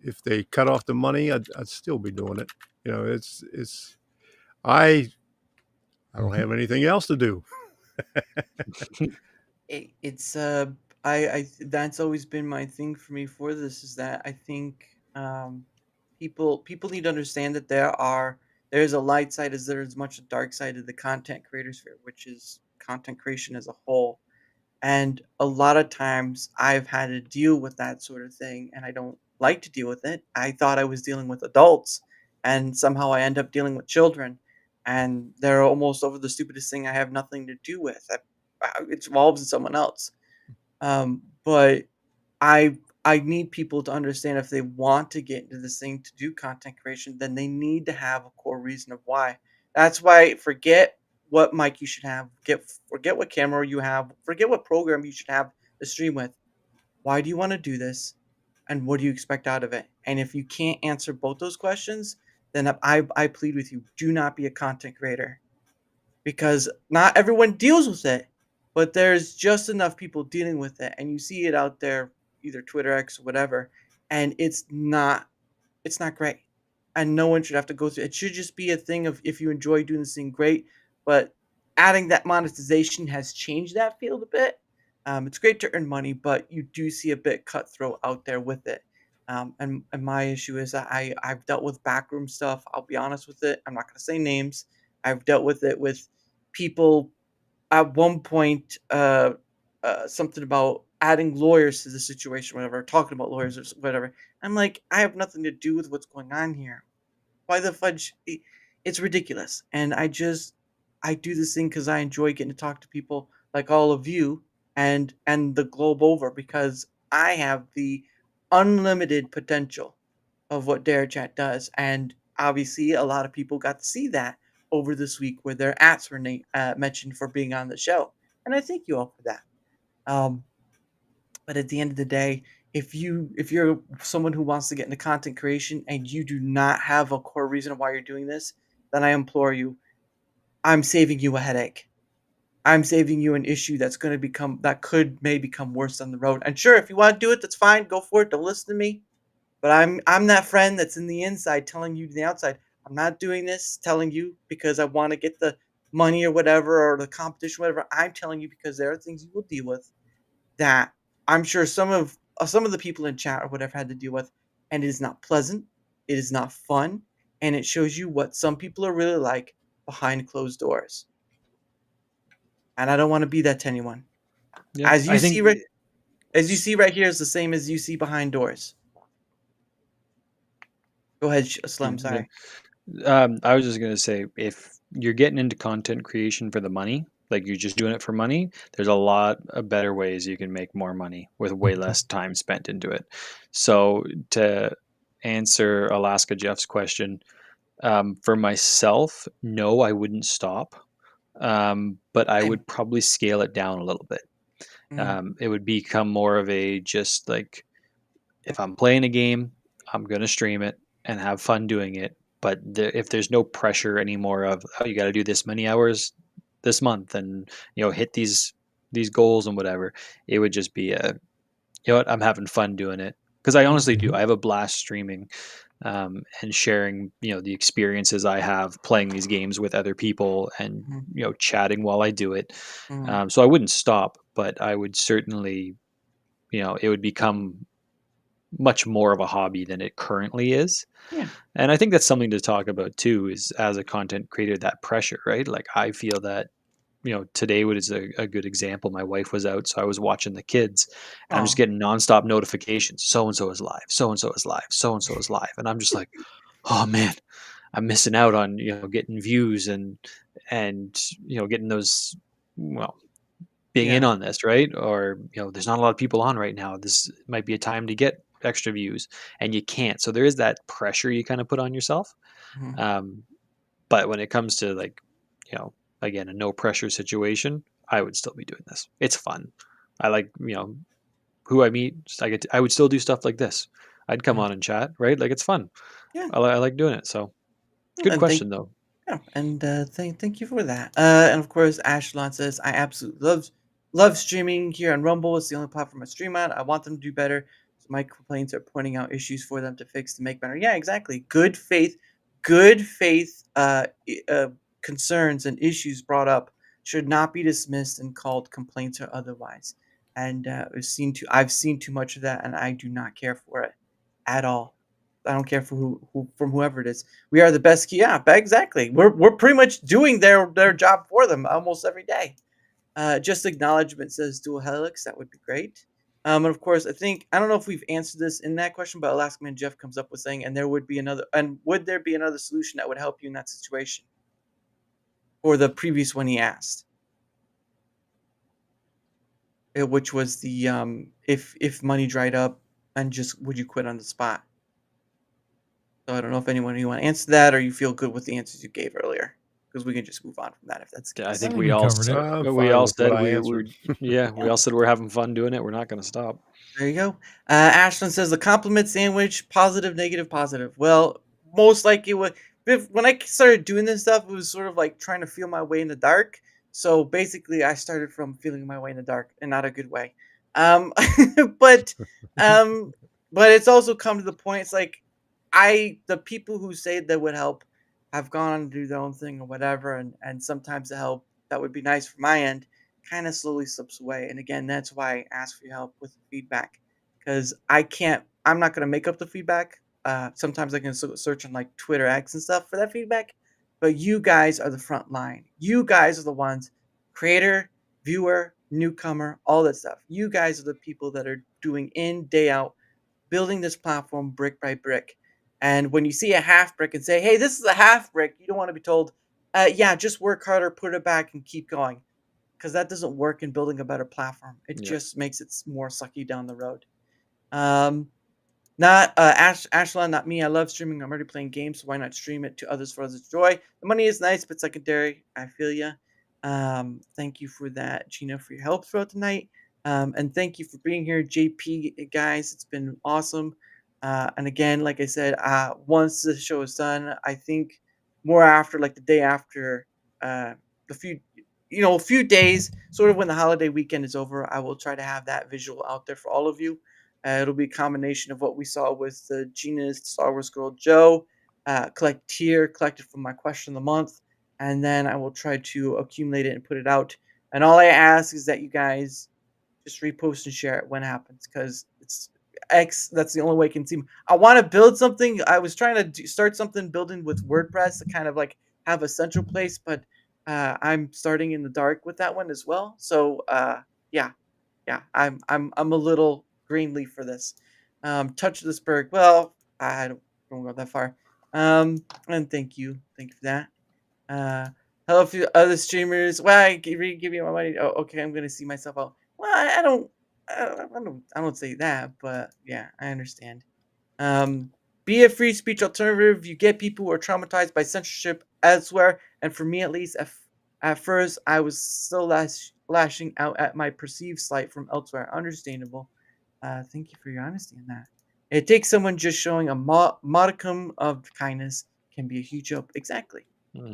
if they cut off the money, I'd still be doing it. It's I I don't have anything else to do. It's that's always been my thing for me for this is that I think people need to understand that there's a light side as there is much a dark side of the content creator sphere, which is content creation as a whole. And a lot of times I've had to deal with that sort of thing, and I don't like to deal with it. I thought I was dealing with adults, and somehow I end up dealing with children, and they're almost over the stupidest thing I have nothing to do with. It involves in someone else. But I I need people to understand if they want to get into this thing to do content creation, then they need to have a core reason of why. That's why forget what mic you should have, forget what camera you have, forget what program you should have to stream with. Why do you want to do this? And what do you expect out of it? And if you can't answer both those questions, then I plead with you, do not be a content creator because not everyone deals with it, but there's just enough people dealing with it, and you see it out there, either Twitter X or whatever, and it's not great, and no one should have to go through. It should just be a thing of if you enjoy doing this thing, great. But adding that monetization has changed that field a bit. It's great to earn money, but you do see a bit cutthroat out there with it. And my issue is that I've dealt with backroom stuff. I'll be honest with it. I'm not going to say names. I've dealt with it with people at one point. Something about adding lawyers to the situation, whatever, talking about lawyers or whatever. I'm like, I have nothing to do with what's going on here. Why the fudge? It's ridiculous. And I do this thing because I enjoy getting to talk to people like all of you and the globe over because I have the unlimited potential of what Dare Chat does. And obviously, a lot of people got to see that over this week where their ats were mentioned for being on the show. And I thank you all for that. Um, but at the end of the day, if you're someone who wants to get into content creation and you do not have a core reason why you're doing this, then I implore you, I'm saving you a headache. I'm saving you an issue that may become worse down the road. And sure, if you want to do it, that's fine. Go for it. Don't listen to me. But I'm that friend that's in the inside telling you to the outside. I'm not doing this telling you because I want to get the money or whatever or the competition, whatever. I'm telling you because there are things you will deal with that I'm sure some of the people in chat or whatever had to deal with, and it is not pleasant. It is not fun, and it shows you what some people are really like behind closed doors. And I don't want to be that to anyone. Yeah, As you I see think right, as you see right here is the same as you see behind doors. Go ahead, Slim. yeah. Sorry. I was just gonna say, if you're getting into content creation for the money, like you're just doing it for money, there's a lot of better ways you can make more money with way less time spent into it. So to answer Alaska Jeff's question, for myself, no, I wouldn't stop, but I Same. would probably scale it down a little bit. Mm, It would become more of a just like if I'm playing a game, I'm gonna stream it and have fun doing it. But if there's no pressure anymore of oh you got to do this many hours this month and hit these goals and whatever, it would just be a what I'm having fun doing it because I mm, honestly do. I have a blast streaming and sharing the experiences I have playing these games with other people and mm, chatting while I do it. mm. So I wouldn't stop, but I would certainly it would become much more of a hobby than it currently is. Yeah. And I think that's something to talk about too, is as a content creator, that pressure, right? Like I feel that, today was a good example. My wife was out, so I was watching the kids and I'm just Oh. getting nonstop notifications. So and so is live, so and so is live, so and so is live. And I'm just like, oh man, I'm missing out on, getting views and getting those well, being in Yeah. on this, right? Or, there's not a lot of people on right now. This might be a time to get extra views and you can't. So there is that pressure you kind of put on yourself. Mm, Um, but when it comes to like, again, a no pressure situation, I would still be doing this. It's fun. I like, who I meet. I would still do stuff like this. I'd come yeah. on and chat, right? Like it's fun. Yeah. I like doing it. So good And thank question though. Yeah, and thank you for that. And of course, Ashlon says I absolutely love streaming here on Rumble. It's the only platform I stream on. I want them to do better. So my complaints are pointing out issues for them to fix to make better. Yeah, exactly. Good faith. Concerns and issues brought up should not be dismissed and called complaints or otherwise. And I've seen too much of that, and I do not care for it at all. I don't care for who from whoever it is. We are the best. Yeah, exactly. We're pretty much doing their job for them almost every day. Just acknowledgement says dual helix. That would be great. And of course, I don't know if we've answered this in that question, but Alaskaman Jeff comes up with saying, would there be another solution that would help you in that situation? Or the previous one he asked, which was the if money dried up and just would you quit on the spot? So I don't know if anyone you want to answer that or you feel good with the answers you gave earlier, because we can just move on from that if that's the Yeah, I case. think think we covered it. I'm we fine all with what said I we answered. we all said we're having fun doing it. We're not going to stop. There you go. Ashlyn says the compliment sandwich, positive, negative, positive. Well, most likely when I started doing this stuff, it was sort of like trying to feel my way in the dark. So basically, I started from feeling my way in the dark, and not a good way. Um, but um, but it's also come to the point. It's like the people who say that would help have gone on to do their own thing or whatever, and sometimes the help that would be nice for my end kind of slowly slips away. And again, that's why I ask for your help with the feedback, because I'm not going to make up the feedback. Sometimes I can search on like Twitter X and stuff for that feedback, but you guys are the front line. You guys are the ones, creator, viewer, newcomer, all that stuff. You guys are the people that are doing in, day out, building this platform brick by brick. And when you see a half brick and say, hey, this is a half brick, you don't want to be told, yeah, just work harder, put it back, and keep going, because that doesn't work in building a better platform. It Yeah. just makes it more sucky down the road. Um, not Ashlan, not me. I love streaming. I'm already playing games, so why not stream it to others for others' joy? The money is nice, but secondary. I feel ya. Thank you for that, Gina, for your help throughout the night. And thank you for being here, JP, guys. It's been awesome. And again, like I said, once the show is done, I think more after, like the day after, the few, a few days, sort of when the holiday weekend is over, I will try to have that visual out there for all of you. It'll be a combination of what we saw with Gina's Star Wars Girl Joe, collected from my question of the month, and then I will try to accumulate it and put it out. And all I ask is that you guys just repost and share it when it happens, because it's X. That's the only way I can see. I want to build something. I was trying to start something building with WordPress to kind of like have a central place, but I'm starting in the dark with that one as well. So yeah, I'm a little greenleaf for this. Touch of the Spurg. Well, I don't go that far. And thank you for that. Hello, few other streamers. Well, I give you my money. Oh, okay, I'm gonna see myself out. Well, I don't say that, but yeah, I understand. Um, be a free speech alternative. You get people who are traumatized by censorship elsewhere, and for me at least, at first I was still lashing out at my perceived slight from elsewhere. Understandable. Thank you for your honesty in that. It takes someone just showing a modicum of kindness can be a huge help. Exactly.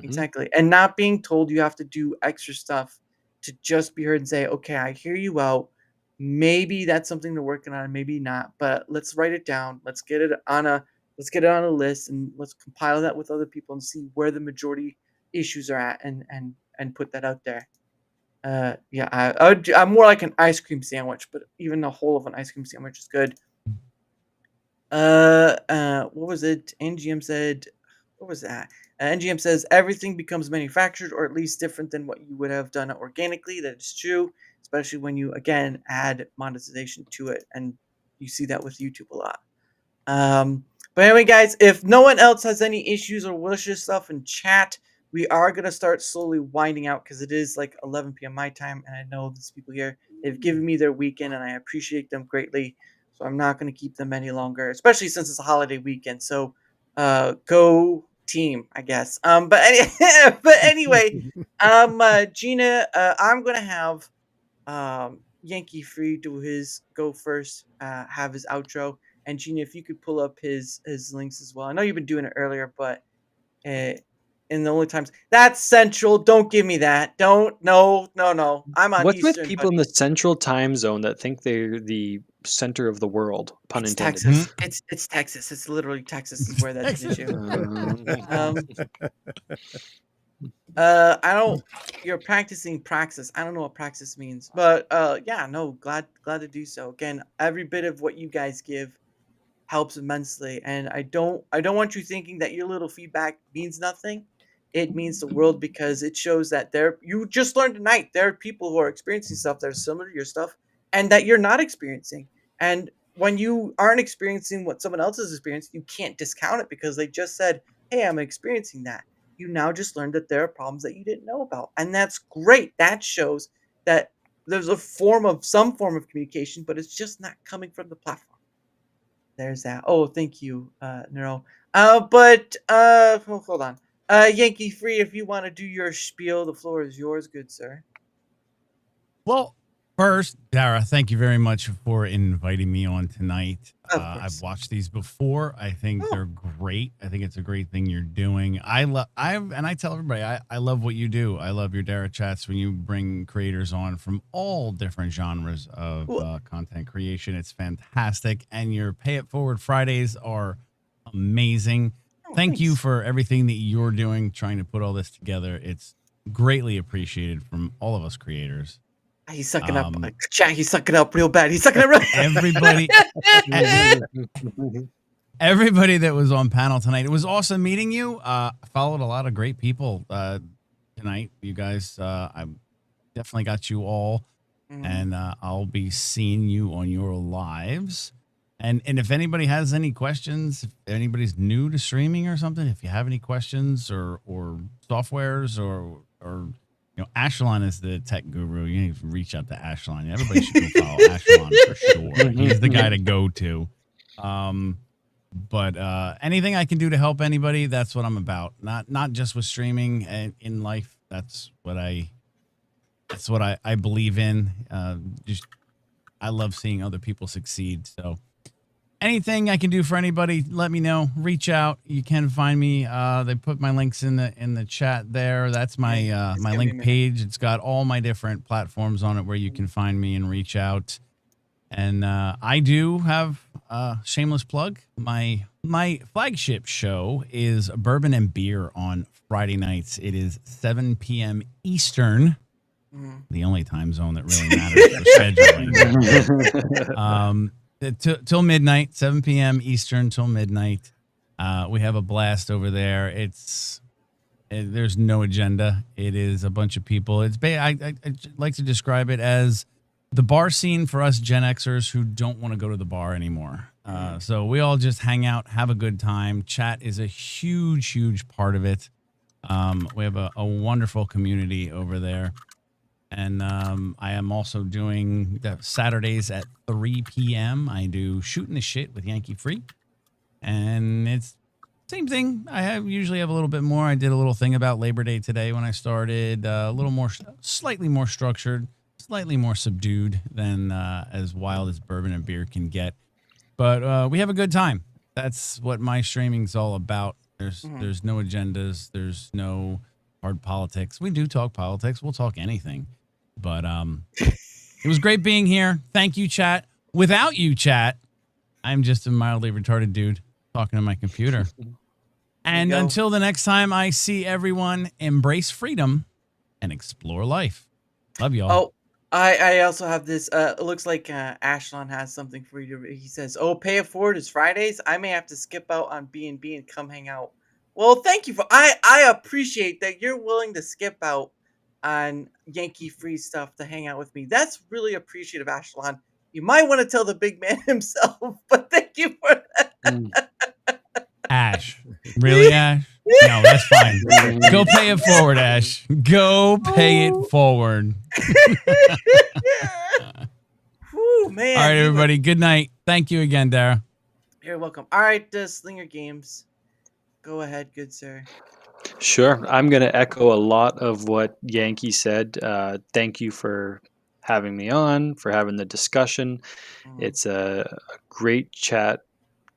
Exactly. And not being told you have to do extra stuff to just be heard and say, okay, I hear you out. Maybe that's something they're working on, maybe not, but let's write it down. Let's get it on a list, and let's compile that with other people and see where the majority issues are at, and put that out there. Yeah, I'm more like an ice cream sandwich, but even the whole of an ice cream sandwich is good. What was it? NGM said, what was that? NGM says everything becomes manufactured, or at least different than what you would have done organically. That is true, especially when you again add monetization to it, and you see that with YouTube a lot. But anyway, guys, if no one else has any issues or wishes stuff in chat, we are gonna start slowly winding out, because it is like 11 p.m. my time, and I know these people here, they've given me their weekend, and I appreciate them greatly. So I'm not gonna keep them any longer, especially since it's a holiday weekend. So, go team, I guess. But anyway, Gina, I'm gonna have Yankee Free do his go first, have his outro, and Gina, if you could pull up his links as well. I know you've been doing it earlier, but uh, And the only times that's Central. Don't give me that. Don't. No. I'm on What's with Eastern, people in buddy. the Central Time Zone that think they're the center of the world? Pun It's intended. Texas. It's Texas. It's literally Texas is where that's an issue. Um, I don't. You're practicing praxis. I don't know what praxis means, but yeah, no, glad to do so. Again, every bit of what you guys give helps immensely, and I don't want you thinking that your little feedback means nothing. It means the world because it shows that you just learned tonight there are people who are experiencing stuff that are similar to your stuff and that you're not experiencing. And when you aren't experiencing what someone else is experiencing, you can't discount it because they just said, "Hey, I'm experiencing that." You now just learned that there are problems that you didn't know about, and that's great. That shows that there's some form of communication, but it's just not coming from the platform. There's that. Oh, thank you, Neuro. But hold on. Yankee Free, if you want to do your spiel, the floor is yours, good sir. Well, first, Dara, thank you very much for inviting me on tonight. Of I've course. watched these before. I think Oh. they're great. I think it's a great thing you're doing. I tell everybody, I love what you do. I love your Dara chats when you bring creators on from all different genres of Well, content creation. It's fantastic, and your Pay It Forward Fridays are amazing. oh, Thank you thanks. for everything that you're doing, trying to put all this together. It's greatly appreciated from all of us creators. He's sucking up. Um, Chat, he's sucking up real bad. He's sucking up real everybody, everybody that was on panel tonight. It was awesome meeting you. I followed a lot of great people tonight. You guys, I definitely got you all, and I'll be seeing you on your lives. And if anybody has any questions, if anybody's new to streaming or something, if you have any questions or softwares or Ashlon is the tech guru. You need to reach out to Ashlon. Everybody should go follow Ashlon for sure. He's the guy to go to. But anything I can do to help anybody, that's what I'm about. Not just with streaming and in life. That's what I believe in. I love seeing other people succeed. So anything I can do for anybody, let me know. Reach out. You can find me. They put my links in the chat there. That's my my link page. It's got all my different platforms on it where you can find me and reach out. And I do have a shameless plug. My flagship show is Bourbon and Beer on Friday nights. It is 7 p.m. Eastern. The only time zone that really matters for scheduling. Till midnight, 7 p.m. Eastern till midnight. We have a blast over there. There's no agenda. It is a bunch of people. I like to describe it as the bar scene for us Gen Xers who don't want to go to the bar anymore. So we all just hang out, have a good time. Chat is a huge part of it. We have a wonderful community over there. And I am also doing the Saturdays at 3 p.m. I do Shooting the Shit with Yankee Free. And it's same thing. Usually have a little bit more. I did a little thing about Labor Day today when I started. A little more, slightly more structured, slightly more subdued than as wild as Bourbon and Beer can get. But we have a good time. That's what my streaming's all about. There's no agendas. There's no hard politics. We do talk politics. We'll talk anything. But it was great being here. Thank you, chat. Without you, chat, I'm just a mildly retarded dude talking to my computer. And until the next time I see everyone, embrace freedom and explore life. Love y'all. Oh, I also have this. It looks like Ashlon has something for you. He says, "Oh, Pay It Forward is Fridays. I may have to skip out on B&B and come hang out." Well, thank you for. I appreciate that you're willing to skip out on Yankee Free stuff to hang out with me. That's really appreciative, Ashlon. You might want to tell the big man himself, but thank you for that. Ash. Really, Ash? No, that's fine. Go pay it forward, Ash. Go pay it forward. Whew, man. All right, everybody. Good night. Thank you again, Dara. You're welcome. All right, Slinger Games. Go ahead, good sir. Sure. I'm going to echo a lot of what Yankee said. Thank you for having me on, for having the discussion. It's a great chat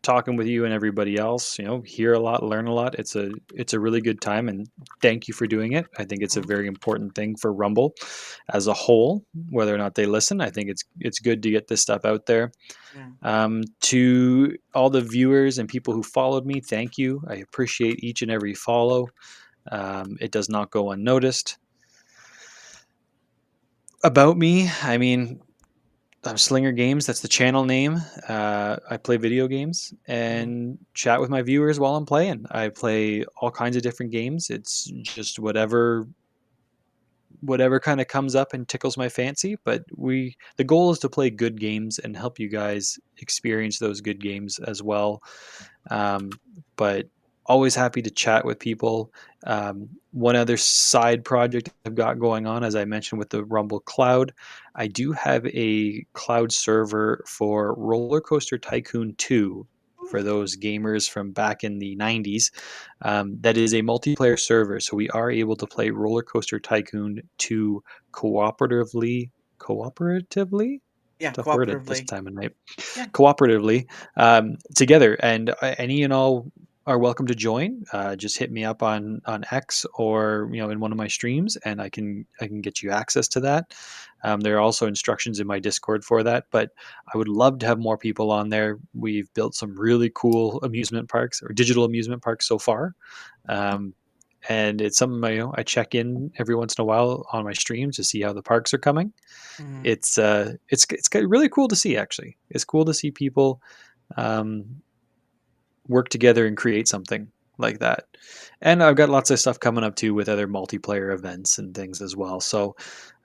talking with you and everybody else. Hear a lot, learn a lot. It's a really good time, and thank you for doing it. I think it's a Mhm. very important thing for Rumble as a whole, whether or not they listen. I think it's good to get this stuff out there. Yeah. To all the viewers and people who followed me, thank you. I appreciate each and every follow. It does not go unnoticed. About me, I mean, I'm Slinger Games. That's the channel name. I play video games and chat with my viewers while I'm playing. I play all kinds of different games. It's just whatever kind of comes up and tickles my fancy. But the goal is to play good games and help you guys experience those good games as well. But always happy to chat with people. One other side project I've got going on, as I mentioned with the Rumble Cloud, I do have a cloud server for Roller Coaster Tycoon 2 for those gamers from back in the 90s. That is a multiplayer server, so we are able to play Roller Coaster Tycoon 2 cooperatively. Cooperatively? Yeah, Tough word at this cooperatively. time of night. Yeah. Cooperatively together, and any and all are welcome to join. Just hit me up on X or in one of my streams, and I can get you access to that. There are also instructions in my Discord for that, but I would love to have more people on there. We've built some really cool amusement parks or digital amusement parks so far. And it's something I check in every once in a while on my streams to see how the parks are coming. Mhm. It's really cool to see. Actually, it's cool to see people work together and create something like that. And I've got lots of stuff coming up too with other multiplayer events and things as well. So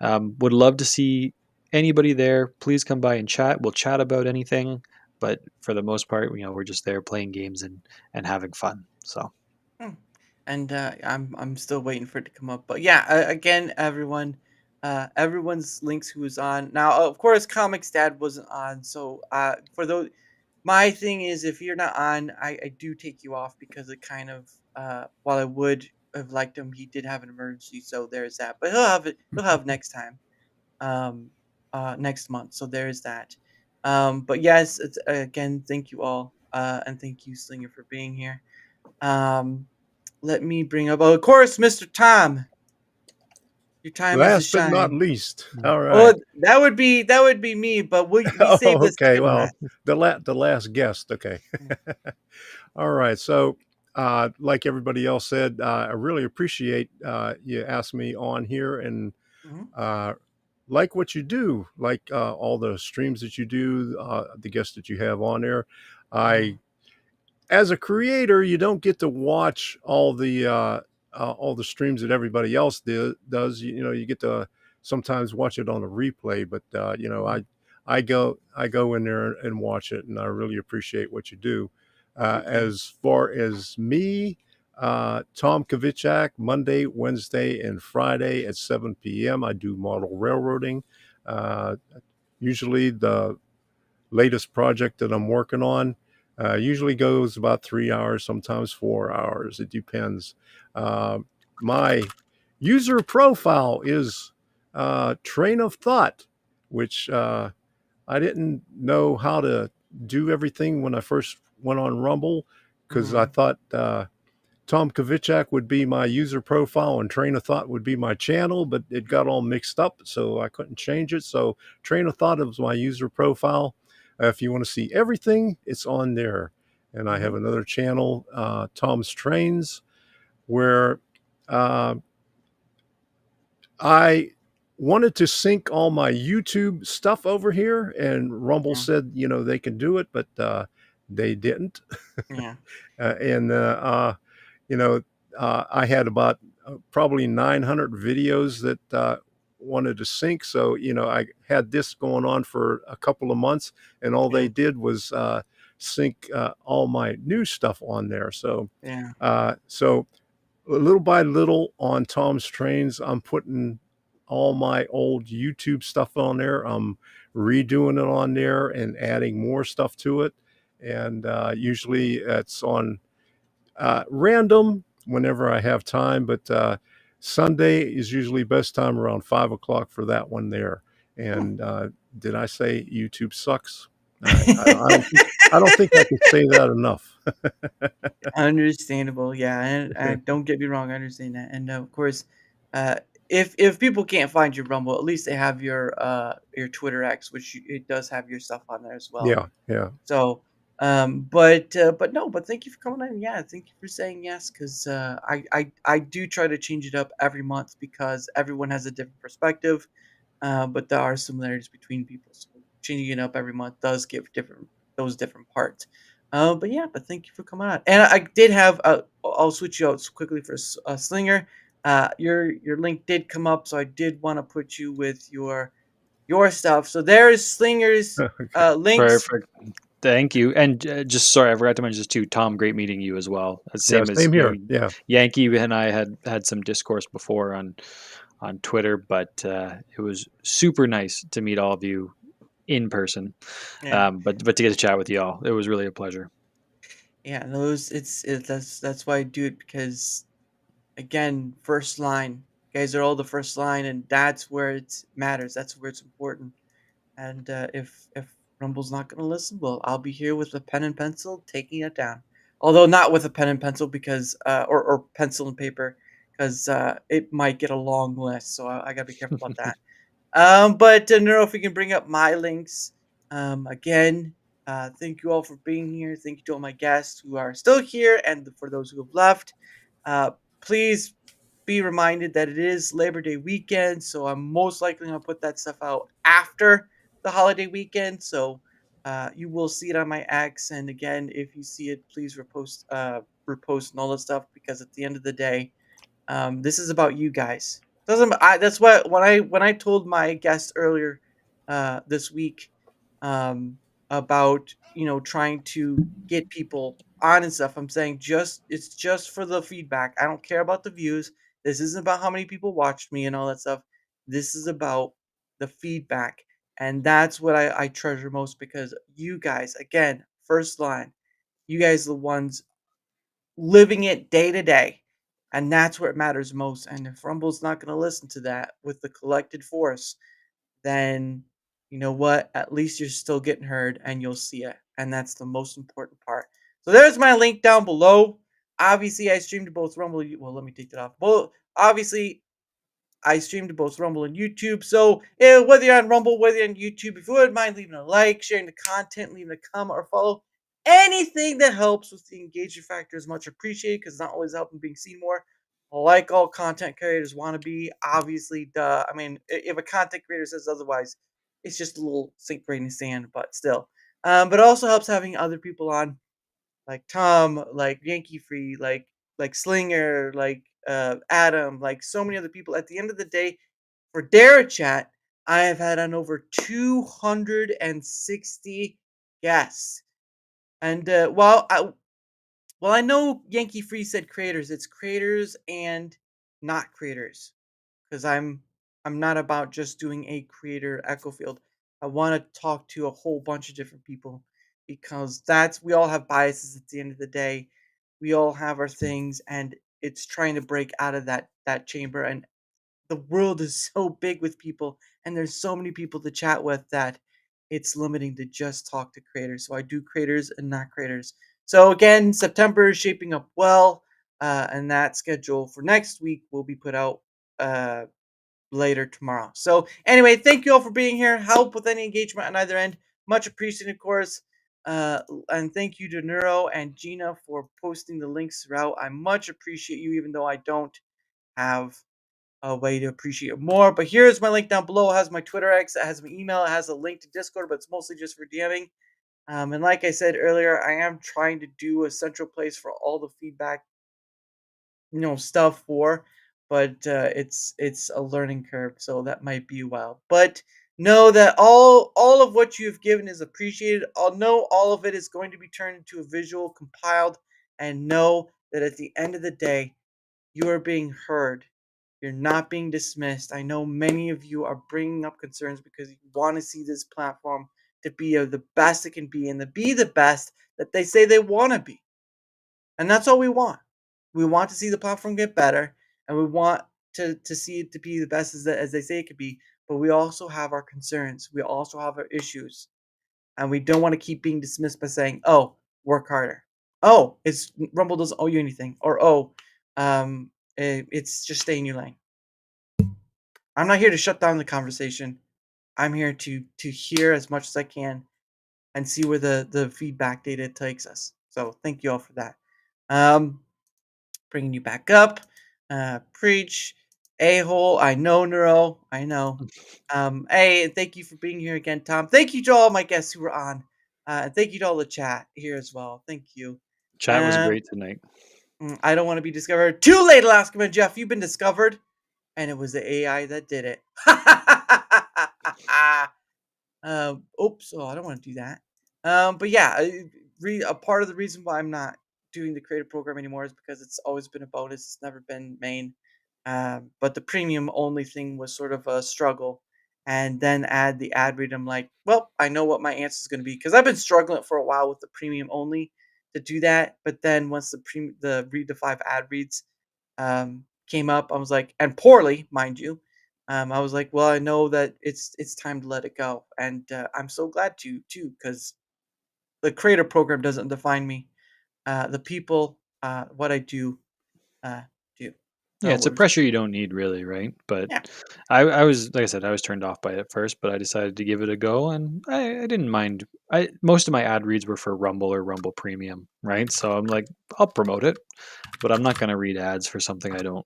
would love to see anybody there. Please come by and chat. We'll chat about anything, but for the most part, we're just there playing games and having fun. So Hmm. And I'm still waiting for it to come up. But yeah, again, everyone, everyone's links who was on. Now, of course, Comics Dad wasn't on. So for those, my thing is, if you're not on, I do take you off because it kind of while I would have liked him, he did have an emergency. So there's that. But he'll have it. He'll have next time. Um, next month. So there's that. But yes, it's, again, thank you all. And thank you, Slinger, for being here. Let me bring up, of course, Mr. Tom. Your time is to Last but not shine. least. All Oh, right. that would be me, but we Oh, save this okay. for Well, last. the last guest. Okay. All right. So, like everybody else said, I really appreciate you asked me on here, and Mhm, uh, like what you do, like all the streams that you do, the guests that you have on there. mhm, I, as a creator, you don't get to watch all the streams that everybody else does. You get to sometimes watch it on a replay, but mhm. I go in there and watch it, and I really appreciate what you do. Thank you. As far as me, Tom Kovichak, Monday, Wednesday, and Friday at 7 p.m. I do model railroading. Uh, Usually the latest project that I'm working on usually goes about 3 hours, sometimes 4 hours. It depends. Uh, my user profile is Train of Thought, which I didn't know how to do everything when I first went on Rumble because I Mhm, thought Tom Kovichak would be my user profile and Train of Thought would be my channel, but it got all mixed up, so I couldn't change it. So Train of Thought is my user profile. If you want to see everything, it's on there. And I have mhm, another channel, Tom's Trains, where uh, I wanted to sync all my YouTube stuff over here, and Rumble yeah, said, they can do it, but they didn't. yeah, And you know, I had about probably 900 videos that wanted to sync. So, I had this going on for a couple of months, and all yeah, they did was sync all my new stuff on there. yeah. So little by little on Tom's Trains, I'm putting all my old YouTube stuff on there. I'm redoing it on there and adding more stuff to it. And usually it's on random whenever I have time, but Sunday is usually best time around 5 o'clock for that one there. Hmm. And did I say YouTube sucks? I don't think I don't think I could say that enough. Understandable, yeah, and don't get me wrong, I understand that, and of course, uh, if people can't find your Rumble, at least they have your Twitter X, which it does have your stuff on there as well. Yeah, yeah. So, but no, but thank you for coming on. Yeah, thank you for saying yes, because I do try to change it up every month because everyone has a different perspective, but there are similarities between people. So changing it up every month does give different those different parts. But yeah, but thank you for coming on. And I did have I'll switch you out quickly for Slinger. Your link did come up, so I did want to put you with your stuff. So there's Slinger's Okay. links. Perfect. Thank you. And just sorry, I forgot to mention this too. Tom, great meeting you as well. Yeah, Same as same here. Yeah. Yankee and I had some discourse before on Twitter, but it was super nice to meet all of you in person. Yeah. But to get to chat with you all, it was really a pleasure. Yeah, those that's why I do it because again, first line. Guys are all the first line, and that's where it matters. That's where it's important. And if Rumble's not gonna listen, well, I'll be here with a pen and pencil taking it down. Although not with a pen and pencil because or pencil and paper because it might get a long list. So I gotta be careful about that. But Neuro, if we can bring up my links again. Thank you all for being here. Thank you to all my guests who are still here and for those who have left. Uh, please be reminded that it is Labor Day weekend, so I'm most likely going to put that stuff out after the holiday weekend. So you will see it on my X. And again, if you see it, please repost and all that stuff because at the end of the day, this is about you guys. Doesn't that's what when I told my guest earlier this week um, about trying to get people on and stuff. I'm saying it's just for the feedback. I don't care about the views. This isn't about how many people watched me and all that stuff. This is about the feedback, and that's what I treasure most because you guys, again, first line, you guys are the ones living it day to day. And that's what matters most. And if Rumble's not going to listen to that with the collected force, then you know what? At least you're still getting heard and you'll see it. And that's the most important part. So there's my link down below. Obviously, I streamed both Rumble. Well, let me take that off. Well, obviously, I stream to both Rumble and YouTube. So whether you're on Rumble, whether you're on YouTube, if you wouldn't mind leaving a like, sharing the content, leaving a comment or follow, anything that helps with the engagement factor is much appreciated because it's not always helping being seen more. Like all content creators want to be, obviously, duh. I mean, if a content creator says otherwise, it's just a little sink grain in sand, but still. But it also helps having other people on like Tom, like Yankee Free, like Slinger, like Adam, like so many other people. At the end of the day, for Dara Chat, I have had on over 260 guests. And I know Yankee Free said creators, it's creators and not creators because I'm not about just doing a creator echo field. I want to talk to a whole bunch of different people because that's we all have biases at the end of the day. We all have our things and it's trying to break out of that chamber and the world is so big with people and there's so many people to chat with that it's limiting to just talk to creators. So I do creators and not creators. So again, September is shaping up well, and that schedule for next week will be put out uh, later tomorrow. So anyway, thank you all for being here. Help with any engagement on either end, much appreciated, of course. Uh, and thank you to Neuro and Gina for posting the links throughout. I much appreciate you, even though I don't have a way to appreciate it more. But here's my link down below. It has my Twitter X, it has my email, it has a link to Discord, but it's mostly just for DMing. And like I said earlier, I am trying to do a central place for all the feedback, stuff for, but it's a learning curve, so that might be a while. But know that all of what you've given is appreciated. I'll know all of it is going to be turned into a visual compiled, and know that at the end of the day, you are being heard. You're not being dismissed. I know many of you are bringing up concerns because you want to see this platform to be the best it can be and to be the best that they say they want to be. And that's all we want. We want to see the platform get better and we want to see it to be the best as they say it could be. But we also have our concerns. We also have our issues. and we don't want to keep being dismissed by saying, "Oh, work harder." Oh, it's Rumble doesn't owe you anything, or it's just stay in your lane. I'm not here to shut down the conversation. I'm here to hear as much as I can and see where the feedback data takes us. So thank you all for that. Um, Bringing you back up. Preach. A-hole. I know, Neuro. I know. Hey, and thank you for being here again, Tom. Thank you to all my guests who were on. And thank you to all the chat here as well. Thank you. Chat was great tonight. I don't want to be discovered. Too late, Alaska Jeff. You've been discovered. And it was the AI that did it. Oops. Oh, I don't want to do that. But yeah, a part of the reason why I'm not doing the creative program anymore is because it's always been a bonus. It's never been main. But the premium only thing was sort of a struggle. And then add the ad read. I'm like, well, I know what my answer is going to be because I've been struggling for a while with the premium only to do that. But then once the read to 5 ad reads came up, I was like, and poorly, mind you. I was like, well, I know that it's time to let it go, and I'm so glad to too, because the creator program doesn't define me. The people, what I uh, do. Yeah, No it's a worries. pressure you don't need really, right? But Yeah. I was, like I said, I was turned off by it at first, but I decided to give it a go, and I didn't mind. Most of my ad reads were for Rumble or Rumble Premium, right? So I'm like, I'll promote it, but I'm not going to read ads for something I don't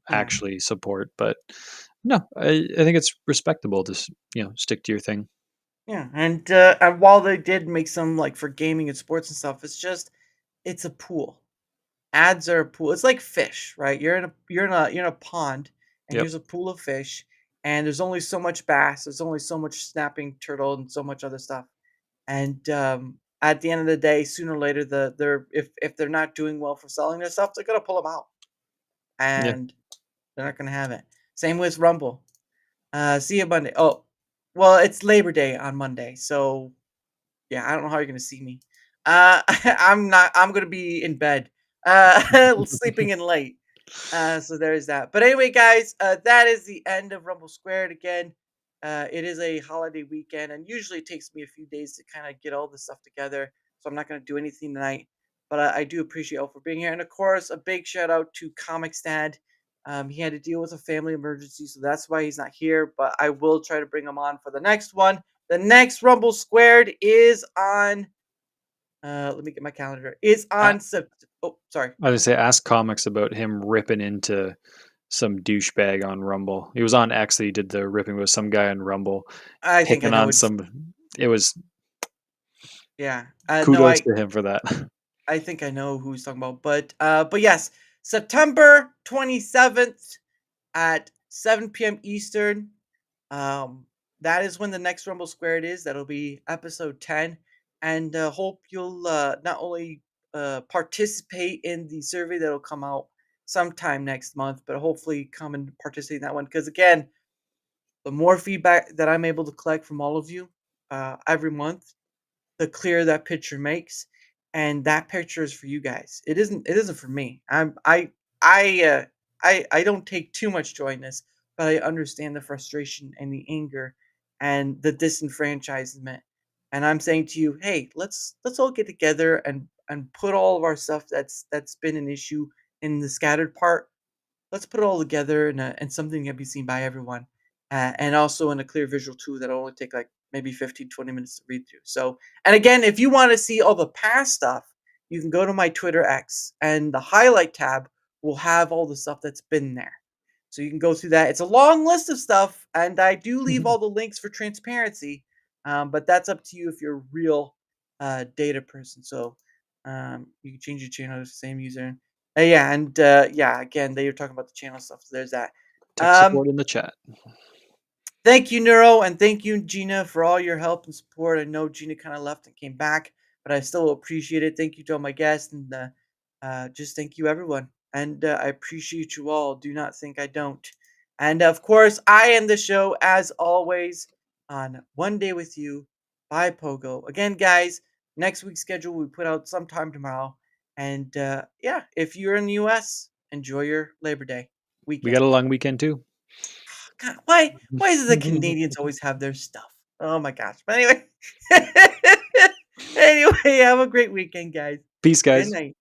Mm, actually support. But no, I think it's respectable to stick to your thing. yeah, and while they did make some like for gaming and sports and stuff, it's a pool. Ads are a pool. It's like fish, right? You're in a pond, and Yep. here's a pool of fish, and there's only so much bass, there's only so much snapping turtle, and so much other stuff. And at the end of the day, sooner or later, they're if they're not doing well for selling their stuff, they're gonna pull them out, Yeah. and they're not gonna have it. Same with Rumble. See you Monday. Oh, well, it's Labor Day on Monday, so yeah, I don't know how you're gonna see me. I'm not. I'm gonna be in bed, sleeping in late. So there's that. But anyway, guys, that is the end of Rumble Squared again. It is a holiday weekend, and usually it takes me a few days to kind of get all this stuff together. So I'm not going to do anything tonight. But I do appreciate all for being here. And of course, a big shout out to Comics Dad. He had to deal with a family emergency, so that's why he's not here. But I will try to bring him on for the next one. The next Rumble Squared is on. Let me get my calendar. Is I, on Oh, sorry. I would say ask comics about him ripping into some douchebag on Rumble. He was on X. He did the ripping with some guy on Rumble, I think I picking know on it's some. It was yeah. No, kudos to him for that. I think I know who he's talking about, but yes, September 27th at 7 p.m. Eastern. Um, that is when the next Rumble Squared is. That'll be episode 10, and hope you'll not only participate in the survey that'll come out sometime next month, but hopefully come and participate in that one. Because again, the more feedback that I'm able to collect from all of you every month, the clearer that picture makes, and that picture is for you guys. It isn't for me. I don't take too much joy in this, but I understand the frustration and the anger and the disenfranchisement. And I'm saying to you, hey, let's all get together and put all of our stuff that's been an issue in the scattered part. Let's put it all together in something that can be seen by everyone, and also in a clear visual too that'll only take like maybe 15, 20 minutes to read through. So, and again, if you want to see all the past stuff, you can go to my Twitter X, and the highlight tab will have all the stuff that's been there. So you can go through that. It's a long list of stuff, and I do leave all the links for transparency, but that's up to you if you're a real data person. So you can change your channel to the same user. Yeah, and yeah, again, they were talking about the channel stuff. So there's that. Tech Um, support in the chat. Thank you, Neuro, and thank you, Gina, for all your help and support. I know Gina kind of left and came back, but I still appreciate it. Thank you to all my guests, and just thank you, everyone. And I appreciate you all. Do not think I don't. And of course, I end the show as always on One Day with You by Pogo. Again, guys, next week's schedule we put out sometime tomorrow. And yeah, if you're in the U.S., enjoy your Labor Day We weekend. got a long weekend too. God, why is it the Canadians always have their stuff? Oh my gosh. But anyway, anyway, have a great weekend, guys. Peace, Good guys. night.